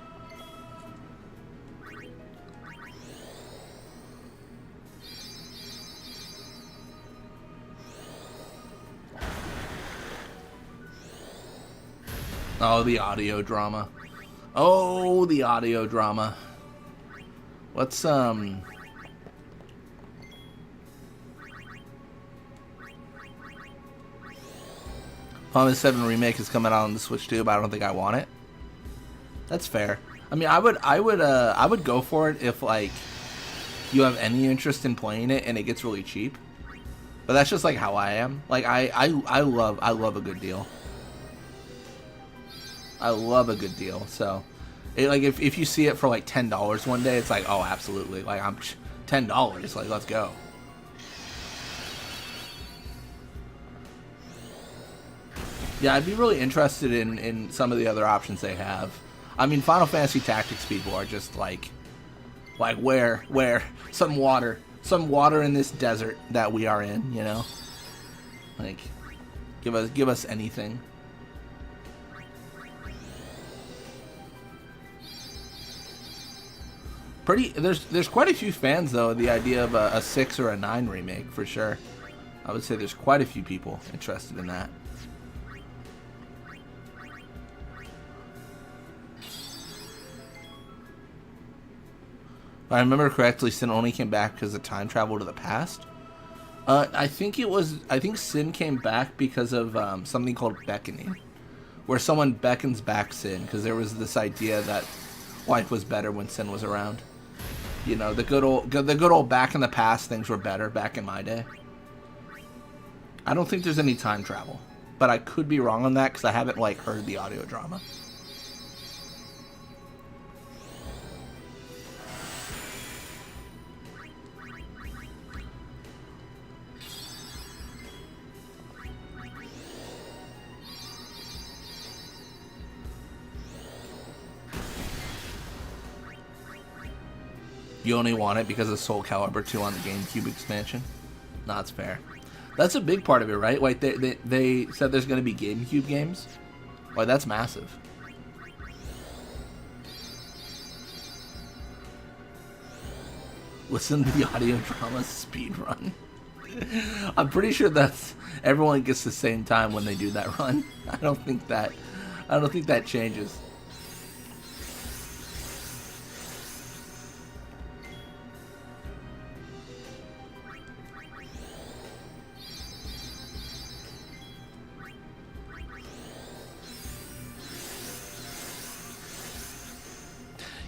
Oh, the audio drama. Oh, the audio drama. Let's, Final Fantasy 7 Remake is coming out on the Switch too, but I don't think I want it. That's fair. I mean, I would go for it if, like, you have any interest in playing it and it gets really cheap. But that's just, like, how I am. Like, I love a good deal. I love a good deal. So, like, if you see it for like $10 one day, it's like, oh, absolutely. Like, I'm $10. Like, let's go. Yeah, I'd be really interested in some of the other options they have. I mean, Final Fantasy Tactics people are just like where some water in this desert that we are in, you know? Like, give us anything. There's quite a few fans though of the idea of a 6 or a 9 remake for sure. I would say there's quite a few people interested in that. If I remember correctly, Sin only came back because of time travel to the past. I think Sin came back because of something called beckoning, where someone beckons back Sin because there was this idea that life was better when Sin was around. You know, the good old back in the past things were better back in my day. I don't think there's any time travel, but I could be wrong on that because I haven't like heard the audio drama. You only want it because of Soul Calibur 2 on the GameCube expansion? No, that's fair. That's a big part of it, right? Like, they said there's going to be GameCube games? Like, that's massive. Listen to the audio drama speedrun. I'm pretty sure that's... Everyone gets the same time when they do that run. I don't think that changes.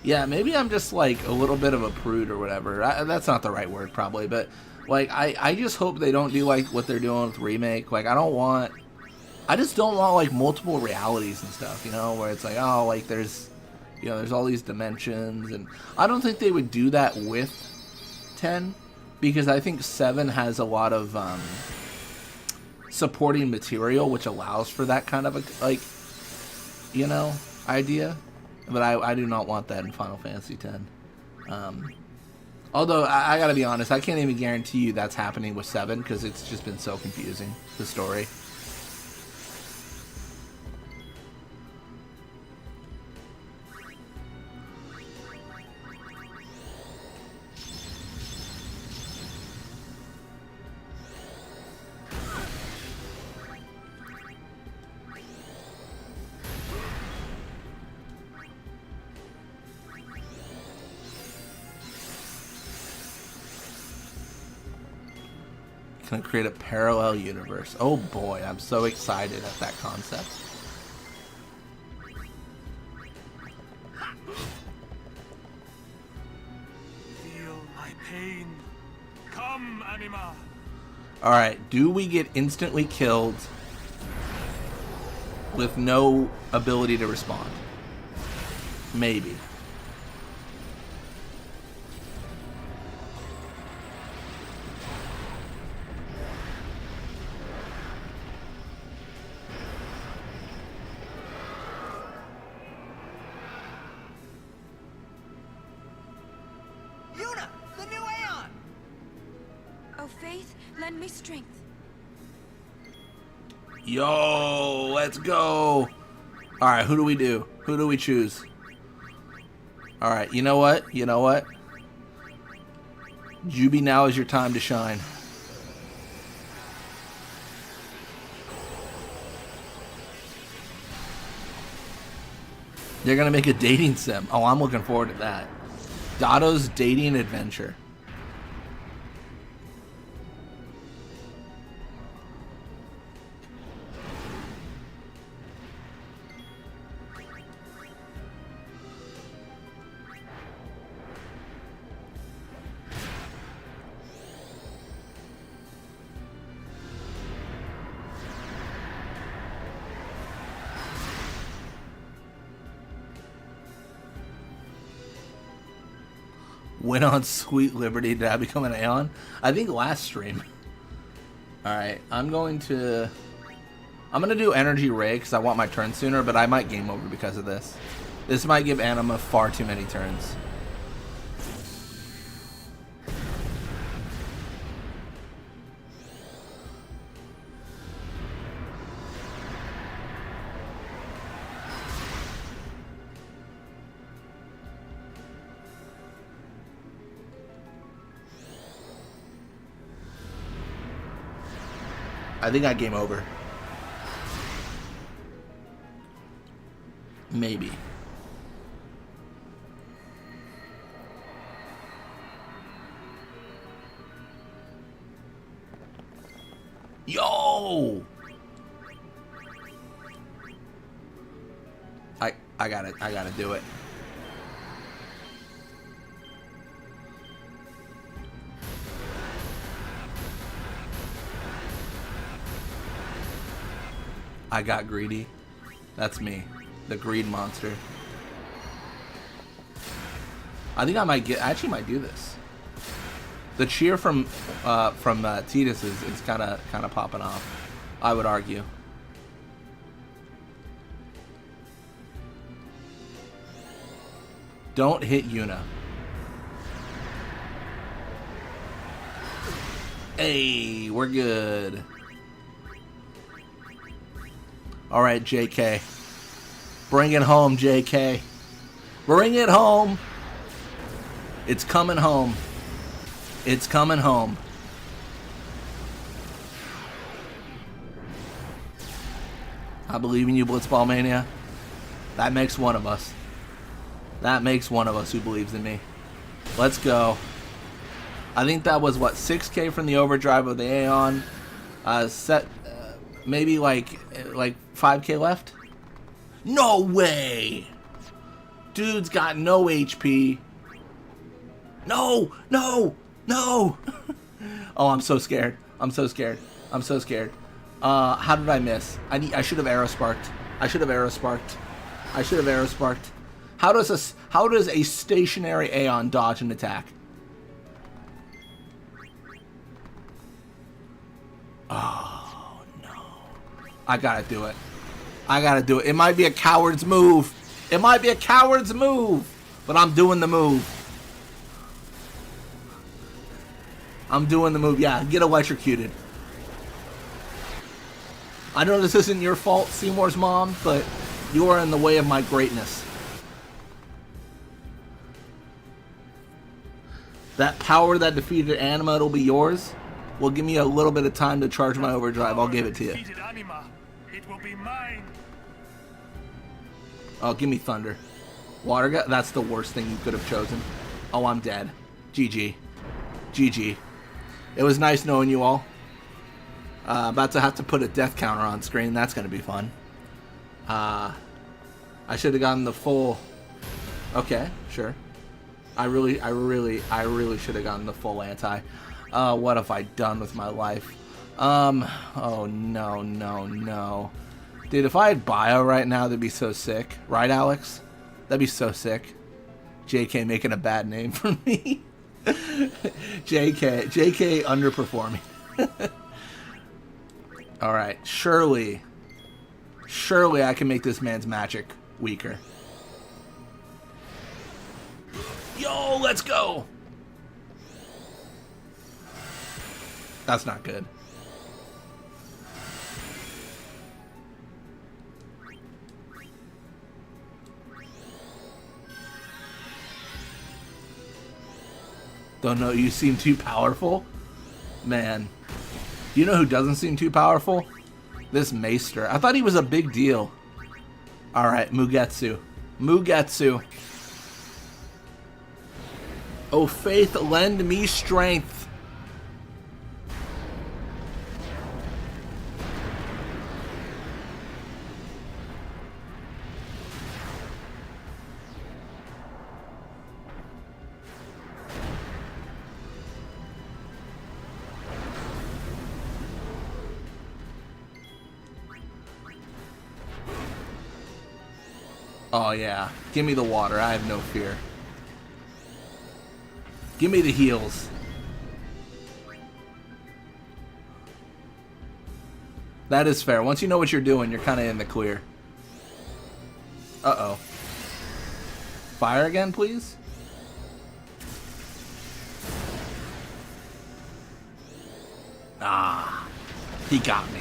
Yeah, maybe I'm just like a little bit of a prude or whatever. That's not the right word probably, but like I just hope they don't do like what they're doing with Remake. Like I just don't want like multiple realities and stuff, you know, where it's like, oh, like there's all these dimensions, and I don't think they would do that with 10 because I think 7 has a lot of supporting material which allows for that kind of a, like, you know, idea. But I do not want that in Final Fantasy X. Although, I gotta be honest, I can't even guarantee you that's happening with 7, because it's just been so confusing, the story. Gonna create a parallel universe. Oh boy, I'm so excited at that concept. Feel my pain. Come, anima. Alright, do we get instantly killed with no ability to respond? Maybe. Yuna, the new Aeon! Oh, Faith, lend me strength. Yo, let's go. Alright, who do we do? Who do we choose? Alright, you know what? You know what? Juby, now is your time to shine. They're gonna make a dating sim. Oh, I'm looking forward to that. Dotto's dating adventure. Went on Sweet Liberty. Did I become an Aeon? I think last stream. Alright, I'm gonna do Energy Ray because I want my turn sooner, but I might game over because of this. This might give Anima far too many turns. I think I game over. Maybe. Yo! I gotta do it. I got greedy. That's me. The greed monster. I think I actually might do this. The cheer from Titus is kind of popping off, I would argue. Don't hit Yuna. Hey, we're good. Alright, JK. Bring it home, JK. Bring it home. It's coming home. It's coming home. I believe in you, Blitzball Mania. That makes one of us. That makes one of us who believes in me. Let's go. I think that was, what, 6K from the overdrive of the Aeon. Maybe like 5K left? No way! Dude's got no HP. No! No! No! Oh, I'm so scared. I'm so scared. I'm so scared. How did I miss? I should have arrow sparked. I should have arrow sparked. I should have arrow sparked. How does a stationary Aeon dodge an attack? Oh no. I gotta do it. I gotta do it. It might be a coward's move. It might be a coward's move. But I'm doing the move. I'm doing the move. Yeah, get electrocuted. I know this isn't your fault, Seymour's mom, but you are in the way of my greatness. That power that defeated Anima, it'll be yours. Will give me a little bit of time to charge my overdrive. I'll give it to you. It will be mine. Oh, give me Thunder. Water gut? That's the worst thing you could have chosen. Oh, I'm dead. GG. GG. It was nice knowing you all. About to have to put a death counter on screen. That's going to be fun. I should have gotten the full... Okay, sure. I really should have gotten the full anti. What have I done with my life? Oh, no. Dude, if I had bio right now, that'd be so sick. Right, Alex? That'd be so sick. JK making a bad name for me. JK underperforming. Alright, surely I can make this man's magic weaker. Yo, let's go! That's not good. Don't know, you seem too powerful? Man. You know who doesn't seem too powerful? This Maester. I thought he was a big deal. Alright, Mugetsu. Mugetsu. Oh, faith, lend me strength. Oh, yeah. Give me the water. I have no fear. Give me the heals. That is fair. Once you know what you're doing, you're kind of in the clear. Uh-oh. Fire again, please? Ah. He got me.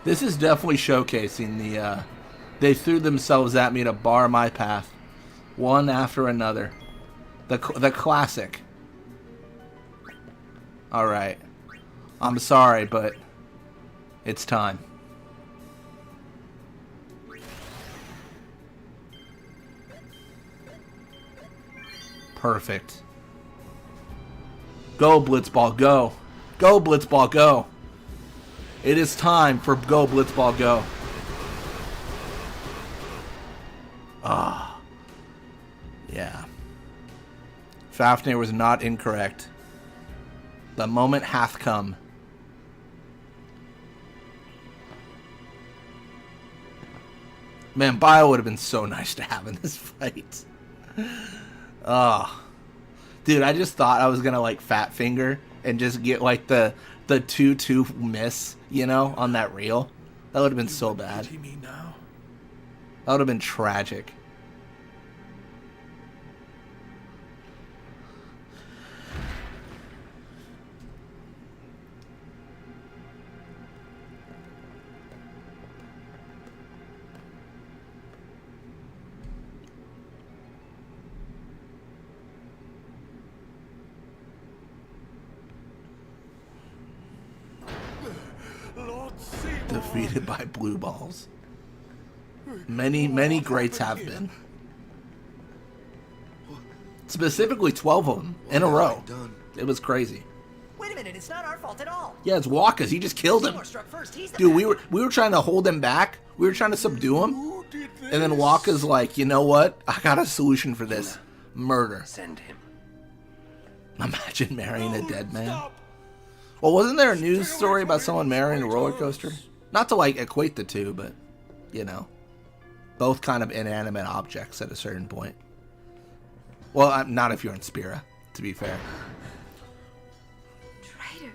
This is definitely showcasing the, they threw themselves at me to bar my path. One after another. The classic. Alright. I'm sorry, but it's time. Perfect. Go, Blitzball, go. Go, Blitzball, go. It is time for Go, Blitzball, go. Ah. Yeah. Fafnir was not incorrect. The moment hath come. Man, Bio would have been so nice to have in this fight. Oh. Dude, I just thought I was gonna like fat finger and just get like the 2-2 miss, you know, on that reel. That would have been so bad. That would have been tragic. Defeated by blue balls. Many greats have been. Specifically 12 of them in a row. It was crazy. Wait a minute, it's not our fault at all. Yeah, it's Walker's. He just killed him. Seymour struck first. He's the Dude, we were trying to hold him back. We were trying to subdue him. And then Walker's like, you know what? I got a solution for this. Murder. Send him. Imagine marrying a dead man. Well, wasn't there a news story about someone marrying a roller coaster? Not to like equate the two, but you know, both kind of inanimate objects at a certain point. Well, not if you're in Spira, to be fair.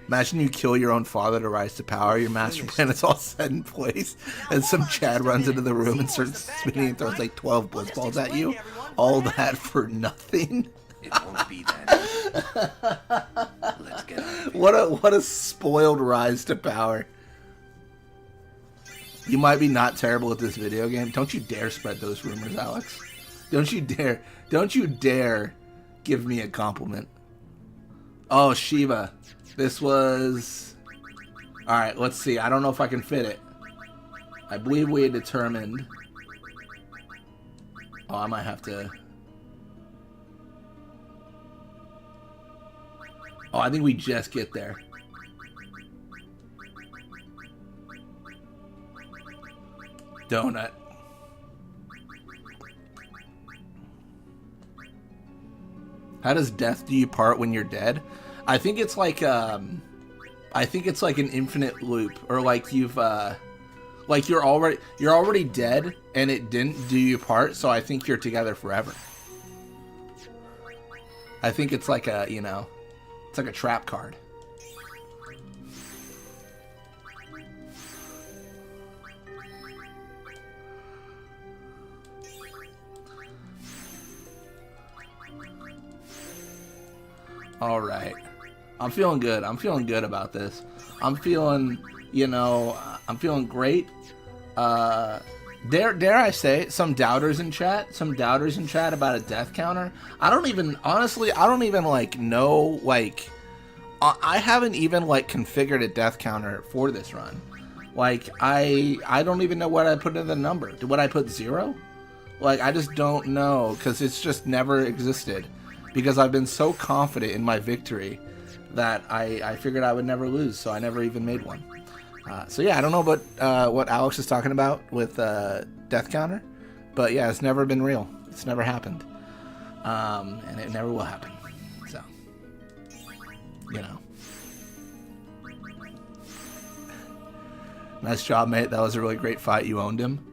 Imagine you kill your own father to rise to power. Your master plan is all set in place, and some Chad runs into the room and starts spinning and throws like 12 blitzballs at you. All that for nothing. It won't be that. Let's get out. What a spoiled rise to power. You might be not terrible at this video game. Don't you dare spread those rumors, Alex. Don't you dare give me a compliment. Oh, Shiva. This was... Alright, let's see. I don't know if I can fit it. I believe we had determined... Oh, I might have to... Oh, I think we just get there. Donut. How does death do you part when you're dead? I think it's like an infinite loop, or like you've like you're already dead and it didn't do you part, so I think you're together forever. I think it's like a, it's like a trap card. All right. I'm feeling good. I'm feeling good about this. I'm feeling, I'm feeling great. Dare I say, some doubters in chat about a death counter. Honestly, I don't even know, I haven't even configured a death counter for this run. I don't even know what I put in the number. Would I put 0? I just don't know, because it's just never existed. Because I've been so confident in my victory that I figured I would never lose, so I never even made one. So yeah, I don't know what Alex is talking about with death counter, but yeah, it's never been real. It's never happened, and it never will happen. So, nice job, mate. That was a really great fight. You owned him.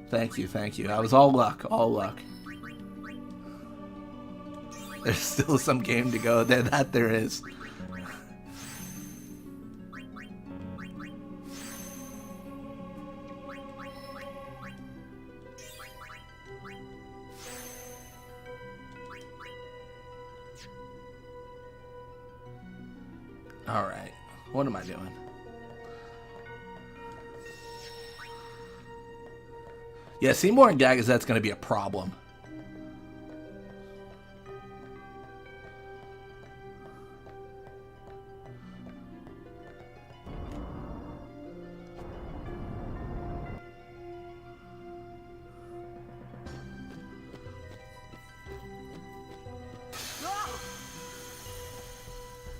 Thank you, thank you. That was all luck, all luck. There's still some game to go. There is. All right. What am I doing? Yeah, Seymour and Guadosalam's going to be a problem.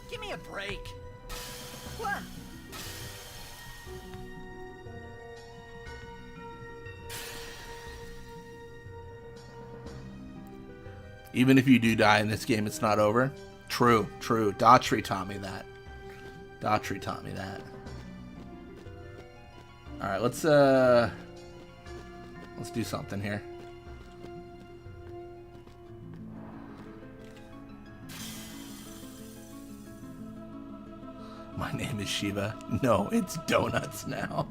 Give me a break. What? Even if you do die in this game, it's not over. True, true. Daughtry taught me that. Daughtry taught me that. All right, let's do something here. My name is Shiva. No, it's Donuts now.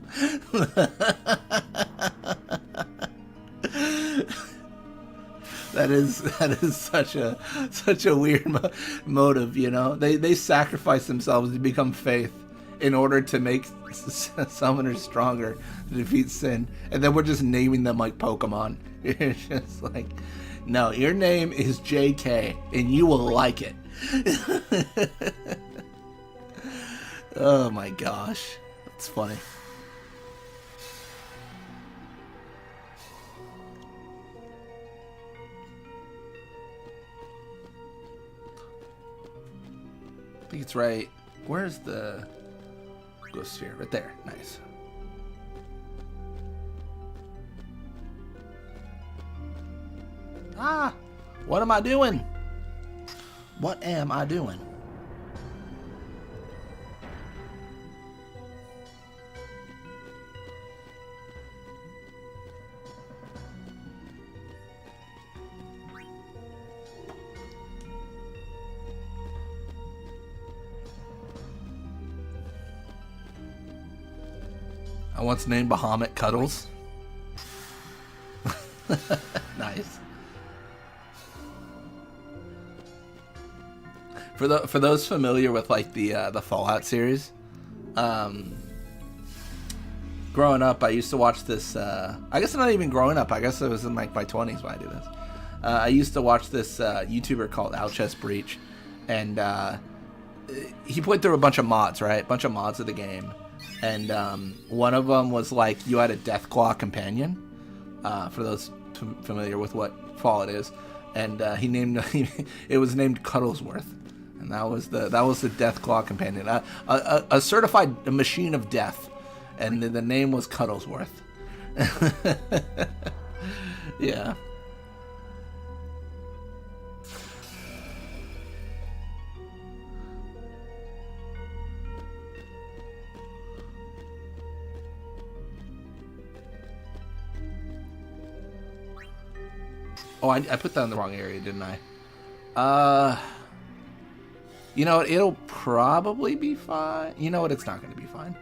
That is such a weird motive, They sacrifice themselves to become Faith in order to make summoners stronger to defeat Sin, and then we're just naming them like Pokemon. It's just like, no, your name is JK, and you will like it. Oh my gosh, that's funny. I think it's right. Where's the ghost sphere? Right there. Nice. Ah! What am I doing? What am I doing? I once named Bahamut Cuddles. Nice. For those familiar with the Fallout series, growing up I used to watch this. I guess not even growing up. I guess it was in my 20s when I do this. I used to watch this YouTuber called Alchess Breach, and he played through a bunch of mods, right? A bunch of mods of the game. And one of them was you had a Deathclaw companion, for those familiar with what Fallout is, and he named it was named Cuddlesworth, And that was the Death Claw companion, a certified machine of death, and the name was Cuddlesworth. Yeah. Oh, I put that in the wrong area, didn't I? You know what? It'll probably be fine. You know what? It's not going to be fine.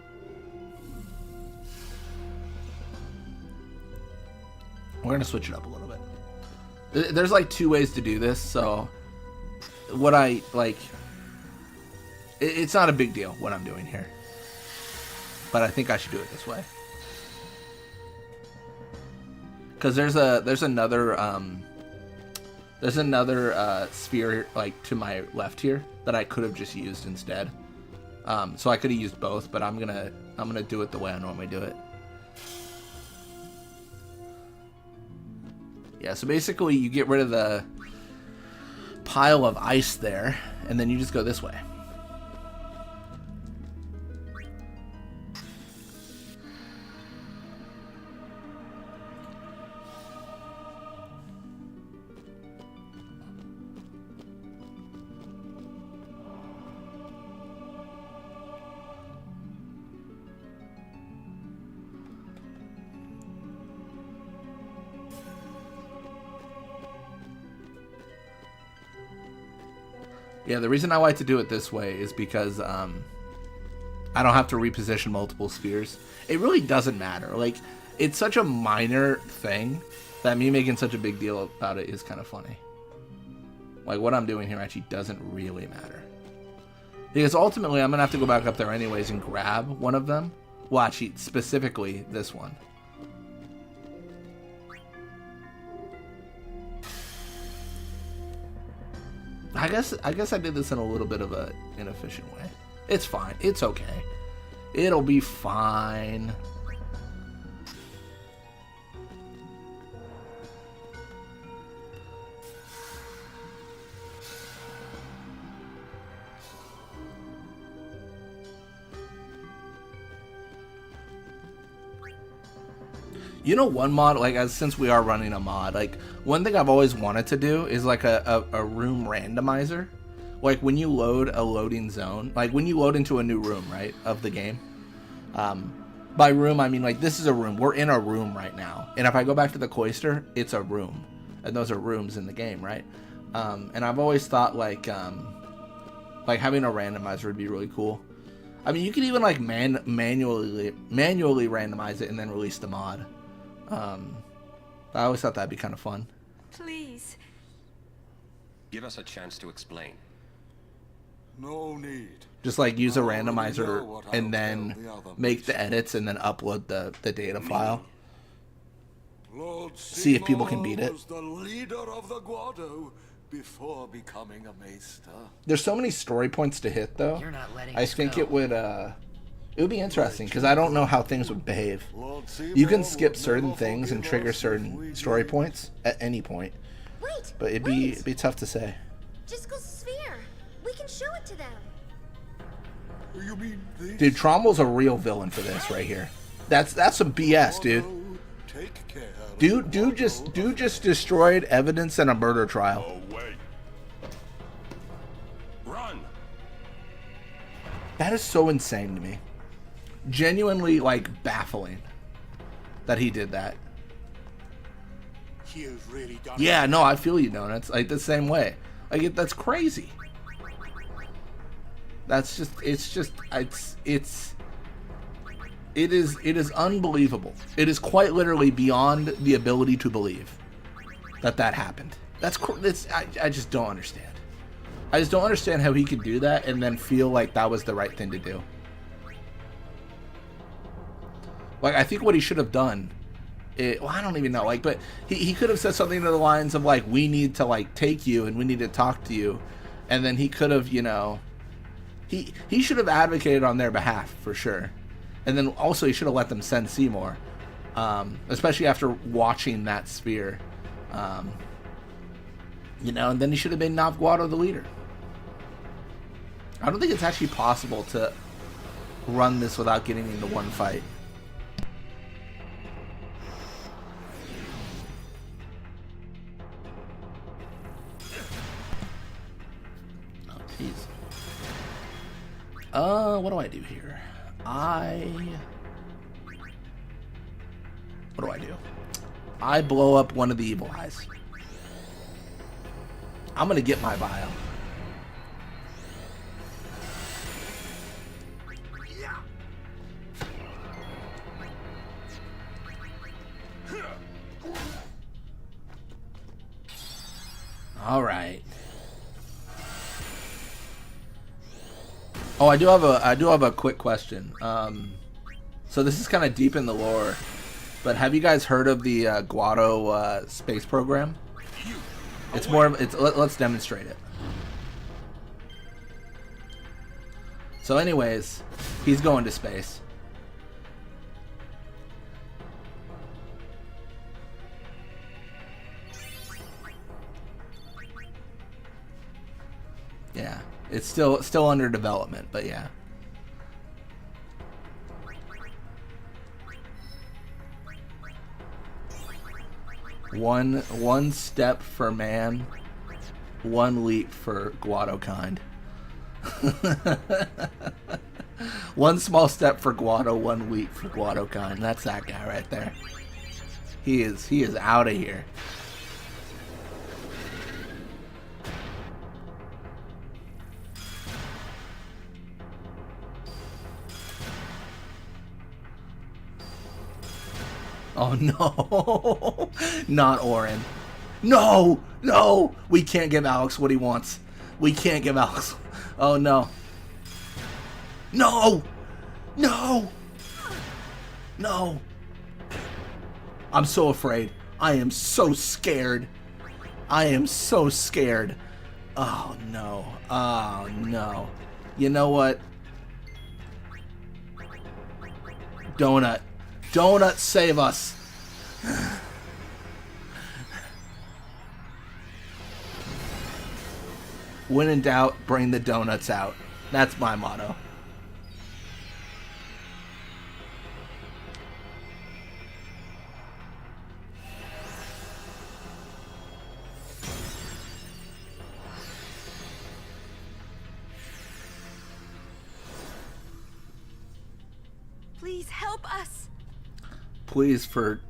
We're going to switch it up a little bit. There's like 2 ways to do this, so what I like, it's not a big deal what I'm doing here, but I think I should do it this way. Because there's another sphere like to my left here that I could have just used instead. So I could have used both, but I'm gonna do it the way I normally do it. Yeah, so basically you get rid of the pile of ice there, and then you just go this way. Yeah, the reason I like to do it this way is because I don't have to reposition multiple spheres. It really doesn't matter. Like, it's such a minor thing that me making such a big deal about it is kind of funny. Like, what I'm doing here actually doesn't really matter. Because ultimately, I'm going to have to go back up there anyways and grab one of them. Well, actually, specifically this one. I guess I did this in a little bit of an inefficient way. It's fine. It's okay. It'll be fine. You know, one mod, like, since we are running a mod, like, one thing I've always wanted to do is like a room randomizer. Like, when you load a loading zone, like when you load into a new room, right, of the game. By room, I mean, like, this is a room. We're in a room right now. And if I go back to the cloister, it's a room. And those are rooms in the game, right? And I've always thought, like having a randomizer would be really cool. I mean, you could even, like, manually randomize it and then release the mod. I always thought that'd be kind of fun. Please. Give us a chance to explain. No need. Just like use a randomizer and then make the edits and then upload the data file. Lord See if people can beat it. was the leader of the Guado before becoming a maester. There's so many story points to hit though. You're not letting I us think go. it would be interesting because I don't know how things would behave. You can skip certain things and trigger certain story points at any point. Wait, But it'd be tough to say. Just go sphere. We can show it to them. You mean this? Dude, Trommel's a real villain for this right here. That's some BS, dude. Take care. Dude just destroyed evidence in a murder trial. Oh, wait. Run! That is so insane to me. Genuinely, like, baffling that he did that. He has really done Yeah, no, I feel you, Donuts. Like, the same way. Like, that's crazy. That's just, it is unbelievable. It is quite literally beyond the ability to believe that happened. I just don't understand. I just don't understand how he could do that and then feel like that was the right thing to do. Like, I think what he should have done, well, I don't even know, like, but he could have said something to the lines of, like, we need to, like, take you and we need to talk to you. And then he could have, you know, he should have advocated on their behalf for sure. And then also he should have let them send Seymour, especially after watching that sphere. You know, and then he should have made Guado the leader. I don't think it's actually possible to run this without getting into one fight. Oh, jeez. What do I do here? What do I do? I blow up one of the evil eyes. I'm gonna get my bio. All right. Oh, I do have a quick question. So this is kind of deep in the lore, but have you guys heard of the Guado space program? It's more of let's demonstrate it. So anyways, he's going to space. Yeah, it's still under development, but yeah. One step for man, one leap for Guado kind. One small step for Guado, one leap for Guado kind. That's that guy right there. He is out of here. Oh no, not Orin. No, no, we can't give Alex what he wants. We can't give Alex. Oh no. No, no, no. I'm so afraid. I am so scared. I am so scared. Oh no, oh no. You know what? Donut. Donut, save us. When in doubt, bring the donuts out. That's my motto. Please help us. Please, for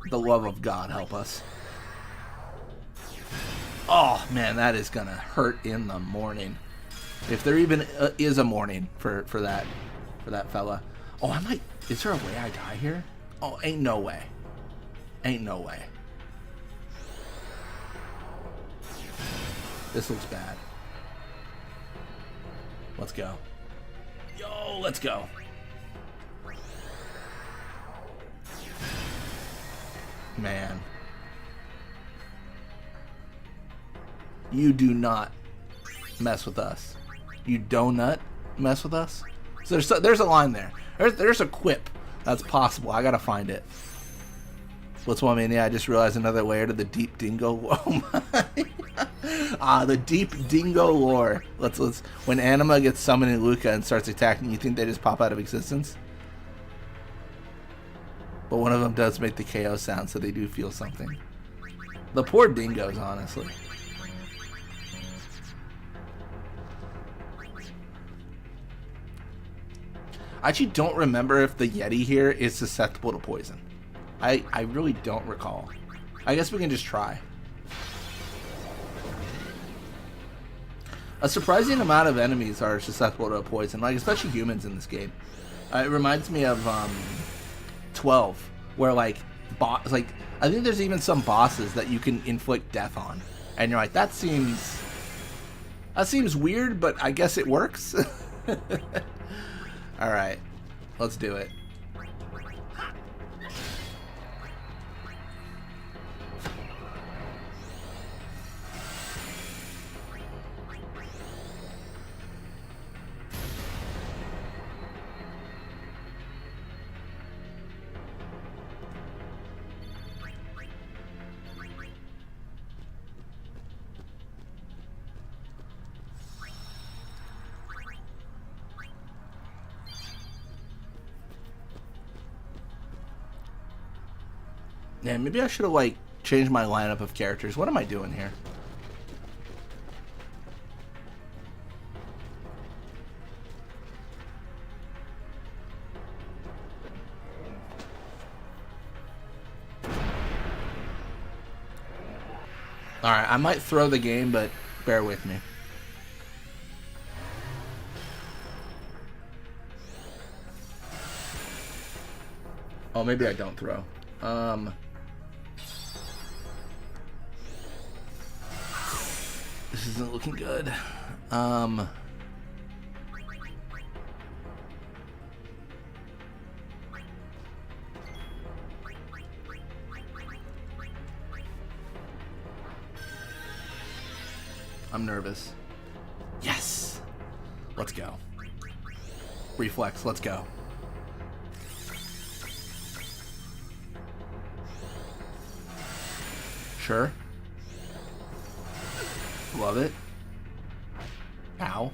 the love of God, help us. Oh, man, that is going to hurt in the morning. If there even is a morning for that fella. Oh, I might... Is there a way I die here? Oh, ain't no way. Ain't no way. This looks bad. Let's go. Yo, let's go. Man. You do not mess with us. You donut mess with us? So there's a line there. There's a quip that's possible. I gotta find it. What's one man? Yeah, I just realized another layer to the deep dingo. Oh my. The deep dingo lore. Let's when Anima gets summoned in Luca and starts attacking, you think they just pop out of existence? But one of them does make the KO sound, so they do feel something. The poor dingoes, honestly. I actually don't remember if the Yeti here is susceptible to poison. I really don't recall. I guess we can just try. A surprising amount of enemies are susceptible to poison, like especially humans in this game. It reminds me of 12, where like I think there's even some bosses that you can inflict death on, and you're like, that seems weird, but I guess it works. All right, let's do it. Yeah, maybe I should have, like, changed my lineup of characters. What am I doing here? Alright, I might throw the game, but bear with me. Oh, maybe I don't throw. This isn't looking good. I'm nervous. Yes! Let's go. Reflex, let's go. Sure. Love it. Ow.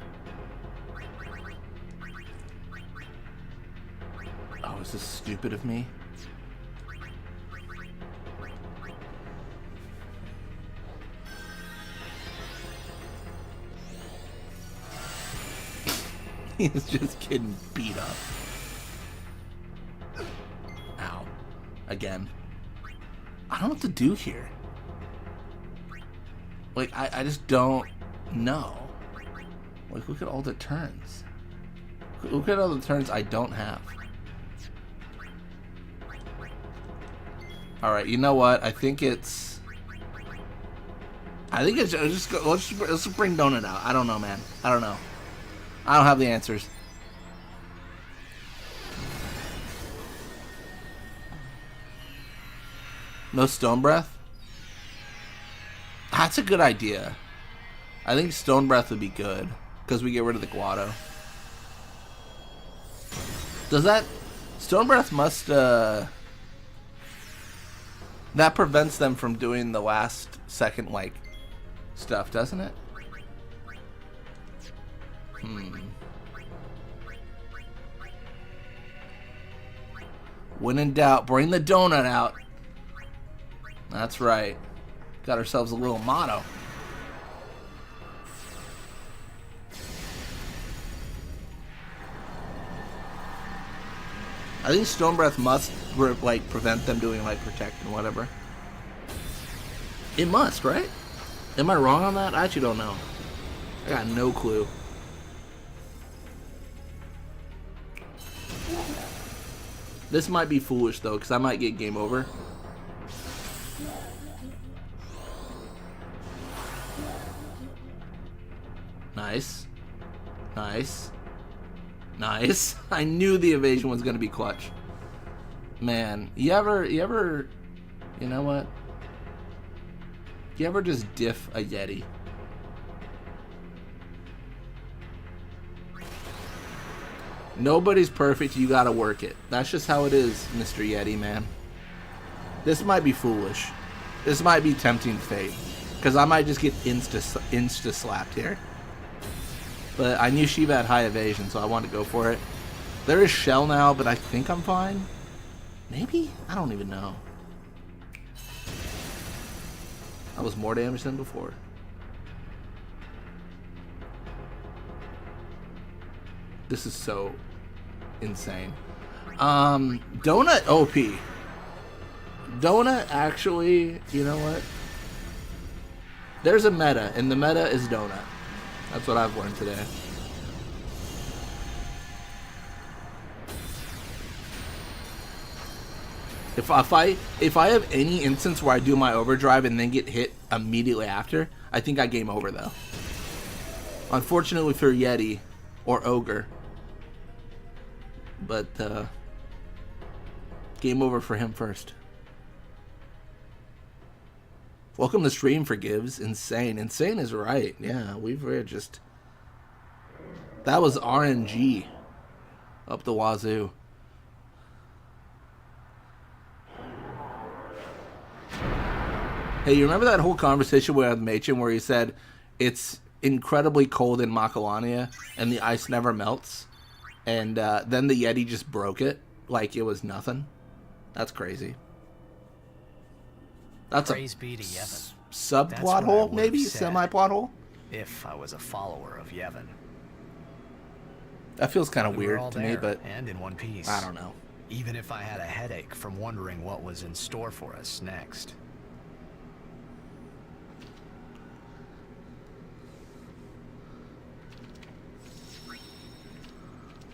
Oh, is this stupid of me? He's just getting beat up. Ow. Again. I don't know what to do here. Like, I just don't know. Like, look at all the turns. Look at all the turns I don't have. Alright, you know what? I think it's just go, let's bring Donut out. I don't know, man. I don't know. I don't have the answers. No Stone Breath? That's a good idea. I think Stone Breath would be good because we get rid of the Guado. Does that Stone Breath must that prevents them from doing the last second like stuff, doesn't it? When in doubt, bring the donut out. That's right. Got ourselves a little motto. I think Stone Breath must like prevent them doing like protect and whatever. It must, right? Am I wrong on that? I actually don't know. I got no clue. This might be foolish though, because I might get game over. Nice. Nice. Nice. I knew the evasion was going to be clutch. Man, you ever, you know what? You ever just diff a Yeti? Nobody's perfect, you gotta work it. That's just how it is, Mr. Yeti, man. This might be foolish. This might be tempting fate. Because I might just get insta-slapped here. But I knew Shiva had high evasion, so I wanted to go for it. There is Shell now, but I think I'm fine. Maybe? I don't even know. I was more damaged than before. This is so insane. Donut OP. Donut actually, you know what? There's a meta, and the meta is Donut. That's what I've learned today. If I have any instance where I do my overdrive and then get hit immediately after, I think I game over though. Unfortunately for Yeti or Ogre. But game over for him first. Welcome to Stream Forgives. Insane. Insane is right. Yeah, we're just... That was RNG. Up the wazoo. Hey, you remember that whole conversation with Machin where he said it's incredibly cold in Makalania and the ice never melts? And then the Yeti just broke it like it was nothing? That's crazy. That's Praise be to Yevon. sub That's plot what I hole, would've maybe said semi plot hole. If I was a follower of Yevon. That feels kind of We were weird all to me, there, but and in one piece. I don't know. Even if I had a headache from wondering what was in store for us next.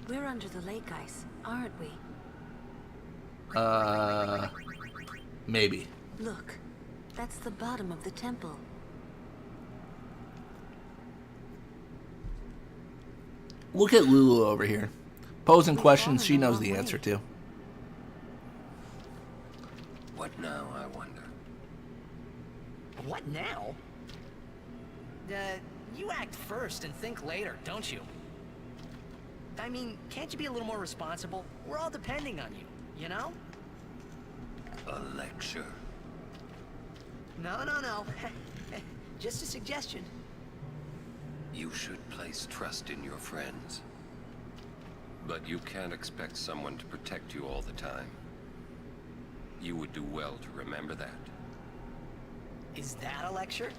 We're under the lake ice, aren't we? Maybe. Look, that's the bottom of the temple. Look at Lulu over here, posing questions she knows the answer to. What now, I wonder? What now? You act first and think later, don't you? I mean, can't you be a little more responsible? We're all depending on you, you know? A lecture? No. Just a suggestion. You should place trust in your friends. But you can't expect someone to protect you all the time. You would do well to remember that. Is that a lecture?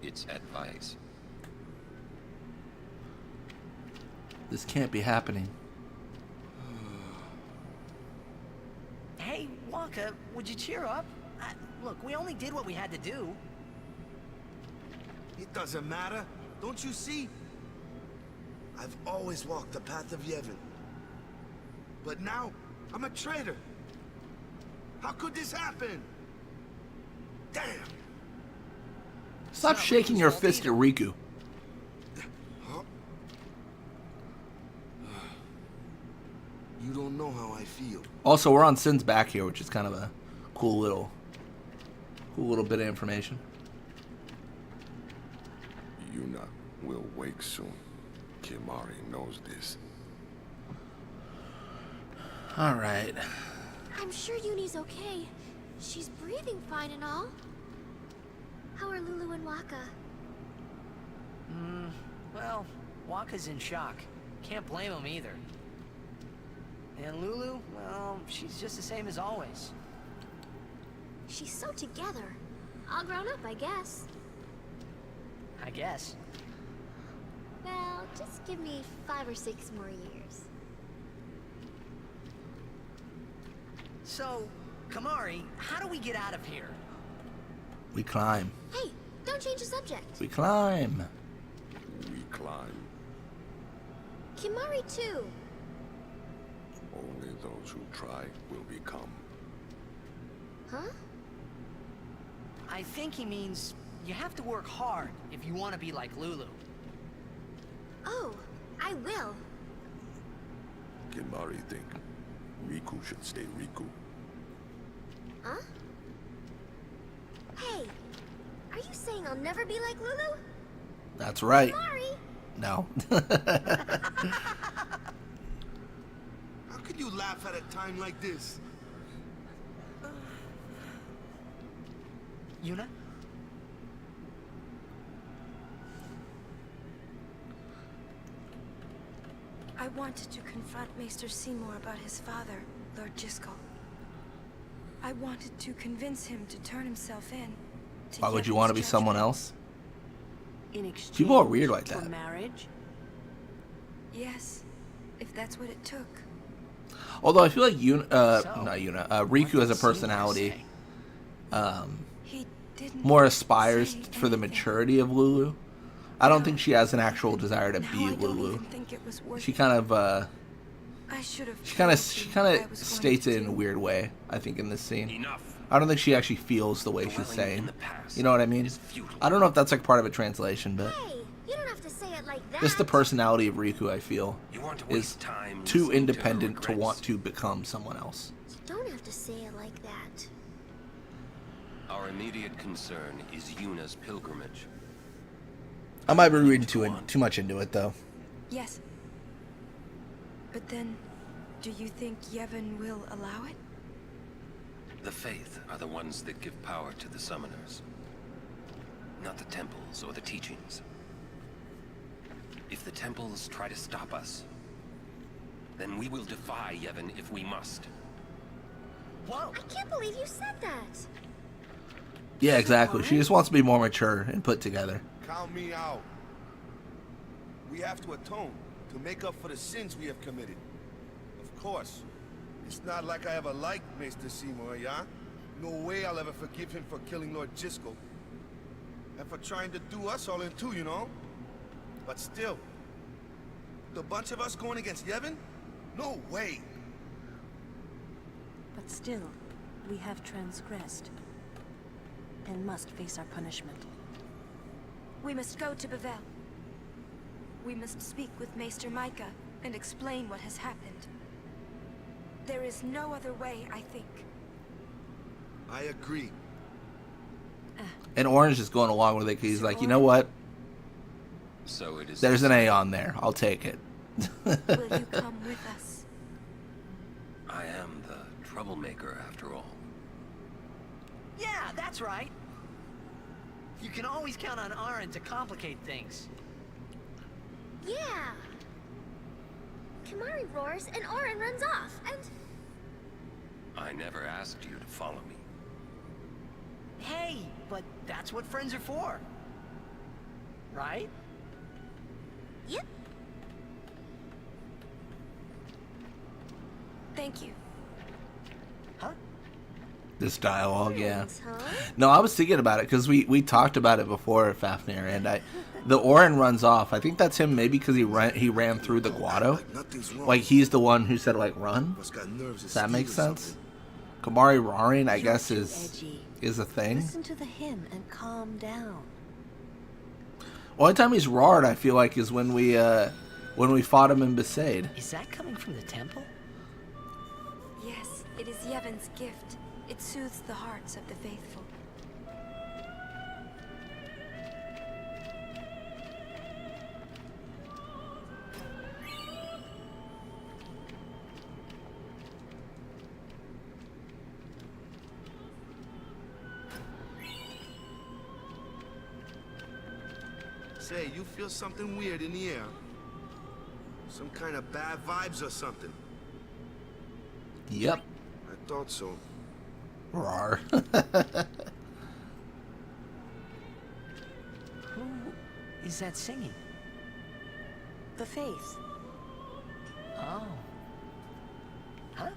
It's advice. This can't be happening. Hey, Wonka, would you cheer up? Look, we only did what we had to do. It doesn't matter. Don't you see? I've always walked the path of Yevon. But now, I'm a traitor. How could this happen? Damn! Stop shaking your fist at Riku. You don't know how I feel. Also, we're on Sin's back here, which is kind of a cool little bit of information. Yuna will wake soon. Kimari knows this. All right. I'm sure Yuni's okay. She's breathing fine and all. How are Lulu and Waka? Well, Waka's in shock. Can't blame him either. And Lulu, well, she's just the same as always. She's so together. All grown up, I guess. I guess. Well, just give me 5 or 6 more years. So, Kamari, how do we get out of here? We climb. Hey, don't change the subject. We climb. We climb. Kimari too. Only those who try will become. Huh? I think he means you have to work hard if you want to be like Lulu. Oh, I will. Kimari think Riku should stay Riku. Huh? Hey, are you saying I'll never be like Lulu? That's right. Kimari! No. How could you laugh at a time like this? Yuna? I wanted to confront Maester Seymour about his father, Lord Jiskel. I wanted to convince him to turn himself in. To Why would you Yevon's want to be judgment. someone else? In exchange People are weird like for that. marriage? Yes, if that's what it took. Although I feel like Riku as a personality more aspires for the maturity of Lulu. I don't think she has an actual desire to be Lulu. She kind of states it in a weird way, I think, in this scene. I don't think she actually feels the way she's saying. You know what I mean? I don't know if that's like part of a translation, but Hey, you don't have to say it like that. just the personality of Riku, I feel, is too independent to want to become someone else. You don't have to say it like that. Our immediate concern is Yuna's pilgrimage. I might be reading too much into it, though. Yes. But then, do you think Yevon will allow it? The Faith are the ones that give power to the summoners, not the temples or the teachings. If the temples try to stop us, then we will defy Yevon if we must. Whoa! I can't believe you said that. Yeah, exactly. She just wants to be more mature and put together. Count me out. We have to atone, to make up for the sins we have committed. Of course. It's not like I ever liked Maester Seymour, yeah? No way I'll ever forgive him for killing Lord Jiskel. And for trying to do us all in two, you know? But still, the bunch of us going against Yevon? No way! But still, we have transgressed. And must face our punishment. We must go to Bevel. We must speak with Maester Micah and explain what has happened. There is no other way, I think. I agree. And Orange is going along with it because he's like, you know what? So it is. There's an A on there. I'll take it. Will you come with us? I am the troublemaker after all. Yeah, that's right. You can always count on Aaron to complicate things. Yeah. Kimari roars and Orin runs off, and... I never asked you to follow me. Hey, but that's what friends are for. Right? Yep. Thank you. Huh? This dialogue, yeah. Thanks, huh? No, I was thinking about it because we talked about it before, Fafnir, and the Orin runs off. I think that's him maybe because he ran through the Guado. Like he's the one who said like run. Does that make sense? Kimari roaring, I guess, is a thing. Listen to the hymn and calm down. Only time he's roared, I feel like, is when we fought him in Besaid. Is that coming from the temple? Yes, it is Yevon's gift. It soothes the hearts of the faithful. Say, you feel something weird in the air. Some kind of bad vibes or something. Yep. I thought so. Roar. Who is that singing? The faith. Oh. Huh?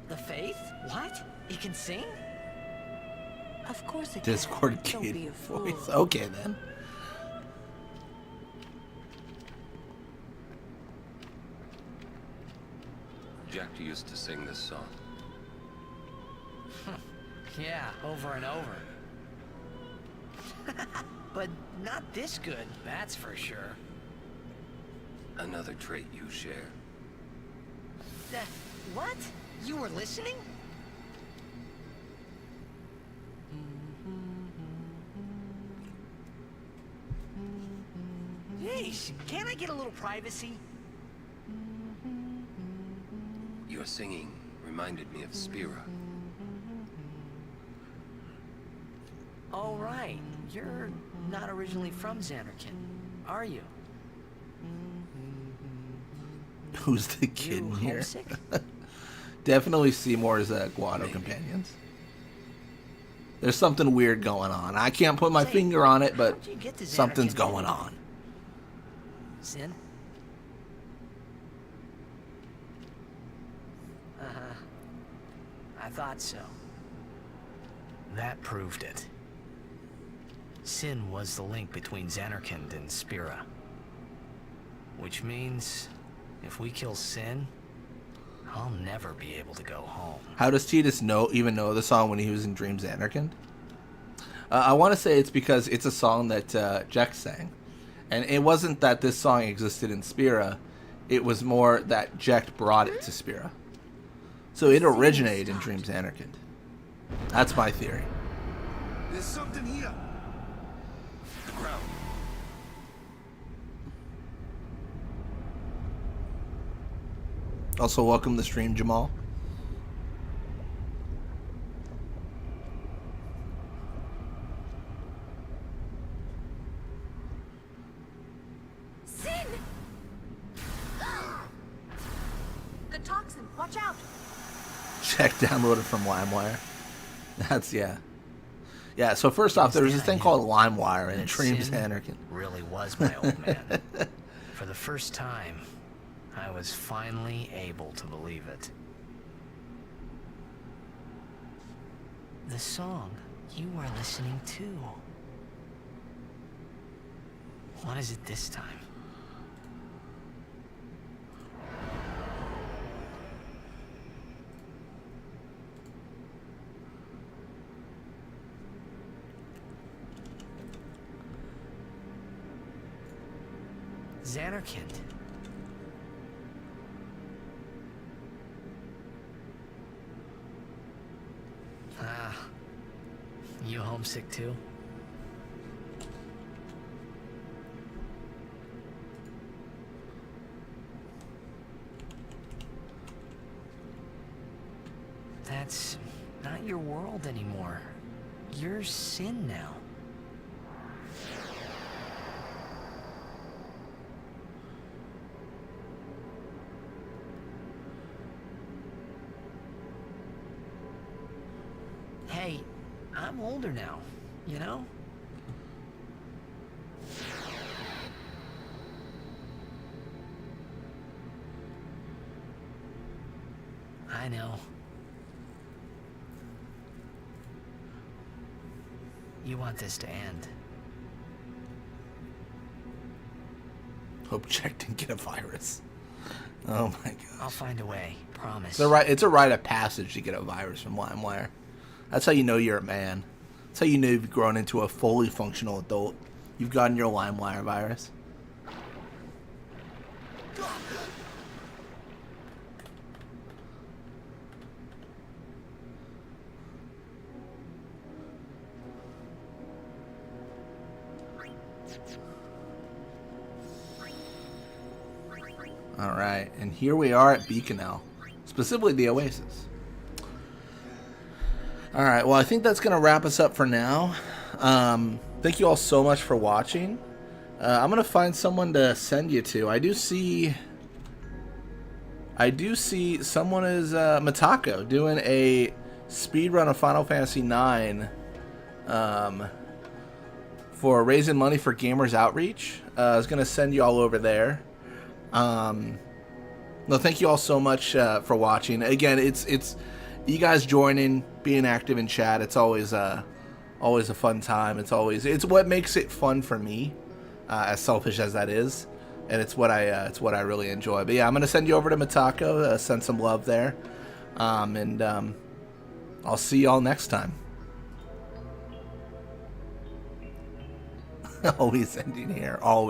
The faith? What? It can sing? Of course it Discord can. Don't be kid a fool. voice. Okay then. Jack used to sing this song. Yeah, over and over. But not this good, that's for sure. Another trait you share. What? You were listening? Jeez, can't I get a little privacy? Your singing reminded me of Spira. Oh, right. You're not originally from Xanarkand, are you? Who's the kid You in here? homesick? Definitely Seymour's Guado companions. There's something weird going on. I can't put my finger on it, but how'd you get to something's Xanarkand going anyway? on. Sin? Uh-huh. I thought so. That proved it. Sin was the link between Xanarkand and Spira. Which means, if we kill Sin, I'll never be able to go home. How does Tidus even know the song when he was in Dreams Anarkand? I want to say it's because it's a song that Jack sang. And it wasn't that this song existed in Spira. It was more that Jack brought it to Spira. So it originated in Dreams Anarkand. That's my theory. There's something here. The ground. Also, welcome to the stream, Jamal. Sin! The toxin, watch out! Check downloaded from LimeWire. That's, yeah. Yeah, so first off, there was this Instead, I thing knew called LimeWire and that Dreams Sin Anarchy. really was my old man. For the first time, I was finally able to believe it. The song you were listening to. What is it this time? Xanarkand. Ah, you homesick too? That's not your world anymore. You're Sin now. Hey, I'm older now, you know? I know. You want this to end. Hope Jack didn't get a virus. Oh my god. I'll find a way, promise. It's a rite of passage to get a virus from LimeWire. That's how you know you're a man. That's how you know you've grown into a fully functional adult. You've gotten your LimeWire virus. Alright, and here we are at Beaconell. Specifically the Oasis. Alright, well I think that's going to wrap us up for now. Thank you all so much for watching. I'm going to find someone to send you to. I do see someone is Matako doing a speedrun of Final Fantasy IX for raising money for Gamers Outreach. I was going to send you all over there. No, thank you all so much for watching. Again, it's you guys joining, being active in chat. It's always a fun time. It's what makes it fun for me, as selfish as that is, and it's what I really enjoy. But yeah, I'm gonna send you over to Matako, send some love there, and I'll see y'all next time. Always ending here. Always.